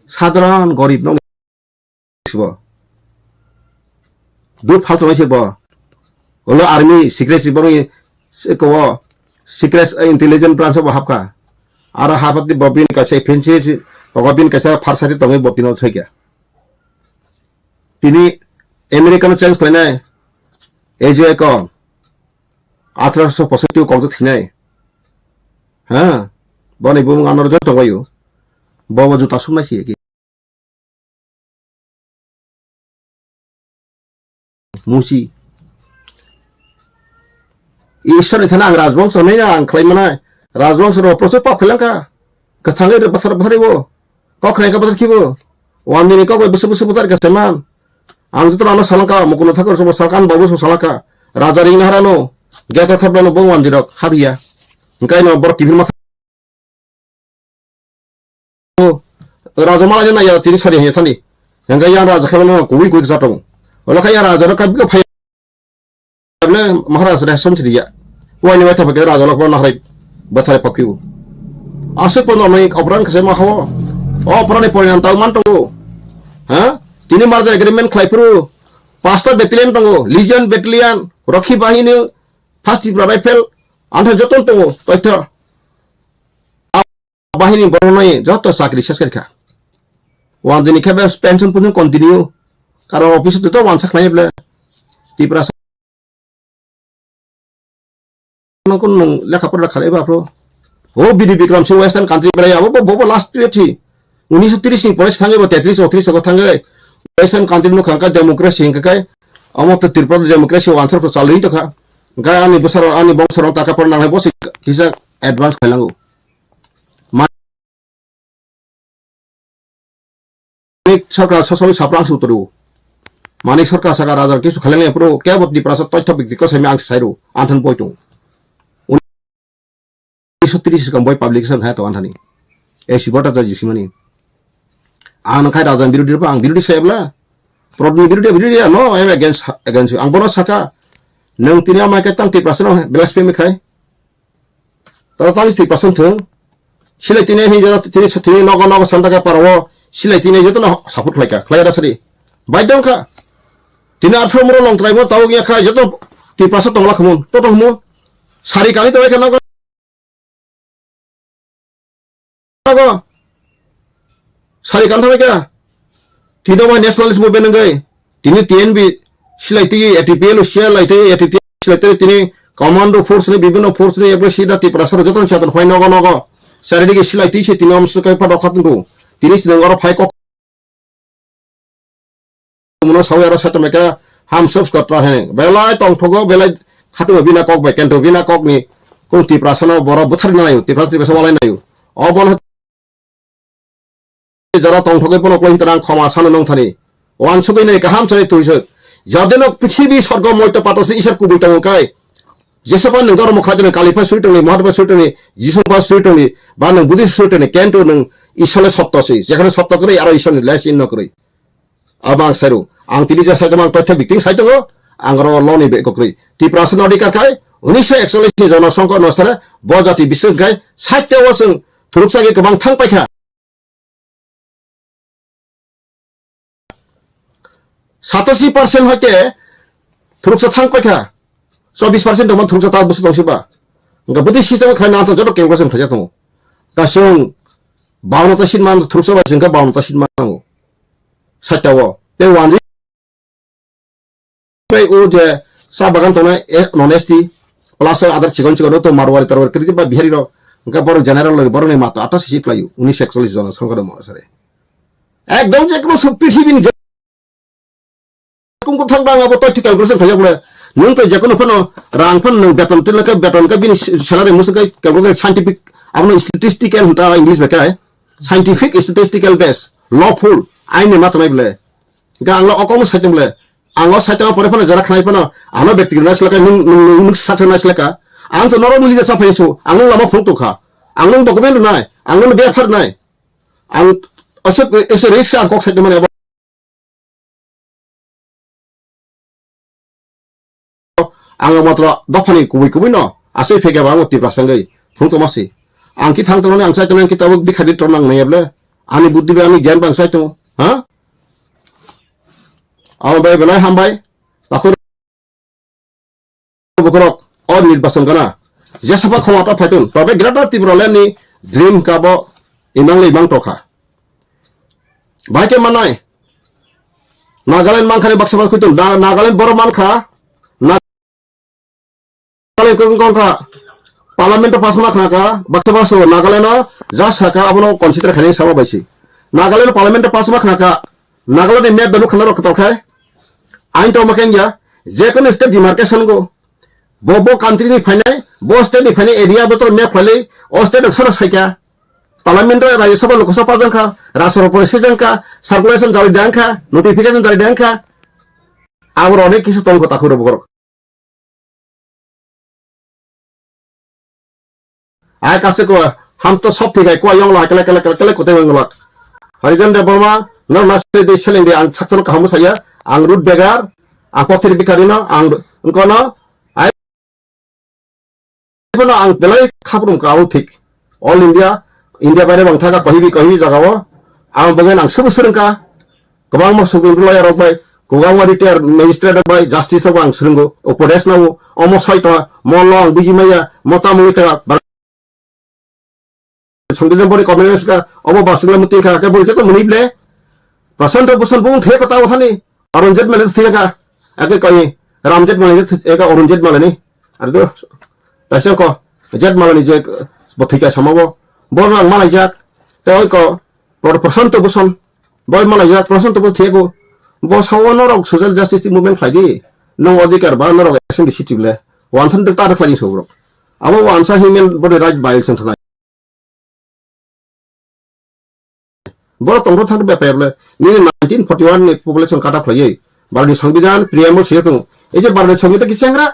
Sadharan gorib no দু ফালতু হয়েছে বলো army secret secret intelligence branch হাবকা আর হাবাতি ববিন কাছে ফেন্সি ববিন কাছে ফারসাতি তঙে ববিন ছয়গা তিনি আমেরিকান চেঞ্জ কইনাই এই যে এক 1865 কত থিনাই হ্যাঁ বনে বুম আনর যত গয়ু বব জুতা সুমাইছি Musi. Isar ni thana ang rajbangsa nei na ang claim na rajbangsa ro proso pa khalang ka kathange re basar wo ko khnai ka basar kibo wan din ko busu basar ka seman ang jito ano salaka mukuno thakor so salkan babu so salaka raja ring harano gato khabano bo wan dirok habia ngai no bor kibir ma raja mala na ya tiri sari he thani ngai ya raja khabano kuwi kuwi satong Ola kaya raja ro kabi ko phai able maharaj ra somtriya wani wata pa raja lo ko na hare bathare pakiu asuk pono mai opran khase ma ho opran ni porinam tau man tongo ha tini marja agreement khlaipuru 5টা battalion tongo legion battalion rakhi bahini first rifle antha joton tongo toitha bahini bornoi joto sakri seskerkha wan dini khabe pension pun continue Karena office itu wansak lainnya bela di perasa nongkon nong lekap pada kali apa bro oh bidi bikram si western country bela ya bobo last year sih 1930 sih polis tangga buat 33 so tangga western country nu kangka demokrasi yang kakai amok tu tirpal demokrasi wansak tu salih itu kah gaya ani besar ani bangsa orang tak pernah nang bos bisa advance kalangu Manik sarkar sosok saprang suturu Manik sarkar sakar raja kisu khalengnya pro kya bot di prasat toy topik diko semi ang sairu antan poitung 1930 kam boy public sang hai to anthani e sibota ta jisimani an khai raja birudi pa ang birudi sebla problem birudi no I am against ang bono saka nang tinia ma ka tang ti prasano blasphemy khai ta tang ti prasan thung silai tinia hi jara tini nogo santaka parwo silai tinia joto na support laika khlaya sari baidong ka Tini arso muro long try mo tau gya kha joto ti prasa tongla khamun to tongmo sari kali to ekana ko sari kan thame ka tino ma nationalist movement ngai tini TNB silai ti ATPL share lai te ATP silai te tini commando force ni bibino force ni ebre sida ti prasa joto chatan hoi nogo sari dige silai ti se tini am sukai pa dokhatun do tini sinangoro phai ko Muno sawara satu mereka ham subs katra hai belai tong thogo belai khatu bina kok be kento bina kok ni kunti prasana boro buthar na yu ti prasa walai na yu obon jara tong thogo pono koi tarang khama sanu nong thani wan sugai nei ka ham chai tuise jadeno prithibi sorgo moita patos isar kubi tong kai jesapan nang dor mokhaden kalifa suitong ni mahatma suitong ni jisupa suitong ni ba nang buddhist suitong ni kento nang isole sotto sei jekhane sotto kore aro isole les in no kore abang seru ang tini jasa jamang toitha bikting sai tongo angro loni be kokri ti prasana adhikar kai 1941 jana sangka nusara bojati bisung kai saitya wasung thuruksa ke bang thang paikha 87% hake thuruksa thang paikha 24% dong thuruksa ta bus bangsiba Nga buti sistem khai na to jodo calculation khaja to. Kasung bauna ta sin man thursa ba jingka bauna ta sin man. Satawo. Te wanji bai o je sa bagan to na honesty plus other chigon to marwari tarwar kri ba bihari ro nga bor general bor ne mato 88 seat লাইউ 1941 জন সংখ্যা মহাসারে একদম যে কোনো পৃথিবী কোন কোথাও বাংলা বত ঠিক calculation খাজা বলে নং তো যে কোনো ফোন রাং ফোন বেতন তিলকা বেতন কা বিনি স্যালারি মুসকা ক্যালকুলেশন সাইন্টিফিক আপনি স্ট্যাটিস্টিক্যাল হতা ইংলিশ বেকায় সাইন্টিফিক স্ট্যাটিস্টিক্যাল বেস লফুল আইনে মাত নাই বলে গাংলা অকম সাইতে বলে আংলা সাইতে পরে ফোন যারা খাই ফোন আনো ব্যক্তিগত নাসলাকা নং সাথে নাসলাকা আং তো নরম লিজা চাপাইছো আং লামা ফোন তো খা আং ডকুমেন্ট নাই আং বেফার নাই আং asok ese riksha ang kok sa teman abo ang matra dofani kubi no asoi fege ba moti prasangai phung to masi ang ki thang to ang sai to ang kitabuk bi khadi to nang nei able ani buddhi be ani gyan bang sai to ha aw bai belai ham bai takur bukrok or nirbason kana jesapa khomata phaitun tobe grata tibroleni dream kabo imang le bang tokha भाई के मनाए नागालैंड मान खाने बक्सा बात कुछ नागालैंड बड़ो मान खा नागालैंड कौन खा पार्लियामेंट पास मा खना का बक्सा बात सो नागालैंड जा सका अपनो कंसीडर खाने sama बाइसी नागालैंड पार्लियामेंट पास मा खना का नागालैंड मैप बेनु खना रखता है आइन तो मकें जा जे कोन स्टेट डिमार्केशन को बो कंट्री नि फाइनाय बो स्टेट नि फाइनाय एरिया बतर मैप फले ओ स्टेट अक्षर Saika Parlimen Raya Sabah Lokasabha jangka, Rasoro Polisi jangka, circulation dari jangka, notification dari jangka. Awal orang kisah tong kota kuru bogor. Ayah kasih ko, ham to sop tiga, ko yang lah kele kota yang ngelak. Hari jan de Burma, nol nasi de seling de ang sakson kamu saya, ang root begar, ang portir bikarina, ang engkono, ayah pun ang belai kaprum kau tik, all India bare bang thaga kahibi jagawo ang bagen ang subu surengka kobang mo subu lawyer rok bai kobang mo retire magistrate bai justice rok ang surenggo opodes nawo omo saita molong bijimaya mota muita songdin bori communist ka omo basingla muti ka ke bolte to munible prasanto busan bung the kata wathani arunjet male the ka ake kai ramjet male eka arunjet male ni ardo tasya ko jet male ni je bothika samabo Borang Malaysia, teo ko Prasanto Bhushan, boy Malaysia, Prasanto Bhushan, bos hawan orang social justice movement lagi, nong adhikar ba orang action di situ le, wansan dekta ada lagi sobro, abo wansa human body right violation thana, boro tongro thang bepa le, ni 1941 ni population cut off lagi, baru di Sambidan preamble sih tu, ini baru di Sambidan kita cengra,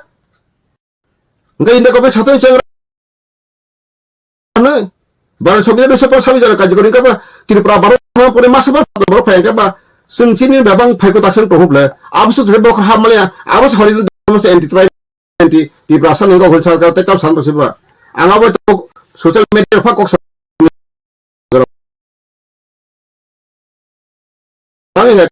enggak indah kau satu cengra, mana? Baru sebenarnya bisa persawi jalan kaji kau ni kapa kiri prabaru pun masuk baru payah kapa sini babang payah taksir tohup le abis itu bawa kerham malah abis hari itu masih anti di perasaan ni kau hulsal kau tetap sangat bersifat anggap itu sosial media apa kau Tangi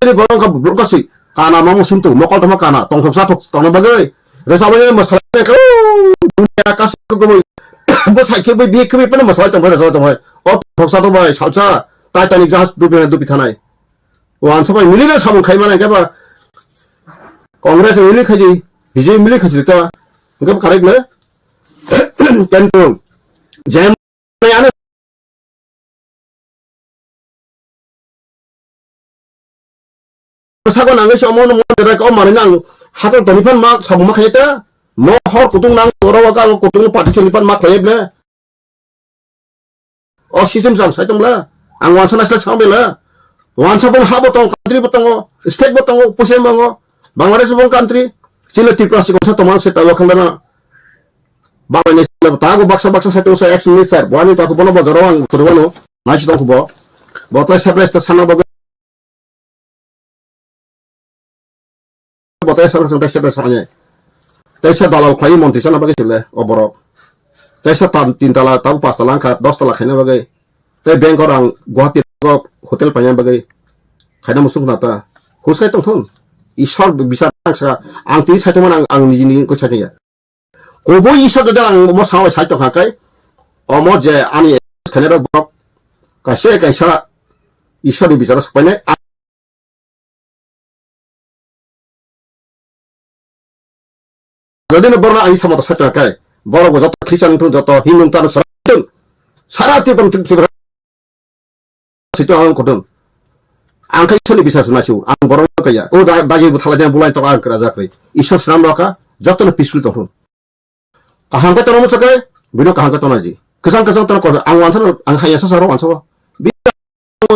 jadi barang kau berkasi karena mau sentuh mokal sama kana tong satu tong bagai resapnya masalahnya kau dunia kasih kau bos haikir bai biik kami pernah masalah tong bai oh thok satu bai salsa Titanic jahaz dupi thanai wan sabai milina samu khai mana kaba Congress mili khaji BJP mili khaji ta ngam correct le kanto jam ane sago nangai somono mo dera ko marinang hato tonifan ma sabu ma khayta mo hor kutung nang oro ka kutung pati chonipan mak leble o system jam sai tumla ang wansa nasla samela wansa bong habo tong country botong state botong pusem bango Bangladesh bong country chile tiprasi ko sa toman se tawa khandana Bangladesh la tago baksa sa to sa action ni sir wani ta ko bono bojorwang kurwano nasi tong ko botla sabres ta sana bago botla sabres sanya Tesa dalal khai monti sana bagai sile oborok. Tesa tin tala tahu pas tala angkat 10 tala khayna bagai. Te bank orang Guwahati hotel panjang bagai. Khayna musung nata. Huskai tong thon. Ishor bisa angsa ang tiri satu mana ang niji ko chanya. Obo iso de ang mo sawe sai to hakai. Omo je ani khanero borok kaisa iso di bicara supaya যদি না বড় I সমত সাথে কায় বড় যত খ্রিস্টান যত হিন্দু তার সারা Tripura situ ang kodon ang kai soni bisa sunasiu ang borong kaya o dagi buthala bulai to ang keraja kri isor sram roka jotno peaceful to kahang ka tono sakai bido kahang ka tono ji kesang tono ko ang wansan ang haya sa saro wanso bi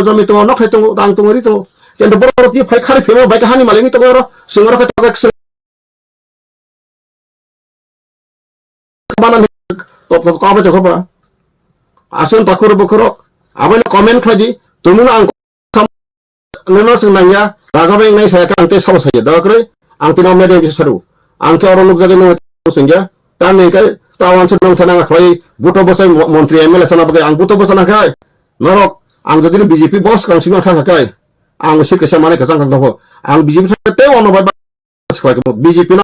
jami to nok heto ang to ngori to kendo boro ti phai khari femo bai kahani malimi to goro singoro ka to mana to ko ba to ba asun takur bokoro abana comment khaji tumun ang nono senangnya raga beng nai saya kan tes saja dah kere ang tinam media bisa seru ang ke orang luk jadi nong senja tan ne kai tawan senang senang khai buto bosai menteri ML sana bagai ang buto bosana khai norok ang jadi BJP bos kan sima khai ang sir ke samane kesang kan doho ang BJP te ono ba sekai BJP na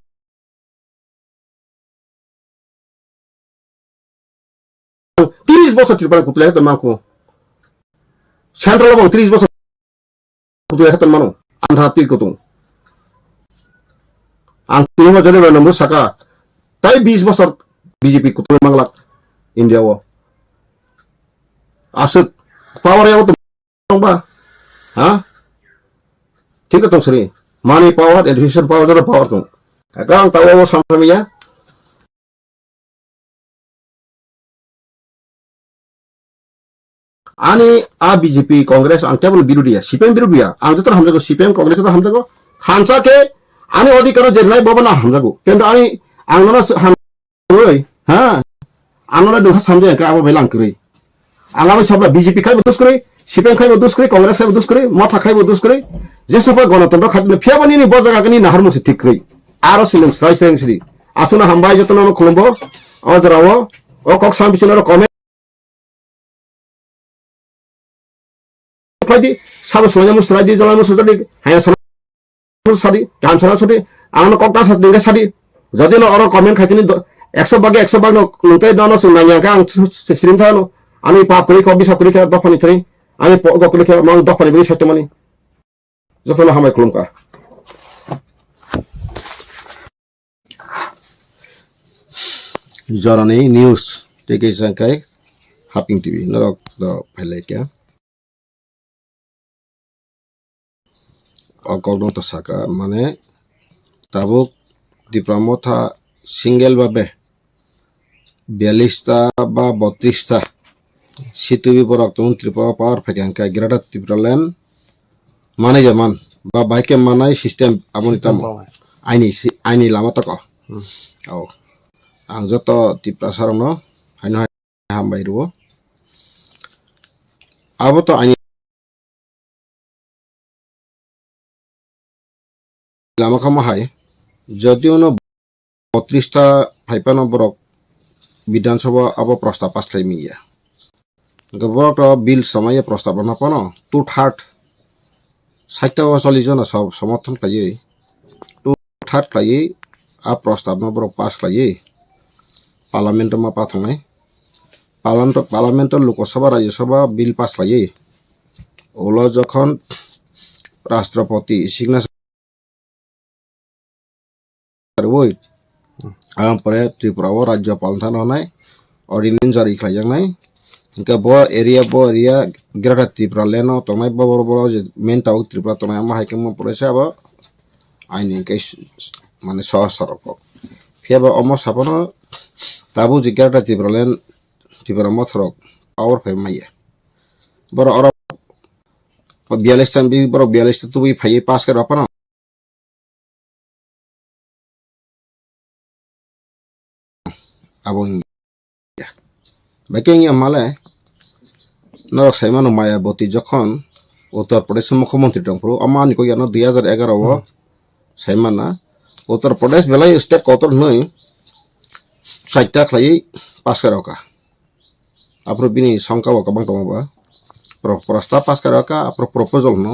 30 বছর Tripura কুতলে হেতন মানকো central এবং 30 বছর কুতলে হেতন মানো আন্ধ্রা তি কত আং তিনমা জনে নম্বর সাকা তাই 20 বছর বিজেপি কুতলে বাংলা ইন্ডিয়া ও আসুক পাওয়ারে ও তো বা হ্যাঁ ঠিক আছে সরি মানি পাওয়ার এডুকেশন পাওয়ার জন্য পাওয়ার তো কারণ তাও সামরামিয়া ani a BJP Congress ang kemal birudia CPM birudia ang jotor hamjago CPM Congress jotor hamjago hansa ke ani odikaro jernai bobana hamjago kendo ani ang nono hamroi ha anona duha samje ka abo belang kri angami sabla BJP khai bodus kri CPM khai bodus kri Congress khai bodus kri motha khai bodus kri jesofa gণতন্ত্র khatne phiabani ni bojaga kini nahar musi ঠিক kri aro sinung strai sri asuna hambai jotono khulumbo ojrawo o kok sam bisinoro kome di sabu sonya musra di jalan musra di hanya sari kan sari ang kokta sas dinga sari jadi no oro komen khatini 100 bagi 100 bag no nuntai dono sunanya ka ang sirim thano ani pa kuri ko bisa kuri ka dofani thani ani po go kuri ka mang dofani bi satemani jotono hamai kulum ka jarane news teke sankai haping tv norok do phele kya অকলন তো সাকা মানে তাবুক diploma single ভাবে 42টা বা 32টা সিটুবি পরক তুম ত্রিপুরা পাওয়ার ফেকাঙ্কা greater Tripuraland মানে যেমন বা বাইকে মানাই সিস্টেম আমনিতাম আইনি লামা তক ও আং যত ত্রিপুরা সারন হাইন হামবাইরো আবো তো আইনি lama kama hai যদি ono 32টা 55 borok বিধানসভা abo প্রস্তাব পাসলাই মিয়া গবরক বিল সময়ে প্রস্তাব না পানো 2/3 60 জন সব সমর্থন পাইয়ে 2/3 পাইয়ে আ প্রস্তাব না borok পাস পাইয়ে পার্লামেন্ট মা পাথনাই parliament Lok Sabha Rajya Sabha bill pass পাইয়ে ওলো যখন রাষ্ট্রপতি signature woi ang pare Tripura wo rajyapal than honai ordinance jari khlaijaknai inka bo area greater Tripura leno tongnai bo boro je main tawuk Tripura tongnai ama haikem porese abo aini kai mane sahas sarok phiaba omo sapono tabu je greater Tripura len Tripura mothorok power phai maiya boro oro 42 tan bi boro 42 tu bi phai pass ka rapana abong ya baking ya male norok saimano Mayabati যখন উত্তর প্রদেশের মুখ্যমন্ত্রী টংপ্রো আমানি কো ইয়ানো 2011 ও সাইমানা উত্তর প্রদেশ বেলাই state কতর নই সাইতা খাই pass করকা আপরো বিনি সংখ্যা কবাং দংবা প্রস্তাব পাস করকা আপরো প্রপোজাল নো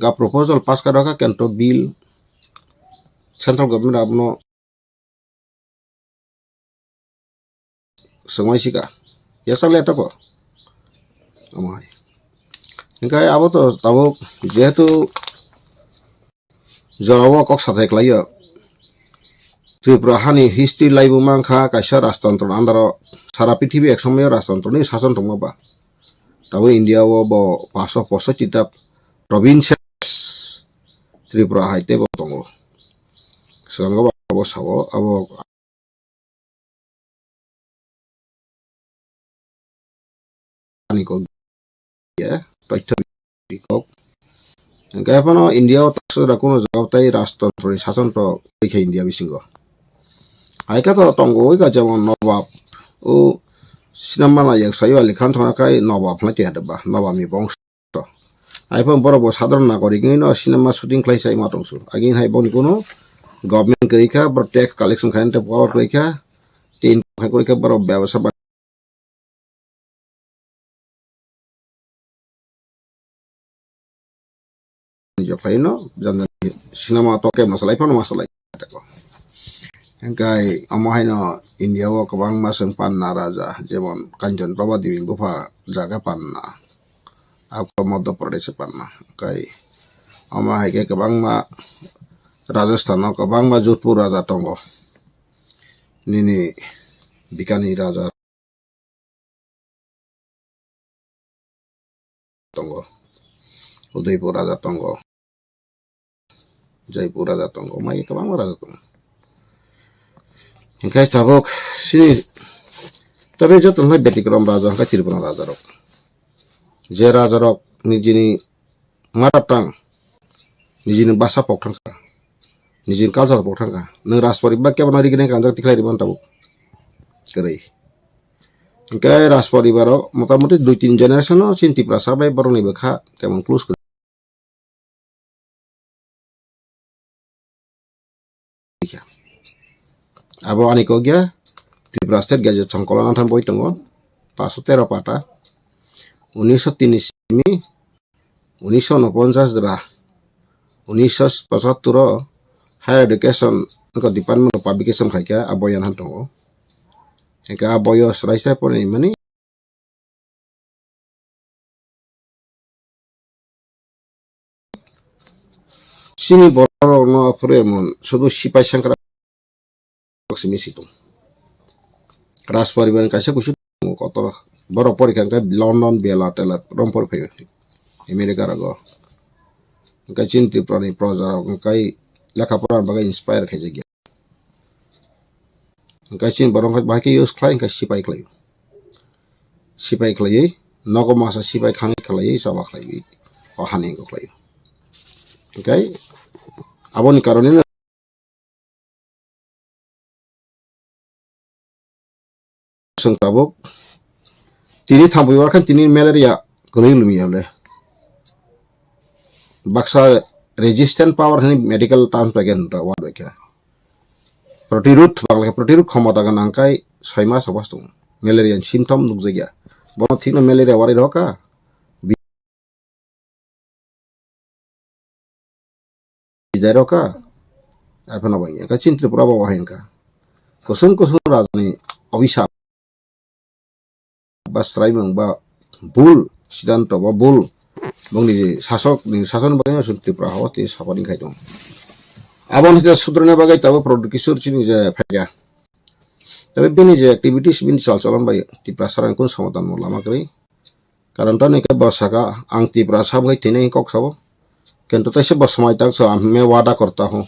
গা প্রপোজাল পাস করকা কেন্টো বিল সেন্ট্রাল গভর্নমেন্ট আপনো semai sika ya sale ko amai engkai abo to tabuk jehetu jarawa kok sathai klayo Tripura hani history laibu mangkha kaisa rajtantro andaro sara prithibi eksomoyo rajtantroni sason tongmaba tabo India o bo 565 ta provinces Tripura haite bo tongo sigango abo sabo abo aniko ya toitho bikok engkai pano India o takso rakuno jagautai rajtantroni sason to rikhe India bisingo aika to tongo ika jemon nobab o sinamana yak sayo likhan thona kai nobab na tiada ba nobab mi bongso aipon borobo sadharon nagorik no cinema shooting khlaisai matongsu agin hai boni kono government kerika bor tax collection khain te power kerika tin khai kerika bor byabasa jo khaino jangan cinema to ke masalai pon masalai ko engkai amahaino India o kabang maseng panna raja jemon Kanjan Prabhadevi gufa jaga panna ako Madhya Pradesh panna kai amahai ke kabang ma Rajasthan o kabang ma Jodhpur raja tongo nini Bikani raja tongo Udaipur raja tongo Jaipur raja tongo mai kabang ma raja tongo engkai tabuk sini tapi joton hai betikrom raja engkai Tripura raja rok je raja rok nijini maratang nijini basa poktangka nijin culture poktangka nang raspori ba kya banari gine kanjak tiklai riban tabuk kerei engkai raspori baro motamuti 2-3 generation no sin Tripura sabai boroni bekha temon plus abo aniko gya Tripura state gadget songkolan than boi tongo 513 pata 1903 simi 1949 dra 1975 higher education ko department of publication khaika aboyan han tongo engka aboyo sraisra poni mani sini boro no fremon sudu sipai sangkara simi situ ras pariban kaisa kusu kotor boro pori kan London bela telat rompor phe America rago engka chin Tripura ni projar engkai lekha pura bagai inspire khai jagi engkai chin borong ba ke use khlai engkai sipai khlai nogo masa sipai khangi khlai saba khlai o hani ko khlai engkai aboni karone sung tabuk tini thambuiwar khan tini malaria goloi lumi able baksa resistant power hani medical terms bagen ta word bakya protirut bangla protirut khamata gan angkai 6 mas obastung malaria symptom nukjagya bono thikno malaria wari roka bijaroka apana bangya ka chin Tripura ba wahenka kusum rajani obisap basrai mang ba bul sidanto ba bul bongni sasok ni sason bagai sun Tripura hawati sapani khaidong abon hita sudrone bagai tabo produk kisur chini je phaya tabe bini je activities bin chalon bai Tripura sarang kun samatan lama kri karon ta ne ka basaka ang Tripura sab gai tine kok sabo kento taise basmai tak sa मैं वादा करता हूं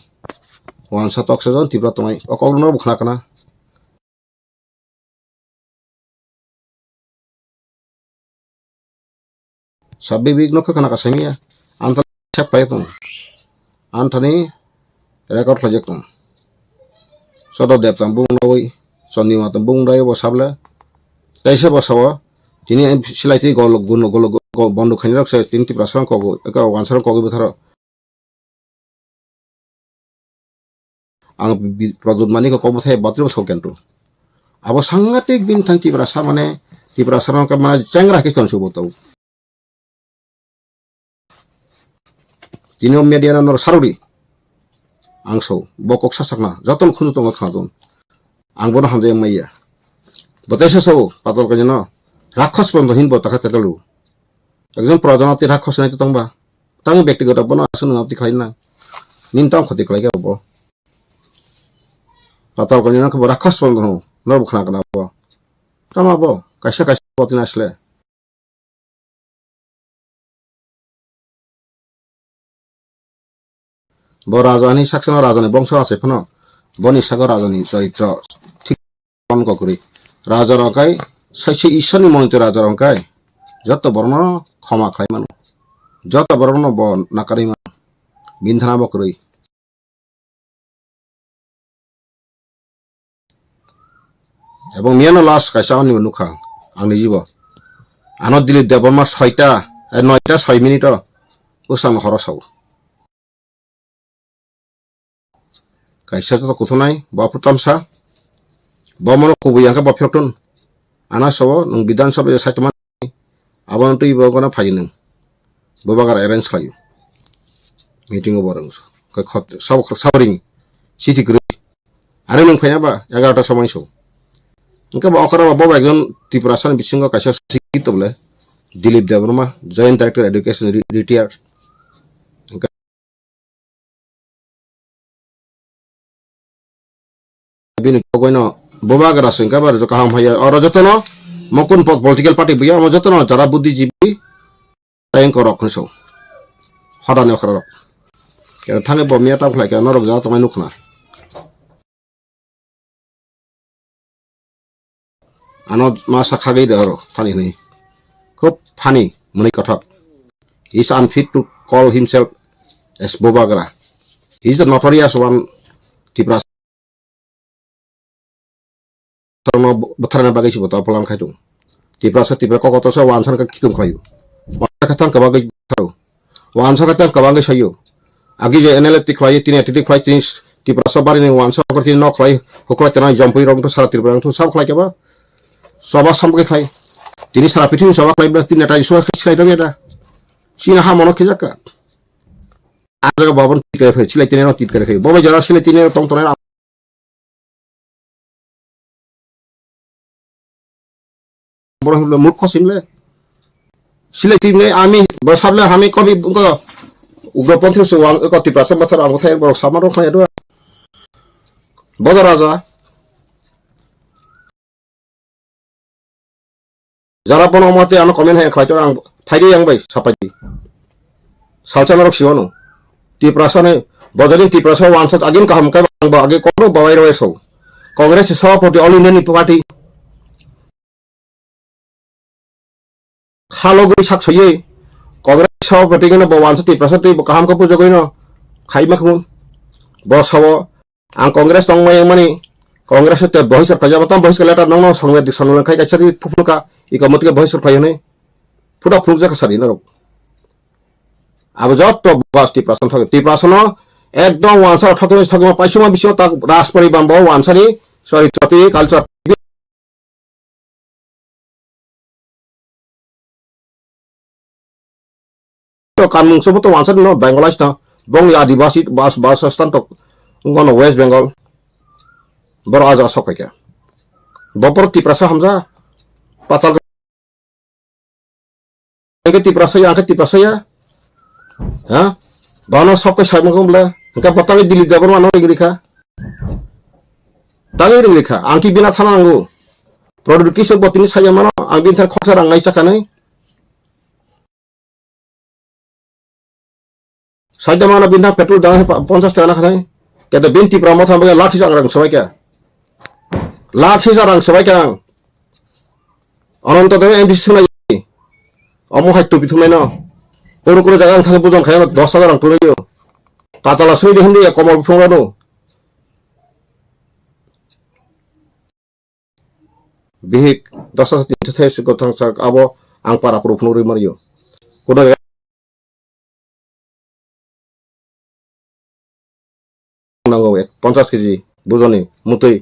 wan sa tok sa jon Tripura tongai okol no bukhna kana sabbe big no kana kasamia anta chapai tum antani record project tum sodo dep tam bung noi sonni ma tam bung dai bo sabla taise bo sawa tini silai ti gol bondu khani rak sa tin Tripura sarang ko ka wan sarang ko be thara ang produk mani ko kobo thai batru so kento abo sangatik bin thang Tripura sa mane Tripura sarang ka mana changra kiston subo tau tini media na nor saruri angso bokok sasakna jaton khunu tonga khadon ang bona hamje maiya বতাইছে সব পাতল কাজে ন রাক্ষস বন্ধ হিনব তাকে তেতালু একজন প্রজনতি রাক্ষস নাই তো তংবা তাং ব্যক্তিগত বনা আসুন আপনি খাই না নিন তাম ক্ষতি খাই গাব পাতল কাজে না রাক্ষস বন্ধ হো নব খানা কানা ব তামাব কাইসা কাইসা পতিন আসলে ব রাজধানী সাকসেন রাজধানী বংশ আছে ফোন বনি সাগর রাজধানী চরিত্র ঠিক অঙ্ক করি রাজার অঙ্কায় সাইছে ঈশ্বরী মনোনীত রাজার অঙ্কায় যত বর্ণ ক্ষমা খাই মানুষ যত বর্ণ ব নাকারি মানুষ বিন্ধানা বকরই এবং মিয়ানো লাস কাইসা আনি নুখা आंनि जीव आनो दिलीप देबर्मा 6टा 9टा 6 मिनिट उसां हरसाव kaisa to kuthonai ba putamsa ba mono kubuyangka ba fyokton ana sawo nung bidan sabya saitman abon tu ibo gona phajin bobagar arrange khayu meeting oborang ka khot sab sabring siti gru are nung phaina ba 11 ta সময় so इनका बाकरा बाबा एकजन त्रिपुरासन बिसिंग काइसा सिकित बले Dilip Debbarma joint director education retire बिन कोइनो बोबागरा सिंका बार जो काम हया और जतनो मकुन पॉलिटिकल पार्टी बिया म जतनो जरा बुद्धिजीवी टाइम को रखनसो हदाने खरा के थांगे बमिया ता फ्लाइ के नरक जा तमाय नुखना आनो मासा खागै दरो थानि नै खूब फानी मुनि Kathak he is unfit to call himself as Bobagra. He is the notorious one Tripura sarno batharana bagai si bota polang khaitung Tripura kokoto sa wansan ka kitung khayu wansa khatang ka bagai tharo wansa khatang ka bagai sayo agi je NLF ti khlai tin ati khlai tin Tripura sa bari ni wansa kor tin no khlai hokla tena jampui rong to sara Tripura to sab khlai ka ba সবা সম্পর্কে খাই তিনি সারা পৃথিবী সবা খাই তিনি এটা issue খাই তো এটা চীন হা মনে খেজাকা আজ বাবন টিকারে খাই ছিলাই তিনি টিকারে খাই বাবা যারা ছিলে তিনি তং তনে বড় হলো মূর্খ সিমলে ছিলে তিনি আমি বসাবলে আমি কবি উগ্রপন্থী কতি প্রাসা বছর আম খাই বড় সামার খাই এটা বড় রাজা যারা পন মতে আনো কমেন্ট হয় খাইতো আং ফাইদে আং বাই সাপাই সালচানরক সিওনো টিপ্রাসনে বজরিন টিপ্রাস ওয়ানসত আগিন কাহাম কাই আং বা আগে কোন বাবাই রয়েছো কংগ্রেস সভাপতি অল ইন্ডিয়ান পার্টি খালগৈ সাকছয়ে কংগ্রেস সভাপতি গনে ওয়ানসত টিপ্রাসত কাহাম কাপু জগইন খাইমাখমুন বসাव आं कांग्रेस दंमाय माने कांग्रेस ते बहिस प्रजापताम बहिस लेटर नंग संवेद संवेद खाइ काइसारि फुफुका इकमतिके बहिस फायने फुटा फुक जाका सारि नरक अब जत बास टिप्रासन थके टिप्रासन एकदम वानसा थके पाइसुमा बिसो ता राजपरि बामबो वानसानि चरित्रति कालचार तो कानमुं सबो तो वानसा न बेंगलाइस ना बंग आदिवासी बास स्थान तो गन वेस्ट बेंगल बर आजा सकाया बपर टिप्रासा हमजा पाताल के टिप्रासा आंखे टिप्रासा हां बानो सबके साइमगमला इनका बतांगे दिल्ली जाबर मानो रिखा तांगे रिखा आंखि बिना थानांगो प्रोडक्टिस बतिनि साया मानो आं बिनथार खरसा रांनाय जाखानै साइदा मानो बिनथा पेट्रोल दाम 50 टाका खानाय केदा बिन टिप्रा मा थांबा लाखि जां रां सबाय क्या लाखि जां रां सबाय क्या अनंत देव एमबीसी सुनाय अमो हाइटु बिथुमनाय न कोन जागा थांगे बुजन खाय 10,000 रां तुलैयो ताताला सुइदि हिन्दी कमल फुंगानो बिहिक 10,000 गथां सा आबो आं पारा प्रो फुनुरै मारियो कोन नांगौ 50 केजि बुजनि मुतै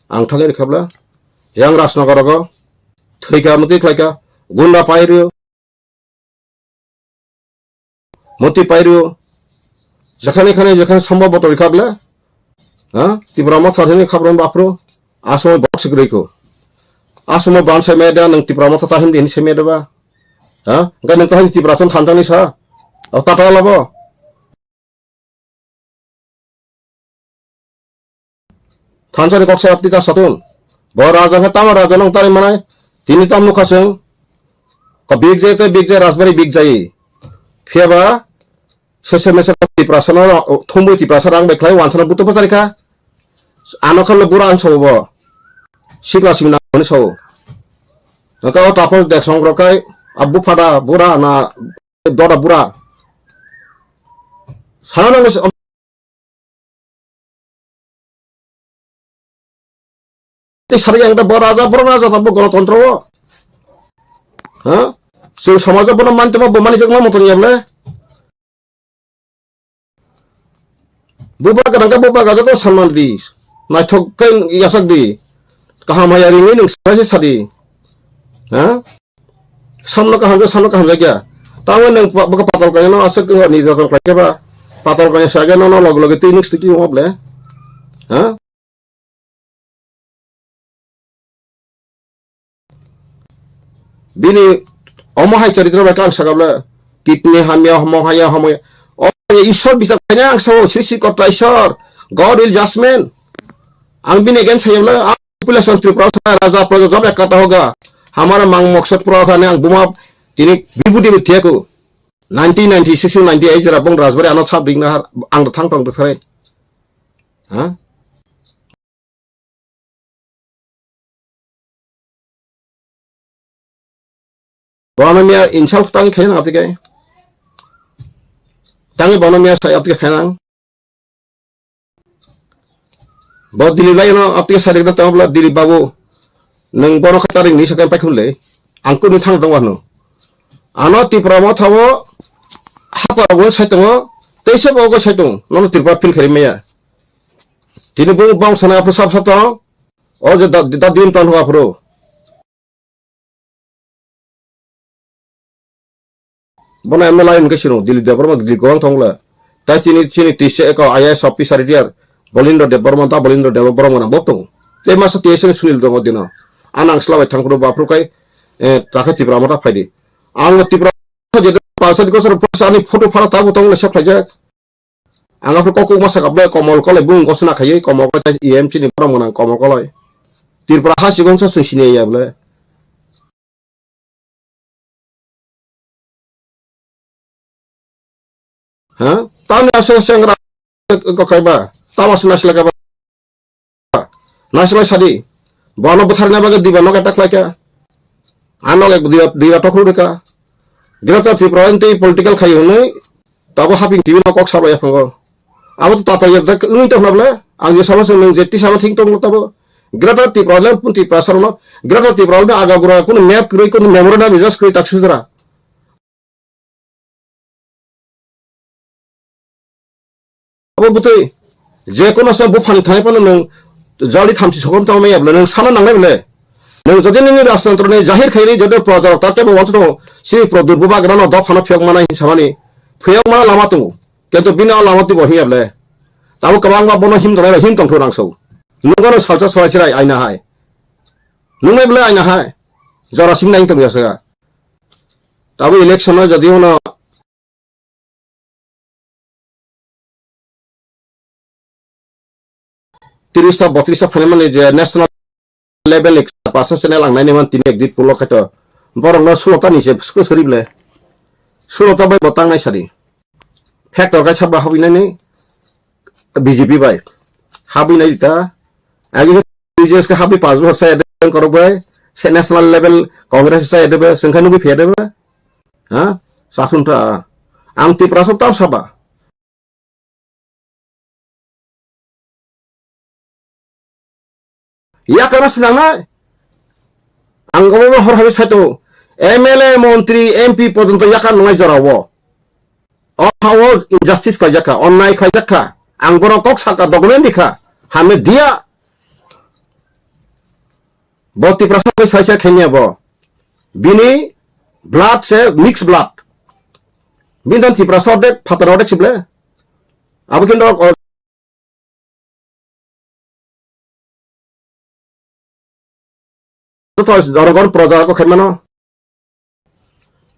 आं थांगे रेखाब्ला यां राजनगरगो थैका मुतै खलायका गुन्डा पाइरियो मती पाइरियो जखाने खाने जखाने संभव बतो रेखाब्ला हां तिब्रा मा साधने खबरन बाफ्रो आसो बक्स Greco Asmo ban sai meda nang tipra mata tahim din sai meda ba. Ha? Ga nang tahim tipra son thanjang ni sa. O tata labo. Thanjang kok sai apti ta satun. Bo raja ka tama raja nang tari manai. Tini tam nuka seng. Ko big jay to big jay rasbari big jay. Fiaba sese mese tipra sana thumbu tipra sarang beklai wansana buto pasari ka. Ano kan lebura an sobo. Sikla simna ni so. Kau tapos dek song rokai abu pada bura na doda bura. Sana nangis sari yang bora raja tapu gণতন্ত্র. Hah? So samaja pun mante ma bomani jek ma motor ya ble. Buba kadang to salman di. Na thok kain yasak di. Kaham hayari ni ning sai sadi. Hah? Samno kaham kya. Tahu neng baka patal kaya no asak ni datang kaya ba. Patal kaya saga no log tinix tiki mo ble. Hah? Bini omahai charitra ba kang sagabla kitne hamya homahaya homoy. Oh ishor bisa kanya ang so sisi kota ishor. God will judgment. Ang bini again sayabla population tripura raja praja jab ek kata hoga. हमारा मांग मकसद पूरा था ने बुमा तिनी विभूति बिथिया को 1996 98 जरा बंग राजबारी आनो साब दिंगना आंग थांग थांग बखरे हां बनमिया इंसाल तांग खेन आते के तांग बनमिया साय आते खेनांग बहुत दिल्ली लाइन आते सारे का तबला दिल्ली बाबू neng bono kataring ni sakai pakunle angku ni thang dongwano ano tipra mo thawo hapar go saitongo teise bogo saitong nono tipra pin khari meya tini bung bang sana apro sab sato o je da din ton ho apro bono emla in kesino dili de borma dili gong thongla ta chini tise ko IAS officer dia bolindo de borma ta bolindo de borma na botong te masa tise sunil dongo dino anang selawe tangkro bapru kai takha tipra mata faidi ang tipra je pasad ko sar pasani photo phara tabu tong le sakhja ang apro kokku masa kabbe komol kole bung ko sna khaye komol ko em chini pram nang komol koloi tipra hasi gonsa sine ya ble ha tani asa sengra ko kai ba tamas nasla ka ba nasla sadi bono buthar na baga diba no katak laika ano ek diba tokru deka grata tiprawenti political khayo nei tabo haping tv no kok sabo ya fango abo to tata ya dak uni to nable ang je sama seng jetti sama thing to tabo grata tiprawlen pun tiprasar no grata tiprawlen aga gura kun map kroi kun memory na bizas kroi tak sudra abo butoi je kono sa bu phani thai pano nang jali thamsi sokom taw me yabla nang sana nangai bele nang jodi ni rastantro ne jahir khairi jodi projar tate bo wanto si produr buba grano do phana phyok mana hisamani phyok mana lama tu kento bina lama tu bo hi yable taw kabang ba bono him dora him tong thorang so nungano salcha salachrai aina hai nungai bele aina hai jara sim nai tong yasa taw election na jodi hono Tirisa botrisa phane je national level pasa channel ang nai man tin exit pulo khato borong no sulota ni se sko sorible sulota bai botang nai sari factor ka chaba habi nai BJP bai habi nai ta agi BJS ka habi 5 bor sa edem koro bai se national level congress sa edem sengkhanu bi fede ba ha sasunta angti prasot tam saba ya karena sedang anggomo hor habis satu MLA Menteri MP পর্যন্ত yakan ngai jarawo o hawo injustice ka jaka onnai ka jaka angboro kok saka document dikha hame dia boti prasad ko sai khenya bo bini blood se mix blood bindan ti prasad de phatarode chible abukindo জনগণ প্রজা ko khaimano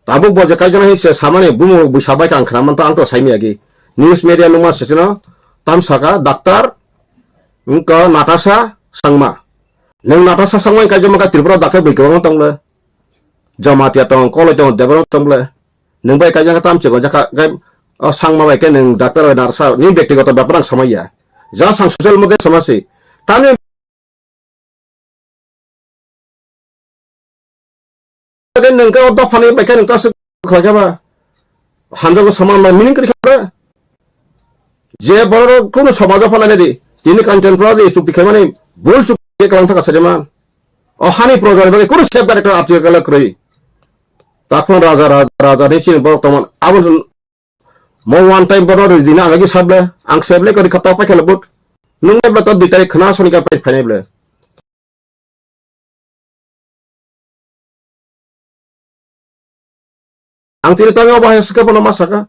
tabuk bo je kaijana hi se samane bumu busabai kang khraman to ang to saimi agi news media numa sesino tam saka daktar ko Natasha Sangma neng Natasha Sangma kaijama ka Tripura daktar bai ko tongle jamatia tong kolo tong debro tongle neng bai kaijana tam chego jaka gai Sangma bai ke neng daktar Natasha ni ব্যক্তিগত ব্যাপার samaya ja sang social media samasi tane neng ka odo phani bai ke neng ta se khlagaba hanjago saman ma mining kri khara je boro kono সমাজ ফলানে দি তিনি কাঞ্চন প্রদে চুক্তি খাই মানে ভুল চুক্তি কালাম থাকা সেমান অহানি প্রজার বাগে কোন সেফগার্ড একটা আত্মীয় গেল করি তখন রাজা রাজা নিছিল বর্তমান আবুল মো ওয়ান টাইম বড় দিনা আগে সাবলে আং সেবলে করি খাতা পাই খেলবুট নুঙ্গে তো 2 তারিখ খনা সনিকা পাই ফাইনাবলে আং তিনি তাঙ্গা বাহে সকে বনো মাসাকা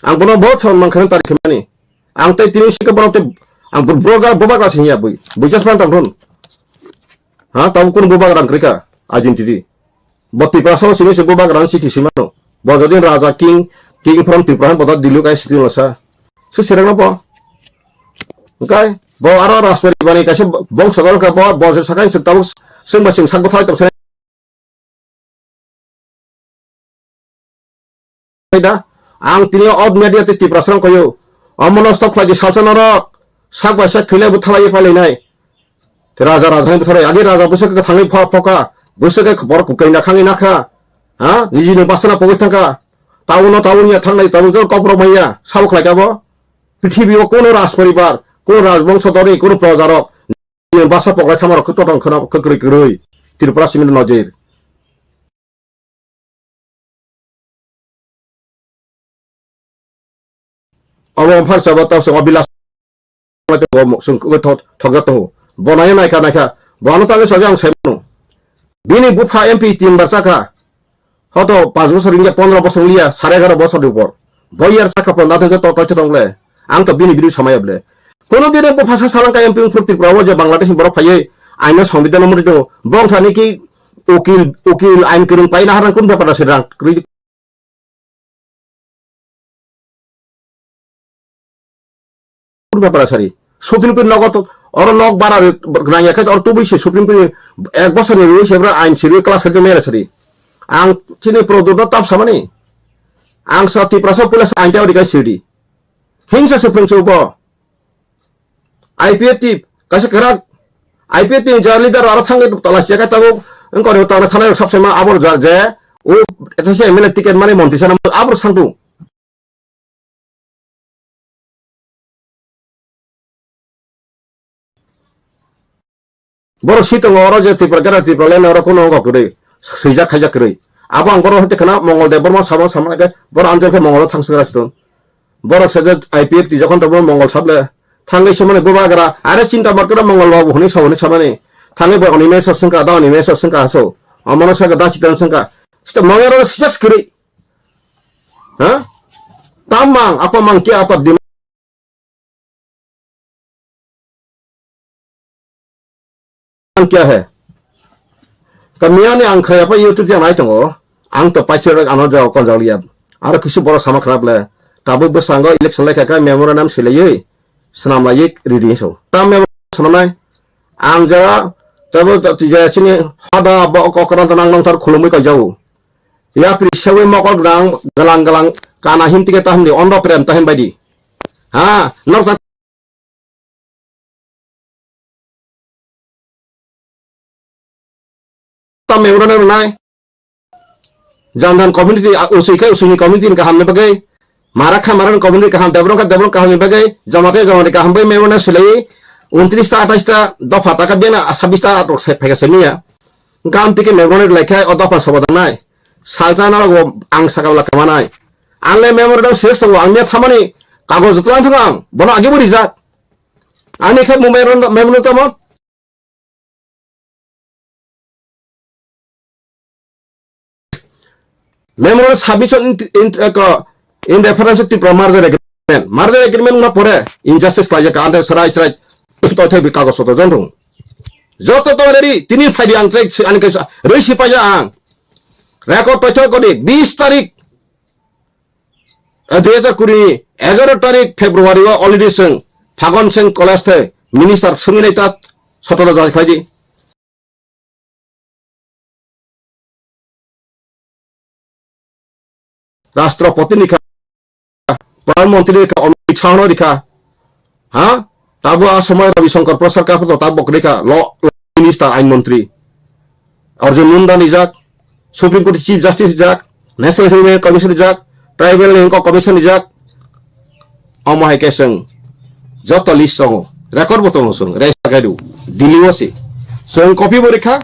আং বনো বহুত সম্মান খান তারিখ মানি ang tay tini sika bonote ang broga boba ka sinya boy bujas pan tamron ha taw kun boba rang krika identity botti praso sini se boba rang siki simano bojodin raja king from Tripura boda dilu kai situ lasa su serang apa okay bo aro raspberry bani kaise bong sagal ka bo boje sakai se taw sing basing sang bothai tam se da ang tini od media te Tripura sang koyo অমনস্তক Faizi সালসানরক সাক বাইসা থইলে বুথালাই পালাইনাই রাজা রাজধানী বুথারাই আগে রাজা বসে থাঙি ফকা বসে বড় কুকাইনা খাঙি নাখা হ্যাঁ নিজিনো বাসনা পগৈ থাকা টাউনিয়া থাংনাই টাউন কপ্রমাইয়া সাবক লাগাবো পৃথিবীও কোনো রাজ পরিবার কোনো রাজবংশ দরি কোনো প্রজারক বাসা পগলাই থামার টটং খনা ককরি কই ত্রিপুরা সিমেন্ট নজির Awang farsa batau sing abilas sing thogat to bonai naika bono tang sajang semo bini bufa MP 3 বার চাকা হতো 5 বছর ইংগে 15 বছর লিয়া 11.5 বছর উপর বইয়ার চাকা পন্দা থেকে তো তথ্য দংলে আং তো বিনি বিরু সময়বলে কোন দিনে বুফা সালাঙ্কা MP ফুর্তি প্রবো যে বাংলাদেশ বড় ফাইয়ে আইন সংবিধান মরিত বংথানি কি উকিল আইন করিং পাইনা হারান কোন ব্যাপার আছে রাং ব্যাপার আছে সুপ্রিম কোর্ট নগদ और नक बारा ग्राया खाय और तुबैसे सुप्रीम कोर्ट 1 বছর রইছে এবার আইন সিরি ক্লাস করতে মেরে সরি आं चिनि प्रदुत ताप सामानि आं साथि प्रसा पुलिस आइनटा ओरि गाय सिरि हिंसा सुप्रीम चौब IPF कासे करा IPF जार लिडार आरो थांगे तलासिया का ताबो अंकरे ताना थाना सबसे मा आबर जे ओ एतसे एमएलए टिकेट माने मन्थि साना आबर सांतु বড় শীতং অর যে ত্রিপুরা লেন অর কোন অঙ্গ করে সৈজা খাইজা করে আবো আং বড় হতে খানা মঙ্গলদেব বর্মা সাবা সামনাকে বড় আঞ্চলকে মঙ্গল থাংসগারাছিত বড় সেজে IPF যখন তো মঙ্গল সাবলে থাঙ্গে সমানে গোবাগরা আরে চিন্তা মারকরা মঙ্গল বাবু হনি সবনি সামানে থাঙ্গে বড় অনিমেষ সংকা দা অনিমেষ সংকা আসো অমনসা গদা চিতন সংকা সেটা মঙ্গল সিজাস করে হ্যাঁ তামাং আপা মাং কি আপা क्या है कमिया ने आं खाया पर यूट्यूब जे नाय दंगो आं तो पाइचर आनो जाव कनजालिया आरो किसु बरो सामा खराबले ताबो बसांगो इलेक्शन लायका मेमोरा नाम सिलायै सनामलायै रेडी सो ता मेमोरा सनामनाय आं जा तबो तिजा चिनि हादा ब ककरान तनां नंथार खुलुमै का जाव या प्रिसावे मकल ग्रां गलां गलां काना हिमतिके ताहमनि अनद प्रेम ताहम बायदि हा नरता मेमोरा नाय जानदान कम्युनिटी उसुनी कम्युनिटी का हमने बगे मारा खा मारन कम्युनिटी का हम देवरों का हमने बगे जमाते का हम बे मेमोरा सिलाई 29 टा 28 टा दफा ता का बेना 26 टा तो से फेगा सेनिया गाम तिके मेमोरा लेखाय ओ दफा सबदा नाय सालजाना गो आं सागावला कामानाय आंले मेमोरा शेष तो आंने थामानि कागज तलां थां बनो आगे बरि जा आनि खे मेमोरा तमो मेमोरा submission in reference to merger agreement ना परे इनजस्टिस काजे का आंदे सराय तो थे भी कागज तो जनरु যত তোমাদেরই তিনি ফাইদি আনতে আনকে রইছি পাইয়া আং রেকর্ড তথ্য করে 20 তারিখ 2020 11 তারিখ ফেব্রুয়ারি অলরেডি जों फागन सिंह कलेज थे मिनिस्टार सुंगिनाय तात सतरा जाय फाइदि राष्ट्रपति निखा प्रधानमंत्री निखा अमित शाह निखा हाँ ताबो आ समय रविशंकर प्रसाद का तो ताबो निखा लॉ मिनिस्टर आइन मंत्री अर्जुन मुंडा निजाक सुप्रीम कोर्ट चीफ जस्टिस निजाक नेशनल ह्यूमन कमिशन निजाक ट्राइबल कमिशन निजाक अमाय केसं जत लिस्ट दङ रेकर्ड बो दङ जों रेसागायदु दिल्ली वसे जों कपि बरिखा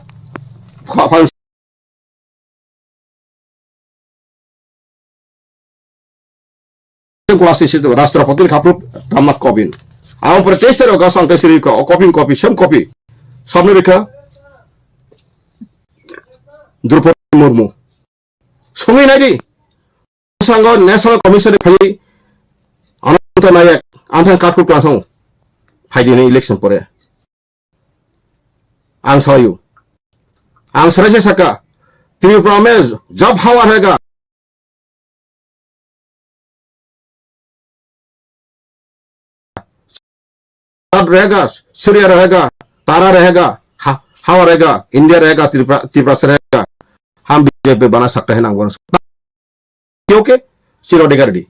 राष्ट्रपति खाप्रुप रामनाथ कोविंद आं पर तेसर गासां तेसरी कपि सेम कपि सबने रेखा द्रौपदी मुर्मू सङै नायदि संग नेशनल कमिशन फाइ अनंत नायक आंथां कार्डखौ क्लासआव फाइदिनो इलेक्शन परे आं सायो आं सरायसे साका त्रिपुरा में जब हवा रहेगा रहेगा सूर्य रहेगा तारा रहेगा हवा रहेगा इंडिया रहेगा त्रिपुरा से रहेगा हम बीजेपी बना सकते हैं नाम क्योंकि चिरोडेगा रेडी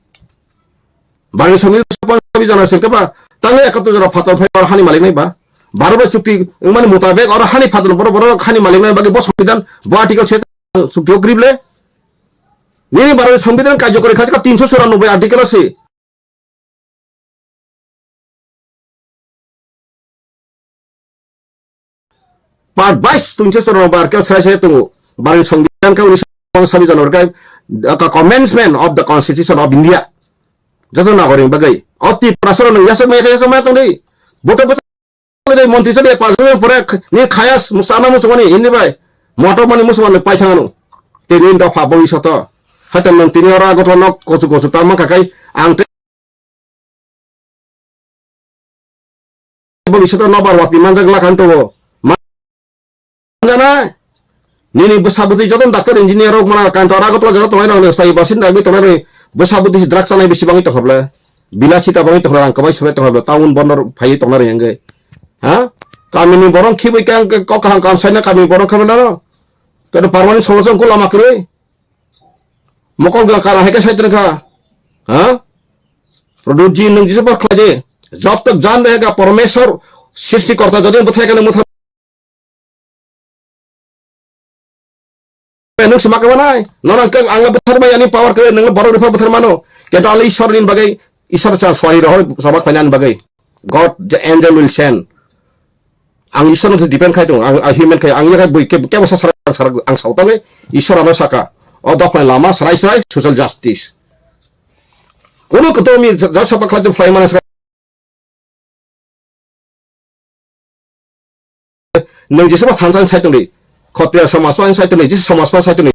बारह समिति जाना से केबा तांगे 71 जना फातन फाइबर हानि मालिक नहीं बा 12 चुक्ति माने मुताबिक और हानि फातन बरो हानि मालिक नहीं बाकी बस संविधान आर्टिकल 6 चुक्ति ग्रिबले नि 12 संविधान कार्यकरी खाजका 394 आर्टिकल আছে पार्ट 22 394 आर्टिकल से तो 12 संविधान का 1956 जनवरी का commencement of the constitution of India जतो नागरिक बगै अति प्रसरण यासम यासम त नै बोटो बले मन्त्री चाहिँ पाजमे परे नि खायास मुसाना मुसमनि हिन्दी भाइ मोटो मनि मुसमनि पाइथानु तेनि दफा भविष्यत हतम तिनि अरा गथ न कचु कचु तामा काकाई आं भविष्यत नबार वाति मानजग लाखान तो मानजाना निनि बसाबुति जतन डाक्टर इन्जिनियर मना कान्त अरा गथ जरा तनाय न स्थायी बासिन्दा बे तनाय बसाबुति ड्रग्स नाय बेसेबां तखबला बिलासिता बाङै तखरा आं कबाय सबाय तखबला टाउन बन्दर फाइ तनाय यांगे हा कामिनि बरं खिबै कां कखां काम साइना कामि बरं खबला न तो परमानेंट सलुशन को लामा करे मकल गा कारा है के साइतन का हां प्रदूत जी नंग जिसे पर खलाजे जब तक जान रहेगा परमेश्वर सृष्टिकर्ता जदि बताएगा न मुथा नों समाक बनाय नों के आंगा बथर बाय यानी पावर करे नों बरो रिफा बथर मानो के तो आले ईश्वर दिन बगै ईश्वर चा सवारी रह सबा खनान बगै God the angel will send आं ईश्वर न डिपेंड खाय दं आं ह्यूमन खाय आं या बय के बसा सर आं सावताङै ईश्वर न साका अ दफाय लामा सराय सराय सोशल जस्टिस कोनो कतो मी जा सबा खलाय फ्लाय मानस नों जेसेबा थांजान साइतों दै खत्रिया समाजवान साइतों दै जिस समाजवान साइतों दै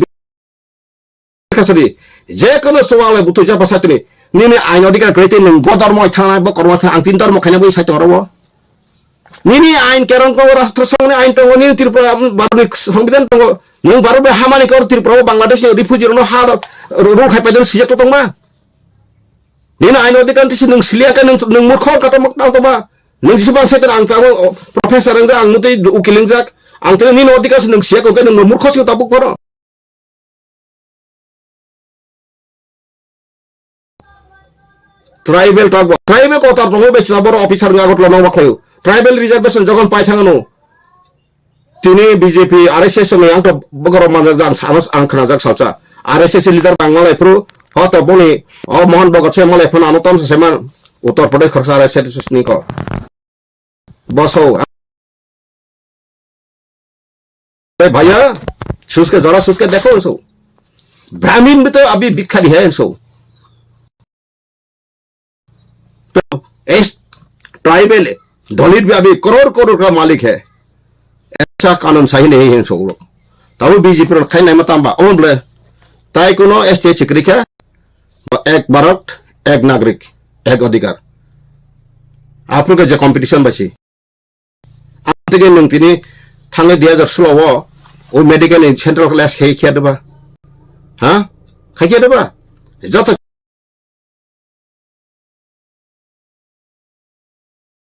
कसरी जे कोनो सवाल बुतु जा बसातों दै निनि आइन अधिकार ग्रेटे नों बदर्म थांनाय ब कर्म थां आं तीन धर्म खायना बै साइतों रबो निनि आइन केरं को राष्ट्र संघनि आइन दङ नि त्रिपुरा भारतनि संविधान दङ नों भारत हामानि कर त्रिपुरा बांलादेश रिफ्यूजी न हा रो खायपाजों सिजेक्ट दंमा निनि आइन अधिकार तिसि नों सिलियाका नों मूर्ख काटा मक्ता तबा नों जिसेबां साइतों आं ताबो प्रोफेसर आं मुतै उकिलिं जाक आं तने निनि अधिकार नों सियाको के नों मूर्ख सिउ ताबुक पर ट्राइबल को तार दङ बेसिना बर अफिसार गागत लनाव बाखलायो ट्राइबल रिजर्वेशन जगन पाइ थाङानो तिनि बीजेपी आरएसएस में आंथ बगर मान जान सामस आं खोनाजाक सालचा आरएसएस लिडार बांगलाय फ्रु हत बनि अ मोहन भगत से मले फन अनुतम सेमान उत्तर प्रदेश खरसा आरएसएस नि को बसौ ए भैया सुस के जरा सुस के देखो सो ब्राह्मण भी तो अभी भिखारी है सो तो इस ट्राइबल दलित भी अभी करोड़ करोड़ का मालिक है ऐसा कानून सही नहीं है सो तब बीजेपी खाई नहीं मतंबा ओन बोले ताई कोनो एसटी चिक्रिका एक भारत एक नागरिक एक अधिकार आप लोग जो कंपटीशन बची आते के नंतिनी थांनाय 2016 ও মেডিকেল সেন্ট্রাল ক্লাস খেয়ে দেবা হ্যাঁ খাইয়ে দেবা যত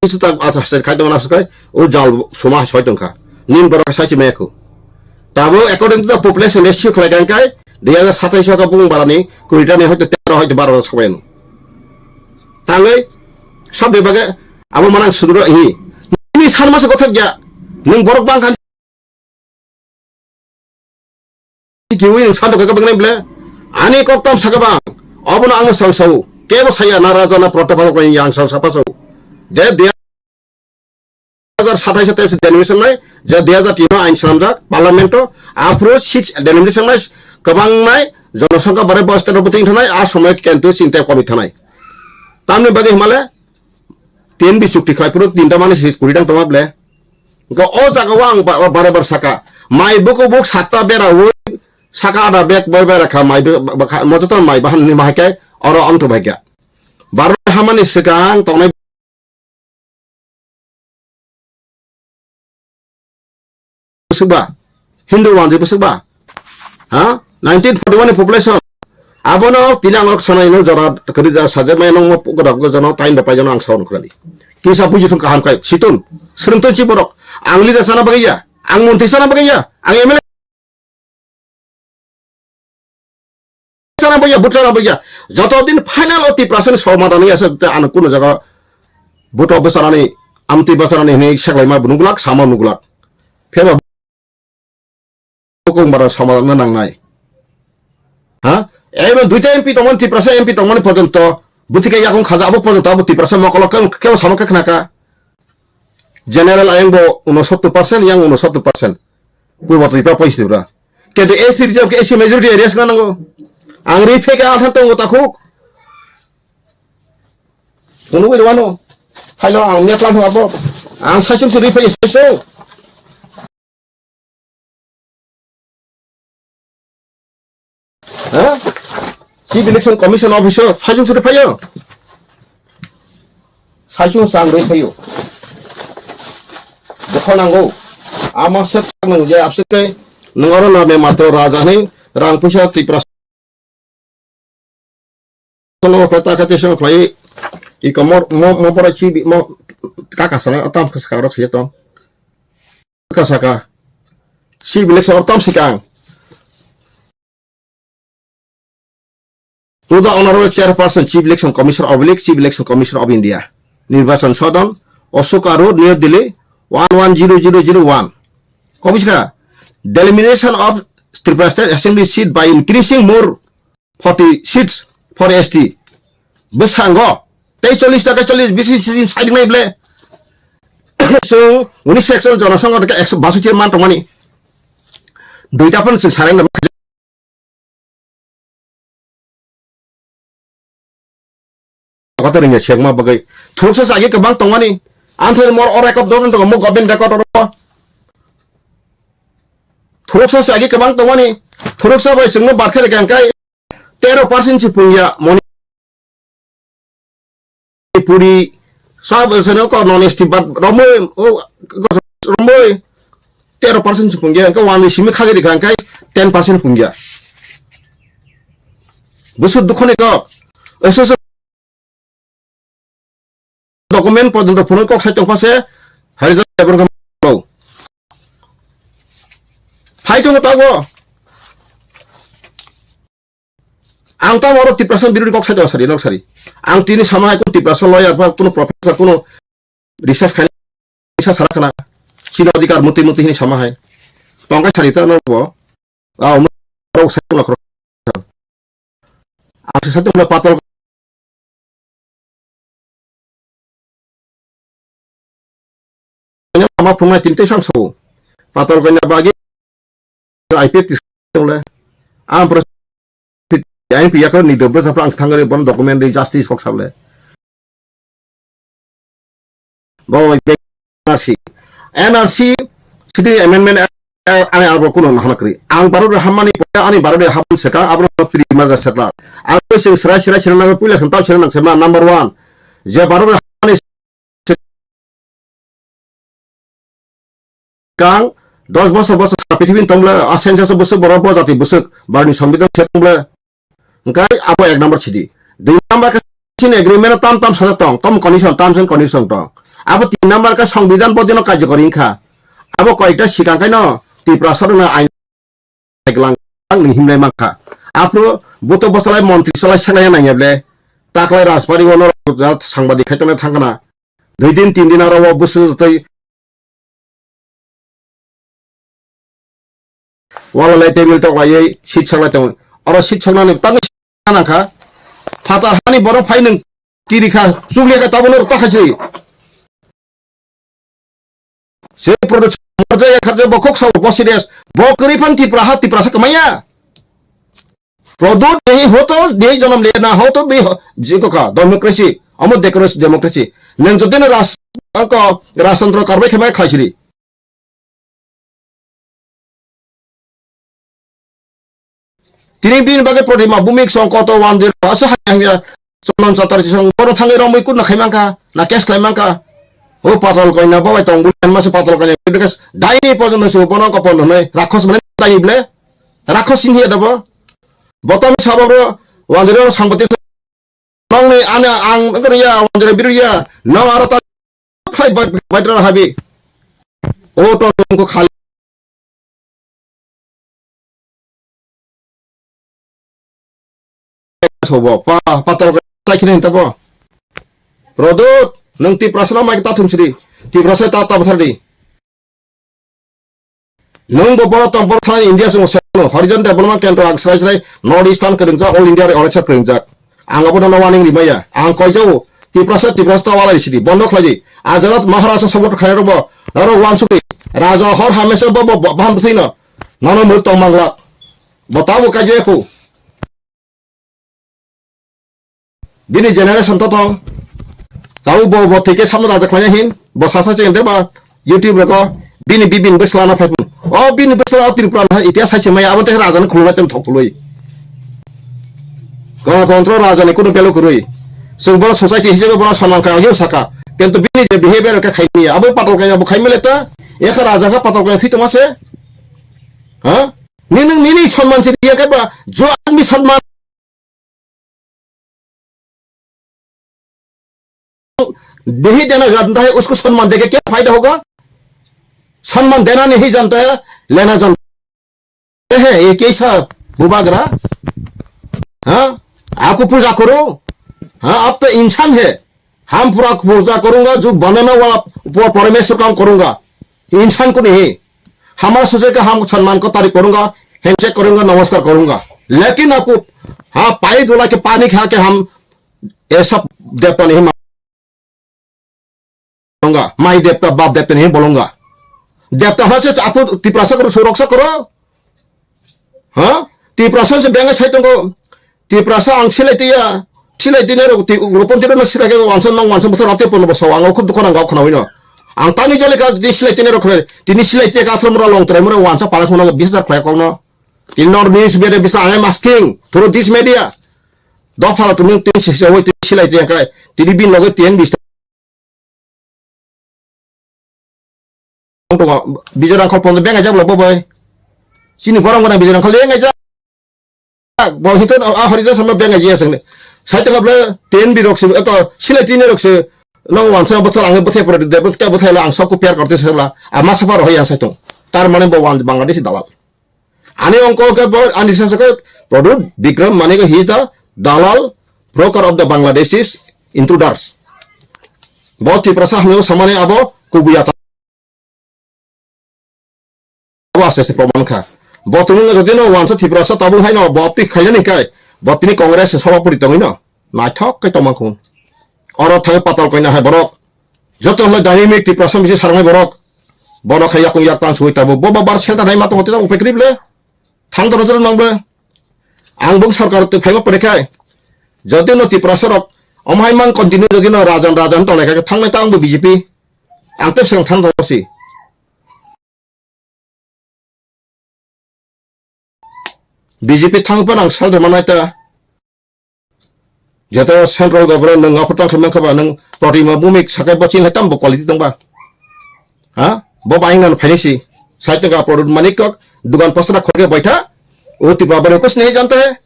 কিছু তা আছে খাইতে মানে আছে ও জাল সময় 6 টাকা নিন বড় সাইছে মেকো তাবো according to the population ratio খাইগানকাই 2027 ka bung barani kuritani হয়তো 13 হয়তো 12 সবাই তাঙ্গै সব বিভাগে আমার মানাং সুদুর হি ni san masa কথা গিয়া নং বরক বাং খান কিউই নং সান্দ ka bang bele ani koktam sakabang obona ang sangsau kebo saya narajana protokol ko yang sang sapasau de 2027 denimation nai je 2003 ain samjak parliamento approach 6 denimation nai kabang nai জনসংখ্যা বারে বস্তার প্রতি থানায় আর সময় কিন্তু চিন্তা কমি থানায় তামনি বাগে হিমালে 3 চুক্তি খাই পুরো 3টা মানে 20 টাকা তোমাবলে ও জায়গা আং বারে বার সাকা মাই বুকো বুক 7টা বেরা ওই সাকা আদা বেক বারে রাখা মাই মজত মাই বাহান নি মাইকে আর অন্ত ভাইকা বারে হামানি সিগাং তনে সুবা হিন্দু ওয়ানজে সুবা হ্যাঁ 1941 population abono tinangok sanai no jara kerja saja mainong godak jano tain dapai jano ang saun kali kisa puji tun kaham kai situn seruntu ciborok angli da sana bagaya ang munti sana bagaya ang emel sana bagaya butana bagaya joto din final oti prasen somadani ase an kuno jaga buto besarani amti besarani ni seklai ma bunugulak sama nugulak feba kokong bara samadan nangnai হ্যাঁ এবার দুইটা MP তমন 3% MP তমন পর্যন্ত বুথিকে ইয়াকুন খাজা আবো পর্যন্ত আবো 3% মকলক কেউ সামকে খানাকা general আইংবো 69% young 69% পূর্ব ত্রিপুরা পয়সিবরা কিন্তু AC reserve AC majority areas নাঙ্গো আং রিফেকে আঠান তঙ্গ তাকু কোন বইরওয়ানো ফাইলো আং নেটলাম হাবো আং সাইসুম রিফে এসেছো হ্যাঁ চিফ ইলেকশন কমিশন অফিসার সাইজুং সুরে ফাইও সাইজুং সাংরে ফাইও দেখানাंगौ আমার সে নং যে আপসকে নংর নামে মাত্র রাজানি রাং পয়সা ত্রিপুরা কোন কথা কাতে সং খাই ই কমর মো পড়া চি মো কাকা সানা আতাম কাসকার সিয়তম কাসাকা চিফ ইলেকশন অতাম সিকাং to the honorable chairperson chief election commissioner oblique chief election commissioner of India Nirvachan Sadan Ashoka road new Delhi 110001 কবিশকা delimitation of Tripura State Assembly seat by increasing more 40 seats for ST besango 43 টাকা 40 বেশি সাইড নাই বলে so 19 section জনসংখ্যা 162 মান তমানি দুইটা পন সারেন kata ringnya siang mah bagai terus saja ke bang tongani antar mor record doang untuk mau gabin record apa terus saja ke bang tongani terus saja semua barker gangkai 13% sih punya moni puri sab seno ko non estibat romoy oh romoy 13% sih punya ke wani simi khage di gangkai 10% punya busud dukhone ko eso dokumen পর্যন্ত phone cock সাইটং পাশে হারিজা এবং লো ফাইটং তাগো আং তা মর 3% বিরোধী cock সাইটং সারি lock সারি আং তিনি সামায় কোন 3% লয়ার বা কোন প্রফেসর কোন রিসার্চ খানি রিসার্চ সারা খানা চিন অধিকার মতি মতি হিনি সামায় টঙ্কা সারি তা নব আ মর সাইটং লক আং সাইটং পাতল sama pemain tim tesang so pator kanya bagi IP oleh am profit yang pihak ni double sa prang thangare bon document di justice kok sable bawa NRC city amendment ani abo kuno nahanakri ang baru hamani ani baru ham seka abro prima ja setla abo sing sra nang pula sentau nang sema number 1 je baru hamani kang 10 বছর পৃথিবীর তমলে census বছর বড় প্রজাতি বছর বারনি সংবিধান সে তমলে ওংকাই আবো 1 নম্বর ছিদি 2 নম্বর কাছে agreement তাম সাজা তং তম কন্ডিশন টার্মস এন্ড কন্ডিশন তং আবো 3 নম্বর কা সংবিধান পর্যন্ত কার্যকরী খা আবো কয়টা সিকাংকাই ন ত্রিপুরা সরকার আইন গ্লাং হিমনাই মাখা আপনি গত বছর মন্ত্রী সলাই সেলাই নাইয়াবলে তাকলাই রাজবাড়ি সাংবাদিক খাইতনে থাঙ্গানা 2 দিন 3 দিন আরো বছর তাই ওয়ালাই টেবিল তকলাই সিট সাংলাই তং আর সিট সাংনানি তাঙ্গি নাখা ফাতার হানি বড় ফাই নং কিরিখা সুগলিয়া তাবনো তাখাইছে সে প্রোডাকশন মর্যাদা খারজে বকক সাব বসিরেস বকরি ফান্তি প্রাহাতি প্রাসা কমাইয়া প্রদুত नहीं हो तो नहीं जन्म ले ना हो तो भी जिको का डेमोक्रेसी अमो डेमोक्रेसी नों जदिनो राजतंत्र कारबाय खेमाय खाइसिरि तिनि बिन बागे प्रतिमा भूमिक संकट वान दिर पासे हाया समान सातार सं बरो थांगे रमै कुन खाइमांका ना केस खाइमांका ओ पातल कइना बाय तंग बुन मासे पातल कइना बिकस दाइनि पजन सु बन कपन नै राखस माने दाइब्ले राखस सिनि दबो बतम साबरो वांजरो संपत्ति नंनि आना आं गरिया वांजरो बिरिया न आरो ता फाइ बाइद्र हाबि ओ तो तुमको खाली सोबो पातल लाखिने तबो प्रदुत नों ति प्रश्न माइक ता थुमसिरि ति प्रश्न ता बसरदि नों बबो तंबर था इंडिया जों हरिजन डेभलपमेंट केन्द्र आगस्राय नर्थ ईस्टार्न करिंजा ऑल इंडिया अरेचा करिंजा आंगबो न वार्निं रिमाया आं कयजौ तिप्रसा वाला सिदि बन्द खलाजि आजरात महाराष्ट्र सपोर्ट खायरबो नरो वानसुकि राजा हर हमेशा बबो बाम थिन ननो मुत मंगला बताबो काजेखौ दिनै जेनेरेशन तो दं ताउ बो थिके सामने राजा खायहिन बसासा जेंदे बा यूट्यूब रको बिनि बिबिन बसलाना फाइपुन ओ बिनि बसला त्रिपुरा ना इतिहास साइसे माय आबते राजान खुलुना तेम थकुलुय गणतंत्र राजानि कुनु बेलो कुरुय सुबल सोसाइटी हिसाबै बना समान का यो सका किंतु बिनि जे बिहेवियर का खाइनि आबो पातल का अब खाइमेलेता एक राजा का पातल का थि तमासे हां निनि सम्मान से दिया के जो आदमी सम्मान नहीं देना जानता है उसको सम्मान देके क्या फायदा होगा सम्मान देना नहीं जानता है लेना जानता है ये कैसा बुबागरा हाँ आपको पूजा करो हाँ आप तो इंसान है हम पूरा पूजा करूंगा जो बनाना वाला परमेश्वर काम करूंगा इंसान को नहीं हमारा सोचे कि हम सम्मान को तारीफ करूंगा हैंडशेक करूंगा नमस्कार करूंगा लेकिन आपको हाँ पानी धुला के पानी खा के हम ऐसा देवता नहीं बोलूंगा माई देवता बाप देवता नहीं बोलूंगा देवता से आपको तिप्रासा करो सुरक्षा करो हाँ तिप्रासा से बेंगा छाइतंगो तिप्रासा आं सिलाइतिने रोपन्तिरो न सिलाइके वानसन बसर राते पन बसो आं खुद दुखन गाव खनावैनो आं तानि जले का दि सिलाइतिने रखले तिनि सिलाइते का फ्रम लंग ट्राइम रो वानसा पाला खनो 20000 फ्लाइ कौनो इन नॉट मीन्स बेरे बिस I am asking through this media the फाला तुनि तिन सिसे होय तिनि सिलाइते का तिनि बिन लगे 10 20 बिजोरां खल पन बेंगा जाब्ला बबाय सिनि गरम गना बिजोरां खल लेंगा जा बहित आ हरिजा सम बेंगा जिया संने साइते गाब्ले 10 बिरक्स तो सिलाइ तिने रक्स नंग वानसा बथर आंगे बथे पर दे बथ का बथाइला आं सबको प्यार करते सला आ मा सफर होया साइतो तार माने बवान बांग्लादेश दालाल आने अंक के बर अनिशा के प्रदुत विक्रम माने के ही द दालाल broker of the Bangladeshis intruders बहुत ही प्रसा हम सामान्य अब कुबुया से प्रमाण खा बतुनु जदिनो वानसा थिप्रासा ताबु हाइनो बप्ति खाइनि काय बत्तिनि कांग्रेस सभापति तंगिनो नाथक कै तमाखु और थाय पातल कइना हाय बरक जतो हम डायनामिक थिप्रासा मिसे सारनाय बरक बन खाया कुं याक तान सुइ ताबु बबा बार सेलता नाय मातो होते उपेक्रिबले थांग दरजर नांबे आं बुं सरकार तो फाइमा परेखाय जदिनो थिप्रासा रक अमहायमान कन्टिन्यू जदिनो राजन तनाय थांनाय ता आंबो बीजेपी आंते सें थां दरसि बीजेपी थांपन आं साल मानायता जेता सेंट्रल गवर्नमेंट नों आफोर थांखैमान खबा नों प्रतिमा भूमिक साखाय बचिन हायताम क्वालिटी दंबा हा बो बाइंगन फाइनेसि साहित्य का प्रोडक्ट मानिक कक दुकान पसरा खोल के बैठा वो त्रिपुरा बारे में कुछ नहीं जानते हैं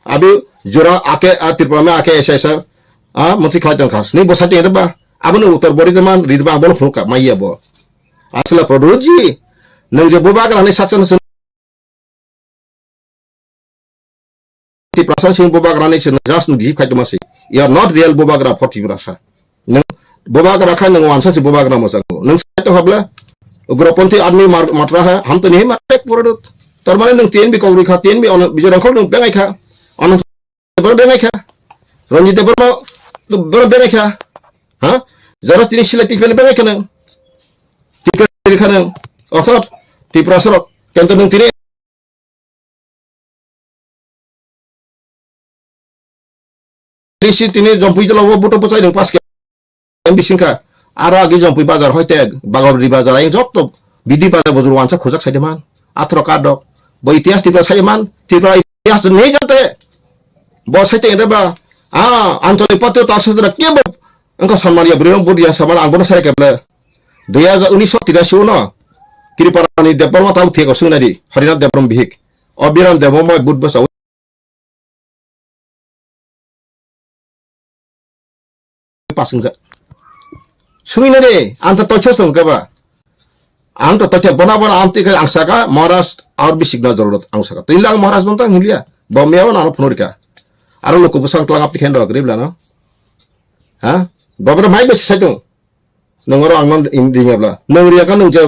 अभी जोरा आके त्रिपुरा में आके ऐसा ऐसा मुझे खाते हैं खास नहीं बसाते हैं बा अब न उत्तर बोरी जमान रीडबा बोल फुका माइया बो असला प्रोडक्ट जी नंग जे बोबा ग्राने साचन त्रिपुरा सिंह बोबा ग्राने से जस्ट गिफ खाते मासे यू आर नॉट रियल बोबा ग्रा फॉर त्रिपुरा सा नंग बोबा ग्रा खा नंग वांसा से बोबा ग्रा मसा नंग साहित्य हबला उग्रपंथी आदमी मार रहा है हम तो नहीं मारते प्रोडक्ट तरमाने नंग तीन भी कौरी खा तीन भी बिजोर अंकल नंग बेंगाई खा अनंत बर बेंगाई खा रंजित बर्मा बर बेंगाई खा हाँ जरा तीन सिलेक्ट पेन बेंगाई खा नंग त्रिपुरा खा नंग असर त्रिपुरा सर केंद्र नंग तीन ऋषि तीन जम्पुई जला वो बुटो पचाई नंग पास के बिसिंखा आरो आगे जम्पुई बाजार होते बागलरी बाजार आइ जत बिदि बाजार बजुर वांसा खोजक साइदेमान आथरो कादक ब इतिहास त्रिपुरा साइदेमान त्रिपुरा इतिहास नहीं जानते ब साइते एबा आंचलिक पत्र ताक्सदरा के ब अंक सम्मानिया ब्रिरम बुदिया समान आंबन सारे केबले 1983 न किरिपारानि देबरमा ताउ थेको सुनादि हरिनाथ देबरम बिहिक अबिराम देबम बुध बसाउ पासिंजा सुनिने रे आंत तथ्य संकबा आंत तथ्य बना आमती के आंसाका महाराष्ट्र और भी सिग्नल जरूरत आंसाका तो इलाग महाराष्ट्र बनता हिलिया बम्याव ना फनोरिका आरो लोक बसंग क्लांग आपती खेन रगरिबला न हा बबर माइ बेस साइदो नंगरो आंगन इंदिङाब्ला नंगरिया का नंजे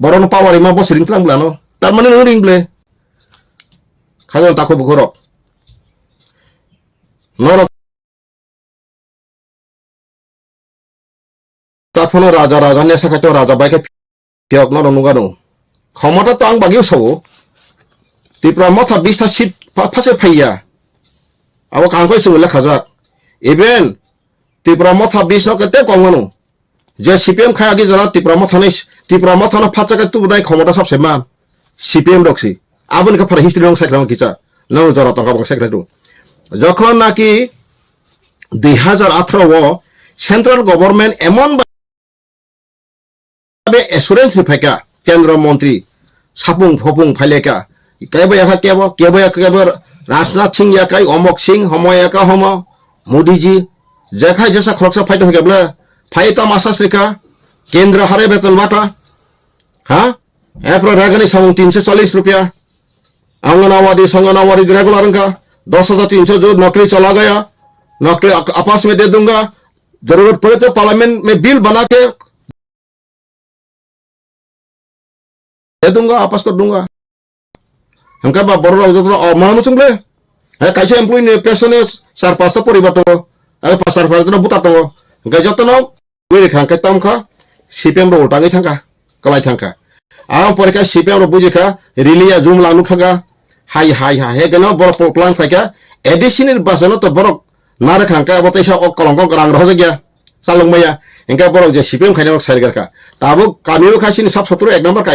बरन पावार मा बसरिं क्लांगब्ला न तार माने नंगरिंब्ले खाजन ताको बखरो नर ताफनो राजा राजा ने साखातो राजा बाइके पियक न रनुगानो क्षमता तो आं बागियो सौ त्रिपुरा मथा 20 सीट फासे फैया अब कांको सुले खजाक इवेन त्रिपुरा मथा 20 न कते कंगनो जे सीपीएम खायागी जरा त्रिपुरा मथा न फाचा के तु बुनाय क्षमता सबसे मान सीपीएम रक्सी आबन का फर हिस्ट्री रंग साइक्राम किचा न जरा तंका बक साइक्राटु যখন নাকি 2018 सेंट्रल गवर्नमेंट एमन एसुरेंस रिफाइका केंद्र मंत्री सापुंग फपुंग फाइलेका केबया केबो राजनाथ सिंह या काई अमोक सिंह हमया का हम मोदी जी जखा जैसा खरकसा फाइट हो गया फाइटा मासास्रिका केंद्र हरे वेतन बाटा हाँ एप्रो रेगनी संग 340 रुपया आंगनवाड़ी रेगुलर का 10,300 जो नौकरी चला गया नौकरी आपस में दे दूंगा जरूरत पड़े तो पार्लियामेंट में बिल बना के दे दूंगा आपस कर दूंगा हमका बा बरो जो मानो चंगले है कैसे एम्प्लॉय ने पेशने सार पास परिवर्तन है पासार परिवर्तन बुता तो गजतनो वे खां के तमखा सीपीएम रो उटांगे थांका कलाई थांका आ परीक्षा सीपीएम रो बुजिका रिलिया जुम लानु थांगा हाय हे गनो बर प्लान थाका एडिशनल बासनो तो बर नार खांका अब तैसा कलंक ग्रांग रह गया सालंगमया इनका बर जे सीपीएम खाने साइगर का ताबो कामियो खासिन सब सत्र एक नंबर का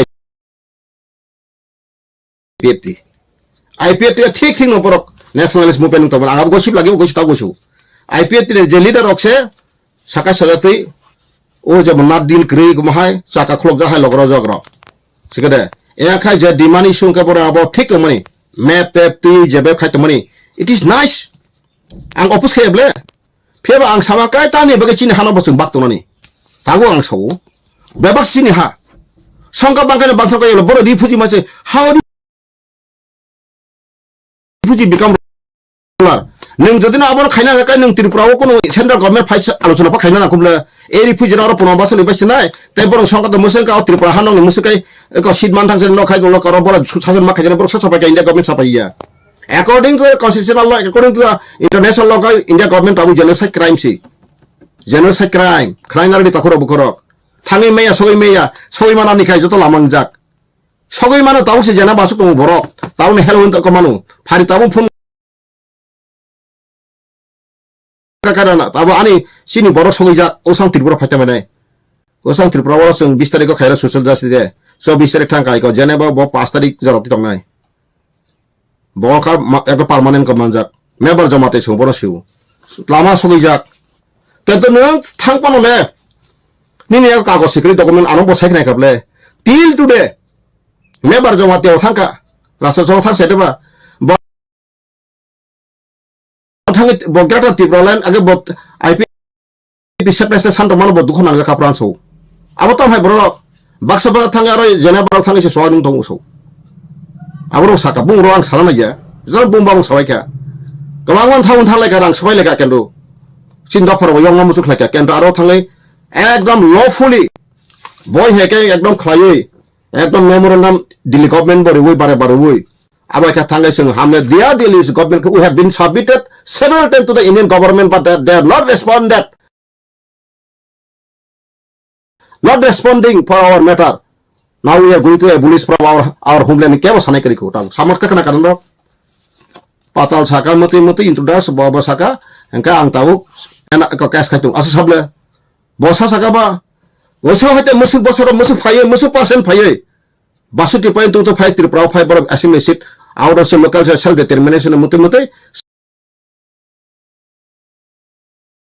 आईपीएफटी ठीक न बर नेशनलिस्ट मूवमेंट तो आगाब गसिब लागे गसिता गसु आईपीएफटी जे लीडर रखसे साका सजातै ओ जे नाद दिल क्रे गमाय साका खलक जाहाय लगरो जग्र सिगदे एखाय जे डिमानि सुंका बर अब ठीक मनि मैप टेप ती जेबे खायत मनि इट इज नाइस आं अफिस खेबले फेबा आं सामा काय तानि बगे चिनि हाना बसुं बाक्तननि तागो आं सौ बेबाक सिनि हा संका बांकाने बाथ्रा कयो बर रिफ्यूजी मासे हाउ रिफ्यूजी बिकम रुलर नों जदिन आबर खायना गाय नों त्रिपुराव कोनो सेंट्रल गवर्नमेंट फाइट आलोचना पा खायना नाकुमले ए रिफ्यूजी आरो पुनर्बासन बैसनाय तै बर संका मुसंका त्रिपुरा हानंग मुसकै एक सीट मान थांसे न खाय न कर बर सासन मा खायना बर ससा पाय इंडिया गवर्नमेंट सापाइया according to the constitutional law according to the international law India government abu genocide crime si genocide crime ari takoro bukoro thangi meya sogoi mana ni kai joto lamang jak sogoi mana taw se jena basuk tong borok taw ne helon ta komanu phari taw phone karana taw ani sini borok sogoi jak osang tripura phaita mane osang tripura wala sung 20 tarik ko khaira social justice de so 20 tarik thang kai ko jeneba bo 5 tarik jaroti tongnai बका एक permanent कमांजाक member जमाते सो बर सिउ लामा सगैजाक तेतो नों थांपानले निनि कागज secret document आरो बसायनाय खाबले till today member jomati thangka rasa jong thang sedeba thang bograta tibralan age bot IP sepres santo mano bot dukhon anga kapran so abotam hai bro baksa ba thang aro jena ba thang se swadung tong so abro saka bung roang salama ya jor bung bang sawai ka kamangon thang thang lai ka rang sawai lai ka kendo চিন্তা করবো young নাম মুসুক লাগে কিন্তু আরো থাঙ্গে একদম lawfully বই হেকে একদম খাইয়ে একদম মেমোরেন্ডাম দিল্লি গভর্নমেন্ট বরে ওই বারে বারে ওই আবার কা থাঙ্গে সঙ্গে হামনে দিয়া Delhi government we have been submitted several time to the Indian government but they are not responding for our matter. Now we are going to abolish from our homeland. Kya wasane kari ko tang samar ka kana kanan patal saka mati introduce baba saka engka ang tahu enak ko cash kaitung asu sable bosa saka ba bosa hate musu bosoro musu phaye musu percent phaye basuti point to 5 tripra 5 bar assimilate out of local self determination muti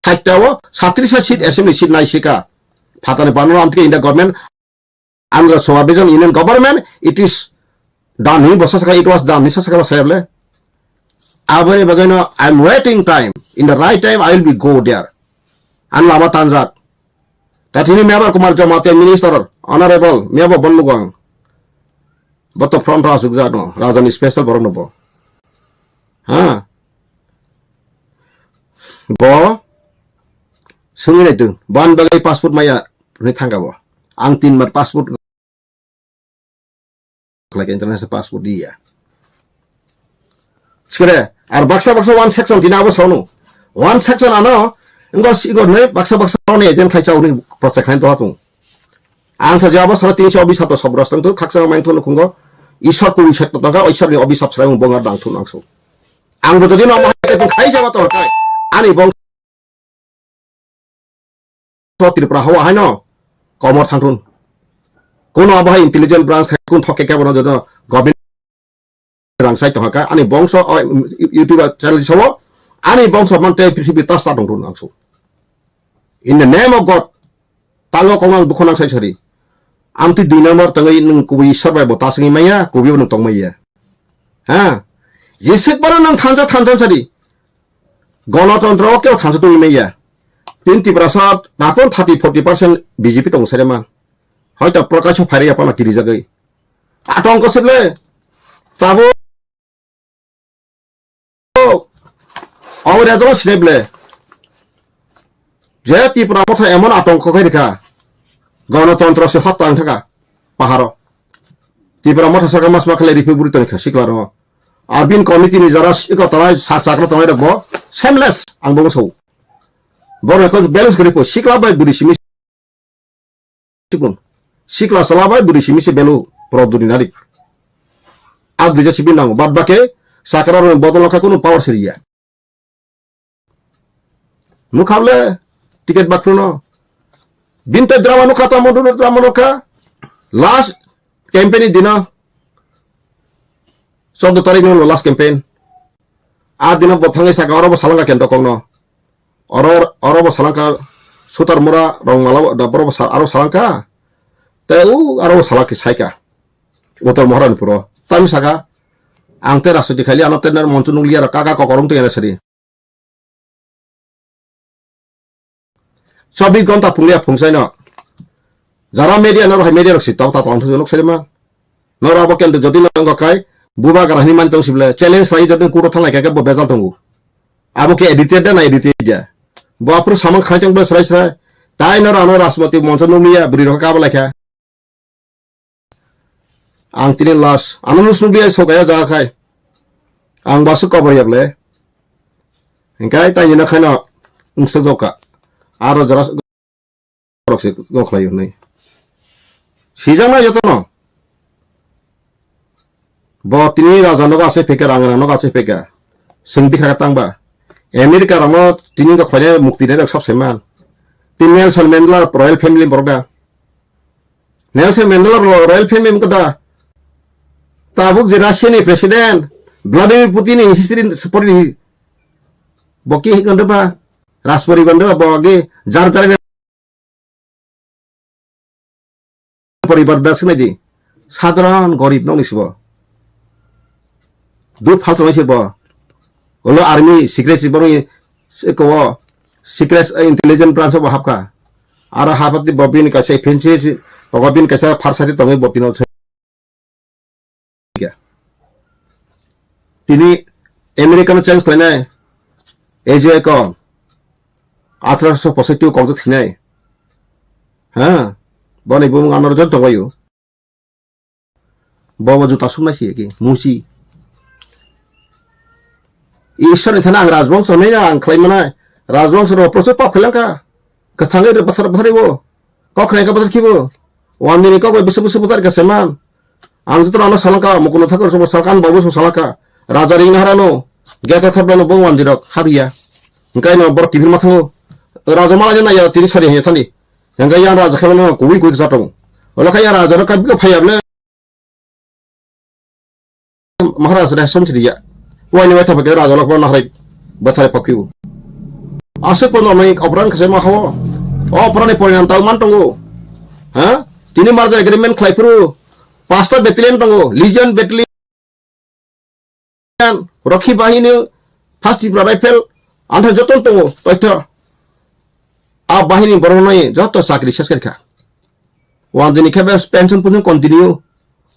saktawo satrisa seat assembly seat nai sika fatane banur antike in the government under supervision Indian government it is done ni bosa saka it was done ni saka ba sable abare bagano I'm waiting time in the right time I will be go there an lama tanjak that ini member kumar jamate minister honorable meba bonmugang boto front house no rajani special borno bo ha bo sungi itu ban bagai passport maya ni thangga bo ang 3 mat passport like international passport dia sekere ar baksa one section dinabo sonu one section ano engko sigor ne baksa ne agent khaisa uni project khain to hatung ang sa jabo sara 320 to sobrastang to khaksa main thon khungo ishor ko ishor to tanga ishor ni obisap srai bongar dang thun angso ang bo jodi no ma to khaisa ba to kai ani bong to tripura hawa haino komor thangthun kono abai intelligence branch kun thoke ke bono jodo government rangsai to haka ani bongso YouTube channel sawo ani bongso mante prithibi ta start dong angso in the name of God tango kongang bukhonang sai sari amti 2 number tangai nung kubi survive bota singi maya kubi nung tong maya ha jisik bara nang thanja sari গণতন্ত্র কেউ থানছে তুমি মাইয়া 20% নাপন 30-40% BJP tong sare ma হয়তো প্রকাশ ফাইরে আপনা কিরি জাগাই আতঙ্ক সেবলে তাবো awre jong sneble je tipra motha emon atongko kai rekha গণতন্ত্র se hatang thaka paharo tipra motha sarkar mas makhle republic to rekha siklaro arbin committee ni jara iko tarai sakra tarai rakbo shameless ang bongo so boro ko balance kori po sikla bai buri simi sikun sikla sala bai buri simi se belu produni narik ad dija sibin nang bad bake sakra ro bodol ka kono power seria nukhable tiket bakruno binte drama nukata modu drama nuka last campaign dina 14 tarik no last campaign a dina bothangai saka oro salanga kento kongno oro salanga sutar mura rong mala da boro aro salanga te aro salaki saika utar moharan puro tam saka angte rasu dikhali anote ner montu nulia kaka kokorong to yana sari 24 ঘন্টা পুংলিয়া ফুংসাই ন যারা media নর media Roxie তাও তা তন্থ জনক সেরিমা নর আব কেন্দ্র যদি নঙ্গ কাই বুবা গারানি মান তং সিবলে চ্যালেঞ্জ রাই যদি কুটো থালাই কাকে বেজাল তঙ্গু আবো কে এডিটেড না এডিটেড যা বাপুর সামান খাই তং বস রাই রাই তাই নর আনো রাসমতি মঞ্চ নুমিয়া বুড়ি রকা কা বলাখা আং তিনি লাস আনন্দ সুবিয়া সগায়া যা খাই আং বাসু কবরিয়াবলে এঙ্কাই তাই না খাইনা উংস জকা aro jara roksi gokhlayo nei sijana jotono bo tini rajano ga ase peke rangrano ga ase peke singti khaka tangba america ramo tini ga khole mukti ne sab seman tin Nelson Mandela royal family borga Nelson Mandela royal family mukda tabuk je Russian president Vladimir Putin history support ni boki hikonde ba রাজপরি বন্ধু আগে যার যার পরিবার দাস নাই সাধারণ গরিব নং নিসব দুধ ফালতু নাইসব হলো army secret secret intelligence branch হাবকা আর হাবাতি ববিন কাছে ফেন্সি ববিন কাছে ফারসাতি তঙে ববিন তিনি আমেরিকান চেঞ্জ খাইনাই এই যে এক 1865 কংগ্রেস থিনাই হ্যাঁ বনে বুং আনার জন দঙ্গায়ু বাবা জুতা সুমাইছি কি মুসি ঈশ্বর থানা আং রাজবংশ নাই না আং খাইমানাই রাজবংশ র প্রচুর পাপ খাইলাঙ্কা কথাঙ্গে বাসার বাসারিবো কখনাই কা বাসার খিবো ওয়ান দিন কক বসে বসে বাসার কাছে মান আং তো আনো সালাকা মুকুন থাকর সব সরকার বাবু সালাকা রাজা রিং হারানো গেত খাবলানো বং ওয়ান দিরক হাবিয়া গাইনো বড় টিভির মাথাও রাজা মালা জানা ইয়া তিনি সারি হেসানি হেঙ্গা ইয়া রাজা খাবলানো কুই কুই জাতং ওলাকা ইয়া রাজা র কাবিকে ফায়াবলে महाराज रे समचिया वाइनि वाइथा बके राजा लक नाहराय बाथाय पकिउ आसे कोन नै अपरान खसे मा हाव अपरानि परिणाम ताव मान तंगो हा तिनि मार्ज एग्रीमेंट खाइफुरु पांचटा बेटालियन तंगो लिजन बेटालियन रखी बाहिनी फार्स्ट राइफल आन्था जतन तंगो तथ्य आ बाहिनी बरनाय जत साकरि सेसकेरखा वान दिनि खेबे पेंशन पुनु कन्टिन्यू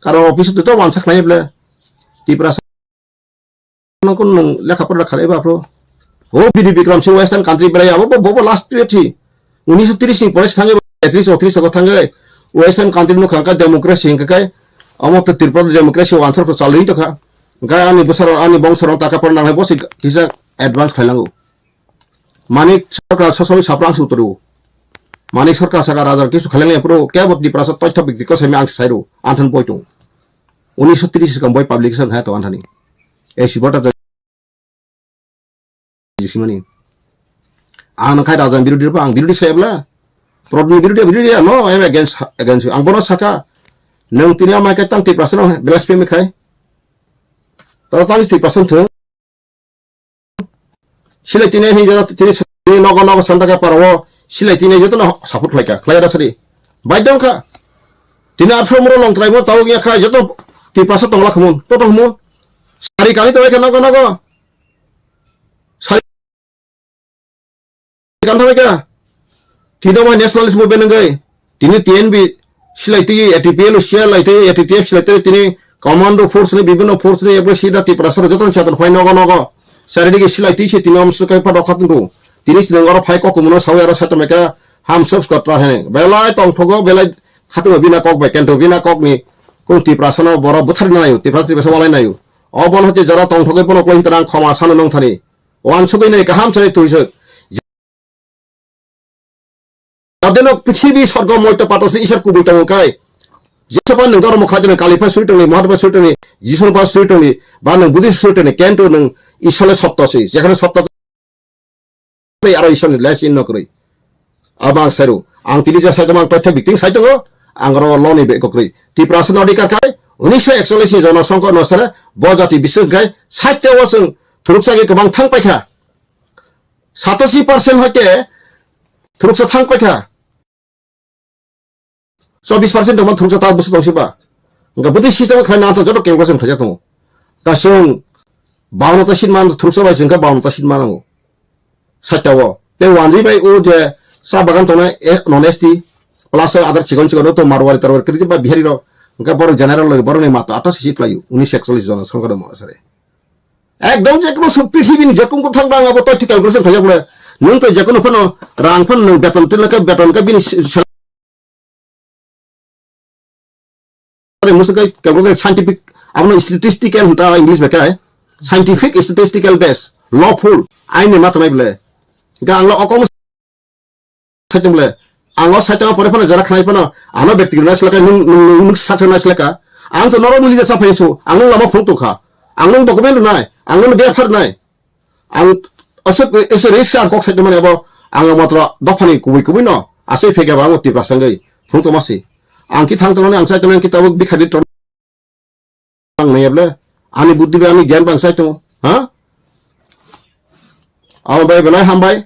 कारण अफिस तो वान साखनायब्ला Tipras nang lekha pernah khalai ba bro oh bidi bikram si western country belai abo bobo last year thi 1930 sing police thange 33 ko thange western country no khangka democracy hing kai amo to tirpal democracy answer pro chalui to kha ga ani besar ani bongsor taka pernah hai bosi kisa advance khailango manik sarkar sosoi saprang suturu manik sarkar saga rajar kisu khalangai pro kya bot di prasat toy topic ko semi ang sairu anthan poitung 1930 kan boy publication hai to anthani ei sibota jisimani ang khai rajan birudi pa ang birudi sebla problem birudi no I am against ang bono saka nang tini amai kai tang 30% blasphemy khai ta tang 30% thu silai tini hi jara tini nogo sandaka parwo silai tini joto na support khlaika khlaira sari baidong kha tini arfo moro long trai mo taw ya kha joto 30% tongla khamun to tongmun sari kali to ekana nago sari kan thame ka tino ma nationalist movement ngai tini TNB silai ti ATPL share lai ti ATTF silai tini commando force ni bibino force ni ebre sida 30% joton chatan phai nago sari digi silai ti se tino amsu kai pa dokhatun ro tini sinangor phai ko kumuno sawi ara satame ka ham subs katra he belai tong thogo belai khatu bina kok bai kento bina kok ni কোন 30% বড় বুথার নাই 30% ওলাই নাই অবন হতে যারা তং ঠকে পন coin Tarang ক্ষমা সানো নং থানি ওয়ান সুগই নাই কাহাম চলে তুইছ আদেন পৃথিবী স্বর্গ মইতে পাতছে ঈশ্বর কুবি তং কাই যেসবান নং ধর্ম খাজনে কালিফা সুইটনি মহাদেব সুইটনি যিশুন পাস সুইটনি বা নং বুদ্ধিস্ট সুইটনি কেন্টো নং ঈশ্বরের সত্য আছে যেখানে সত্য আর ঈশ্বর লেস ইন নকরই আবাং সারু আং তিনি যা সাইতমাং তথ্য বিক্রিং সাইতগো angro loni be kokri ti prasana odikar kai 1941 জনসংখ্যা অনুসারে বজাতি বিশ্ব গায় 60 বছর থুরুকসাগে গোবাং থাং পাইখা 87% হইতে থুরুকসা থাং পাইখা 24% দমান থুরুকসা তা বসে দংসিবা গা বুদ্ধি সিস্টেম খাইনা তো যত কেমগসন খাজা তো কাসং 52টা সিনমান থুরুকসা বাই जोंका 52টা সিনমান নাও 60টাও তে ওয়ানজি বাই ও যে সা বাগান তোনা ননেস্টি plus other chigon to marwari tarwar kirti ba bihari ro ga bor general bor ni mata 28 seat layu 1941 জন সংখ্যা দম আসরে একদম যে কোন পৃথিবী নি যখন কোথাও বাংলা বত ঠিক ক্যালকুলেশন খাজা পড়ে নং তো যে কোন ফনো রাং ফন বেতন তিলকা বেতন কা বিনি মুসকা ক্যালকুলেশন সাইন্টিফিক আমনো স্ট্যাটিস্টিক্যাল হতা ইংলিশ বেকায় সাইন্টিফিক স্ট্যাটিস্টিক্যাল বেস লফুল আইনি মাথা নাই বলে গা আংলা অকম সাইতে বলে anglo saitang pore phana jara khnai phana ano ব্যক্তিগত নাসলকা নুন সাথে নাসলকা আং তো নরমালি যা চাপাইছো আং লামা ফোন তো খা আং ডকুমেন্ট নাই আং বেফার নাই আং আসক এসে রিক্সা আং কক সাইতে মানে আবো আং মাত্র দফানি কুবই ন আসে ফেগাবা আং 30% গই ফোন তো মাসি আং কি থাংতো মানে আং সাইতে কি তাবক বিখাদি তো আং নাইবলে ani বুদ্ধি বে আমি জ্ঞান বাং সাইতো হ্যাঁ আম বাই বলাই হামবাই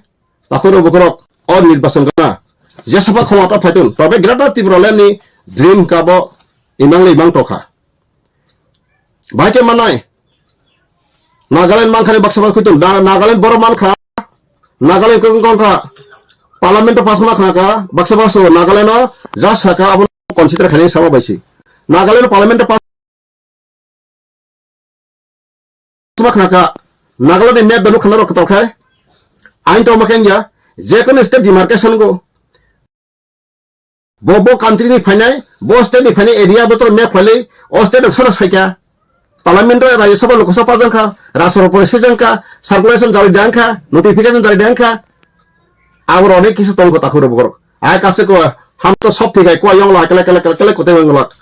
তাখরো বকরক অ নির্বাচন করা যেসব ক্ষমতা ফাইতুন তবে greater Tripura ল্যান্ডনি dream cub imang le imang toka bai ke manai Nagaland man khani baksa kutum Nagaland boro man kha Nagaland kong kha parliament pas ma khna ka baksa baso Nagaland no ja saka abon consider khani sama baisi Nagaland parliament pas ma khna ka Nagaland map banu khna ro khatal khai ain to maken ja je kon state demarcation go bo country ni phanai bo state ni phanai area botor map phale o state aksara saika parliament Rajya Sabha Lok Sabha jangka Rasopore jangka circulation jari jangka notification jari jangka awar onek kisu tong kota khuro bogor ai kase ko ham to sob thikai ko yong la kele kote bangolak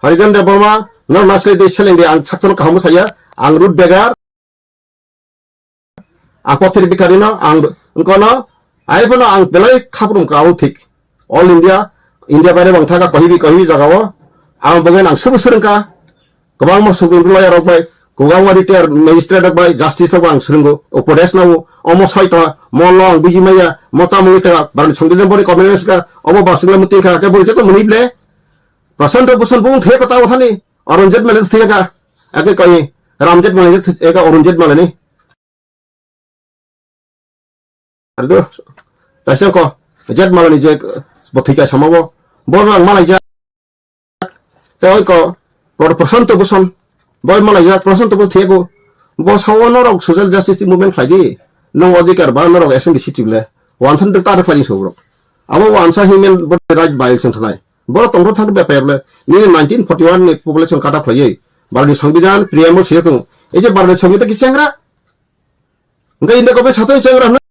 harijan de boma nor nasle de seleng de ang sakson kaham saya ang rut begar apotri bikarina ang kono ai bono ang belai khaprum ka au thik all India bare bang thaga kahi jagawo ang bagen ang subu surengka Kebang masuk ke lawyer rok bay, kubang maritir magistrate rok bay, justice rok bang seringo, opodes na wo, omo saita, molong, biji maya, mota mulita, baru sungguh bori komunis ka, omo basingla mutin ka, kayak bori jatuh munible, perasaan tu pesan pun thiak kata wahani, orangjet malah thiak ka, agak kaya ramjet malah eka orangjet malah ni, aduh, pasang ko, jet malah ni jet, botika sama wo, borang malah jet, tewai ko. Perasaan tu bosan, boy malah jat perasaan tu bos thiago, bos hawan orang social justice movement lagi, nong adikar bahan orang asing di situ le, wansan tu tarik lagi sobrok, amu wansa human rights violation tanai, boro tongro tanpa beper le, ni 1941 ni population kata lagi, baru di Sambidan preamble sih tu, ini baru di Sambidan kita cengra, enggak ini kau satu cengra,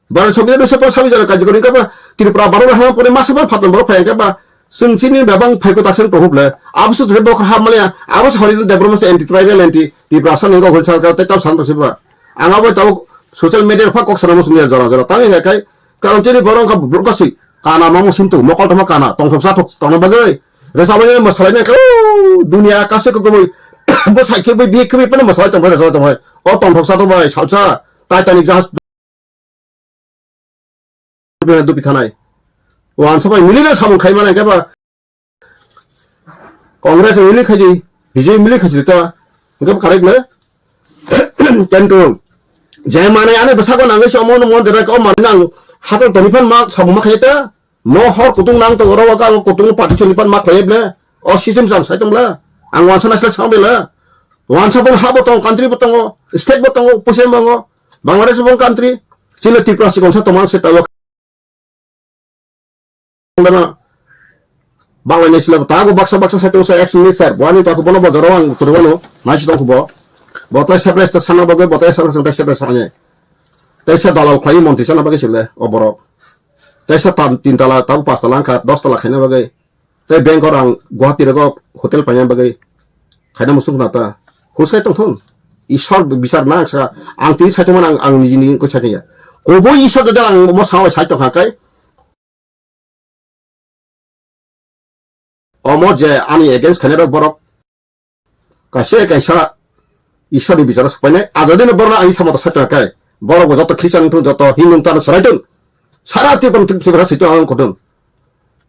baru Sambidan itu sepuluh sabi jalan kaji kau ni kapa, kiri prabaru lah hang pun masuk pun fatan baru payah kapa. Sini babang faiko taksen tohuble abus tu bokar hamalnya abus hari itu development anti tribal anti di perasaan engkau hulsal kau tetap santai siapa angau tahu sosial media apa kok senang musuhnya jara tangi kai kalau jadi borong kau berkasi karena mau suntuk mokal sama kana tong satu tong bagai resabanya masalahnya kau dunia kasih kau kau bos sakit boy biik kau pernah masalah tong oh tong satu boy salsa Titanic jahaz itu pitanai wan sampai milihlah sama kai mana kapa Kongres milih kaji BJP milih kaji itu enggak karek le tentu jangan mana ane besar kau nangis omong omong derek om nang hasil tonipan mak sabu mak itu mau hor kutung nang tu orang wakal kutung pati tonipan mak leh le oh sistem sam saya tu le angwan sana selesai sampai le wan sampai habo tong country betong state betong pusing bango Bangladesh betong country Cina tiprasi konsep teman setahu Bana Bangladesh lah, tahu baksa satu saya action minister, wani tahu bono bodorawang turwano, masih tahu bo, botai sebelum sana bagai botai sebelum sana, tapi dalal kaya monti sana bagai sebelum oborok, tapi tintala tahu pas talangkat, 10 tala kena bagai, tapi bank orang Guwahati rego hotel panjang bagai, kena musuh nata, khusus itu tuh, isor besar nang sa, angti saya cuma ang niji ko caknya, kobo isor tu dalam mau sama saya tu hakai. Omo je ani against Canada borok kasih kaisa isori bicara supaya ada di negara ani sama satu kai borok jatuh Kristen tu jatuh Hindu tu serai tu sarat tu pun sebenarnya situ orang kodon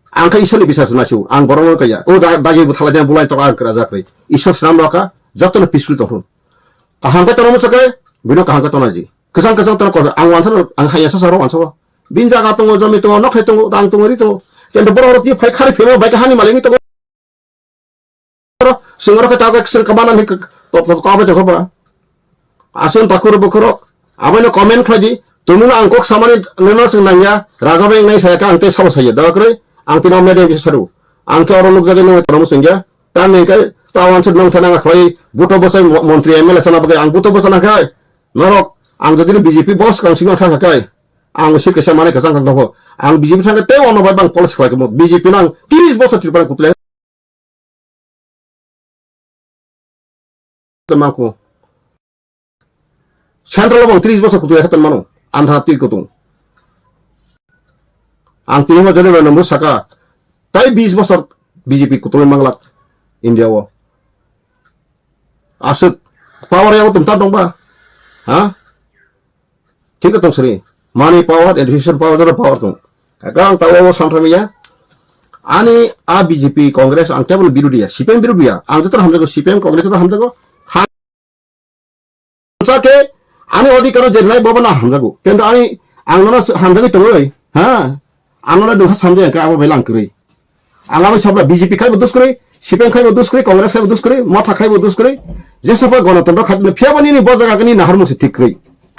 angka isori bisa senasiu ang borok kaya oh bagi buthalanya bulai terang kerja kri isor senam raka jatuh peaceful tu kahang kata nomor sekai bina kahang kata naji kesang tu kau ang wansan ang hanya sesaro wansawa binja kata ngojam itu nak itu orang tu ngeri tu yang borok ni fai kari film baik hani maling itu Singoro kita agak kesel kemana nih top kau apa coba asun takur bukurok apa ini komen lagi tumun angkok sama nih neno senangnya raja bang nih saya kan angte sama saja dah kere angte nama dia bisa seru angke orang nuk jadi nunggu tamu senja dan nih kai tawan sedang senang kali buto bosai menteri ML sana bagai ang buto bosana kai norok ang jadi BJP bos kan singa thang kai ang usir kesana mana kesana kan tahu ang BJP sana teu ono bang polis kai kemo BJP nang 30 bos tripan kutle temanku Central bang 30 bos kutu ya temanku andra ti kutu ang tini jadi nomor saka tai 20 bos BJP kutu memang lak India wo asut power yang tuntan dong ba ha ठीक है तुम सरी money power education power जरा power तुम kakang tahu wo santramiya Ani a BJP Kongres ang tebel birudia CPM birudia ang jotor hamjago CPM Kongres jotor hamjago ke ani odi karo jenai bobana hamjago kendo ani angno hamjago toloi ha angno duha samje ka abo belang kri angami sabla BJP khai bodus kri CPM khai bodus kri Kongres khai bodus kri motha khai bodus kri jesofa gণতন্ত্র খাদ্য ফিয়াবানি ni bojaga kani nahar musi tik kri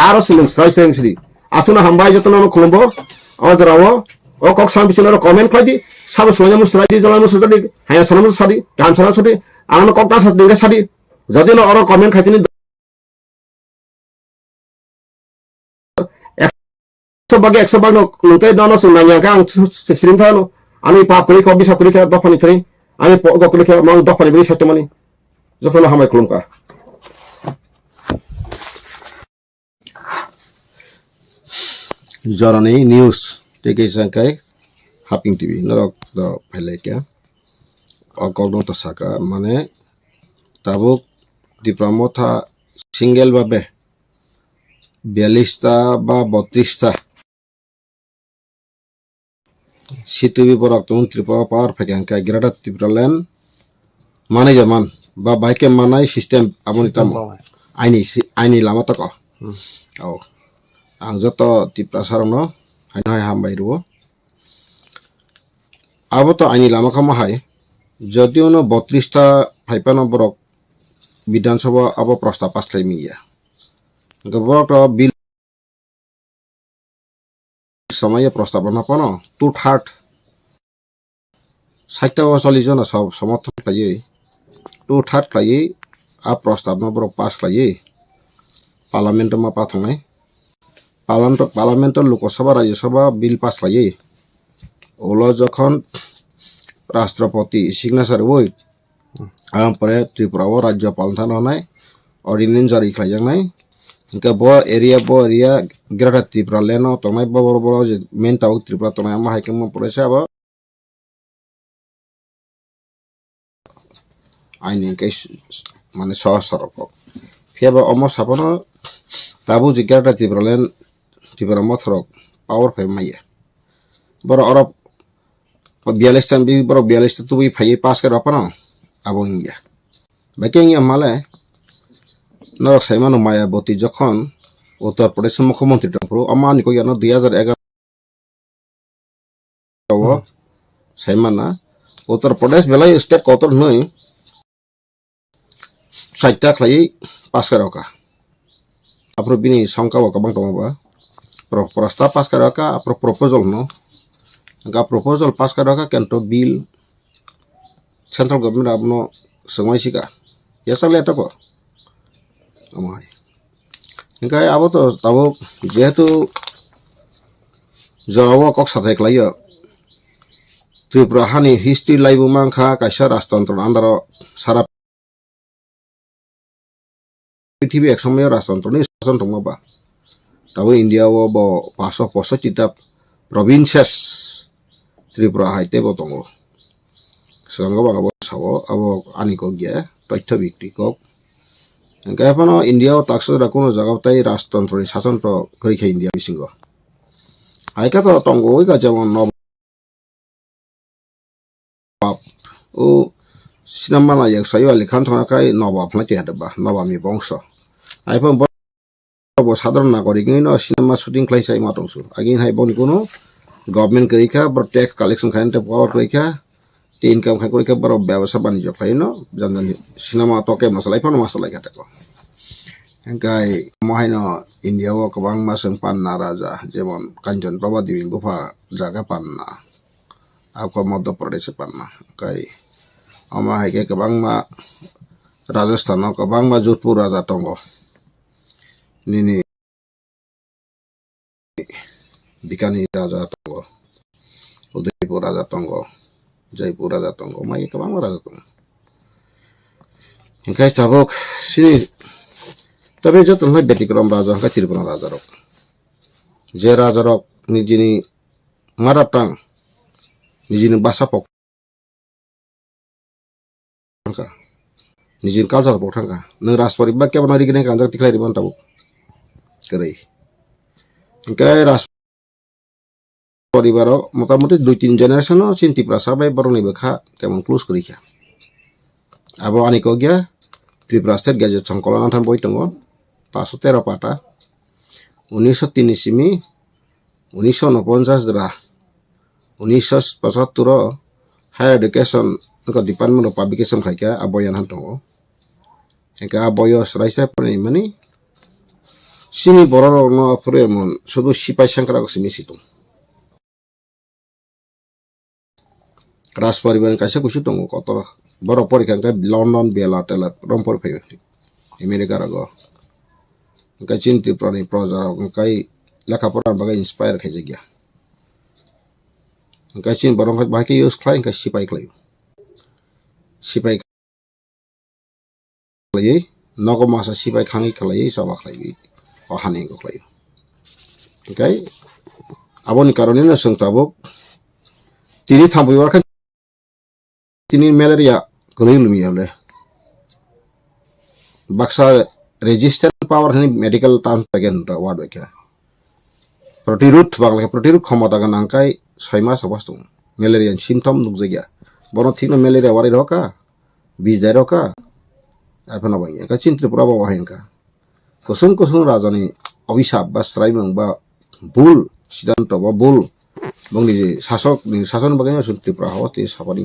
aro silung strai sri asuna hambai jotono khulumbo ojrawo o kok sam bisinoro comment khai di sabo sonya musrai di jola musu tadi haya sana musu sadi kan sana sadi angno kok tas dinga sadi jadi no oro comment khaitini 100 bagi 100 bagi nungtai dono sunanya kang sering thano ami pa kuli ko bisa kuli ka dofani thani ami po go kuli ka mang dofani bi satomani jotono hamai kulum ka jorani news teke sangkai Haping TV norok do pheleke okogno to saka mane tabuk dipramotha single babe 42টা বা 32টা সিতুবি পরক তুম ত্রিপুরা পাওয়ার ফেকাঙ্কা greater Tripuraland মানে যেমন বা বাইকে মানাই system আমনিতাম আইনি লামা তক ও আং যত ত্রিপুরা সারনো হাই হামবাই রুবো আবো তো আইনি লামা খামা হাই যদিও 32টা ফাইপানো বরক বিধানসভা আবো প্রস্তাব পাসলাই মিয়া গবরক বিল সময়ে প্রস্তাবনা পানো 2/3 60 জন সমর্থন খাইয়ে 2/3 খাইয়ে আ প্রস্তাবনা বরক পাস খাইয়ে পার্লামেন্ট মা পাথংনাই parliament Lok Sabha Rajya Sabha bill pass খাইয়ে ওলো যখন রাষ্ট্রপতি সিগনেচার ওই আমপরে ত্রিপুরা রাজ্যপাল থান হনাই অর্ডিনেন্স জারি খাইজাংনাই Inka bo area Greater Tripura leno tomai bo main tau Tripura tomai ama hai kemo polese abo aini kai mane soroko fiaba omo sapono tabu ji Greater Tripura len Tripura mothorok power phai maiya boro orop 42 tan bi boro 42 tu bi phai pass kar apano abo ingia baking ya male নরক সাইমানো মায়াবতী যখন উত্তর প্রদেশের মুখ্যমন্ত্রী টংপ্রু আমানি কো ইয়ানো 2011 সাইমানা উত্তর প্রদেশ বেলাই state কতর নই সাইতা খাই পাসকারকা আপরো বিনি সংকা কবাং টংবা প্রস্তাব পাসকারকা আপরো প্রপোজাল নো গা প্রপোজাল পাসকারকা কেন্টো বিল সেন্ট্রাল গভর্নমেন্ট আপনো সমাইসিকা ইয়াসালে এটাকো amai ingkai abo to tabo jehetu jarawa kok sathai klaio Tripura hani history laibu mangkha kaisa rajtantro andaro sara prithibi eksomoyo rajtantroni shason tongmaba tabo India o bo 565 ta provinces Tripura haite bo tongo sango bangabo sabo abo aniko gya তথ্য বিক্রি cock এখানে India ও তাকসরা কোনো জায়গাতেই রাজতন্ত্র শাসনটো করি খাই India বিসিঙ্গ আইকা তো তঙ্গ ওইকা যেমন নবাব ও সিনেমা না এক সাইও লেখান থাকাই নবাব নাকি হাদবা নবাবনি বংশ আইফোন সাধারণ নাগরিক ন সিনেমা শুটিং খাইছাই মাতংসু আগিন হাই বনি কোনো গভর্নমেন্ট করিখা বড় ট্যাক্স কালেকশন খাইতে পাওয়ার করিখা ইনকাম খাই করিখা বড় ব্যবসা বাণিজ্য খাই ন জানজানি সিনেমা তোকে মাসালাই phone মাসালাই কাটেকো engkai mohino India o kabang maseng panna raja jemon Kanjan Prabhadevi gufa jaga panna ako Madhya Pradesh panna kai ama haike kabang ma Rajasthan o kabang ma Jodhpur raja tongo nini Bikani raja tongo Udaipur raja tongo Jaipur raja tongo mai kabang ma raja tongo engkai tabok sini তবে যত নয় ব্যতিক্রম রাজা হকা ত্রিপুরা রাজা rock যে রাজা rock নিজিনি মারাটাং নিজিনি বাসা পক নিজিনি কালচার পক থাকা নং রাজপরি বা কেবন রিগিনে কাঞ্জাক তিখাই রিবান তাবুক কেरै ইনকাই রাজ পরিবারও মোটামুটি 2-3 জেনারেশনও চিন ত্রিপুরা সাবাই বরংনি বেখা কেমন ক্লোজ করিখা abo aniko gya Tripura state gazette সংকলন আনথান বই দङ 513 পাতা 1903 Simi 1949 dra 1975 higher education ko department of publication khaika aboyan han dङ engka aboyo sraisa pani mani sini bororo no apure mon sudu sipai sangkara ko simi situng ras pariban kaisa kusu dङ kotor boro porikha ka London bela telat rompor phayo America rago engka chin Tripura projar engkai lekha pora bagai inspire khaija gya engka chin borong bahake use khlai engka sipai khlai nogo masa sipai khangi khlai soba khlai o hani ko khlai engkai aboni karone na sungtabok tini thambuiwar kha tini malaria kului lumi hable baksa resistant power hani medical term again word weka protirut bangla protirut khamata gan angkai 6 mas obastung malaria symptom nukjagya bono thikno malaria wari roka bij dai roka apana bangya ka chin Tripura ba wahenka kusung rajani obhisap ba sraimang ba bul siddhanto ba bul bangni sasok ni sason baganya sun Tripura hawati sapani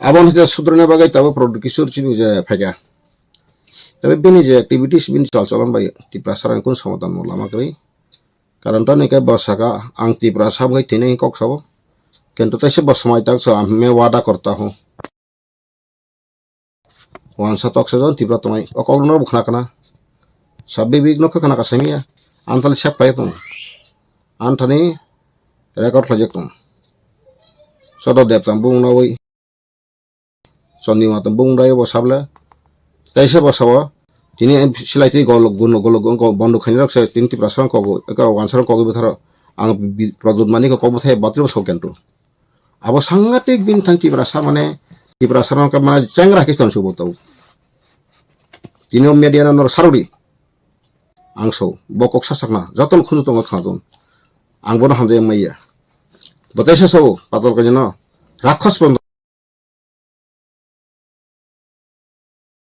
abon hita sudrone bagai tabo produk kisur chini je phaga tabe bini je activities bin chalchalan bai Tripura sarang kun samadan mo lama kri karon ta nekai basaka ang Tripura sab gai tine kok sabo কিন্তু তাইসে বসময় তাক আমি ওয়াদা করতা হুঁ ওয়ানসা তকসেজন Tripura তোমায় অকলনর বুখনা কানা সাব্বে বিঘ্ন খানা কাসামিয়া আনতাল সেপ পাই তুম আনথানি রেকর্ড খাজেক তুম সদ দেবতাম বুংনা ওই সন্নি মাতম বুংদাই বসাবলে তাইসে বসাবো তিনি সিলাইতে গল গুণ গল বন্ধ খানি রাখছে তিনি Tripura সারাং কগো একা ওয়ানসারাং কগো বেথার আং প্রদুত মানি কগো বেথায় বাত্রিব সব কেনটো abo sangatik bintang Tripura sa mane Tripura sarang ka mana changra kiston subo tau ini media nor saruri angso bokok sasakna joton khunu tong khadon angbono hamje maiya bataisa so patol kanyana rakhas bond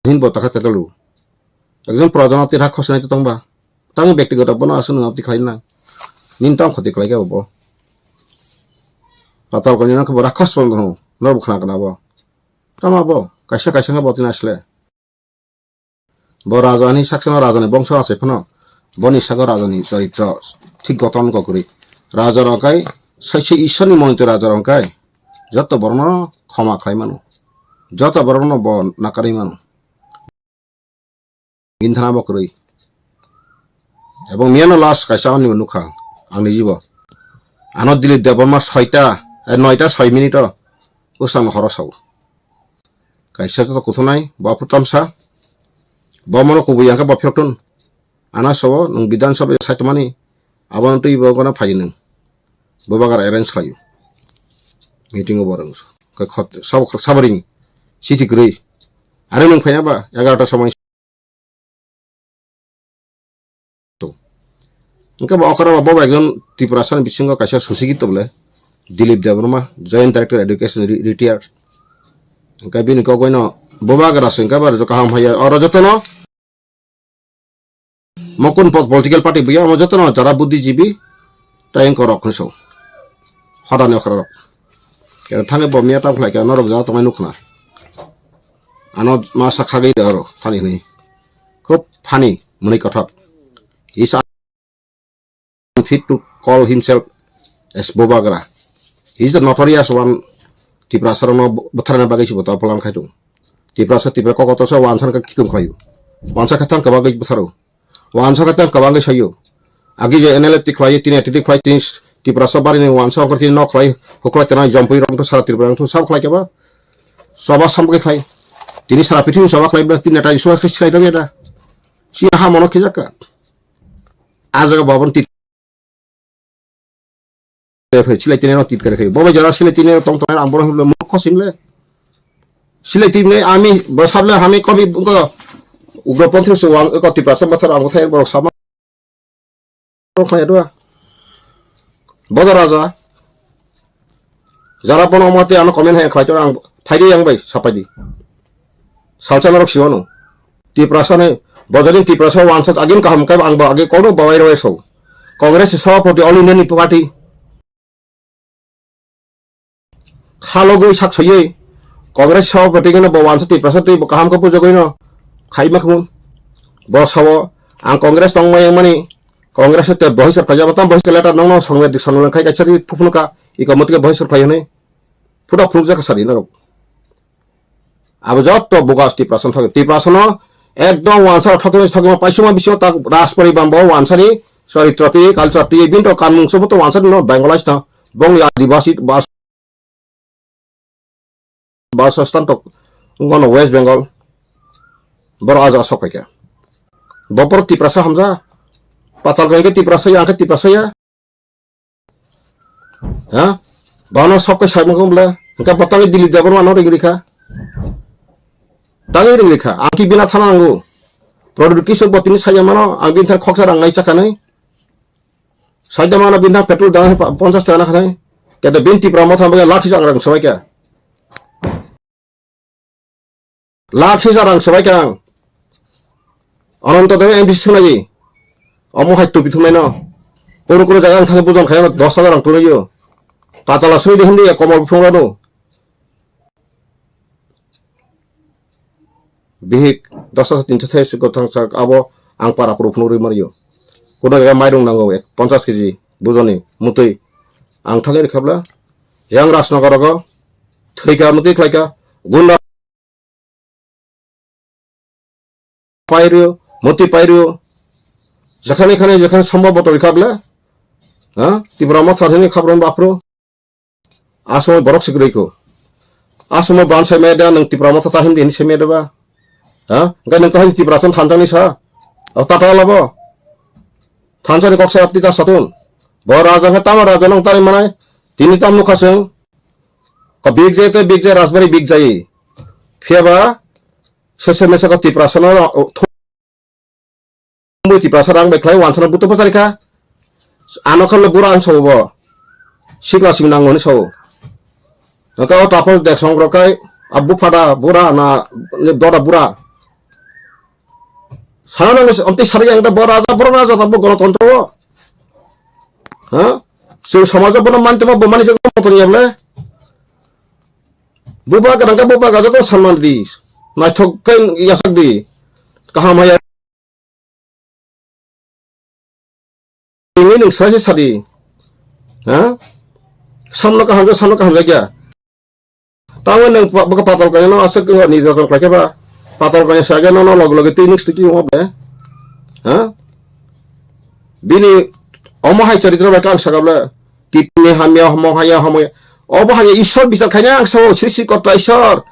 hin botaka tetalu ekjon prajanati rakhas nai tongba tang ব্যক্তিগত বনা আসুন আপনি খাইনা নিনতাম ক্ষতি কলাই কে Bob পাতাল কনিনা খবর রাক্ষস বন্ধ নর বুখনা কানা বো তামাবো কাইসা কাইসা বতিন আসলে ব রাজধানী সাকসন রাজধানী বংশ আছে ফন বনি সাগর রাজধানী চরিত্র ঠিক গঠন করি রাজার অকাই সাইছে ঈশ্বরনি মনিত রাজার অকাই যত বর্ণ ক্ষমা খাই মানু যত বর্ণ ব নাকারি মানু ইনধানা বকরই এবং মিয়ানো লাস কাইসা অনি নুখা আংনি জীব আনত দিলি Debbarma 9টা 6 minute উসাং হরসাও kaisa to kuthonai ba putamsa ba mono kubuyangka ba phirtun ana sobo nung bidan sabha saitmani abon tui ba gona phajinung bobagar arrange khayu meeting oborang ka khot sabaring siti grei are nung phaina ba 11 ta সময় to inka ba okara ba ekjon Tripura san bisingo kaisa susigit bole Dilip Debarma joint director education retired engka bini ko koino bobagra sengka bar jo kaham haya oro jotono mokun political party biya mo jotono jara buddhijibi taing korok nso hadane okhrok ke thange bomia ta khlai ka norok ja tomai nukna ano masa khagei aro thani ni খুব funny muni kothok he is unfit to call himself as bobagra he is the notorious one Tripura sarano batharana bagai sibota polang khaitu Tripura kokoto sa wansan ka kitung khayu wansa khatang ka bagai batharo wansa khatang ka bagai sayo agi je NLF khlai tin attitude khlai tin Tripura sa bari ni wansa okor tin no khlai hokla tena jompui rom to sara Tripura to sab khlai ke ba soba samke khlai tini sara pithi soba khlai ba tin eta isu khlai da eta si ha mono khijaka ajaga babon ti silai tine tit kare khai boba jara silai tine tong tong ambor hule mukho simle silai tine ami basable hami kobi ugroponthri so Tripura sa mathar amothay bor sama খাই দোয়া বদর রাজা যারা পনমতে আনো comment high খাইতো আং ফাইদি আং by সাপাইদি সালচানারক সিওনো টিপ্রাসানে বজরিন টিপ্রাसा वानसत आगिन kaham kai ang ba age kono bawai roe so Congress সভাপতি all Indian party খালগৈ সাকছয়ে Congress সভাপতি কেন वानसत টিপ্রাसा তে kaham ka pujo koino Khaimah খুন বসাও আং কংগ্রেস তংমাই মানি কংগ্রেস তে বহিসর প্রজাবতাম বহিস লেটার নং নং সংবেদ সনলন খাই কাছারি ফুফুনকা ইকমতিকে বহিসর ফাইনে ফুটা ফুলজা কাছারি নরক আব যত বগাস টিপ্রাसन থাকে টিপ্রাसन একদম ওয়ানসার ঠকমে পাইসুমা বিশ্ব তা রাজপরি বাম্ব ওয়ানসারি চরিত্রটি কালচারটি বিন্ত কানুনসবত ওয়ানসার ন বেঙ্গলাইস না বং আদিবাসী বাসস্থান তো গণ ওয়েস্ট বেঙ্গল বড় আজা সকাইকা বপর টিপ্রাসা হামজা পাতাল গাইকে টিপ্রাসা আংকে টিপ্রাসা হ্যাঁ বানো সবকে সাইমগমলা একা পাতালে দিলি দেবর মানো রেগরিখা Tangi ringlikha, angki bina thanango. Produk kisok botini saya mano, ang bintar khoksa rang nai chakanai. Saya mana bintar petrol dana 50 টাকা খানাই. Kata binti pramot hambaga lakhi rang sabai kya. Lakhi rang sabai kya. Anonto dewe MBC sunai. Omo haittu bithumai no. Kono jaga thake bujon khayo 10,000 rang tunayo. Patala sui dehindi komol phungrano. Bihik 10,300 gotang sak abo ang para purupnuri mario kono ga mairung nango 50 kg bujoni mutui ang thageri khabla yang rasnagarago thika muti klaika gunda পাইরিও মতি পাইরিও যেখানে সম্ভব বতরি খাবলে হ্যাঁ তিব্রামা সাধনি খাবরন বাপ্রো আসময় বরক সিগ্রইকো আসময় বানসাই মেদা নং তিব্রামা তাহিম দিন সেমেদবা হ্যাঁ গাই নং তাহিম তিব্রাসন থানজানি সা তাটা লাবো থানজানি কক্সা আপনি তা সাতুন বড় রাজা তামা রাজা নং তারি মানায় তিনি তাম নুখাসেন ক বিগ জে রাজবাড়ি বিগ যাই ফিয়াবা শেষে মেসে ক তিব্রাসনের মুই তিব্রাসন আং বেখ্লাই ওয়ানসন বুতো পাসারিখা আনখালে বুড়া আন সব সিগলা সিং নাঙ্গনি সব নকা তাপস দেখ সংগ্রকাই আব্বু ফাটা বুড়া না বড় বুড়া সারা নাঙ্গে অন্তি সারি একটা বড় রাজা তারপর গণতন্ত্র হ্যাঁ সে সমাজ বন মানতে পারবো মানে মতো নিয়ে বলে বুবা গাজা তো সম্মান দিস নাই ঠকাই ইয়াসাক দি কাহাম হায়া ini nung saja sadi, hah? Samno kaham lagi. Tahu nung buka patal kaya no asal kau ni datang kelak apa? Patal kaya saja no log itu ini sedikit apa ya? Hah? Bini omah cerita mereka ang sagabla kitne hamya. Oh bahaya isor bisa kaya ang sawo sisi kota isor.